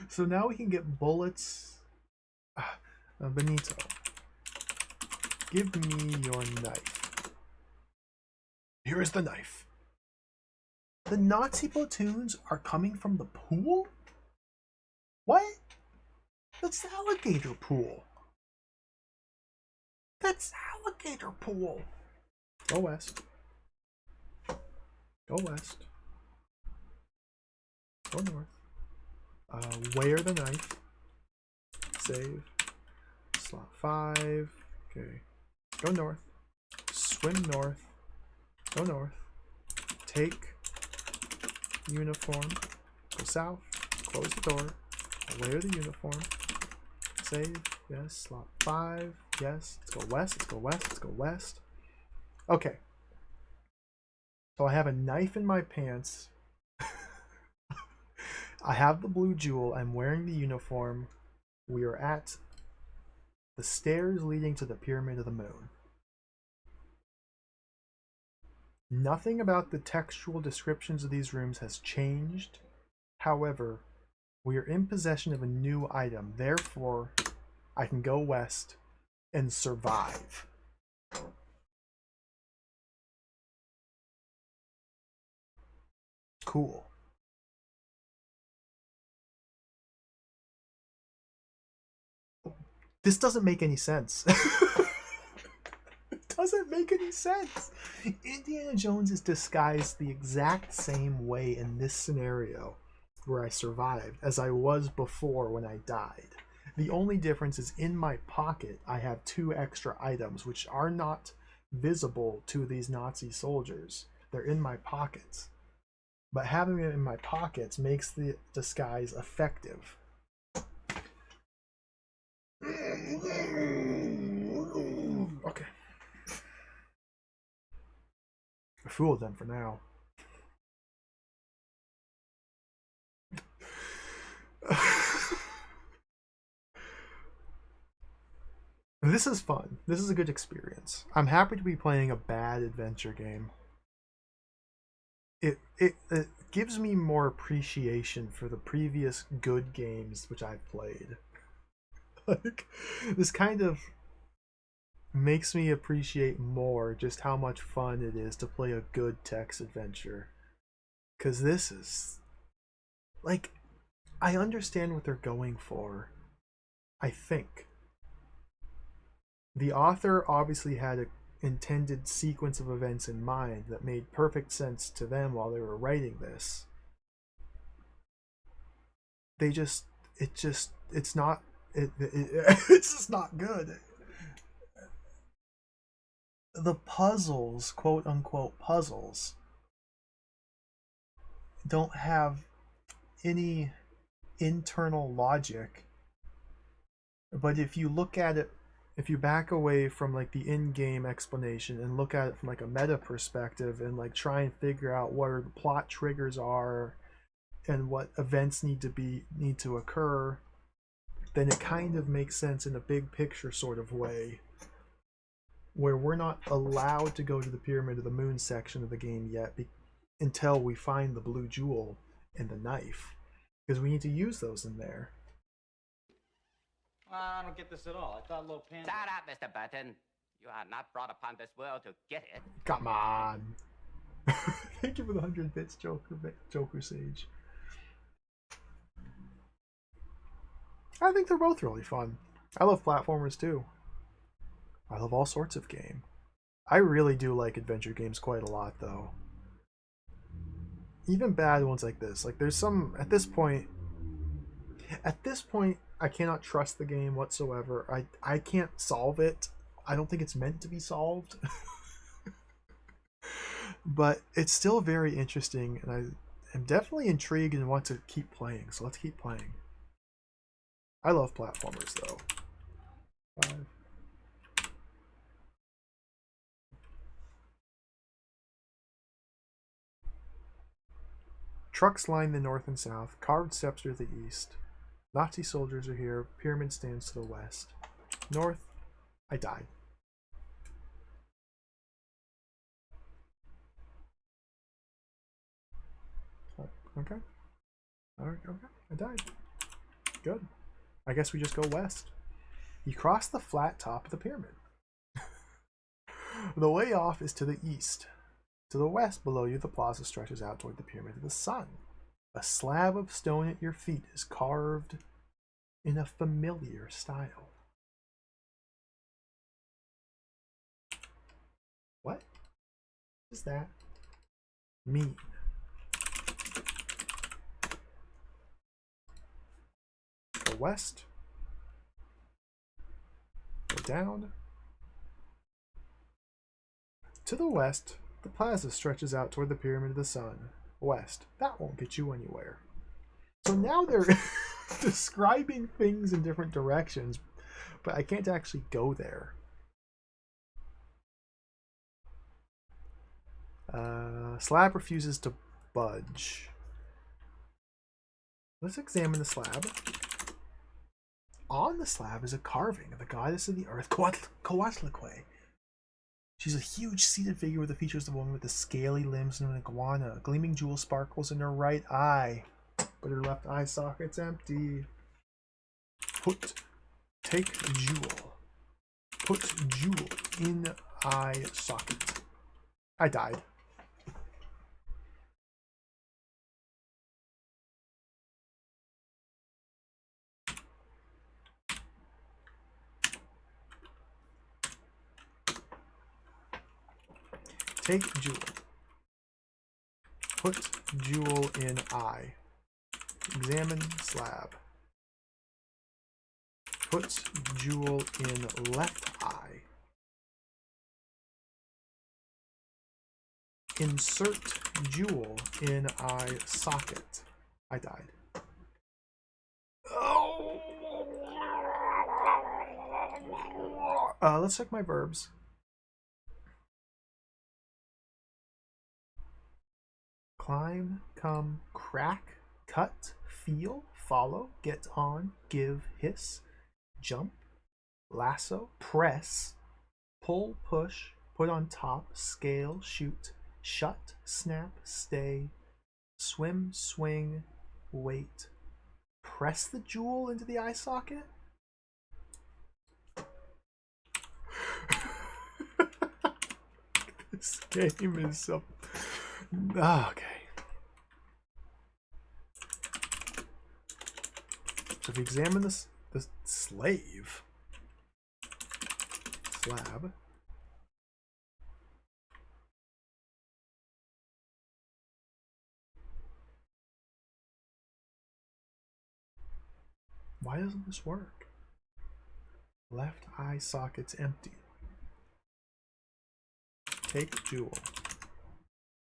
Speaker 1: So now we can get bullets. Benito, give me your knife. Here is the knife. The Nazi platoons are coming from the pool? What? That's the alligator pool. That's alligator pool. Go west. Go west. Go north. Wear the knife. Save. Slot 5. Okay. Go north. Swim north. Go north. Take uniform. Go south. Close the door. Wear the uniform. Save. Yes. Slot 5. Yes. Let's go west. Let's go west. Let's go west. Okay. So I have a knife in my pants. I have the blue jewel. I'm wearing the uniform. We are at the stairs leading to the Pyramid of the Moon. Nothing about the textual descriptions of these rooms has changed. However, we are in possession of a new item. Therefore, I can go west and survive. Cool. This doesn't make any sense. It doesn't make any sense. Indiana Jones is disguised the exact same way in this scenario where I survived as I was before when I died. The only difference is in my pocket I have 2 extra items which are not visible to these Nazi soldiers. They're in my pockets. But having it in my pockets makes the disguise effective. Okay. I fooled them for now. This is fun. This is a good experience. I'm happy to be playing a bad adventure game. It gives me more appreciation for the previous good games which I've played. Like, this kind of makes me appreciate more just how much fun it is to play a good text adventure. Because this is... like, I understand what they're going for. I think. The author obviously had an intended sequence of events in mind that made perfect sense to them while they were writing this. It's not... it's just not good. The puzzles, quote unquote puzzles, don't have any internal logic. But if you look at it, if you back away from like the in-game explanation and look at it from like a meta perspective and like try and figure out what the plot triggers are and what events need to occur, then it kind of makes sense in a big picture sort of way, where we're not allowed to go to the Pyramid of the Moon section of the game yet until we find the blue jewel and the knife, because we need to use those in there.
Speaker 2: I don't get this at all. I thought Lo Panda...
Speaker 3: Shut up, Mr. Burton. You are not brought upon this world to get it.
Speaker 1: Come on. Thank you for the 100 bits, Joker Sage. I think they're both really fun. I love platformers too. I love all sorts of game. I really do like adventure games quite a lot though. Even bad ones like this. Like there's some at this point I cannot trust the game whatsoever. I can't solve it. I don't think it's meant to be solved. But it's still very interesting and I am definitely intrigued and want to keep playing. So let's keep playing. I love platformers though. 5. Trucks line the north and south. Carved steps to the east. Nazi soldiers are here. Pyramid stands to the west. North. I died. Okay. Alright, okay. I died. Good. I guess we just go west. You cross the flat top of the pyramid. The way off is to the east. To the west, below you, the plaza stretches out toward the Pyramid of the Sun. A slab of stone at your feet is carved in a familiar style. What does that mean? Go west. Go down. To the west, the plaza stretches out toward the Pyramid of the Sun. West. That won't get you anywhere. So now they're describing things in different directions, but I can't actually go there. Slab refuses to budge. Let's examine the slab. On the slab is a carving of the goddess of the earth, Coatlicue. She's a huge seated figure with the features of a woman with the scaly limbs and an iguana. A gleaming jewel sparkles in her right eye, but her left eye socket's empty. Take jewel. Put jewel in eye socket. I died. Take jewel. Put jewel in eye. Examine slab. Put jewel in left eye. Insert jewel in eye socket. I died. Let's check my verbs. Climb, come, crack, cut, feel, follow, get on, give, hiss, jump, lasso, press, pull, push, put on top, scale, shoot, shut, snap, stay, swim, swing, wait, press the jewel into the eye socket? This game is so... Okay. So if you examine this slab, why doesn't this work? Left eye socket's empty. Take jewel.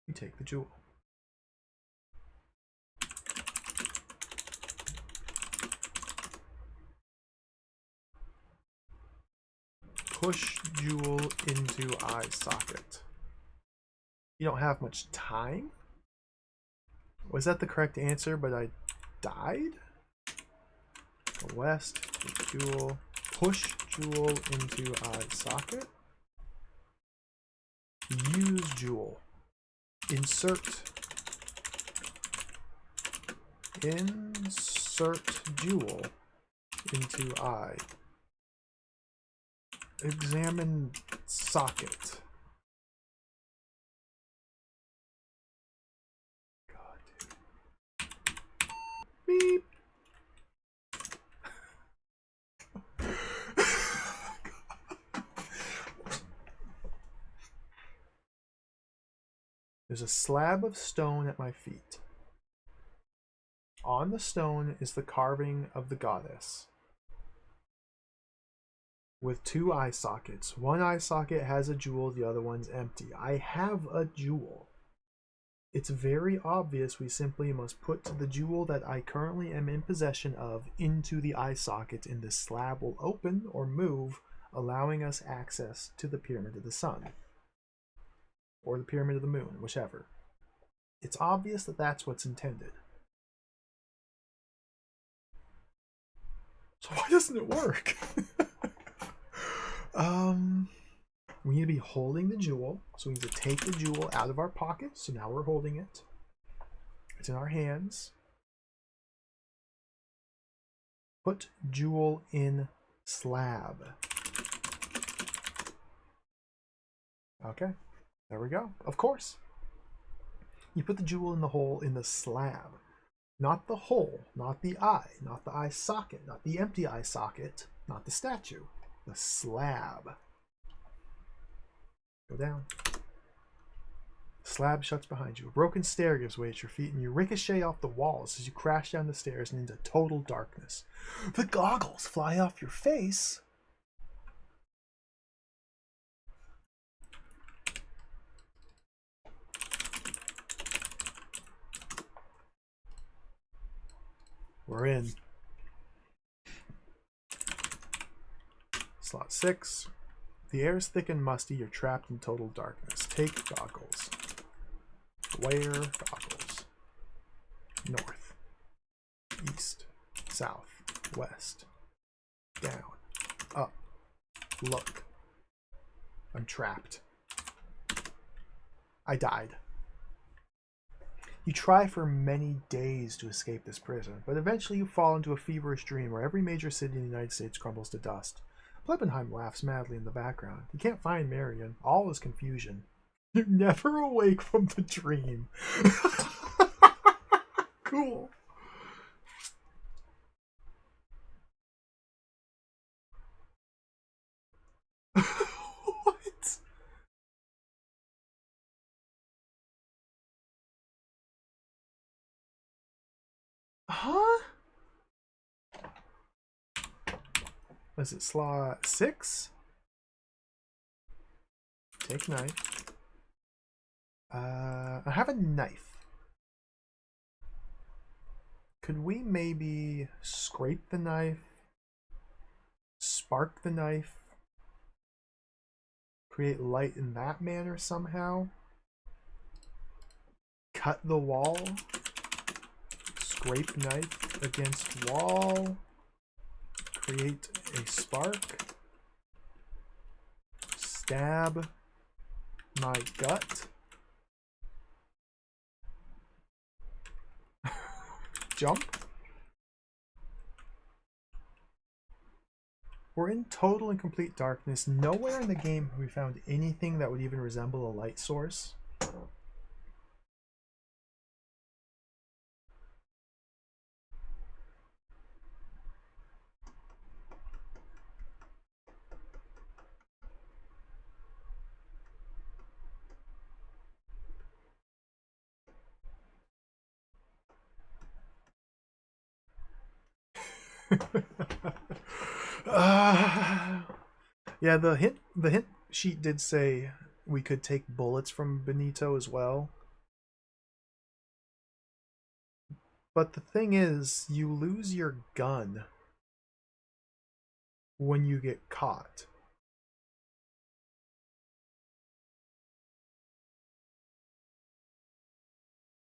Speaker 1: You take the jewel. Push jewel into eye socket. You don't have much time? Was that the correct answer, but I died? Go west, take jewel, push jewel into eye socket. Use jewel. Insert jewel into eye. Examine socket. God, dude. Beep. There's a slab of stone at my feet. On the stone is the carving of the goddess with 2 eye sockets. One eye socket has a jewel, the other one's empty. I have a jewel. It's very obvious we simply must put the jewel that I currently am in possession of into the eye socket, and this slab will open or move, allowing us access to the Pyramid of the Sun. Or the Pyramid of the Moon, whichever. It's obvious that that's what's intended. So why doesn't it work? We need to be holding the jewel. So we need to take the jewel out of our pocket. So now we're holding it. It's in our hands. Put jewel in slab. Okay, there we go. Of course. You put the jewel in the hole in the slab. Not the hole, not the eye, not the eye socket, not the empty eye socket, not the statue. The slab. Go down. The slab shuts behind you. A broken stair gives way at your feet, and you ricochet off the walls as you crash down the stairs and into total darkness. The goggles fly off your face. We're in. Slot 6. The air is thick and musty. You're trapped in total darkness. Take goggles. Wear goggles. North. East. South. West. Down. Up. Look. I'm trapped. I died. You try for many days to escape this prison, but eventually you fall into a feverish dream where every major city in the United States crumbles to dust. Plebenheim laughs madly in the background. You can't find Marion. All is confusion. You're never awake from the dream. Cool. What? Huh? Was it slot 6? Take knife. I have a knife. Could we maybe scrape the knife? Spark the knife? Create light in that manner somehow? Cut the wall? Scrape knife against wall? Create a spark? Stab my gut? Jump? We're in total and complete darkness. Nowhere in the game have we found anything that would even resemble a light source. Yeah, the hint sheet did say we could take bullets from Benito as well. But the thing is, you lose your gun when you get caught.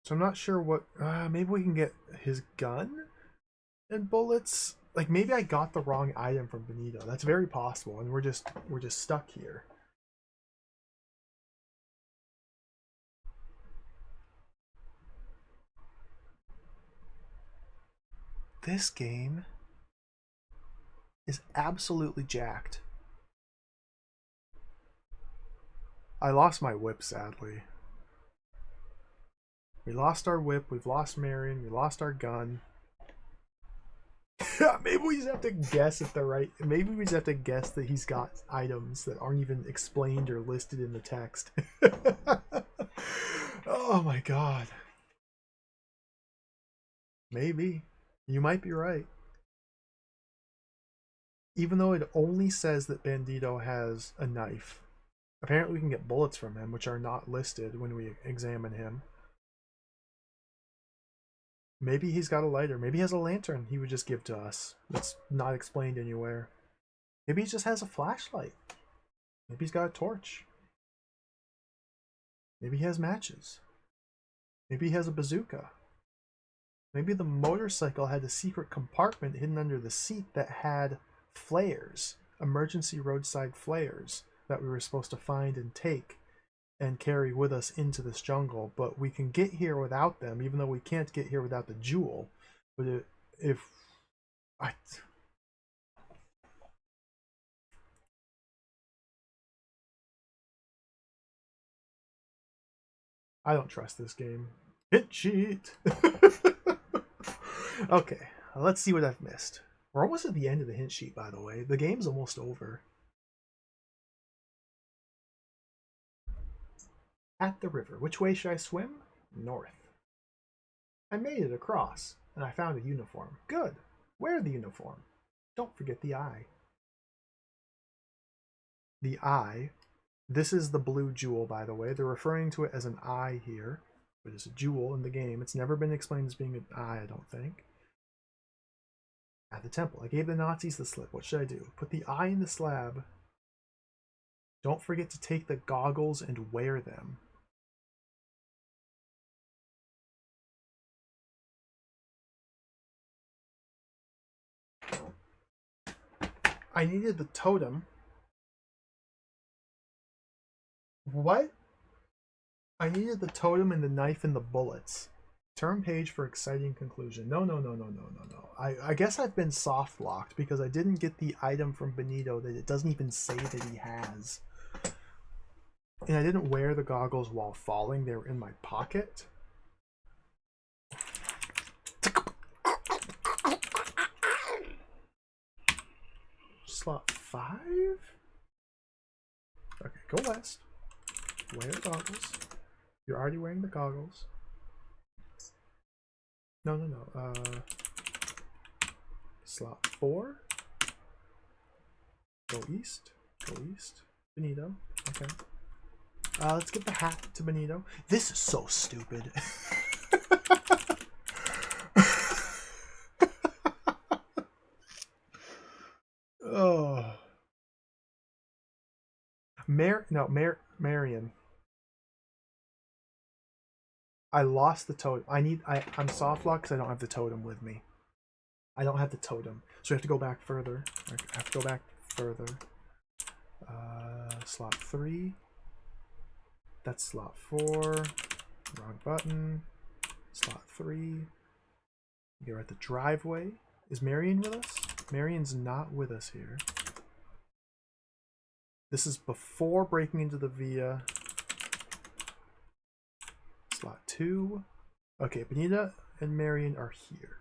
Speaker 1: So I'm not sure what... maybe we can get his gun and bullets? Like, maybe I got the wrong item from Benito. That's very possible, and we're just stuck here. This game is absolutely jacked. I lost my whip, sadly. We lost our whip, we've lost Marion, we lost our gun. Yeah, maybe we just have to guess at the right... Maybe we just have to guess that he's got items that aren't even explained or listed in the text. Oh my god. Maybe. You might be right. Even though it only says that Bandito has a knife. Apparently we can get bullets from him, which are not listed when we examine him. Maybe he's got a lighter. Maybe he has a lantern he would just give to us. That's not explained anywhere. Maybe he just has a flashlight. Maybe he's got a torch. Maybe he has matches. Maybe he has a bazooka. Maybe the motorcycle had a secret compartment hidden under the seat that had flares, emergency roadside flares that we were supposed to find and take and carry with us into this jungle. But we can get here without them, even though we can't get here without the jewel. But if I don't trust this game. Hit sheet. Okay, let's see what I've missed. We're almost at the end of the hint sheet, by the way. The game's almost over. At the river. Which way should I swim? North. I made it across, and I found a uniform. Good. Wear the uniform. Don't forget the eye. The eye. This is the blue jewel, by the way. They're referring to it as an eye here, but it's a jewel in the game. It's never been explained as being an eye, I don't think. At the temple. I gave the Nazis the slip. What should I do? Put the eye in the slab. Don't forget to take the goggles and wear them. I needed the totem. What? I needed the totem and the knife and the bullets. Turn page for exciting conclusion. No. I guess I've been soft locked because I didn't get the item from Benito that it doesn't even say that he has. And I didn't wear the goggles while falling. They were in my pocket. Slot 5? Okay, go west. Wear the goggles. You're already wearing the goggles. No. Slot 4. Go east. Go east. Benito. Okay. Let's get the hat to Benito. This is so stupid. Oh. Marion. I lost the totem. I'm soft locked because I don't have the totem with me. I don't have the totem. So we have to go back further. I have to go back further. Slot 3. That's slot 4. Wrong button. Slot 3. You're at the driveway. Is Marion with us? Marion's not with us here. This is before breaking into the villa. Slot 2. Okay, Benita and Marion are here.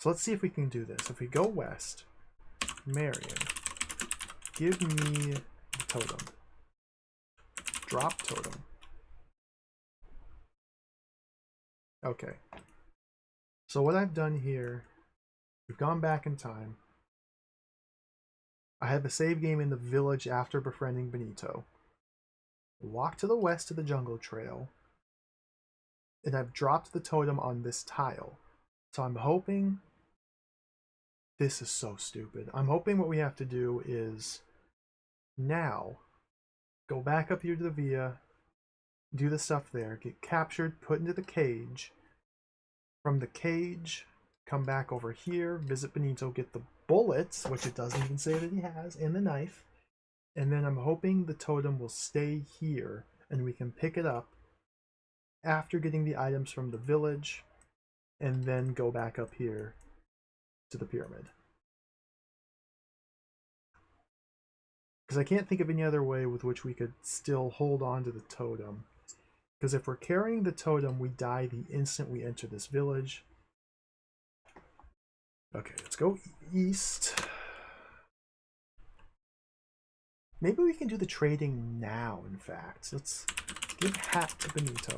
Speaker 1: So let's see if we can do this. If we go west, Marion, give me the totem. Drop totem. Okay. So what I've done here, we've gone back in time. I have a save game in the village after befriending Benito. Walk to the west to the jungle trail. And I've dropped the totem on this tile. So I'm hoping... This is so stupid. I'm hoping what we have to do is now go back up here to the villa, do the stuff there, get captured, put into the cage. From the cage, come back over here, visit Benito, get the bullets, which it doesn't even say that he has, and the knife. And then I'm hoping the totem will stay here and we can pick it up after getting the items from the village and then go back up here to the pyramid. Because I can't think of any other way with which we could still hold on to the totem. Because if we're carrying the totem, we die the instant we enter this village. Okay, let's go east. Maybe we can do the trading now, in fact. Let's give hat to Benito.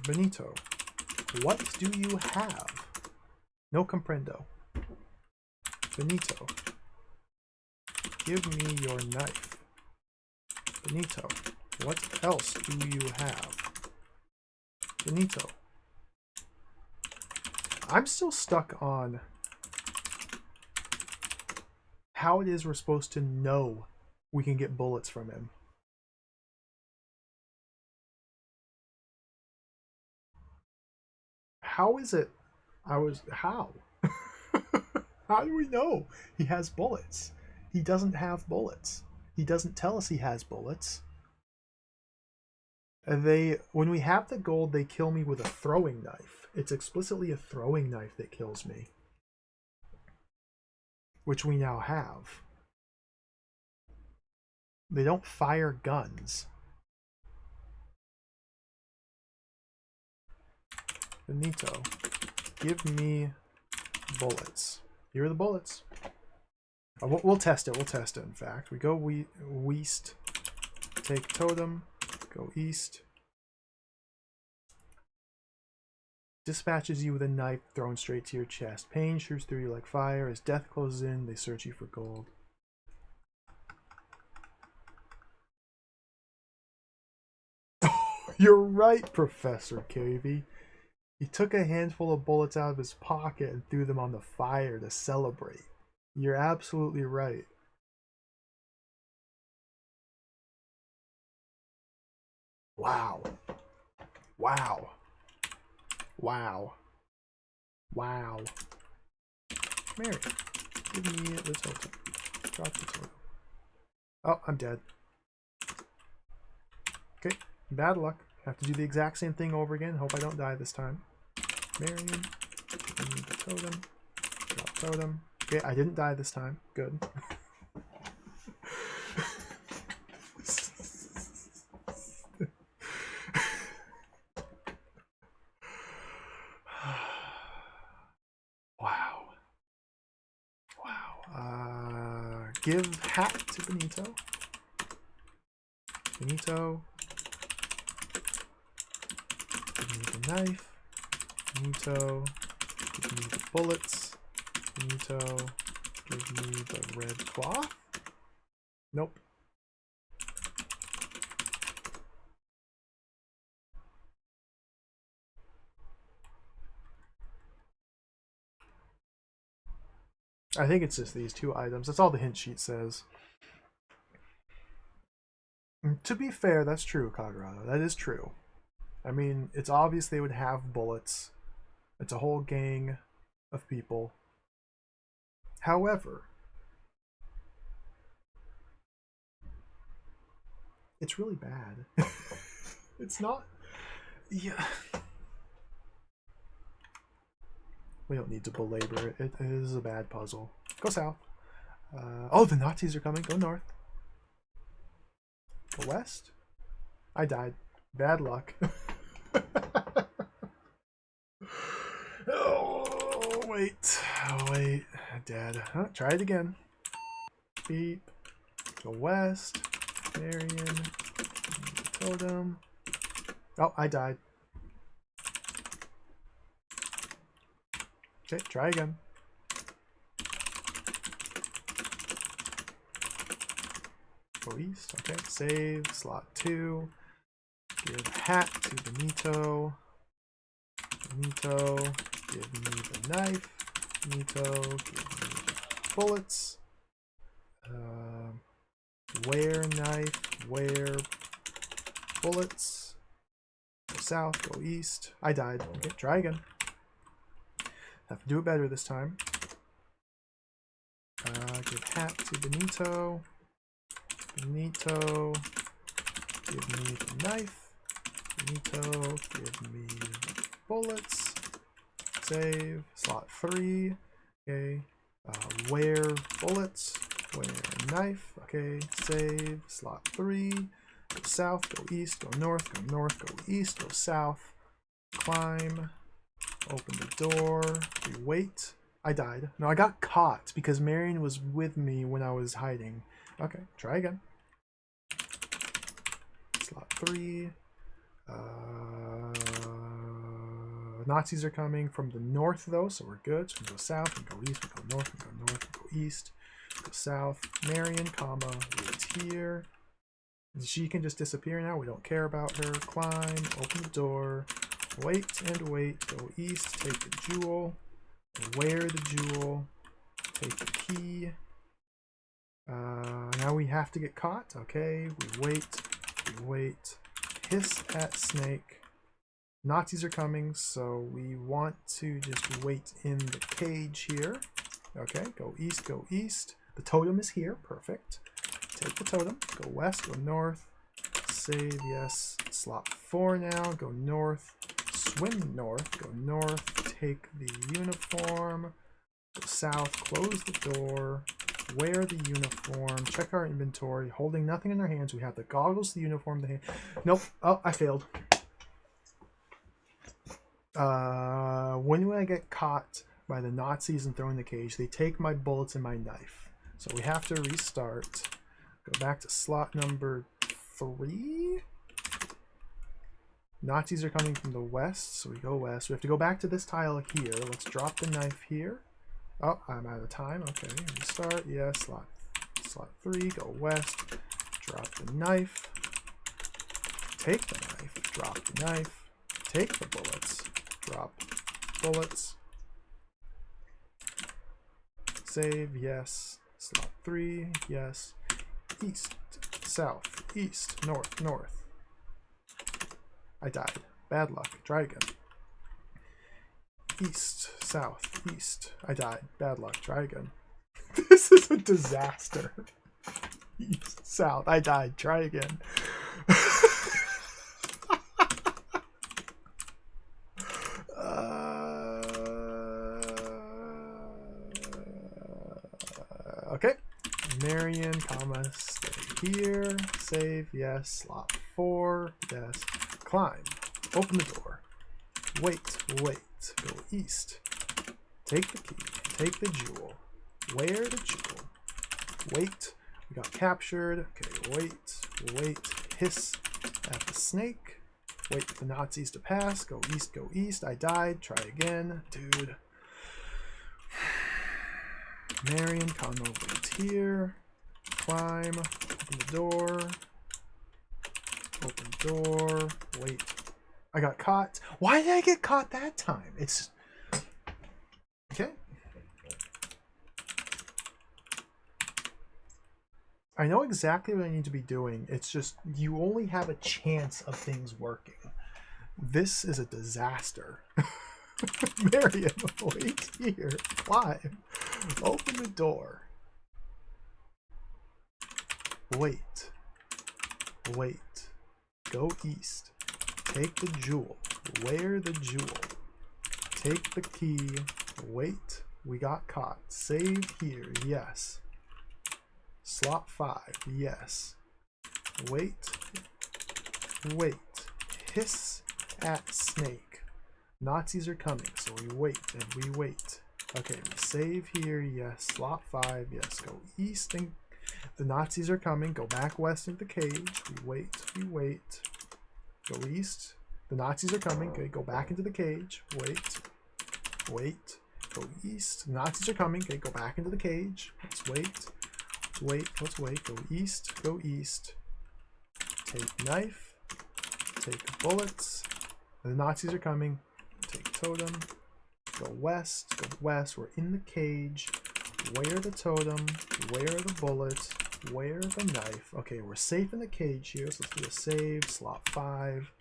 Speaker 1: Benito, what do you have? No comprendo. Benito, give me your knife. Benito, what else do you have? Benito. I'm still stuck on how it is we're supposed to know we can get bullets from him. How is it? How? How do we know he has bullets? He doesn't have bullets. He doesn't tell us he has bullets. When we have the gold, they kill me with a throwing knife. It's explicitly a throwing knife that kills me, which we now have. They don't fire guns. Benito, give me bullets. Here are the bullets. We'll test it. We'll test it, in fact. We go west. Take totem. Go east. Dispatches you with a knife thrown straight to your chest. Pain shoots through you like fire. As death closes in, they search you for gold. You're right, Professor Cavey. He took a handful of bullets out of his pocket and threw them on the fire to celebrate. You're absolutely right. Wow. Wow. Wow. Wow. Mary, give me the totem. Drop the totem. Oh, I'm dead. Okay, bad luck. Have to do the exact same thing over again. Hope I don't die this time. Marion, give me the totem. Drop totem. Okay, I didn't die this time. Good. Wow. Wow. Give hat to Benito. Benito. Give me the knife. Benito. Give me the bullets. Benito. Give me the red cloth. Nope. I think it's just these two items. That's all the hint sheet says. To be fair, that's true, Colorado. That is true. I mean, it's obvious they would have bullets. It's a whole gang of people. However, it's really bad. It's not... Yeah. We don't need to belabor it. It is a bad puzzle. Go south. Oh, the Nazis are coming. Go north. Go west. I died. Bad luck. Oh, wait. Oh, wait. Dead. Huh, try it again. Beep. Go west. Marion. Totem. Oh, I died. Okay, try again. Go east. Okay, save. Slot 2. Give hat to Benito. Benito, give me the knife. Benito, give me the bullets. Where knife, where bullets. Go south, go east. I died. Okay, try again. Have to do it better this time. Give hat to Benito. Benito, give me the knife. Benito, give me the bullets. Save. Slot 3. Okay. Where bullets. Where knife. Okay. Save. Slot 3. Go south. Go east. Go north. Go north. Go east. Go south. Climb. Open the door. We wait. I died. No, I got caught because Marion was with me when I was hiding. Okay, try again. Slot 3. Nazis are coming from the north though, so we're good. So we go south, we go east, we go north, we go north, we go east, we go south. Marion, comma, wait here. She can just disappear now. We don't care about her. Climb, open the door, wait and wait. Go east, take the jewel. Wear the jewel. Take the key. Now we have to get caught. Okay, we wait. We wait. Hiss at snake. Nazis are coming, so we want to just wait in the cage here. Okay, go east, go east. The totem is here. Perfect. Take the totem. Go west, go north. Save, yes. Slot 4 now. Go north. Swim north. Go north. Take the uniform. Go south. Close the door. Wear the uniform. Check our inventory. Holding nothing in our hands. We have the goggles, the uniform, the hand. Nope. Oh, I failed. When I get caught by the Nazis and thrown in the cage, they take my bullets and my knife. So we have to restart. Go back to slot number 3. Nazis are coming from the west, so we go west. We have to go back to this tile here. Let's drop the knife here. Oh, I'm out of time. Okay, restart. Yeah, slot 3. Go west. Drop the knife. Take the knife. Drop the knife. Take the bullets. Drop bullets. Save. Yes. Slot 3. Yes. East. South. East. North. North. I died. Bad luck. Try again. East. South. East. I died. Bad luck. Try again. This is a disaster. East. South. I died. Try again. Okay. Marion, comma, stay here. Save. Yes. Slot 4. Yes. Climb. Open the door. Wait. Wait. Go east. Take the key. Take the jewel. Wear the jewel. Wait. We got captured. Okay. Wait. Wait. Hiss at the snake. Wait for the Nazis to pass. Go east. Go east. I died. Try again. Dude. Marion, comma, wait here. Climb. Open the door. Open door. Wait. I got caught. Why did I get caught that time? It's... Okay. I know exactly what I need to be doing. It's just you only have a chance of things working. This is a disaster. Marion, wait here. Climb. Open the door. Wait. Wait. Go east. Take the jewel. Wear the jewel. Take the key. Wait. We got caught. Save here. Yes. Slot 5. Yes. Wait. Wait. Hiss at snake. Nazis are coming, so we wait and we wait. Okay, we save here. Yes. Slot 5. Yes. Go east and the Nazis are coming. Go back west into the cage. We wait. We wait. Go east. The Nazis are coming. Okay, go back into the cage. Wait. Wait. Go east. The Nazis are coming. Okay, go back into the cage. Let's wait. Let's wait. Let's wait. Go east. Go east. Take knife. Take bullets. The Nazis are coming. Take totem. Go west. Go west. We're in the cage. Wear the totem. Wear the bullet. Wear the knife. Okay, we're safe in the cage here. So let's do a save. Slot 5.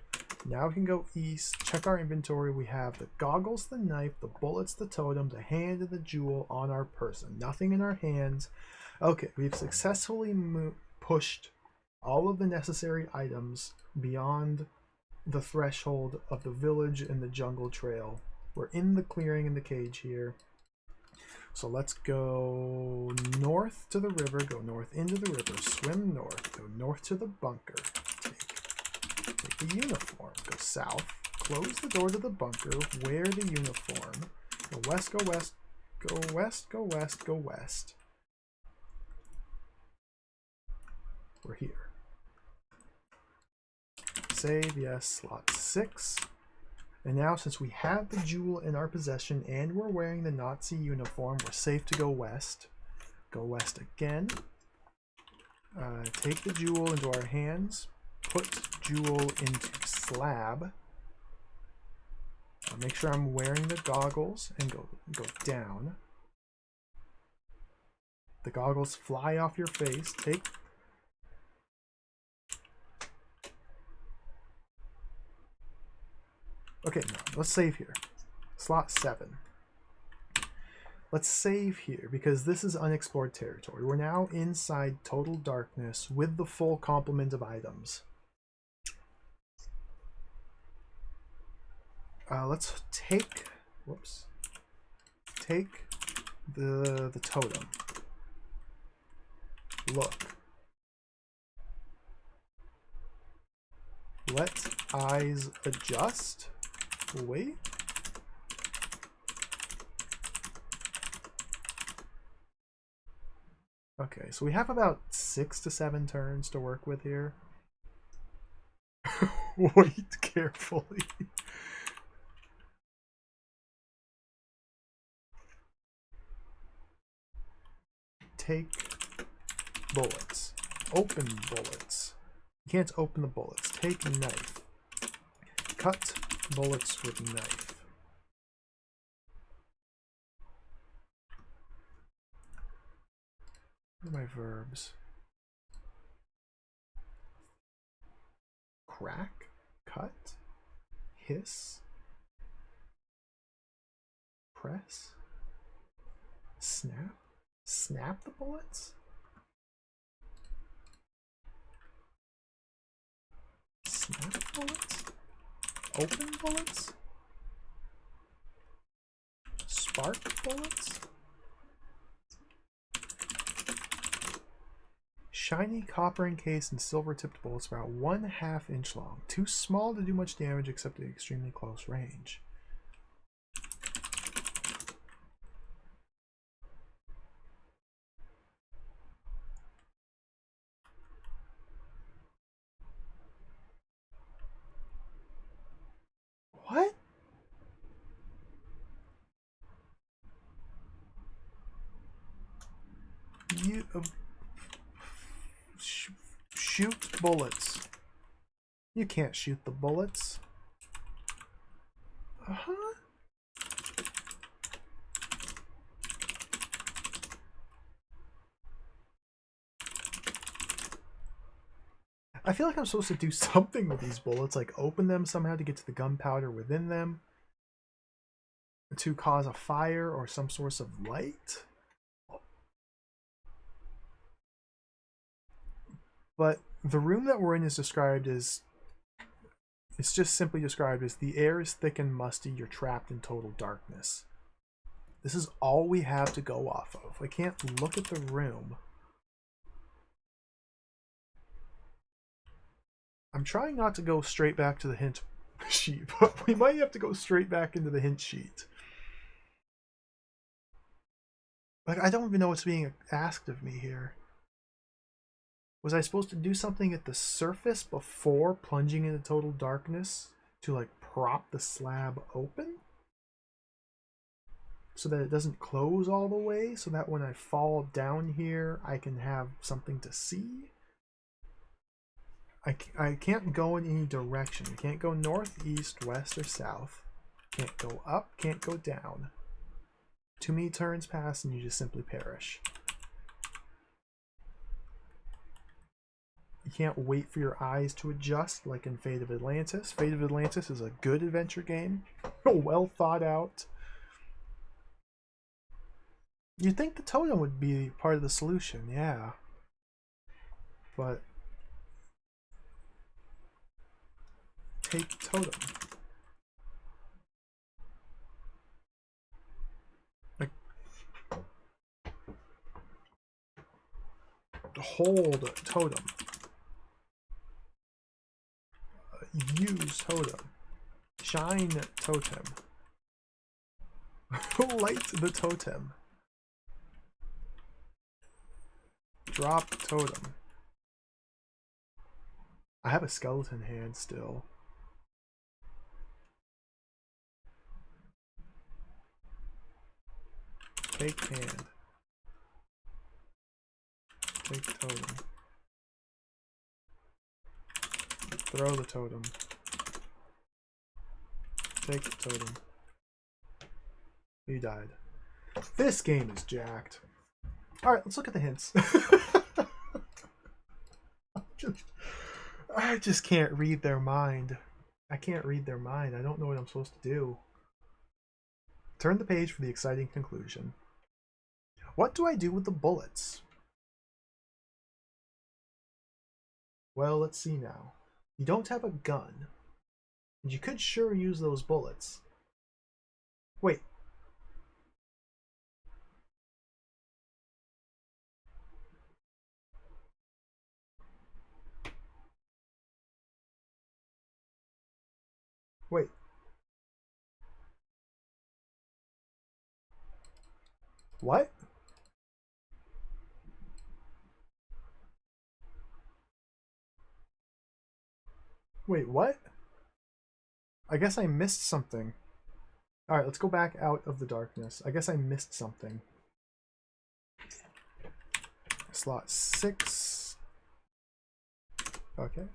Speaker 1: Now we can go east. Check our inventory. We have the goggles, the knife, the bullets, the totem, the hand, and the jewel on our person. Nothing in our hands. Okay, we've successfully pushed all of the necessary items beyond the threshold of the village and the jungle trail. We're in the clearing in the cage here. So let's go north to the river, go north into the river, swim north, go north to the bunker, take the uniform, go south, close the door to the bunker, wear the uniform, go west, go west, go west, go west, go west. We're here. Save, yes, slot 6. And now, since we have the jewel in our possession and we're wearing the Nazi uniform, we're safe to go west. Go west again. Take the jewel into our hands. Put jewel into slab. Make sure I'm wearing the goggles and go down. The goggles fly off your face. Take. Okay, no, let's save here. Slot 7. Let's save here because this is unexplored territory. We're now inside total darkness with the full complement of items. Let's take, whoops, take the totem. Look. Let eyes adjust. Wait. Okay, so we have about 6 to 7 turns to work with here. Wait carefully. Take bullets. Open bullets. You can't open the bullets. Take knife. Cut bullets with knife. What are my verbs? Crack, cut, hiss, press, snap, snap the bullets, snap bullets, open bullets, spark bullets. Shiny copper encased and silver tipped bullets about 1/2 inch long. Too small to do much damage except at extremely close range. What? You shoot bullets. You can't shoot the bullets. Uh-huh. I feel like I'm supposed to do something with these bullets, like open them somehow to get to the gunpowder within them, to cause a fire or some source of light. But the room that we're in is described as, it's just simply described as the air is thick and musty, you're trapped in total darkness. This is all we have to go off of. I can't look at the room. I'm trying not to go straight back to the hint sheet, but we might have to go straight back into the hint sheet. Like, I don't even know what's being asked of me here. Was I supposed to do something at the surface before plunging into total darkness to like prop the slab open? So that it doesn't close all the way, so that when I fall down here, I can have something to see? I can't go in any direction. I can't go north, east, west, or south. Can't go up, can't go down. Too many turns pass and you just simply perish. You can't wait for your eyes to adjust like in Fate of Atlantis. Fate of Atlantis is a good adventure game. Well thought out. You'd think the totem would be part of the solution, yeah. But take totem. Like, hold totem. Use totem. Shine totem. Light the totem. Drop totem. I have a skeleton hand still. Take hand. Take totem. Throw the totem. Take the totem. You died. This game is jacked. Alright, let's look at the hints. I just can't read their mind. I can't read their mind. I don't know what I'm supposed to do. Turn the page for the exciting conclusion. What do I do with the bullets? Well, let's see now. You don't have a gun. You could sure use those bullets. Wait. Wait. What? Wait, what? I guess I missed something. Alright, let's go back out of the darkness. I guess I missed something. Slot 6. Okay.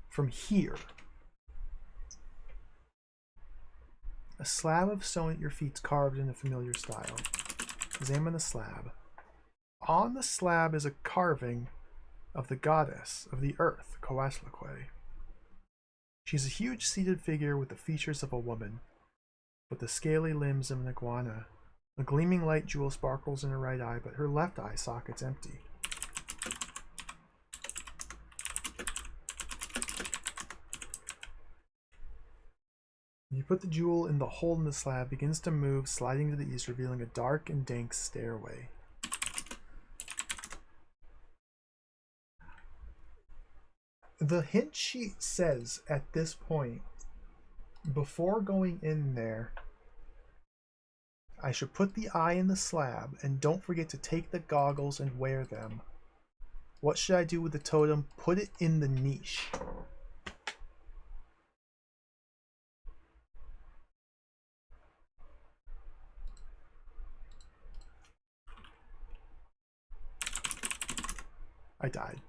Speaker 1: From here. A slab of stone at your feet's carved in a familiar style. Examine the slab. On the slab is a carving of the goddess of the earth, Coatlicue. She's a huge seated figure with the features of a woman, with the scaly limbs of an iguana. A gleaming light jewel sparkles in her right eye, but her left eye socket's empty. You put the jewel in the hole in the slab, begins to move, sliding to the east, revealing a dark and dank stairway. The hint sheet says at this point, before going in there, I should put the eye in the slab and don't forget to take the goggles and wear them. What should I do with the totem? Put it in the niche. I died.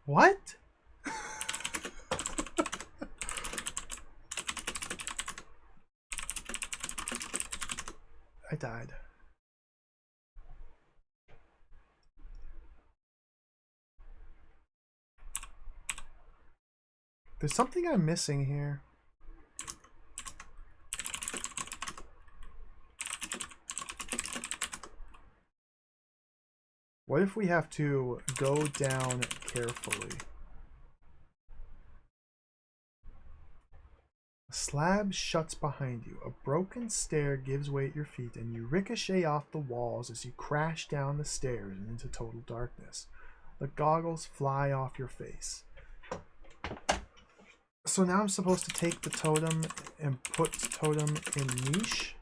Speaker 1: What? I died. There's something I'm missing here. What if we have to go down carefully? A slab shuts behind you. A broken stair gives way at your feet, and you ricochet off the walls as you crash down the stairs and into total darkness. The goggles fly off your face. So now I'm supposed to take the totem and put totem in niche?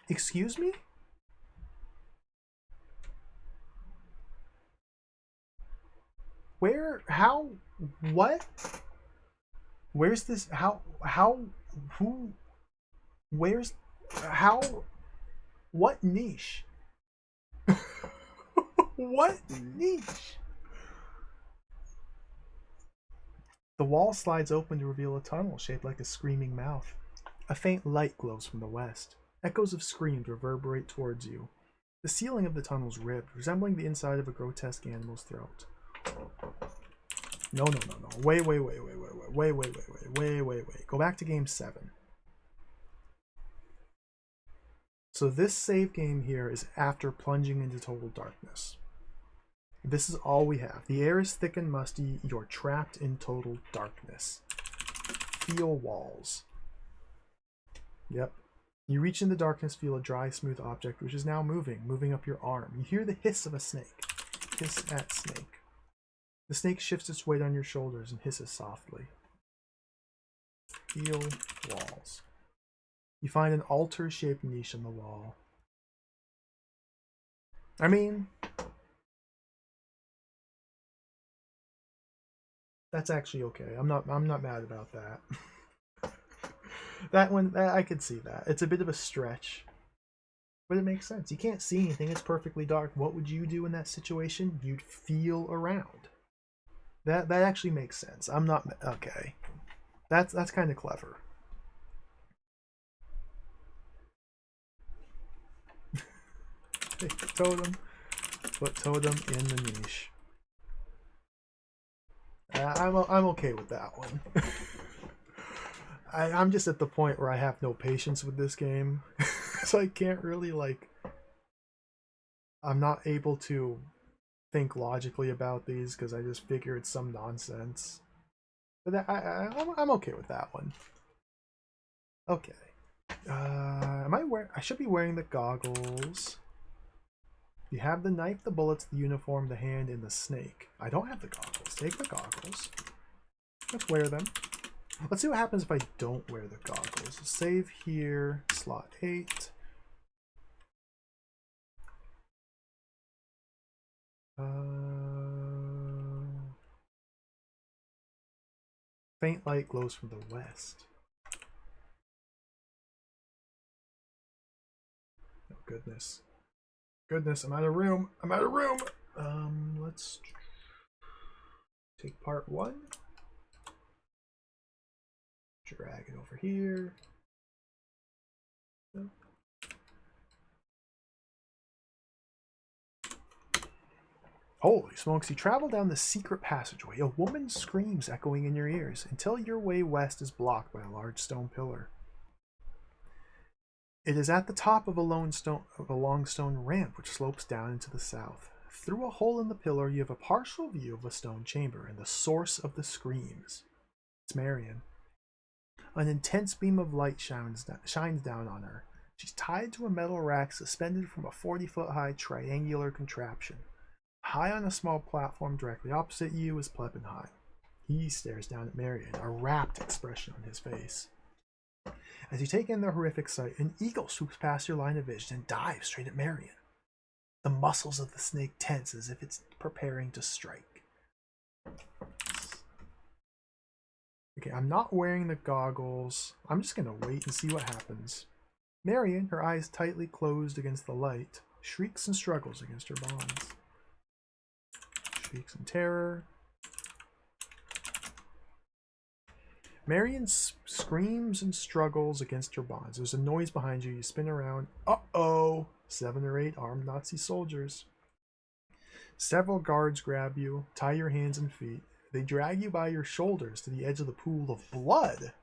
Speaker 1: Excuse me? Where? How? What? Where's this? How? Who? Where's? How? What niche? What niche? The wall slides open to reveal a tunnel shaped like a screaming mouth. A faint light glows from the west. Echoes of screams reverberate towards you. The ceiling of the tunnel is ribbed, resembling the inside of a grotesque animal's throat. No. Wait. Go back to game 7. So this save game here is after plunging into total darkness. This is all we have. The air is thick and musty. You're trapped in total darkness. Feel walls. Yep.
Speaker 4: You reach in the darkness, feel a dry, smooth object, which is now moving up your arm. You hear the hiss of a snake. Hiss at snake. The snake shifts its weight on your shoulders and hisses softly. Feel walls. You find an altar-shaped niche in the wall. I mean, that's actually okay. I'm not mad about that. That one, I could see that. It's a bit of a stretch, but it makes sense. You can't see anything. It's perfectly dark. What would you do in that situation? You'd feel around. That actually makes sense. I'm not okay. That's kind of clever. Take the totem. Put totem in the niche. I'm okay with that one. I'm just at the point where I have no patience with this game, so I can't really I'm not able to think logically about these because I just figure it's some nonsense. But I'm okay with that one. Okay. Am I wearing? I should be wearing the goggles. You have the knife, the bullets, the uniform, the hand, and the snake. I don't have the goggles. Take the goggles. Let's wear them. Let's see what happens if I don't wear the goggles. Save here. Slot 8. Faint light glows from the west. Oh, goodness. Goodness, I'm out of room. I'm out of room. Let's take part 1. Drag it over here. Holy smokes, you travel down the secret passageway. A woman screams echoing in your ears until your way west is blocked by a large stone pillar. It is at the top of a long stone ramp which slopes down into the south. Through a hole in the pillar, you have a partial view of a stone chamber and the source of the screams. It's Marion. An intense beam of light shines down on her. She's tied to a metal rack suspended from a 40-foot-high triangular contraption. High on a small platform directly opposite you is Plebenheim. He stares down at Marion, a rapt expression on his face. As you take in the horrific sight, an eagle swoops past your line of vision and dives straight at Marion. The muscles of the snake tense as if it's preparing to strike. Okay, I'm not wearing the goggles. I'm just going to wait and see what happens. Marion, her eyes tightly closed against the light, shrieks and struggles against her bonds. Shrieks in terror. Marion screams and struggles against her bonds. There's a noise behind you. You spin around. Uh-oh! 7 or 8 armed Nazi soldiers. Several guards grab you, tie your hands and feet. They drag you by your shoulders to the edge of the pool of blood,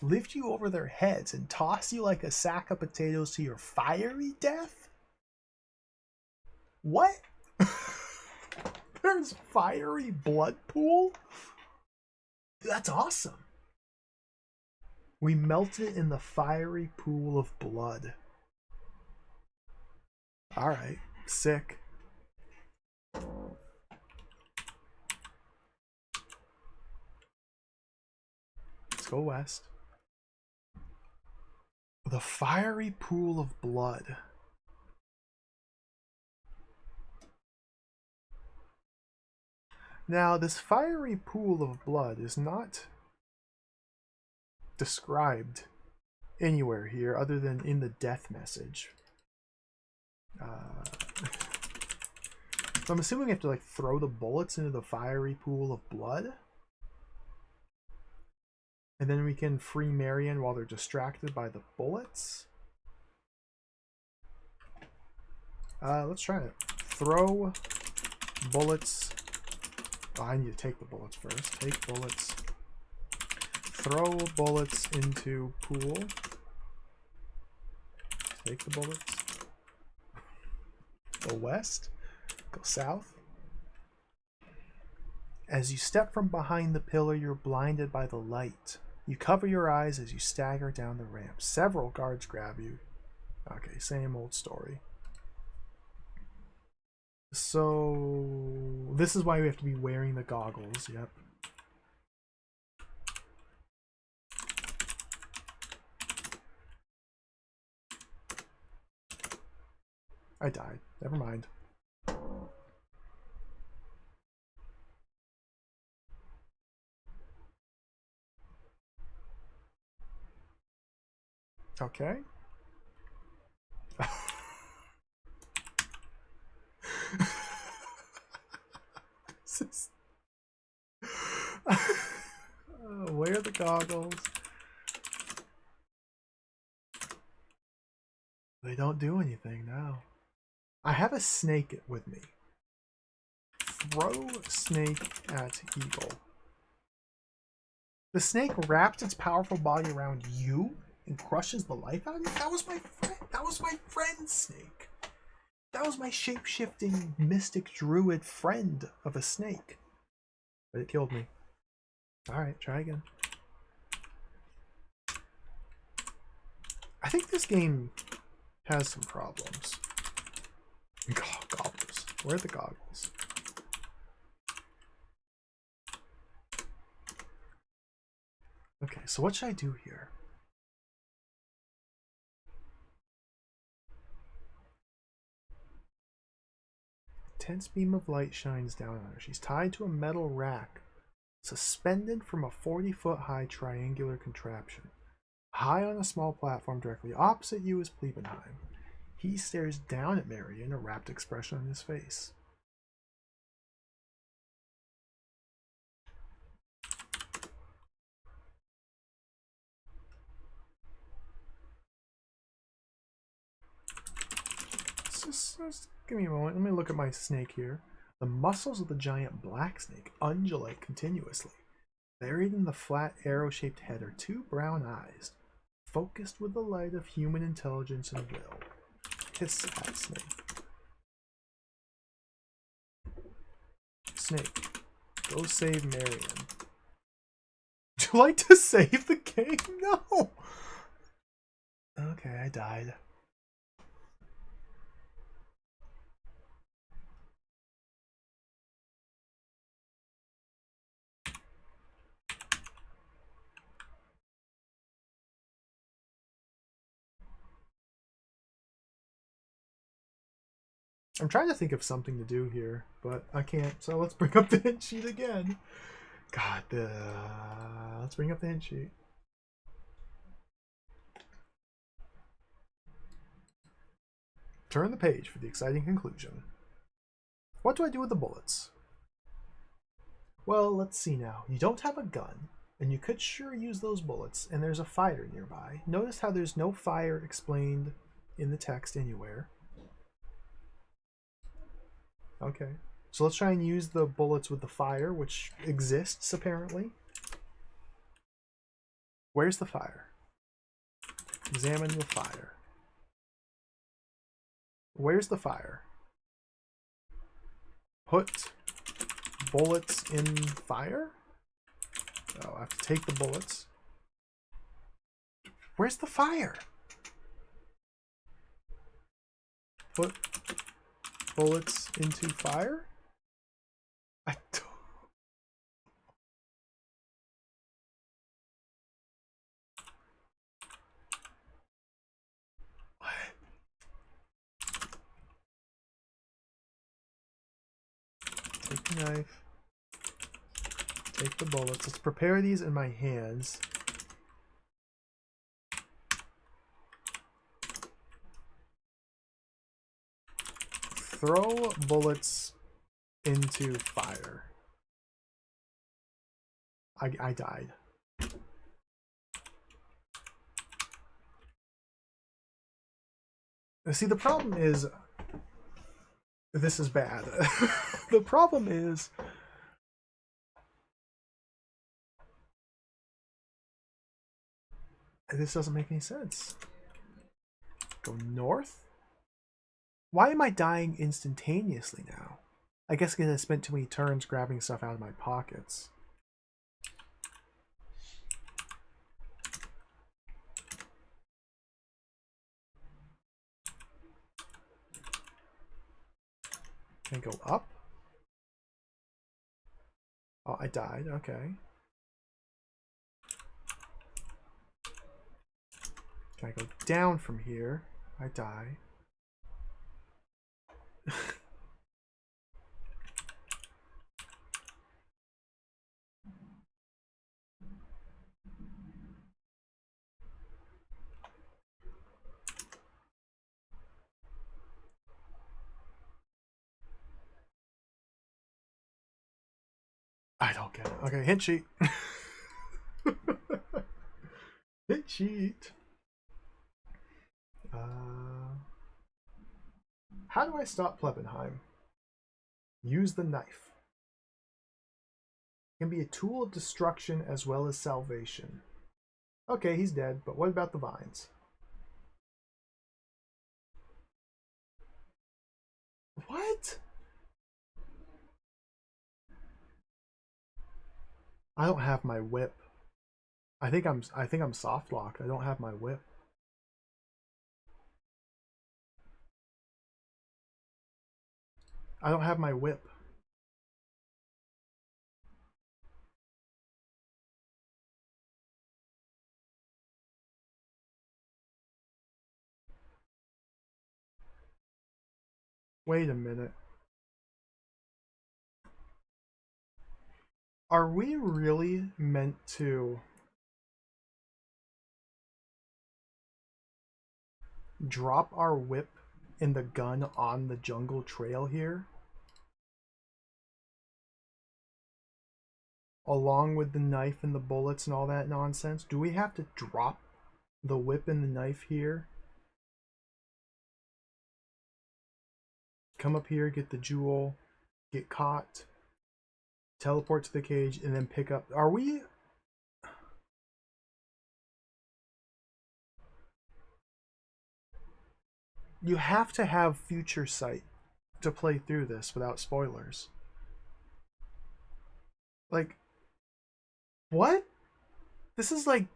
Speaker 4: lift you over their heads, and toss you like a sack of potatoes to your fiery death? What? There's fiery blood pool? That's awesome. We melted in the fiery pool of blood. Alright, sick. Let's go west. The fiery pool of blood. Now, this fiery pool of blood is not described anywhere here other than in the death message. So I'm assuming we have to like throw the bullets into the fiery pool of blood. And then we can free Marion while they're distracted by the bullets. Let's try it. Throw bullets. Oh, I need to take the bullets first. Take bullets. Throw bullets into pool. Take the bullets. Go west. Go south. As you step from behind the pillar, you're blinded by the light. You cover your eyes as you stagger down the ramp. Several guards grab you. Okay, same old story. So this is why we have to be wearing the goggles. Yep. I died. Never mind. Okay. Wear the goggles. They don't do anything now. I have a snake with me. Throw snake at eagle. The snake wraps its powerful body around you and crushes the life out of you? That was my friend. That was my friend snake. That was my shape-shifting mystic druid friend of a snake. But it killed me. Alright, try again. I think this game has some problems. Goggles. Where are the goggles? Okay, so what should I do here? Intense beam of light shines down on her. She's tied to a metal rack, suspended from a 40-foot high triangular contraption. High on a small platform directly opposite you is Plebenheim. He stares down at Marion, a rapt expression on his face. Just give me a moment. Let me look at my snake here. The muscles of the giant black snake undulate continuously. Buried in the flat arrow-shaped head are two brown eyes, focused with the light of human intelligence and will. Hiss at snake. Snake, go save Marion. Would you like to save the game? No! Okay, I died. I'm trying to think of something to do here, but I can't, so let's bring up the hint sheet again. God, let's bring up the hint sheet. Turn the page for the exciting conclusion. What do I do with the bullets? Well, let's see now. You don't have a gun, and you could sure use those bullets, and there's a fire nearby. Notice how there's no fire explained in the text anywhere. Okay. So let's try and use the bullets with the fire, which exists apparently. Where's the fire? Examine the fire. Where's the fire? Put bullets in fire? Oh, I have to take the bullets. Where's the fire? Put bullets into fire? I don't... What? Take the knife. Take the bullets. Let's prepare these in my hands. Throw bullets into fire. I died. See, the problem is... This is bad. The problem is... This doesn't make any sense. Go north? Why am I dying instantaneously now? I guess because I spent too many turns grabbing stuff out of my pockets. Can I go up? Oh, I died. Okay. Can I go down from here? I die. I don't get it. Okay, hint sheet. Hint sheet. How do I stop Plebenheim? Use the knife. It can be a tool of destruction as well as salvation. Okay, he's dead, but what about the vines? What? I don't have my whip. I think I'm soft locked. I don't have my whip. I don't have my whip. Wait a minute. Are we really meant to drop our whip and the gun on the jungle trail here? Along with the knife and the bullets and all that nonsense? Do we have to drop the whip and the knife here? Come up here, get the jewel, get caught, teleport to the cage, and then pick up... Are we... You have to have future sight to play through this without spoilers. Like... What? This is like...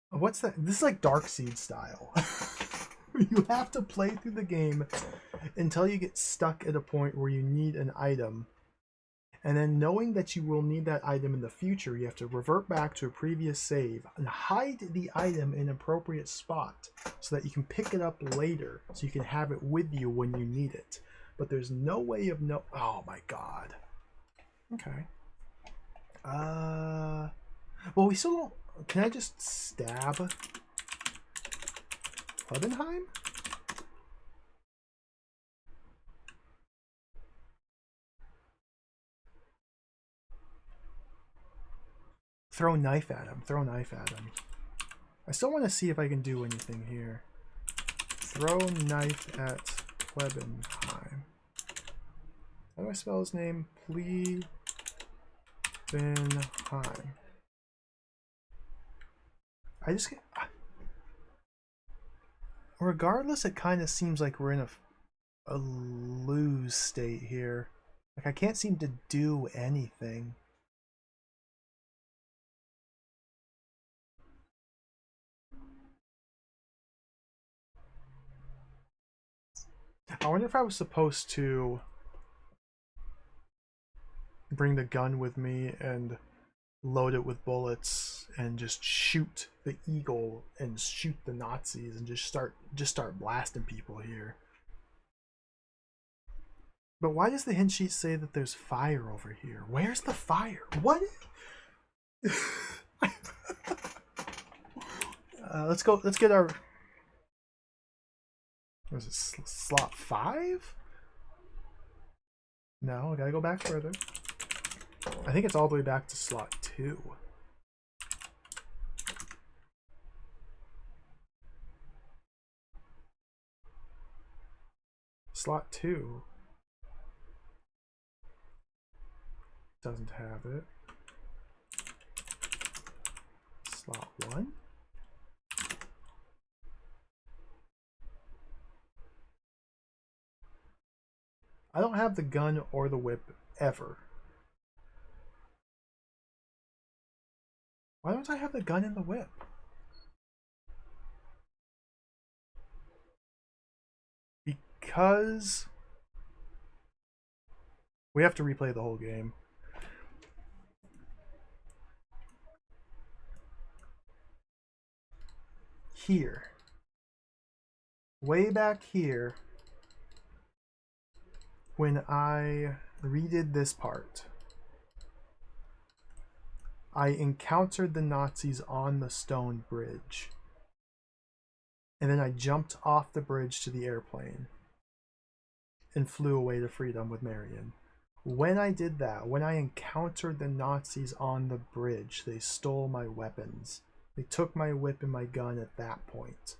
Speaker 4: What's that? This is like Darkseid style. You have to play through the game until you get stuck at a point where you need an item. And then knowing that you will need that item in the future, you have to revert back to a previous save and hide the item in an appropriate spot so that you can pick it up later so you can have it with you when you need it. But there's no way of no... Oh my god. Okay. Well, we still don't... Can I just stab Plebenheim? Throw knife at him. Throw knife at him. I still want to see if I can do anything here. Throw knife at Plebenheim. How do I spell his name? Plebenheim. I just get... Regardless, it kind of seems like we're in a lose state here. Like, I can't seem to do anything. I wonder if I was supposed to bring the gun with me and load it with bullets and just shoot the eagle and shoot the Nazis and just start blasting people here. But why does the hint sheet say that there's fire over here? Where's the fire? What? Let's go. Let's get our... What is it? Slot 5? No, I gotta go back further. I think it's all the way back to slot 2. Slot 2 doesn't have it. Slot 1? I don't have the gun or the whip ever. Why don't I have the gun and the whip? because we have to replay the whole game. Here. Way back here, when I redid this part, I encountered the Nazis on the stone bridge. And then I jumped off the bridge to the airplane and flew away to freedom with Marion. When I did that, when I encountered the Nazis on the bridge, they stole my weapons. They took my whip and my gun at that point.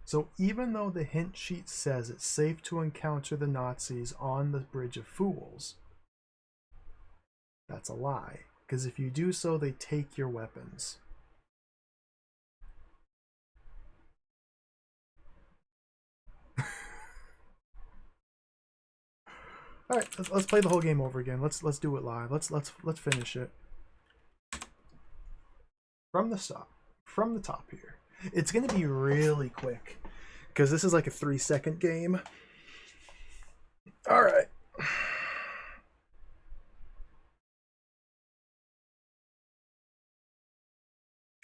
Speaker 4: So even though the hint sheet says it's safe to encounter the Nazis on the Bridge of Fools, that's a lie. Because if you do so, they take your weapons. All right, let's play the whole game over again. Let's do it live. Let's finish it from the top here. It's gonna be really quick because this is like a 3-second game. All right.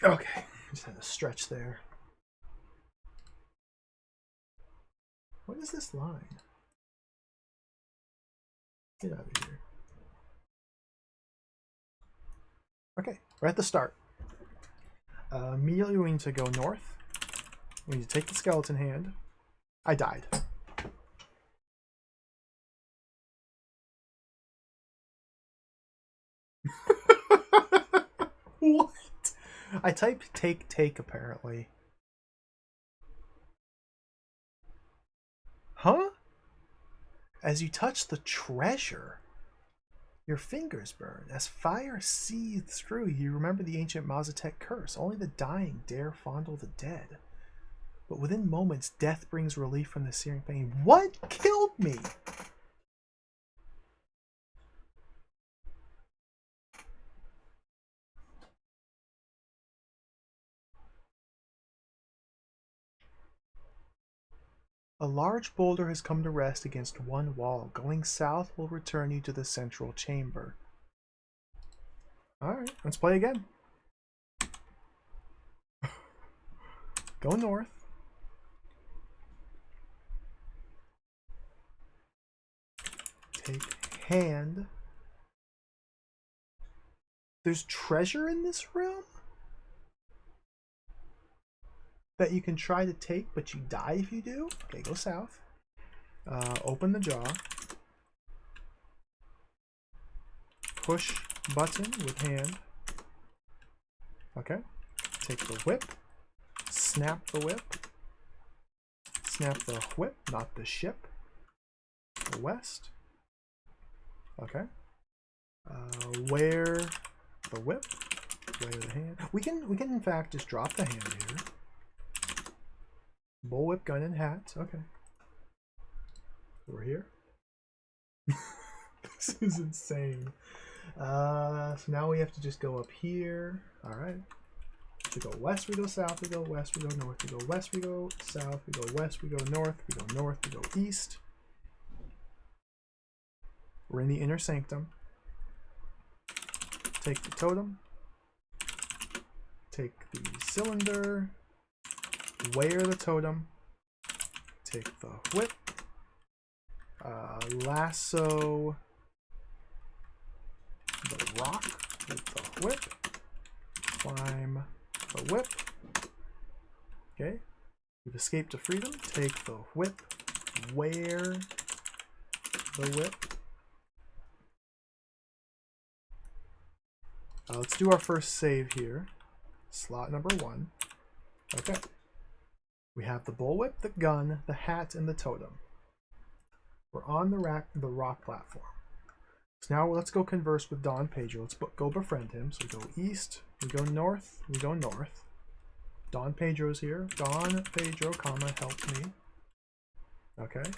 Speaker 4: Okay, just had to stretch there. What is this line? Get out of here. Okay, we're at the start. Immediately we need to go north. We need to take the skeleton hand. I died. What? I typed take apparently. Huh? As you touch the treasure, your fingers burn. As fire seethes through you, remember the ancient Mazatec curse. Only the dying dare fondle the dead. But within moments, death brings relief from the searing pain. What killed me? A large boulder has come to rest against one wall. Going south will return you to the central chamber. Alright, let's play again. Go north. Take hand. There's treasure in this room that you can try to take, but you die if you do. Okay, go south. Open the jaw. Push button with hand. Okay. Take the whip. Snap the whip. Snap the whip, not the ship. The west. Okay. Wear the whip. Wear the hand. We can in fact just drop the hand here. Bullwhip, gun, and hat. Okay. We're here. This is insane. So now we have to just go up here. Alright. We go west, we go south, we go west, we go north, we go west, we go south, we go west, we go north, we go north, we go east. We're in the inner sanctum. Take the totem. Take the cylinder. Wear the totem. Take the whip. Lasso the rock with the whip. Climb the whip. Okay. We've escaped to freedom. Take the whip. Wear the whip. Let's do our first save here. Slot number 1. Okay. We have the bullwhip, the gun, the hat, and the totem. We're on the rock platform. So now let's go converse with Don Pedro. Let's go befriend him. So we go east, we go north, we go north. Don Pedro's here. Don Pedro, help me. Okay.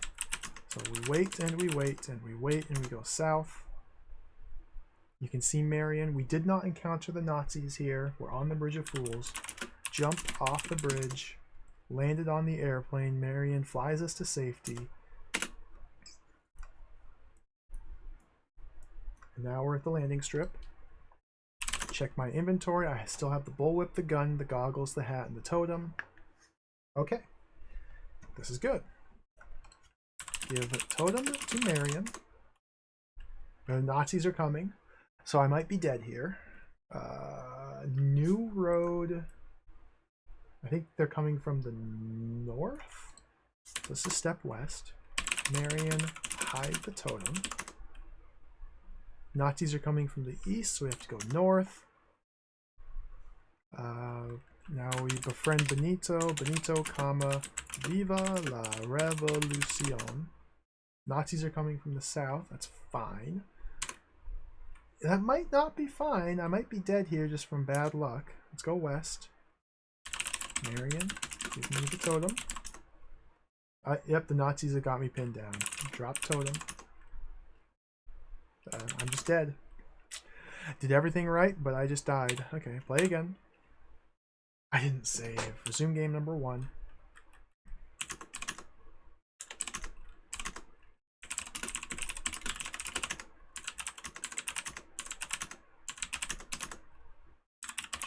Speaker 4: So we wait and we wait and we wait and we go south. You can see Marion. We did not encounter the Nazis here. We're on the Bridge of Fools. Jump off the bridge. Landed on the airplane. Marion flies us to safety. And now we're at the landing strip. Check my inventory. I still have the bullwhip, the gun, the goggles, the hat, and the totem. Okay. This is good. Give totem to Marion. The Nazis are coming, so I might be dead here. New road. I think they're coming from the north. So this is step west. Marion, hide the totem. Nazis are coming from the east, so we have to go north. Now we befriend Benito. Benito, comma, Viva la Revolucion. Nazis are coming from the south. That's fine. That might not be fine. I might be dead here just from bad luck. Let's go west. Marion, give me the totem. Yep, the Nazis have got me pinned down. Drop totem. I'm just dead. Did everything right, but I just died. Okay, play again. I didn't save. Resume game number 1.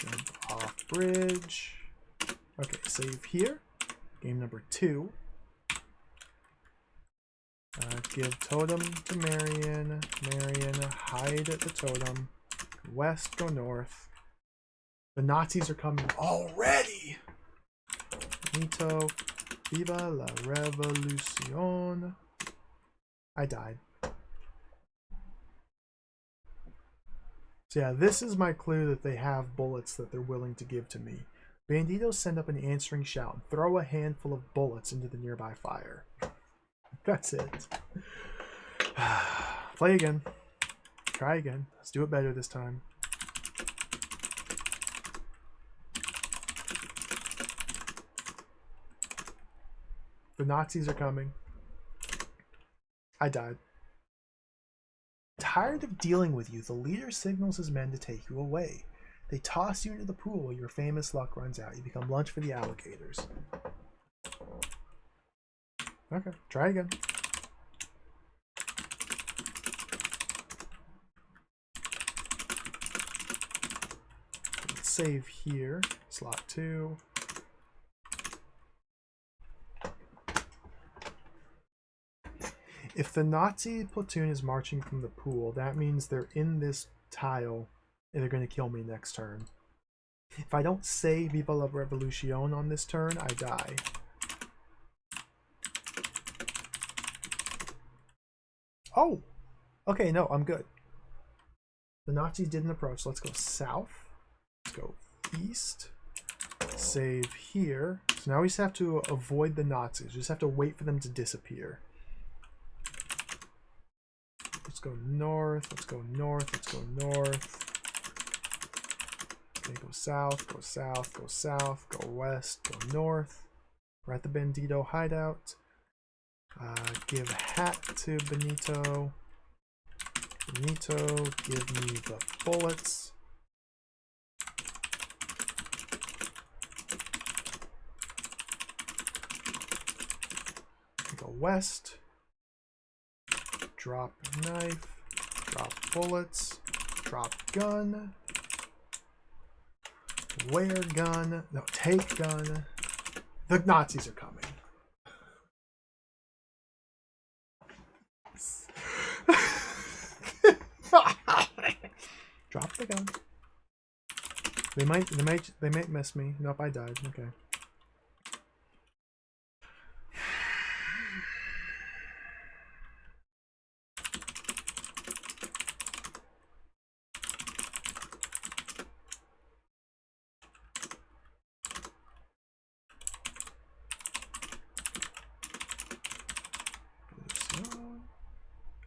Speaker 4: Jump off bridge. Okay, save here. Game number 2. Give totem to Marion. Marion, hide the totem. West, go north. The Nazis are coming already! Benito, Viva la Revolucion. I died. So yeah, this is my clue that they have bullets that they're willing to give to me. Banditos send up an answering shout and throw a handful of bullets into the nearby fire. That's it. Play again. Try again. Let's do it better this time. The Nazis are coming. I died. Tired of dealing with you, the leader signals his men to take you away. They toss you into the pool. Your famous luck runs out. You become lunch for the alligators. Okay, try again. Let's save here. Slot 2. If the Nazi platoon is marching from the pool, that means they're in this tile and they're going to kill me next turn. If I don't say Viva la Revolucion on this turn, I die. Oh! Okay, no, I'm good. The Nazis didn't approach. Let's go south. Let's go east. Save here. So now we just have to avoid the Nazis. We just have to wait for them to disappear. Let's go north. Let's go north. Let's go north. Okay, go south. Go south. Go south. Go west. Go north. We're at the Bandito hideout. Give hat to Benito. Benito, give me the bullets. Go west. Drop knife. Drop bullets. Drop gun. Wear gun. No, take gun. The Nazis are coming. Drop the gun. They might miss me. Nope, I died. Okay.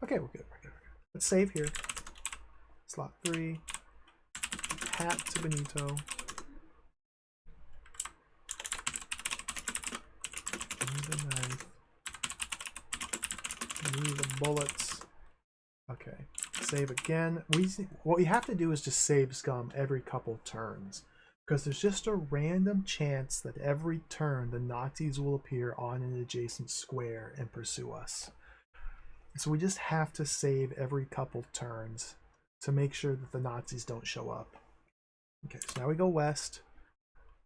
Speaker 4: Okay, we're good. Let's save here. Slot 3. Hat to Benito. Need the knife. Need the bullets. Okay. Save again. What we have to do is just save scum every couple turns. because there's just a random chance that every turn the Nazis will appear on an adjacent square and pursue us. So we just have to save every couple turns to make sure that the Nazis don't show up. Okay, so now we go west.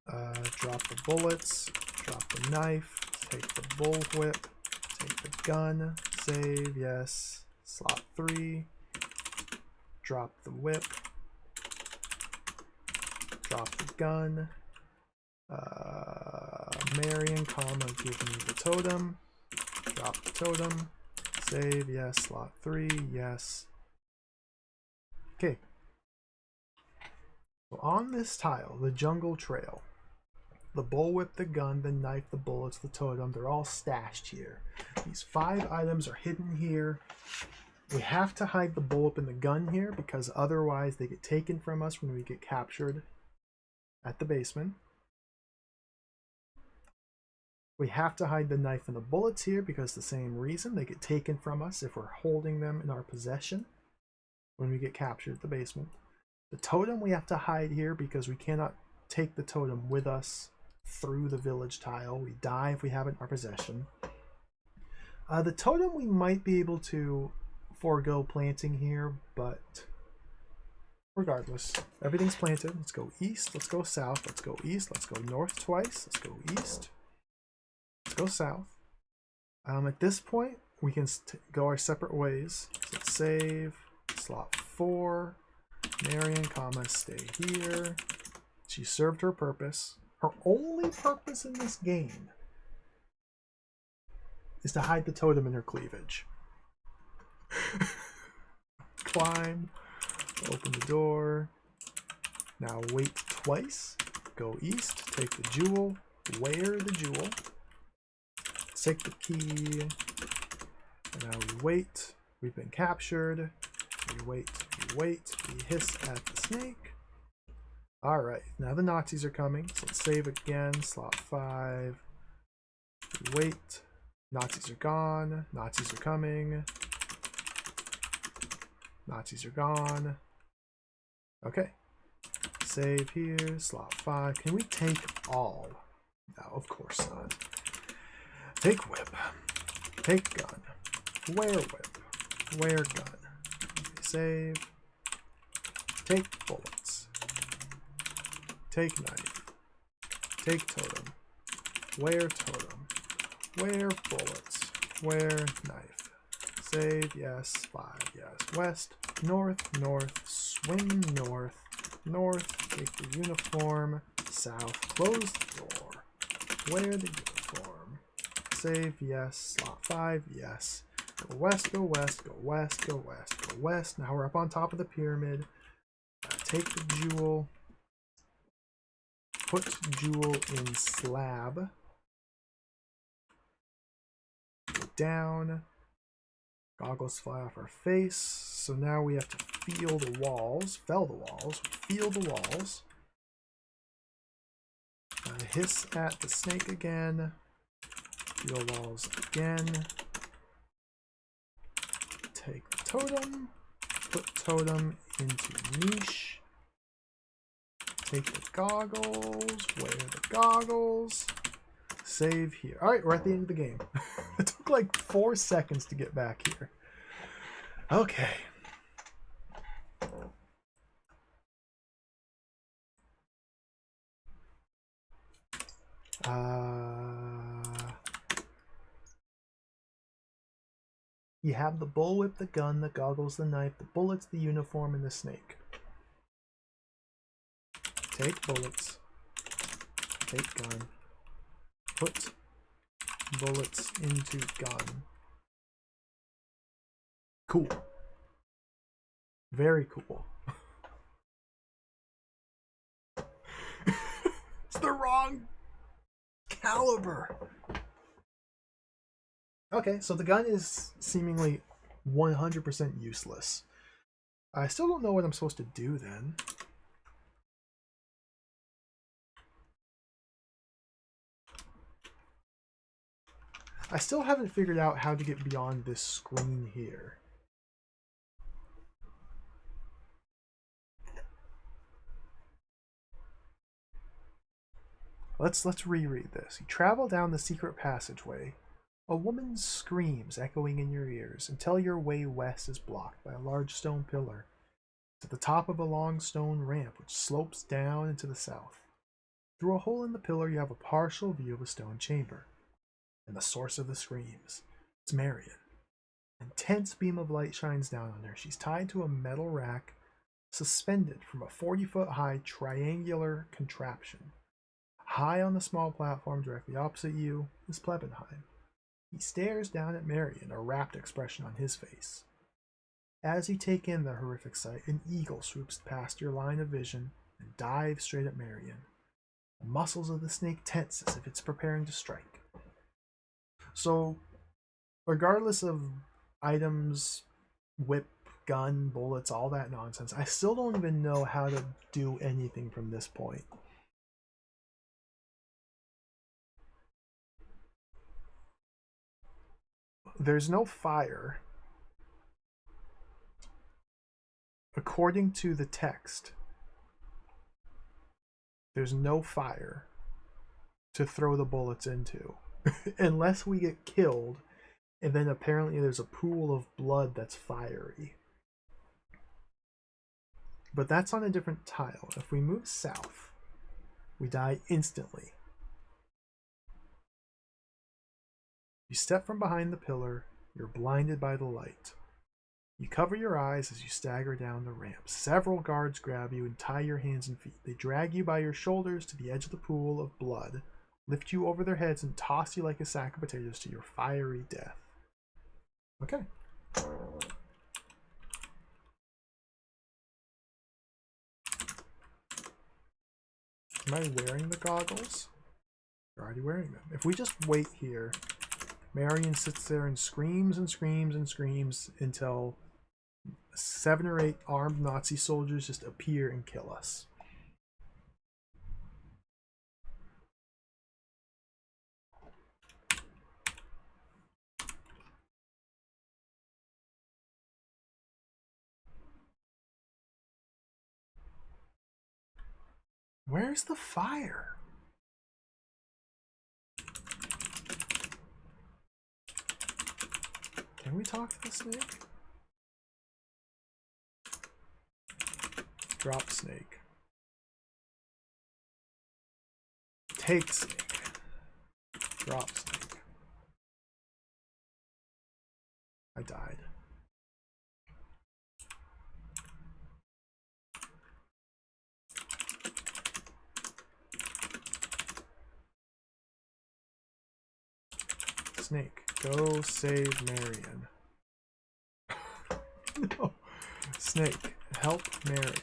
Speaker 4: Drop the bullets, drop the knife, take the bullwhip, take the gun, save, yes, slot 3, drop the whip, drop the gun, Marion, comma, give me the totem, drop the totem, save, yes, slot 3, yes. Okay. So on this tile, the jungle trail, the bullwhip, the gun, the knife, the bullets, the totem, they're all stashed here. These 5 items are hidden here. We have to hide the bullwhip and the gun here because otherwise they get taken from us when we get captured at the basement. We have to hide the knife and the bullets here because the same reason they get taken from us if we're holding them in our possession when we get captured at the basement. The totem we have to hide here because we cannot take the totem with us through the village tile. We die if we have it in our possession. The totem we might be able to forego planting here, but regardless, everything's planted. Let's go east, let's go south, let's go east, let's go north twice, let's go east, let's go south. At this point, we can go our separate ways. So let's save, slot 4, Marion, comma, stay here. She served her purpose. Her only purpose in this game is to hide the totem in her cleavage. Climb, open the door. Now wait twice. Go east, take the jewel, wear the jewel, take the key. And now we wait. We've been captured. We wait, we hiss at the snake. Alright, now the Nazis are coming, so let's save again, slot 5. We wait. Nazis are gone. Nazis are coming. Nazis are gone. Okay. Save here, slot 5. Can we take all? No, of course not. Take whip. Take gun. Wear whip. Wear gun. Save. Take bullets. Take knife. Take totem. Wear totem. Wear bullets. Wear knife. Save, yes. 5, yes. West. North, north. Swing north. North. Take the uniform. South. Close the door. Wear the uniform. Save, yes. Slot 5, yes. Go west, go west, go west, go west, go west. Now we're up on top of the pyramid. Take the jewel. Put jewel in slab. Go down. Goggles fly off our face. So now we have to feel the walls. Fell the walls. Feel the walls. Hiss at the snake again. Feel walls again. Take the totem. Put totem into niche. Take the goggles, wear the goggles, save here. Alright, we're at the end of the game. It took like 4 seconds to get back here. Okay. You have the bullwhip, the gun, the goggles, the knife, the bullets, the uniform, and the snake. Take bullets. Take gun. Put bullets into gun. Cool. Very cool. It's the wrong caliber. Okay, so the gun is seemingly 100% useless. I still don't know what I'm supposed to do then. I still haven't figured out how to get beyond this screen here. Let's reread this. You travel down the secret passageway. A woman's screams echoing in your ears until your way west is blocked by a large stone pillar. It's at the top of a long stone ramp which slopes down into the south. Through a hole in the pillar, you have a partial view of a stone chamber and the source of the screams. It's Marion. An intense beam of light shines down on her. She's tied to a metal rack suspended from a 40-foot high triangular contraption. High on the small platform directly opposite you is Plebenheim. He stares down at Marion, a rapt expression on his face. As you take in the horrific sight, an eagle swoops past your line of vision and dives straight at Marion. The muscles of the snake tense as if it's preparing to strike. So, regardless of items, whip, gun, bullets, all that nonsense, I still don't even know how to do anything from this point. There's no fire. According to the text, there's no fire to throw the bullets into. Unless we get killed, and then apparently there's a pool of blood that's fiery. But that's on a different tile. If we move south, we die instantly. You step from behind the pillar, you're blinded by the light. You cover your eyes as you stagger down the ramp. Several guards grab you and tie your hands and feet. They drag you by your shoulders to the edge of the pool of blood, lift you over their heads, and toss you like a sack of potatoes to your fiery death. Okay. Am I wearing the goggles? You're already wearing them. If we just wait here, Marion sits there and screams and screams and screams until 7 or 8 armed Nazi soldiers just appear and kill us. Where's the fire? Can we talk to the snake? Drop snake. Take snake. Drop snake. I died. Snake, go save Marion. No. Snake, help Marion.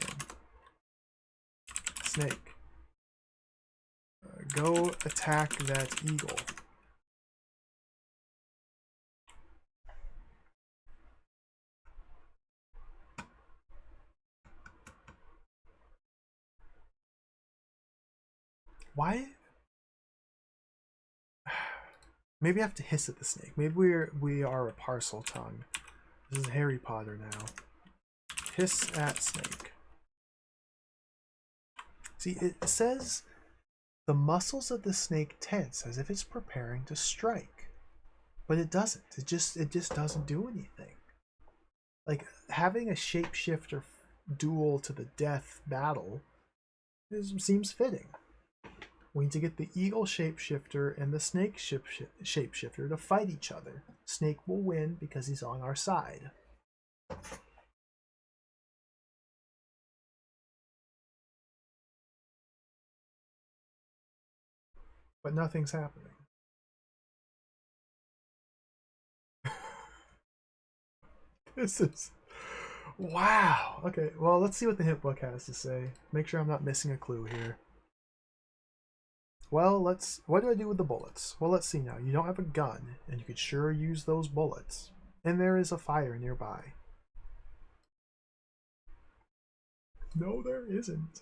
Speaker 4: Snake, go attack that eagle. Why? Maybe I have to hiss at the snake. Maybe we are a parcel tongue. This is Harry Potter now. Hiss at snake. See, it says the muscles of the snake tense as if it's preparing to strike, but it doesn't. It just doesn't do anything. Like having a shapeshifter duel to the death battle seems fitting. We need to get the eagle shapeshifter and the snake shapeshifter to fight each other. Snake will win because he's on our side. But nothing's happening. This is... Wow! Okay, well, let's see what the hint book has to say. Make sure I'm not missing a clue here. Well, what do I do with the bullets? Well, let's see now. You don't have a gun, and you could sure use those bullets. And there is a fire nearby. No, there isn't.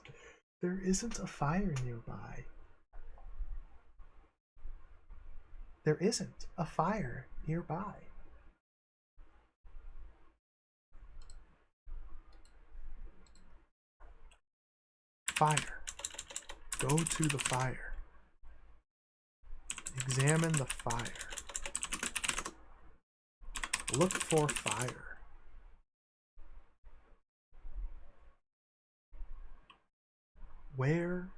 Speaker 4: There isn't a fire nearby. There isn't a fire nearby. Fire. Go to the fire. Examine the fire. Look for fire. Where?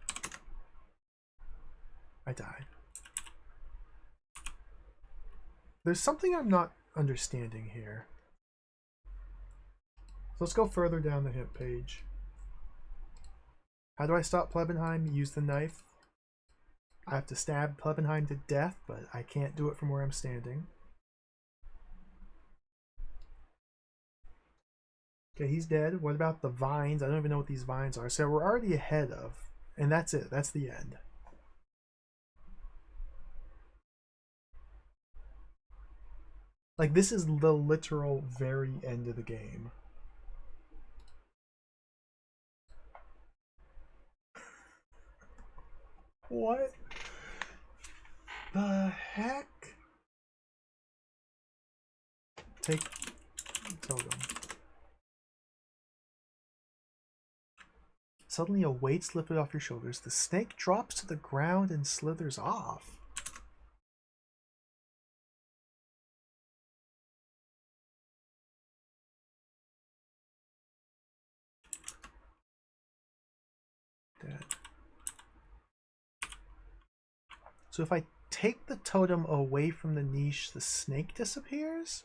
Speaker 4: I died. There's something I'm not understanding here. So let's go further down the hint page. How do I stop Plebenheim? Use the knife. I have to stab Plebenheim to death, but I can't do it from where I'm standing. Okay, he's dead. What about the vines? I don't even know what these vines are. So we're already ahead of, and that's it. That's the end. Like, this is the literal very end of the game. What the heck? Take totem. Suddenly a weight's lifted off your shoulders. The snake drops to the ground and slithers off. Dead. So if I take the totem away from the niche, the snake disappears?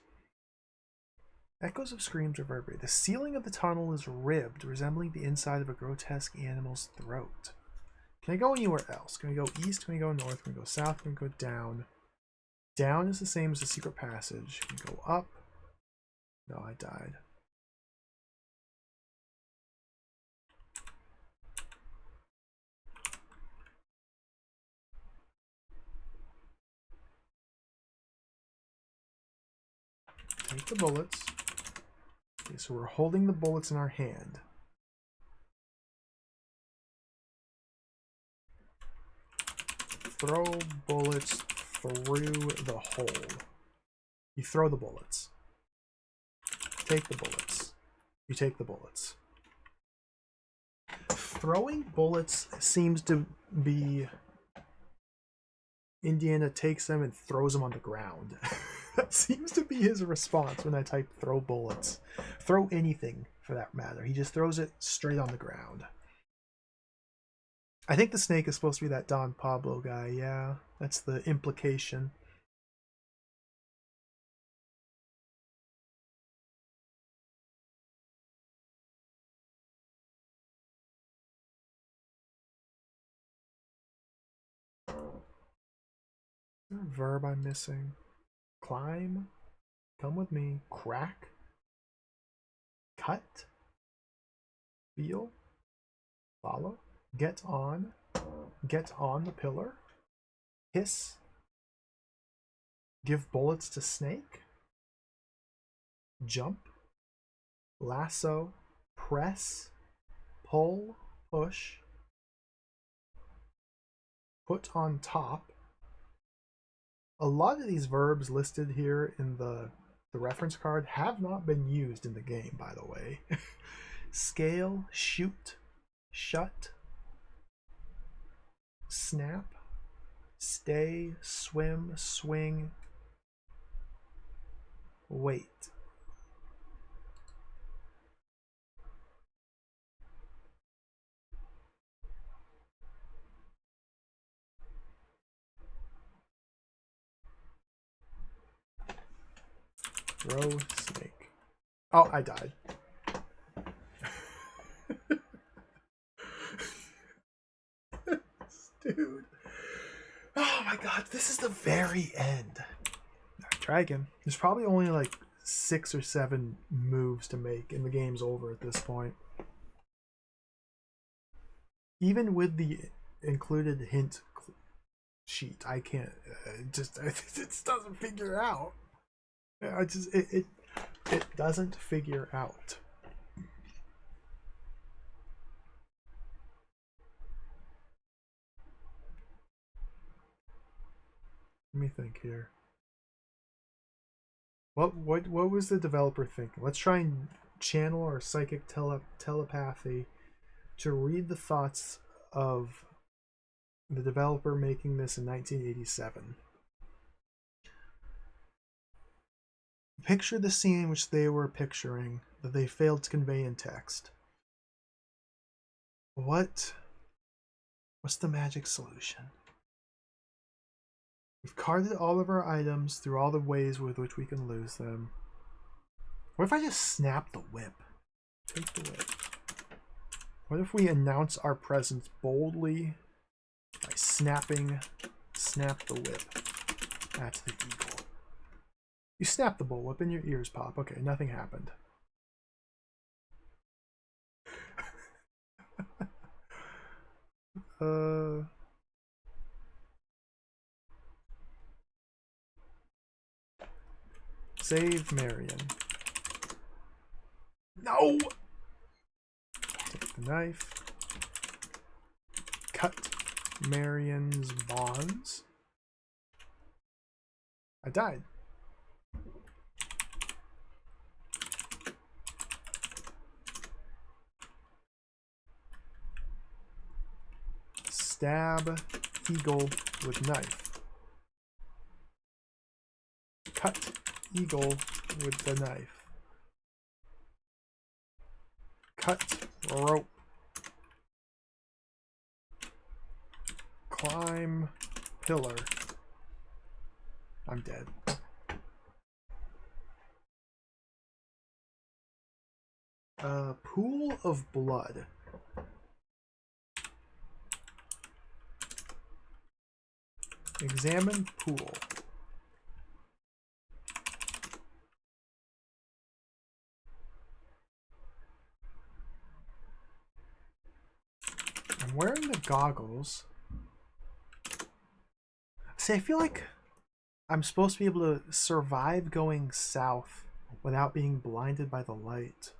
Speaker 4: Echoes of screams reverberate. The ceiling of the tunnel is ribbed, resembling the inside of a grotesque animal's throat. Can I go anywhere else? Can we go east? Can we go north? Can we go south? Can we go down? Down is the same as the secret passage. Can we go up? No, I died. Take the bullets. Okay, so we're holding the bullets in our hand. Throw bullets through the hole. You throw the bullets. Take the bullets. You take the bullets. Throwing bullets seems to be... Indiana takes them and throws them on the ground. That seems to be his response when I type throw bullets. Throw anything, for that matter. He just throws it straight on the ground. I think the snake is supposed to be that Don Pablo guy, yeah. That's the implication. Is there a verb I'm missing? Climb? Come with me. Crack? Cut? Feel? Follow? Get on? Get on the pillar? Hiss? Give bullets to snake? Jump? Lasso? Press? Pull? Push? Put on top? A lot of these verbs listed here in the reference card have not been used in the game, by the way. Scale, shoot, shut, snap, stay, swim, swing, wait. Throw snake. Oh, I died. Dude. Oh my god, this is the very end. Right, try again. There's probably only like 6 or 7 moves to make, and the game's over at this point. Even with the included hint sheet, I can't. It just doesn't figure out. It doesn't figure out. Let me think here. What was the developer thinking? Let's try and channel our psychic telepathy to read the thoughts of The developer making this in 1987. Picture the scene which they were picturing that they failed to convey in text. What's the magic solution? We've carded all of our items through all the ways with which we can lose them. What if I just snap the whip? Take the whip. What if we announce our presence boldly by snap the whip at the eagle? You snap the bullwhip and your ears pop. Okay, nothing happened. Save Marion. No! Take the knife. Cut Marion's bonds. I died. Stab eagle with knife. Cut eagle with the knife. Cut rope. Climb pillar. I'm dead. Pool of blood. Examine pool. I'm wearing the goggles. See, I feel like I'm supposed to be able to survive going south without being blinded by the light.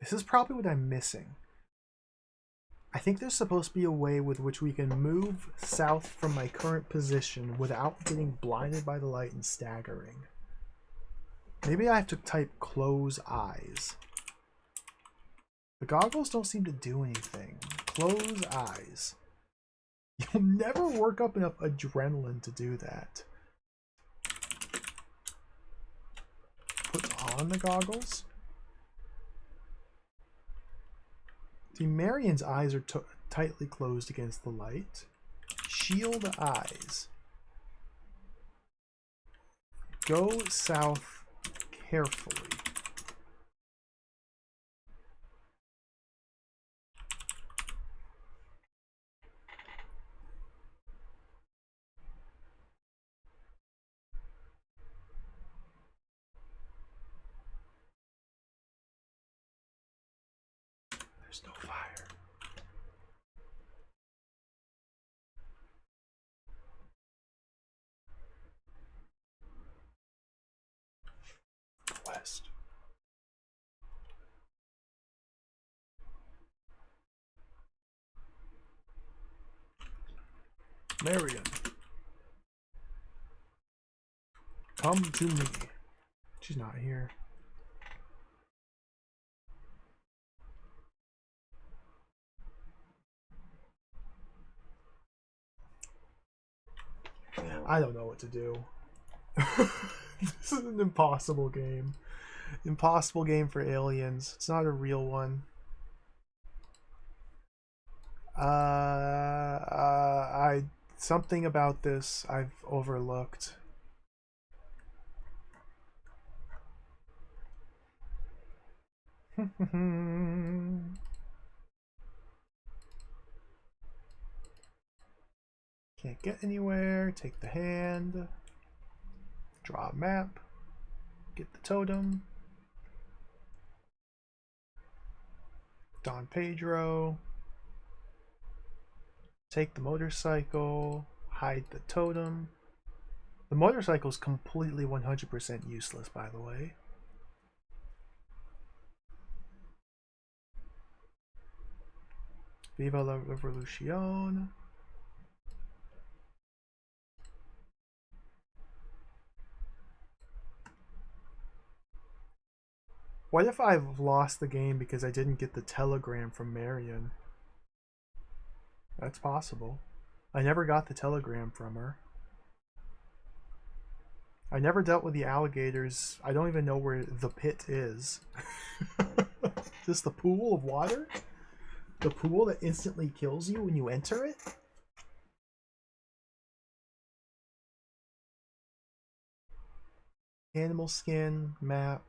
Speaker 4: This is probably what I'm missing. I think there's supposed to be a way with which we can move south from my current position without getting blinded by the light and staggering. Maybe I have to type close eyes. The goggles don't seem to do anything. Close eyes. You'll never work up enough adrenaline to do that. Put on the goggles. See, Marion's eyes are tightly closed against the light. Shield eyes. Go south carefully. There's no fire. West. Marion. Come to me. She's not here. I don't know what to do. This is an impossible game. Impossible game for aliens. It's not a real one. Something about this I've overlooked. Can't get anywhere. Take the hand. Draw a map. Get the totem. Don Pedro. Take the motorcycle. Hide the totem. The motorcycle is completely 100% useless, by the way. Viva la Revolucion. What if I've lost the game because I didn't get the telegram from Marion? That's possible. I never got the telegram from her. I never dealt with the alligators. I don't even know where the pit is. Is this the pool of water? The pool that instantly kills you when you enter it? Animal skin, map,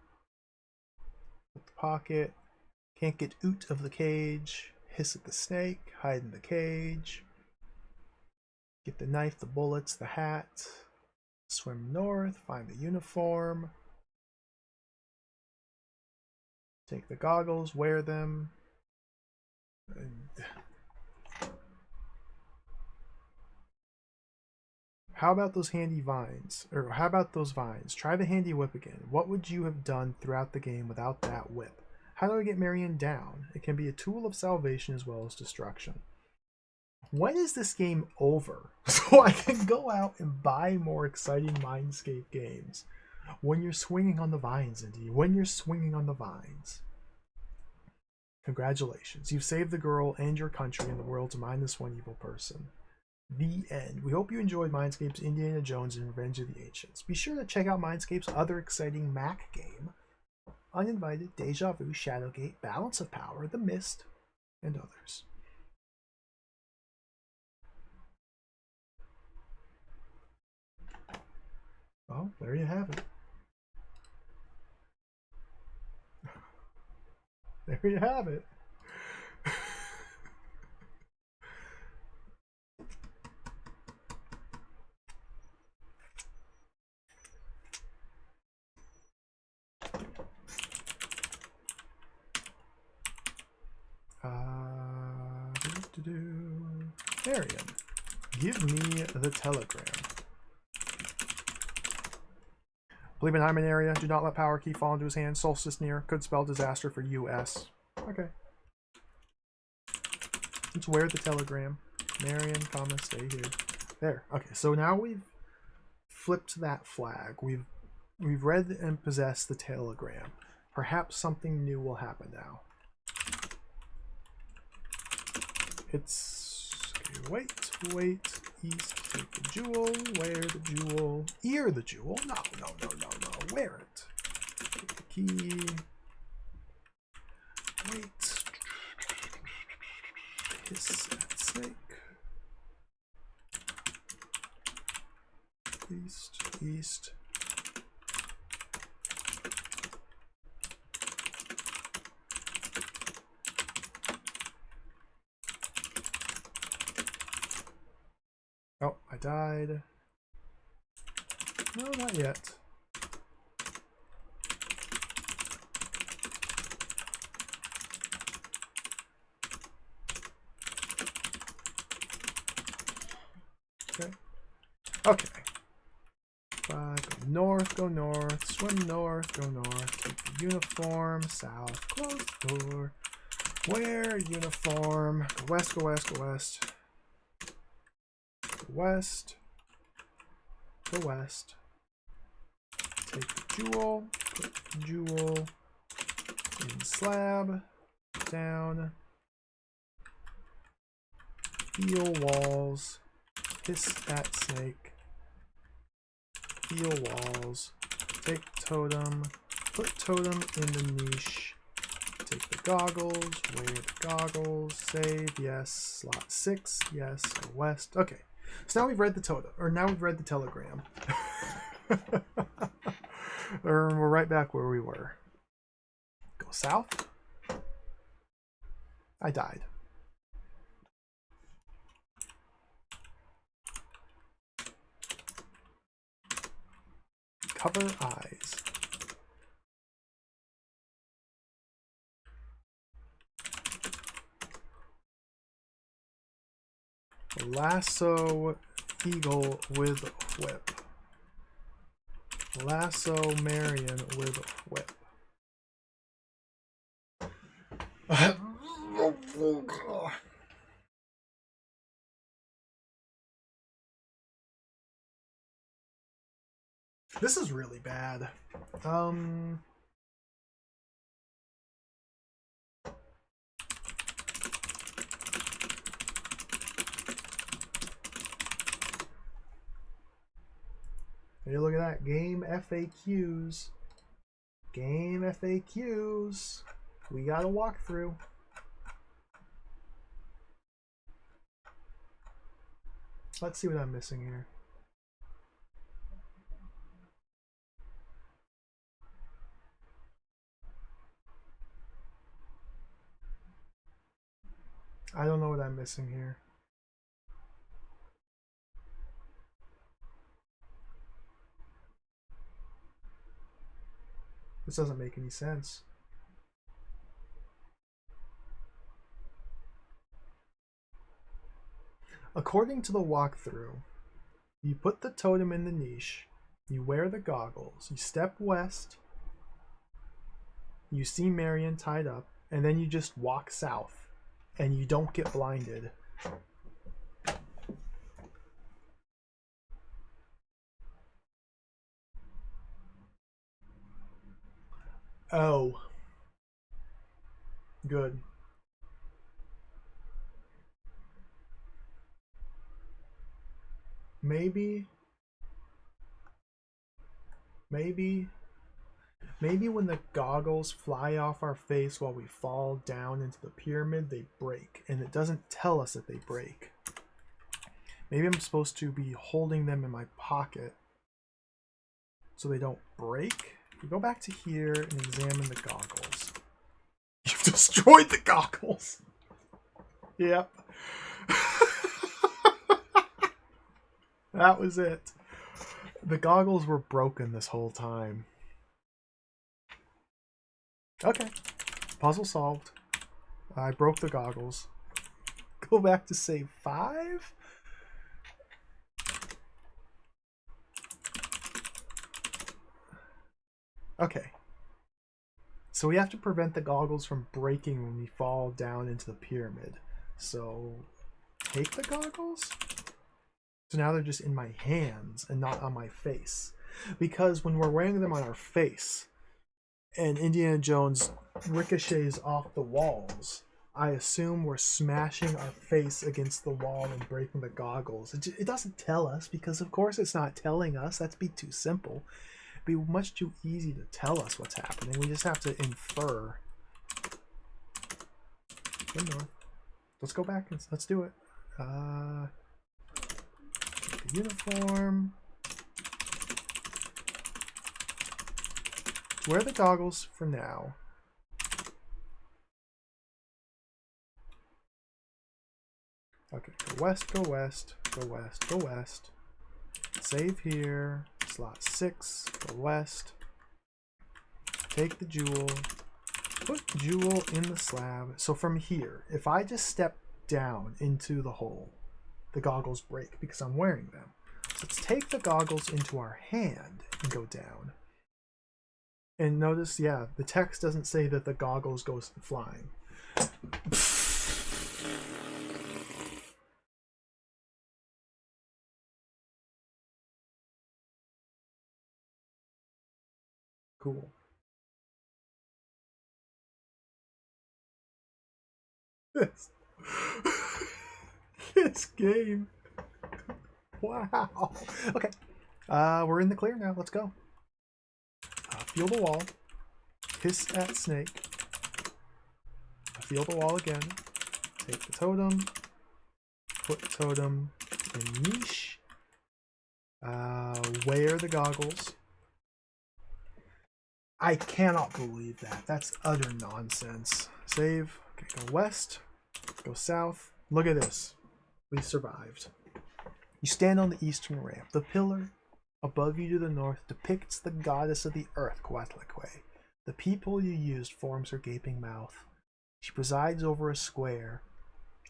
Speaker 4: put the pocket, can't get out of the cage, hiss at the snake, hide in the cage, get the knife, the bullets, the hat, swim north, find the uniform, take the goggles, wear them. How about those handy vines? Or how about those vines? Try the handy whip again. What would you have done throughout the game without that whip? How do I get Marion down? It can be a tool of salvation as well as destruction. When is this game over? So I can go out and buy more exciting Mindscape games. When you're swinging on the vines, indeed. When you're swinging on the vines. Congratulations. You've saved the girl and your country and the world to mind this one evil person. The end. We hope you enjoyed Mindscape's Indiana Jones and Revenge of the Ancients. Be sure to check out Mindscape's other exciting Mac game, Uninvited, Deja Vu, Shadowgate, Balance of Power, The Mist, and others. Well, there you have it. There you have it. Marion, give me the telegram. Bleebenheimen area. Do not let power key fall into his hand. Solstice near. Could spell disaster for US. Okay. Let's wear the telegram. Marion, comma, stay here. There. Okay, so now we've flipped that flag. We've read and possessed the telegram. Perhaps something new will happen now. It's... okay, wait. East, take the jewel. Wear the jewel. Ear the jewel. No. Wear it. Take the key. Wait. Hiss at snake. East. Oh, I died. No, not yet. Okay. Go north, swim north, go north, take the uniform, south, close the door, wear uniform, go west, go west. Go west. Take the jewel, put the jewel in the slab, down, feel walls, hiss at snake, feel walls, take totem, put totem in the niche, take the goggles, wear the goggles, save, yes, slot 6, yes, go west. Okay, so now we've read the totem, or now we've read the telegram. We're right back where we were. Go south. I died. Cover eyes. Lasso eagle with whip. Lasso Marion with whip. This is really bad. Hey, look at that. Game FAQs. Game FAQs. We got a walkthrough. Let's see what I'm missing here. I don't know what I'm missing here. This doesn't make any sense. According to the walkthrough, you put the totem in the niche, you wear the goggles, you step west, you see Marion tied up, and then you just walk south, and you don't get blinded. Oh. Good. Maybe when the goggles fly off our face while we fall down into the pyramid, they break, and it doesn't tell us that they break. Maybe I'm supposed to be holding them in my pocket so they don't break. If we go back to here and examine the goggles. You've destroyed the goggles! Yep. That was it. The goggles were broken this whole time. Okay. Puzzle solved. I broke the goggles. Go back to save 5? Okay. So we have to prevent the goggles from breaking when we fall down into the pyramid. So take the goggles? So now they're just in my hands and not on my face. Because when we're wearing them on our face and Indiana Jones ricochets off the walls, I assume we're smashing our face against the wall and breaking the goggles. It doesn't tell us, because of course it's not telling us. That'd be too simple. It'd be much too easy to tell us what's happening. We just have to infer. Good enough. Let's go back and let's do it. Uniform. Wear the goggles for now. Okay, go west, go west, go west, go west. Save here. Slot 6, go west. Take the jewel. Put jewel in the slab. So from here, if I just step down into the hole, the goggles break because I'm wearing them. So let's take the goggles into our hand and go down. And notice, yeah, the text doesn't say that the goggles goes flying. Cool. This game. Wow. Okay. We're in the clear now. Let's go. Feel the wall. Hiss at snake. Feel the wall again. Take the totem. Put the totem in niche. Wear the goggles. I cannot believe that. That's utter nonsense. Save. Okay, go west. Go south. Look at this. We survived. You stand on the eastern ramp. The pillar above you to the north depicts the goddess of the earth, Coatlicue. The people you used forms her gaping mouth. She presides over a square.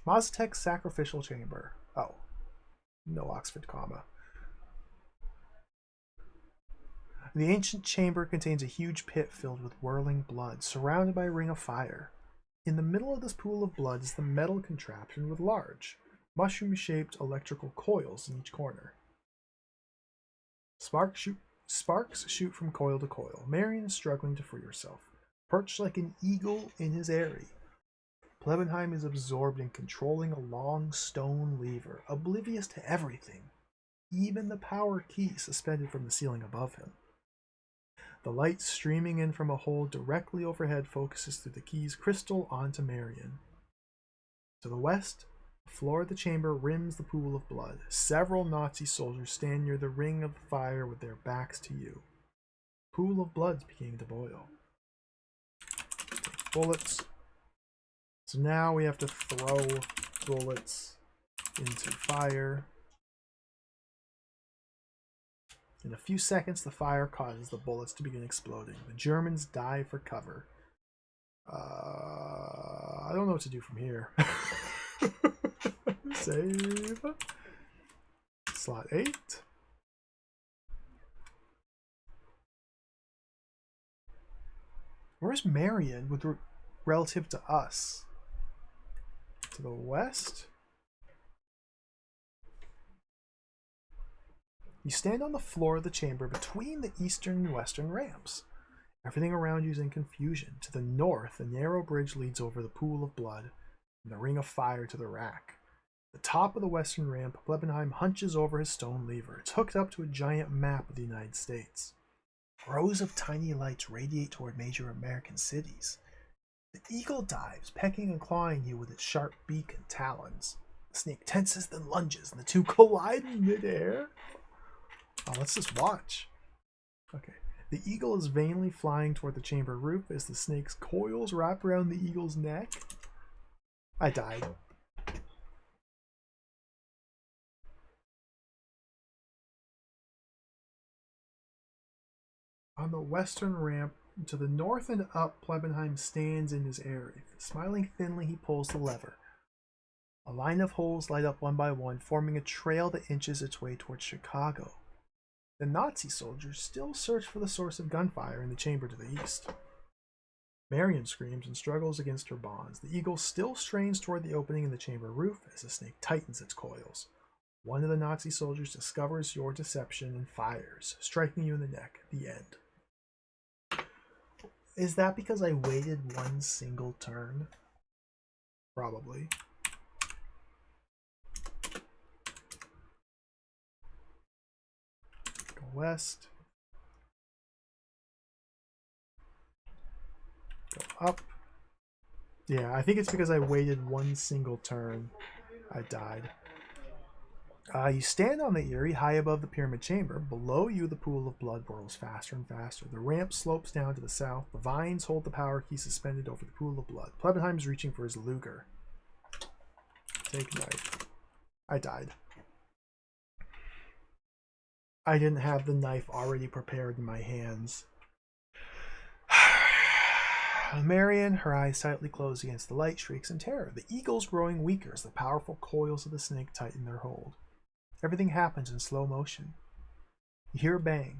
Speaker 4: Mazatec's sacrificial chamber. Oh. No Oxford comma. The ancient chamber contains a huge pit filled with whirling blood, surrounded by a ring of fire. In the middle of this pool of blood is the metal contraption with large, mushroom-shaped electrical coils in each corner. Sparks shoot from coil to coil. Marion is struggling to free herself. Perched like an eagle in his eyrie, Plebenheim is absorbed in controlling a long stone lever, oblivious to everything. even the power key suspended from the ceiling above him. The light streaming in from a hole directly overhead focuses through the key's crystal onto Marion. To the west, the floor of the chamber rims the pool of blood. Several Nazi soldiers stand near the ring of fire with their backs to you. Pool of blood's beginning to boil. Take bullets. So now we have to throw bullets into fire. In a few seconds, the fire causes the bullets to begin exploding. The Germans dive for cover. I don't know what to do from here. Save. Slot 8. Where's Marion with relative to us? To the west? You stand on the floor of the chamber between the eastern and western ramps. Everything around you is in confusion. To the north, a narrow bridge leads over the pool of blood and the ring of fire to the rack. At the top of the western ramp, Plebenheim hunches over his stone lever. It's hooked up to a giant map of the United States. Rows of tiny lights radiate toward major American cities. The eagle dives, pecking and clawing you with its sharp beak and talons. The snake tenses, then lunges, and the two collide in midair. Oh, let's just watch. Okay. The eagle is vainly flying toward the chamber roof as the snake's coils wrap around the eagle's neck. I died. On the western ramp, to the north and up, Plebenheim stands in his eyrie. Smiling thinly, he pulls the lever. A line of holes light up one by one, forming a trail that inches its way towards Chicago. The Nazi soldiers still search for the source of gunfire in the chamber to the east. Marion screams and struggles against her bonds. The eagle still strains toward the opening in the chamber roof as the snake tightens its coils. One of the Nazi soldiers discovers your deception and fires, striking you in the neck. The end. Is that because I waited one single turn? Probably. Go west. Go up. Yeah, I think it's because I waited one single turn. I died. You stand on the eyrie high above the pyramid chamber. Below you, the pool of blood whirls faster and faster. The ramp slopes down to the south. The vines hold the power key suspended over the pool of blood. Plebenheim's reaching for his Luger. Take knife. I died. I didn't have the knife already prepared in my hands. Marion, her eyes tightly closed against the light, shrieks in terror. The eagle's growing weaker as the powerful coils of the snake tighten their hold. Everything happens in slow motion. You hear a bang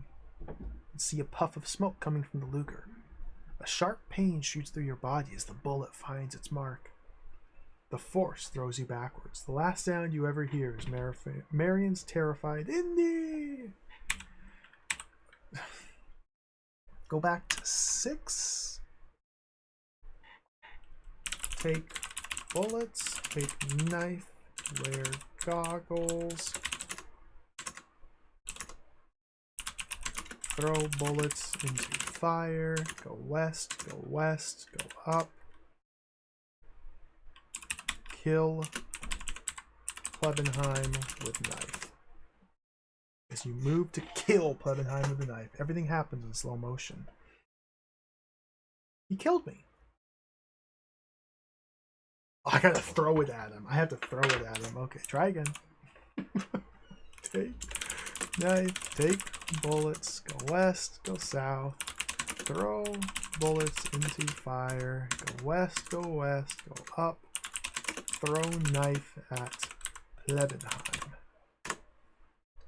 Speaker 4: and see a puff of smoke coming from the Luger. A sharp pain shoots through your body as the bullet finds its mark. The force throws you backwards. The last sound you ever hear is Marion's terrified Indy. Go back to 6. Take bullets. Take knife. Wear goggles. Throw bullets into fire. Go west. Go west. Go up. Kill Plebenheim with knife. As you move to kill Plebenheim with a knife, everything happens in slow motion. He killed me. Oh, I gotta throw it at him. I have to throw it at him. Okay, try again. Take knife, take bullets, go west, go south, throw bullets into fire, go west, go up, throw knife at Plebenheim.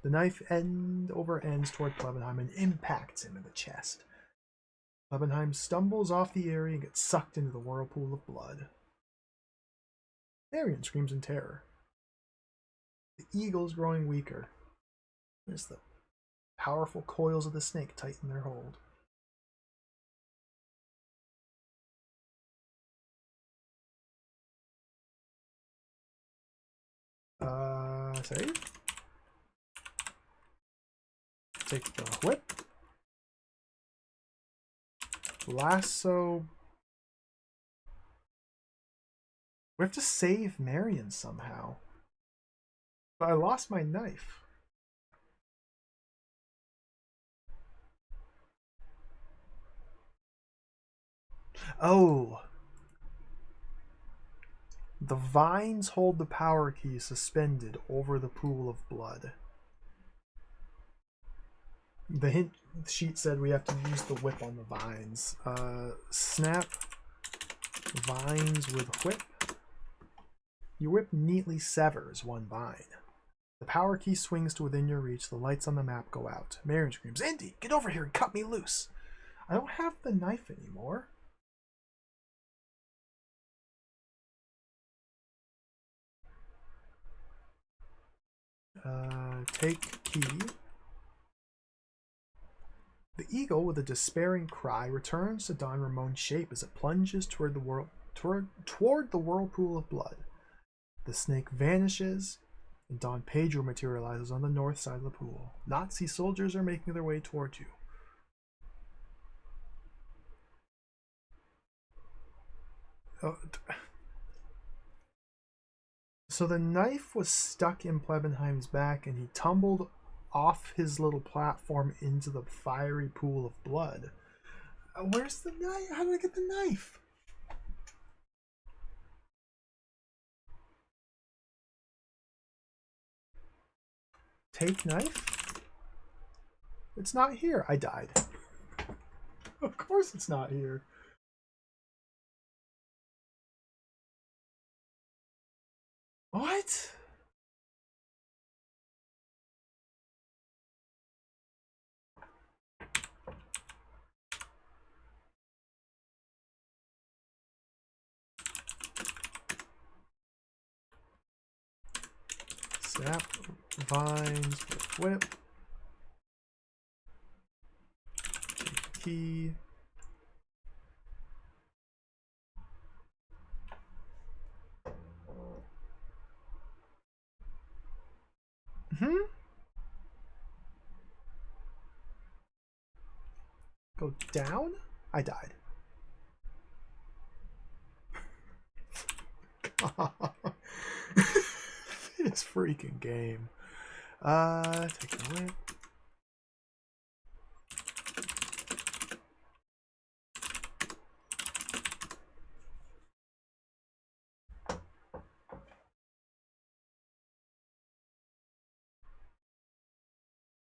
Speaker 4: The knife end over ends toward Plebenheim and impacts him in the chest. Plebenheim stumbles off the eyrie and gets sucked into the whirlpool of blood. Marion screams in terror. The eagle is growing weaker as the powerful coils of the snake tighten their hold. Save? take the whip. Lasso. We have to save Marion somehow. But I lost my knife. Oh. The vines hold the power key suspended over the pool of blood. The hint sheet said we have to use the whip on the vines. Snap vines with whip. Your whip neatly severs one vine. The power key swings to within your reach. The lights on the map go out. Marion screams, "Indy, get over here and cut me loose." I don't have the knife anymore. Take key. The eagle, with a despairing cry, returns to Don Ramon's shape as it plunges toward the whirlpool of blood. The snake vanishes, and Don Pedro materializes on the north side of the pool. Nazi soldiers are making their way toward you. Oh, so the knife was stuck in Plebenheim's back, and he tumbled off his little platform into the fiery pool of blood. Where's the knife? How did I get the knife? Take knife? It's not here. I died. Of course it's not here. What? Snap vines with whip. Key. Go down? I died. This freaking game. Take the whip.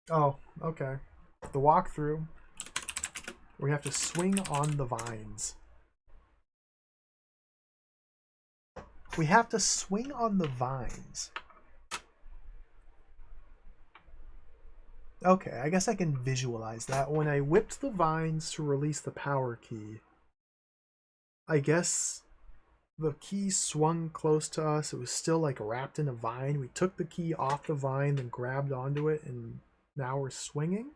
Speaker 4: Oh, okay. The walkthrough. We have to swing on the vines. We have to swing on the vines. Okay, I guess I can visualize that. When I whipped the vines to release the power key, I guess the key swung close to us. It was still like wrapped in a vine. We took the key off the vine, then grabbed onto it, and now we're swinging.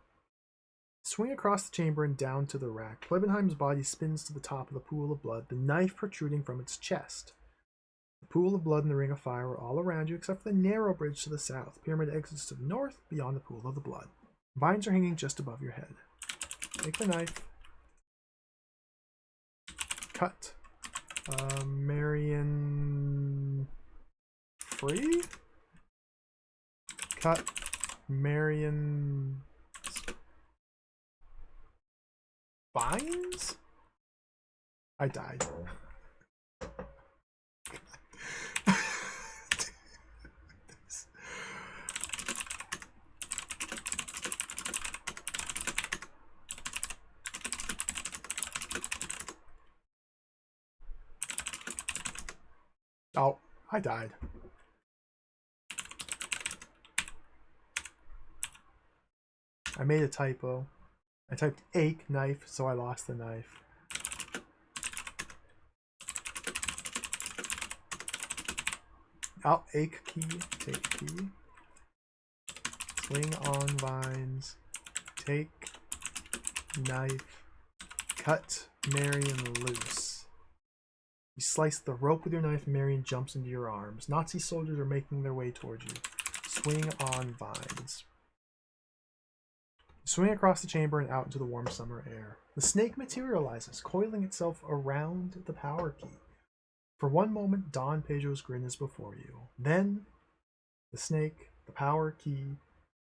Speaker 4: Swing across the chamber and down to the rack. Plebenheim's body spins to the top of the pool of blood, the knife protruding from its chest. The pool of blood and the ring of fire are all around you, except for the narrow bridge to the south. Pyramid exits to the north, beyond the pool of the blood. Vines are hanging just above your head. Take the knife. Cut. Marion... Free? Cut. Marion... Vines? I died. Oh, I died. I made a typo. I typed ache knife, so I lost the knife. Oh, ache key, take key. Swing on vines. Take knife. Cut Marion loose. You slice the rope with your knife, and Marion jumps into your arms. Nazi soldiers are making their way towards you. Swing on vines. Swing across the chamber and out into the warm summer air. The snake materializes, coiling itself around the power key. For one moment, Don Pedro's grin is before you. Then, the snake, the power key, and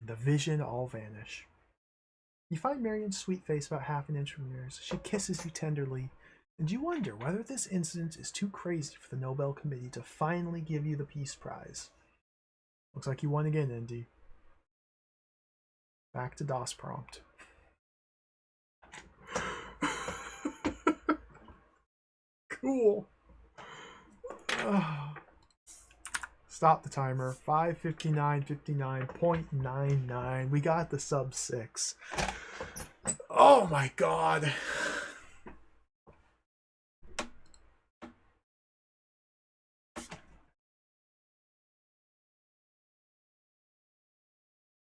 Speaker 4: the vision all vanish. You find Marion's sweet face about half an inch from yours. She kisses you tenderly, and you wonder whether this incident is too crazy for the Nobel Committee to finally give you the Peace Prize. Looks like you won again, Indy. Back to DOS prompt. Cool. Stop the timer. 5:59:59.99. We got the sub 6. Oh my god.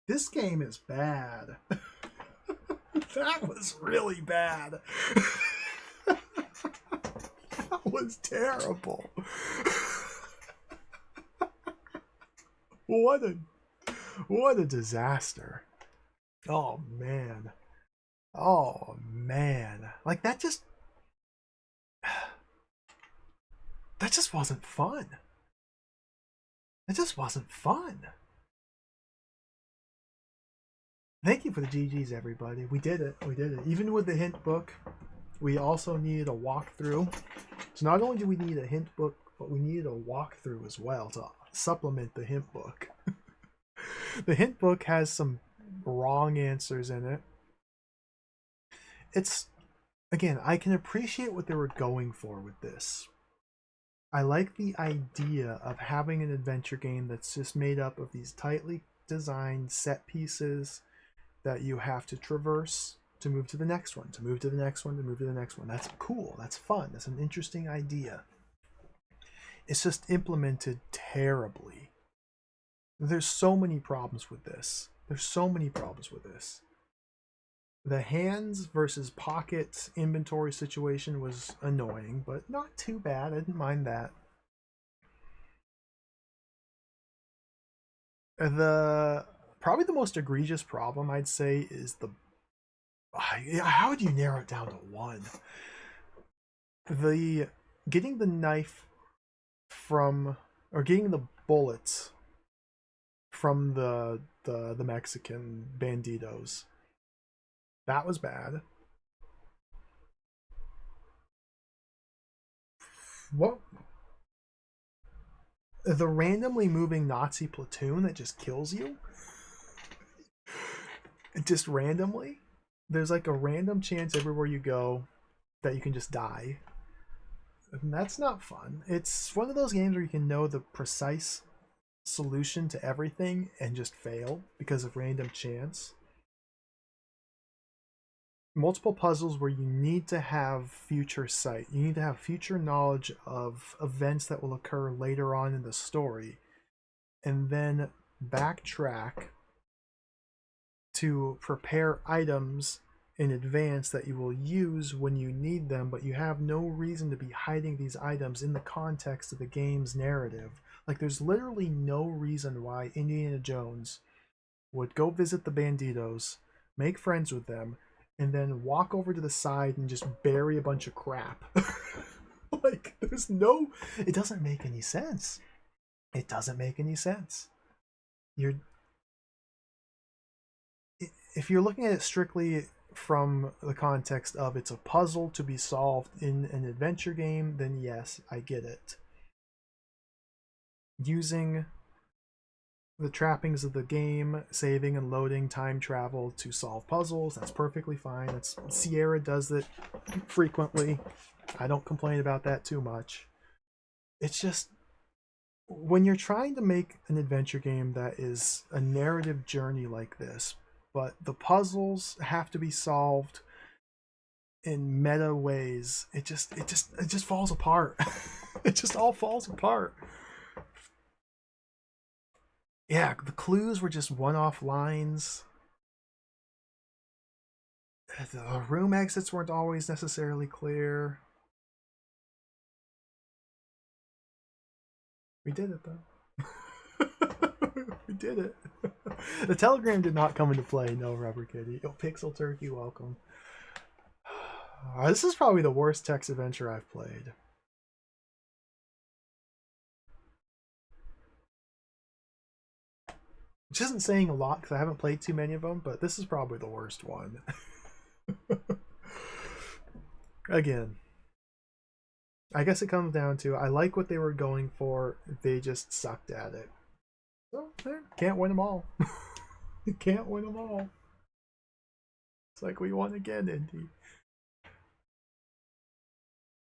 Speaker 4: This game is bad. That was really bad. That was terrible. What a disaster. Oh man. Oh man. Like that just wasn't fun. It just wasn't fun. Thank you for the GGs, everybody. We did it. We did it. Even with the hint book, we also needed a walkthrough. So not only do we need a hint book, but we needed a walkthrough as well to supplement the hint book. The hint book has some wrong answers in it. It's, again, I can appreciate what they were going for with this. I like the idea of having an adventure game that's just made up of these tightly designed set pieces that you have to traverse to move to the next one, to move to the next one, to move to the next one. That's cool. That's fun. That's an interesting idea. It's just implemented terribly. There's so many problems with this. There's so many problems with this. The hands versus pockets inventory situation was annoying, but not too bad. I didn't mind that. Probably the most egregious problem, I'd say, is the... How would you narrow it down to one? Getting the knife from... Or getting the bullets from the Mexican banditos. That was bad. What? The randomly moving Nazi platoon that just kills you? Just randomly? There's like a random chance everywhere you go that you can just die. And that's not fun. It's one of those games where you can know the precise solution to everything and just fail because of random chance. Multiple puzzles where you need to have future sight. You need to have future knowledge of events that will occur later on in the story, and then backtrack to prepare items in advance that you will use when you need them, but you have no reason to be hiding these items in the context of the game's narrative. Like, there's literally no reason why Indiana Jones would go visit the banditos, make friends with them, and then walk over to the side and just bury a bunch of crap. Like, there's no... It doesn't make any sense. It doesn't make any sense. If you're looking at it strictly from the context of it's a puzzle to be solved in an adventure game, then yes, I get it. Using the trappings of the game, saving and loading, time travel to solve puzzles, that's perfectly fine. Sierra does it frequently. I don't complain about that too much. It's just, when you're trying to make an adventure game that is a narrative journey like this, but the puzzles have to be solved in meta ways, it just falls apart. It just all falls apart. Yeah, the clues were just one-off lines. The room exits weren't always necessarily clear. We did it, though. We did it. The telegram did not come into play. No, Rubber Kitty. Oh, Pixel Turkey, welcome. This is probably the worst text adventure I've played. Which isn't saying a lot because I haven't played too many of them, but this is probably the worst one. Again, I guess it comes down to I like what they were going for, they just sucked at it. So, can't win them all. You can't win them all. It's like we won again, Indy.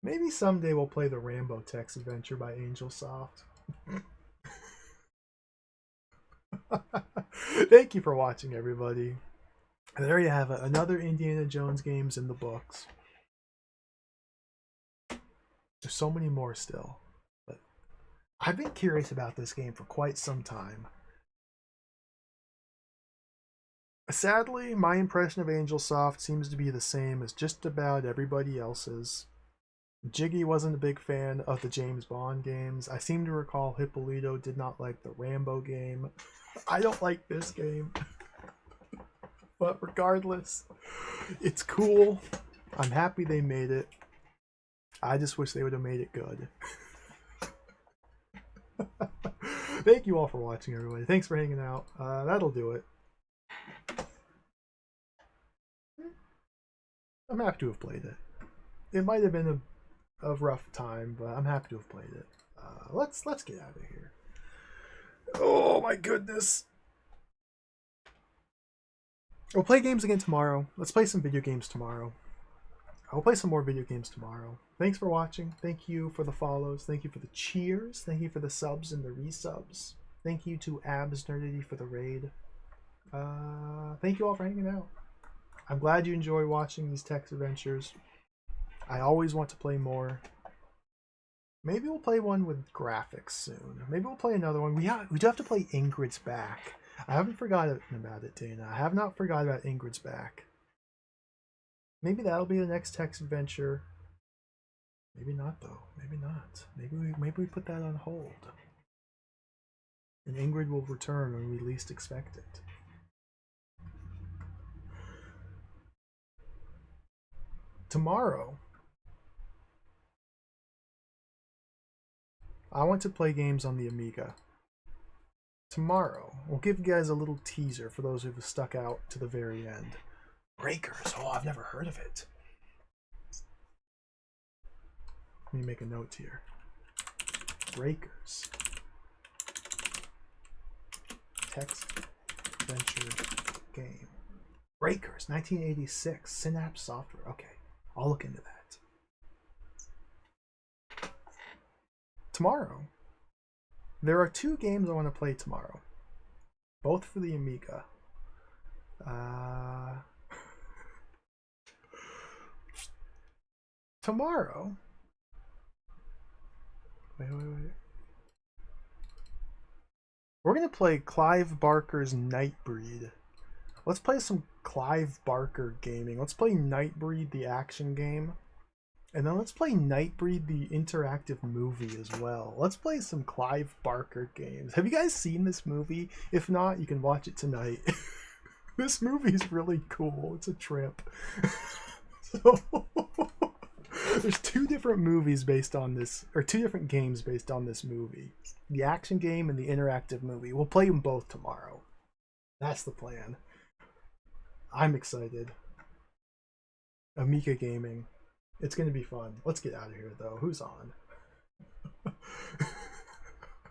Speaker 4: Maybe someday we'll play the Rambo text adventure by Angel Soft. Thank you for watching, everybody. And there you have it. Another Indiana Jones games in the books. There's so many more still. But I've been curious about this game for quite some time. Sadly, my impression of Angel Soft seems to be the same as just about everybody else's. Jiggy wasn't a big fan of the James Bond games. I seem to recall Hippolito did not like the Rambo game. I don't like this game. But regardless, it's cool. I'm happy they made it. I just wish they would have made it good. Thank you all for watching, everybody. Thanks for hanging out. That'll do it. I'm happy to have played it. It might have been a rough time, but I'm happy to have played it. Let's get out of here. Oh my goodness. We'll play games again tomorrow. Let's play some video games tomorrow. I'll play some more video games tomorrow. Thanks for watching. Thank you for the follows. Thank you for the cheers. Thank you for the subs and the resubs. Thank you to Abs Nerdity for the raid. Thank you all for hanging out. I'm glad you enjoy watching these text adventures. I always want to play more. Maybe we'll play one with graphics soon. Maybe we'll play another one. We do have to play Ingrid's Back. I haven't forgotten about it, Dana. I have not forgotten about Ingrid's Back. Maybe that'll be the next text adventure. Maybe not, though. Maybe not. Maybe we put that on hold. And Ingrid will return when we least expect it. Tomorrow, I want to play games on the Amiga. Tomorrow, we'll give you guys a little teaser for those who've stuck out to the very end. Breakers. Oh, I've never heard of it. Let me make a note here. Breakers. Text adventure game. Breakers, 1986. Synapse Software. Okay, I'll look into that. Tomorrow, there are two games I want to play tomorrow. Both for the Amiga. Tomorrow. Wait. We're going to play Clive Barker's Nightbreed. Let's play some Clive Barker gaming. Let's play Nightbreed, the action game. And then let's play Nightbreed, the interactive movie as well. Let's play some Clive Barker games. Have you guys seen this movie? If not, you can watch it tonight. This movie is really cool. It's a trip. So, there's two different movies based on this, or two different games based on this movie. The action game and the interactive movie. We'll play them both tomorrow. That's the plan. I'm excited. Amiga gaming. It's going to be fun. Let's get out of here, though. Who's on?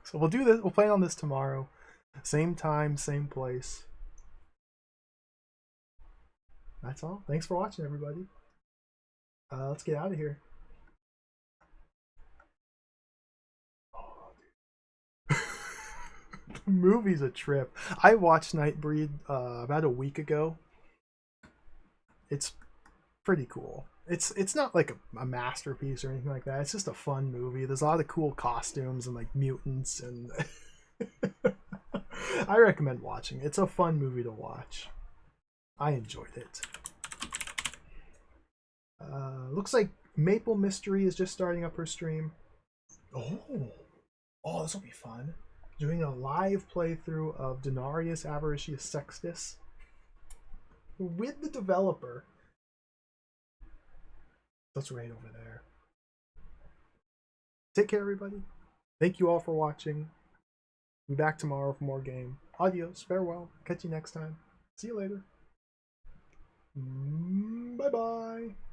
Speaker 4: So we'll do this. We'll play on this tomorrow. Same time, same place. That's all. Thanks for watching, everybody. Let's get out of here. Oh, dude. The movie's a trip. I watched Nightbreed about a week ago. It's pretty cool. It's not like a masterpiece or anything like that. It's just a fun movie. There's a lot of cool costumes and like mutants and I recommend watching. It's a fun movie to watch. I enjoyed it. Looks like Maple Mystery is just starting up her stream. Oh, this will be fun. doing a live playthrough of Denarius Avaricius Sextus with the developer. That's right over there. Take care, everybody. Thank you all for watching. Be back tomorrow for more game. Adios, farewell. Catch you next time. See you later. Bye bye.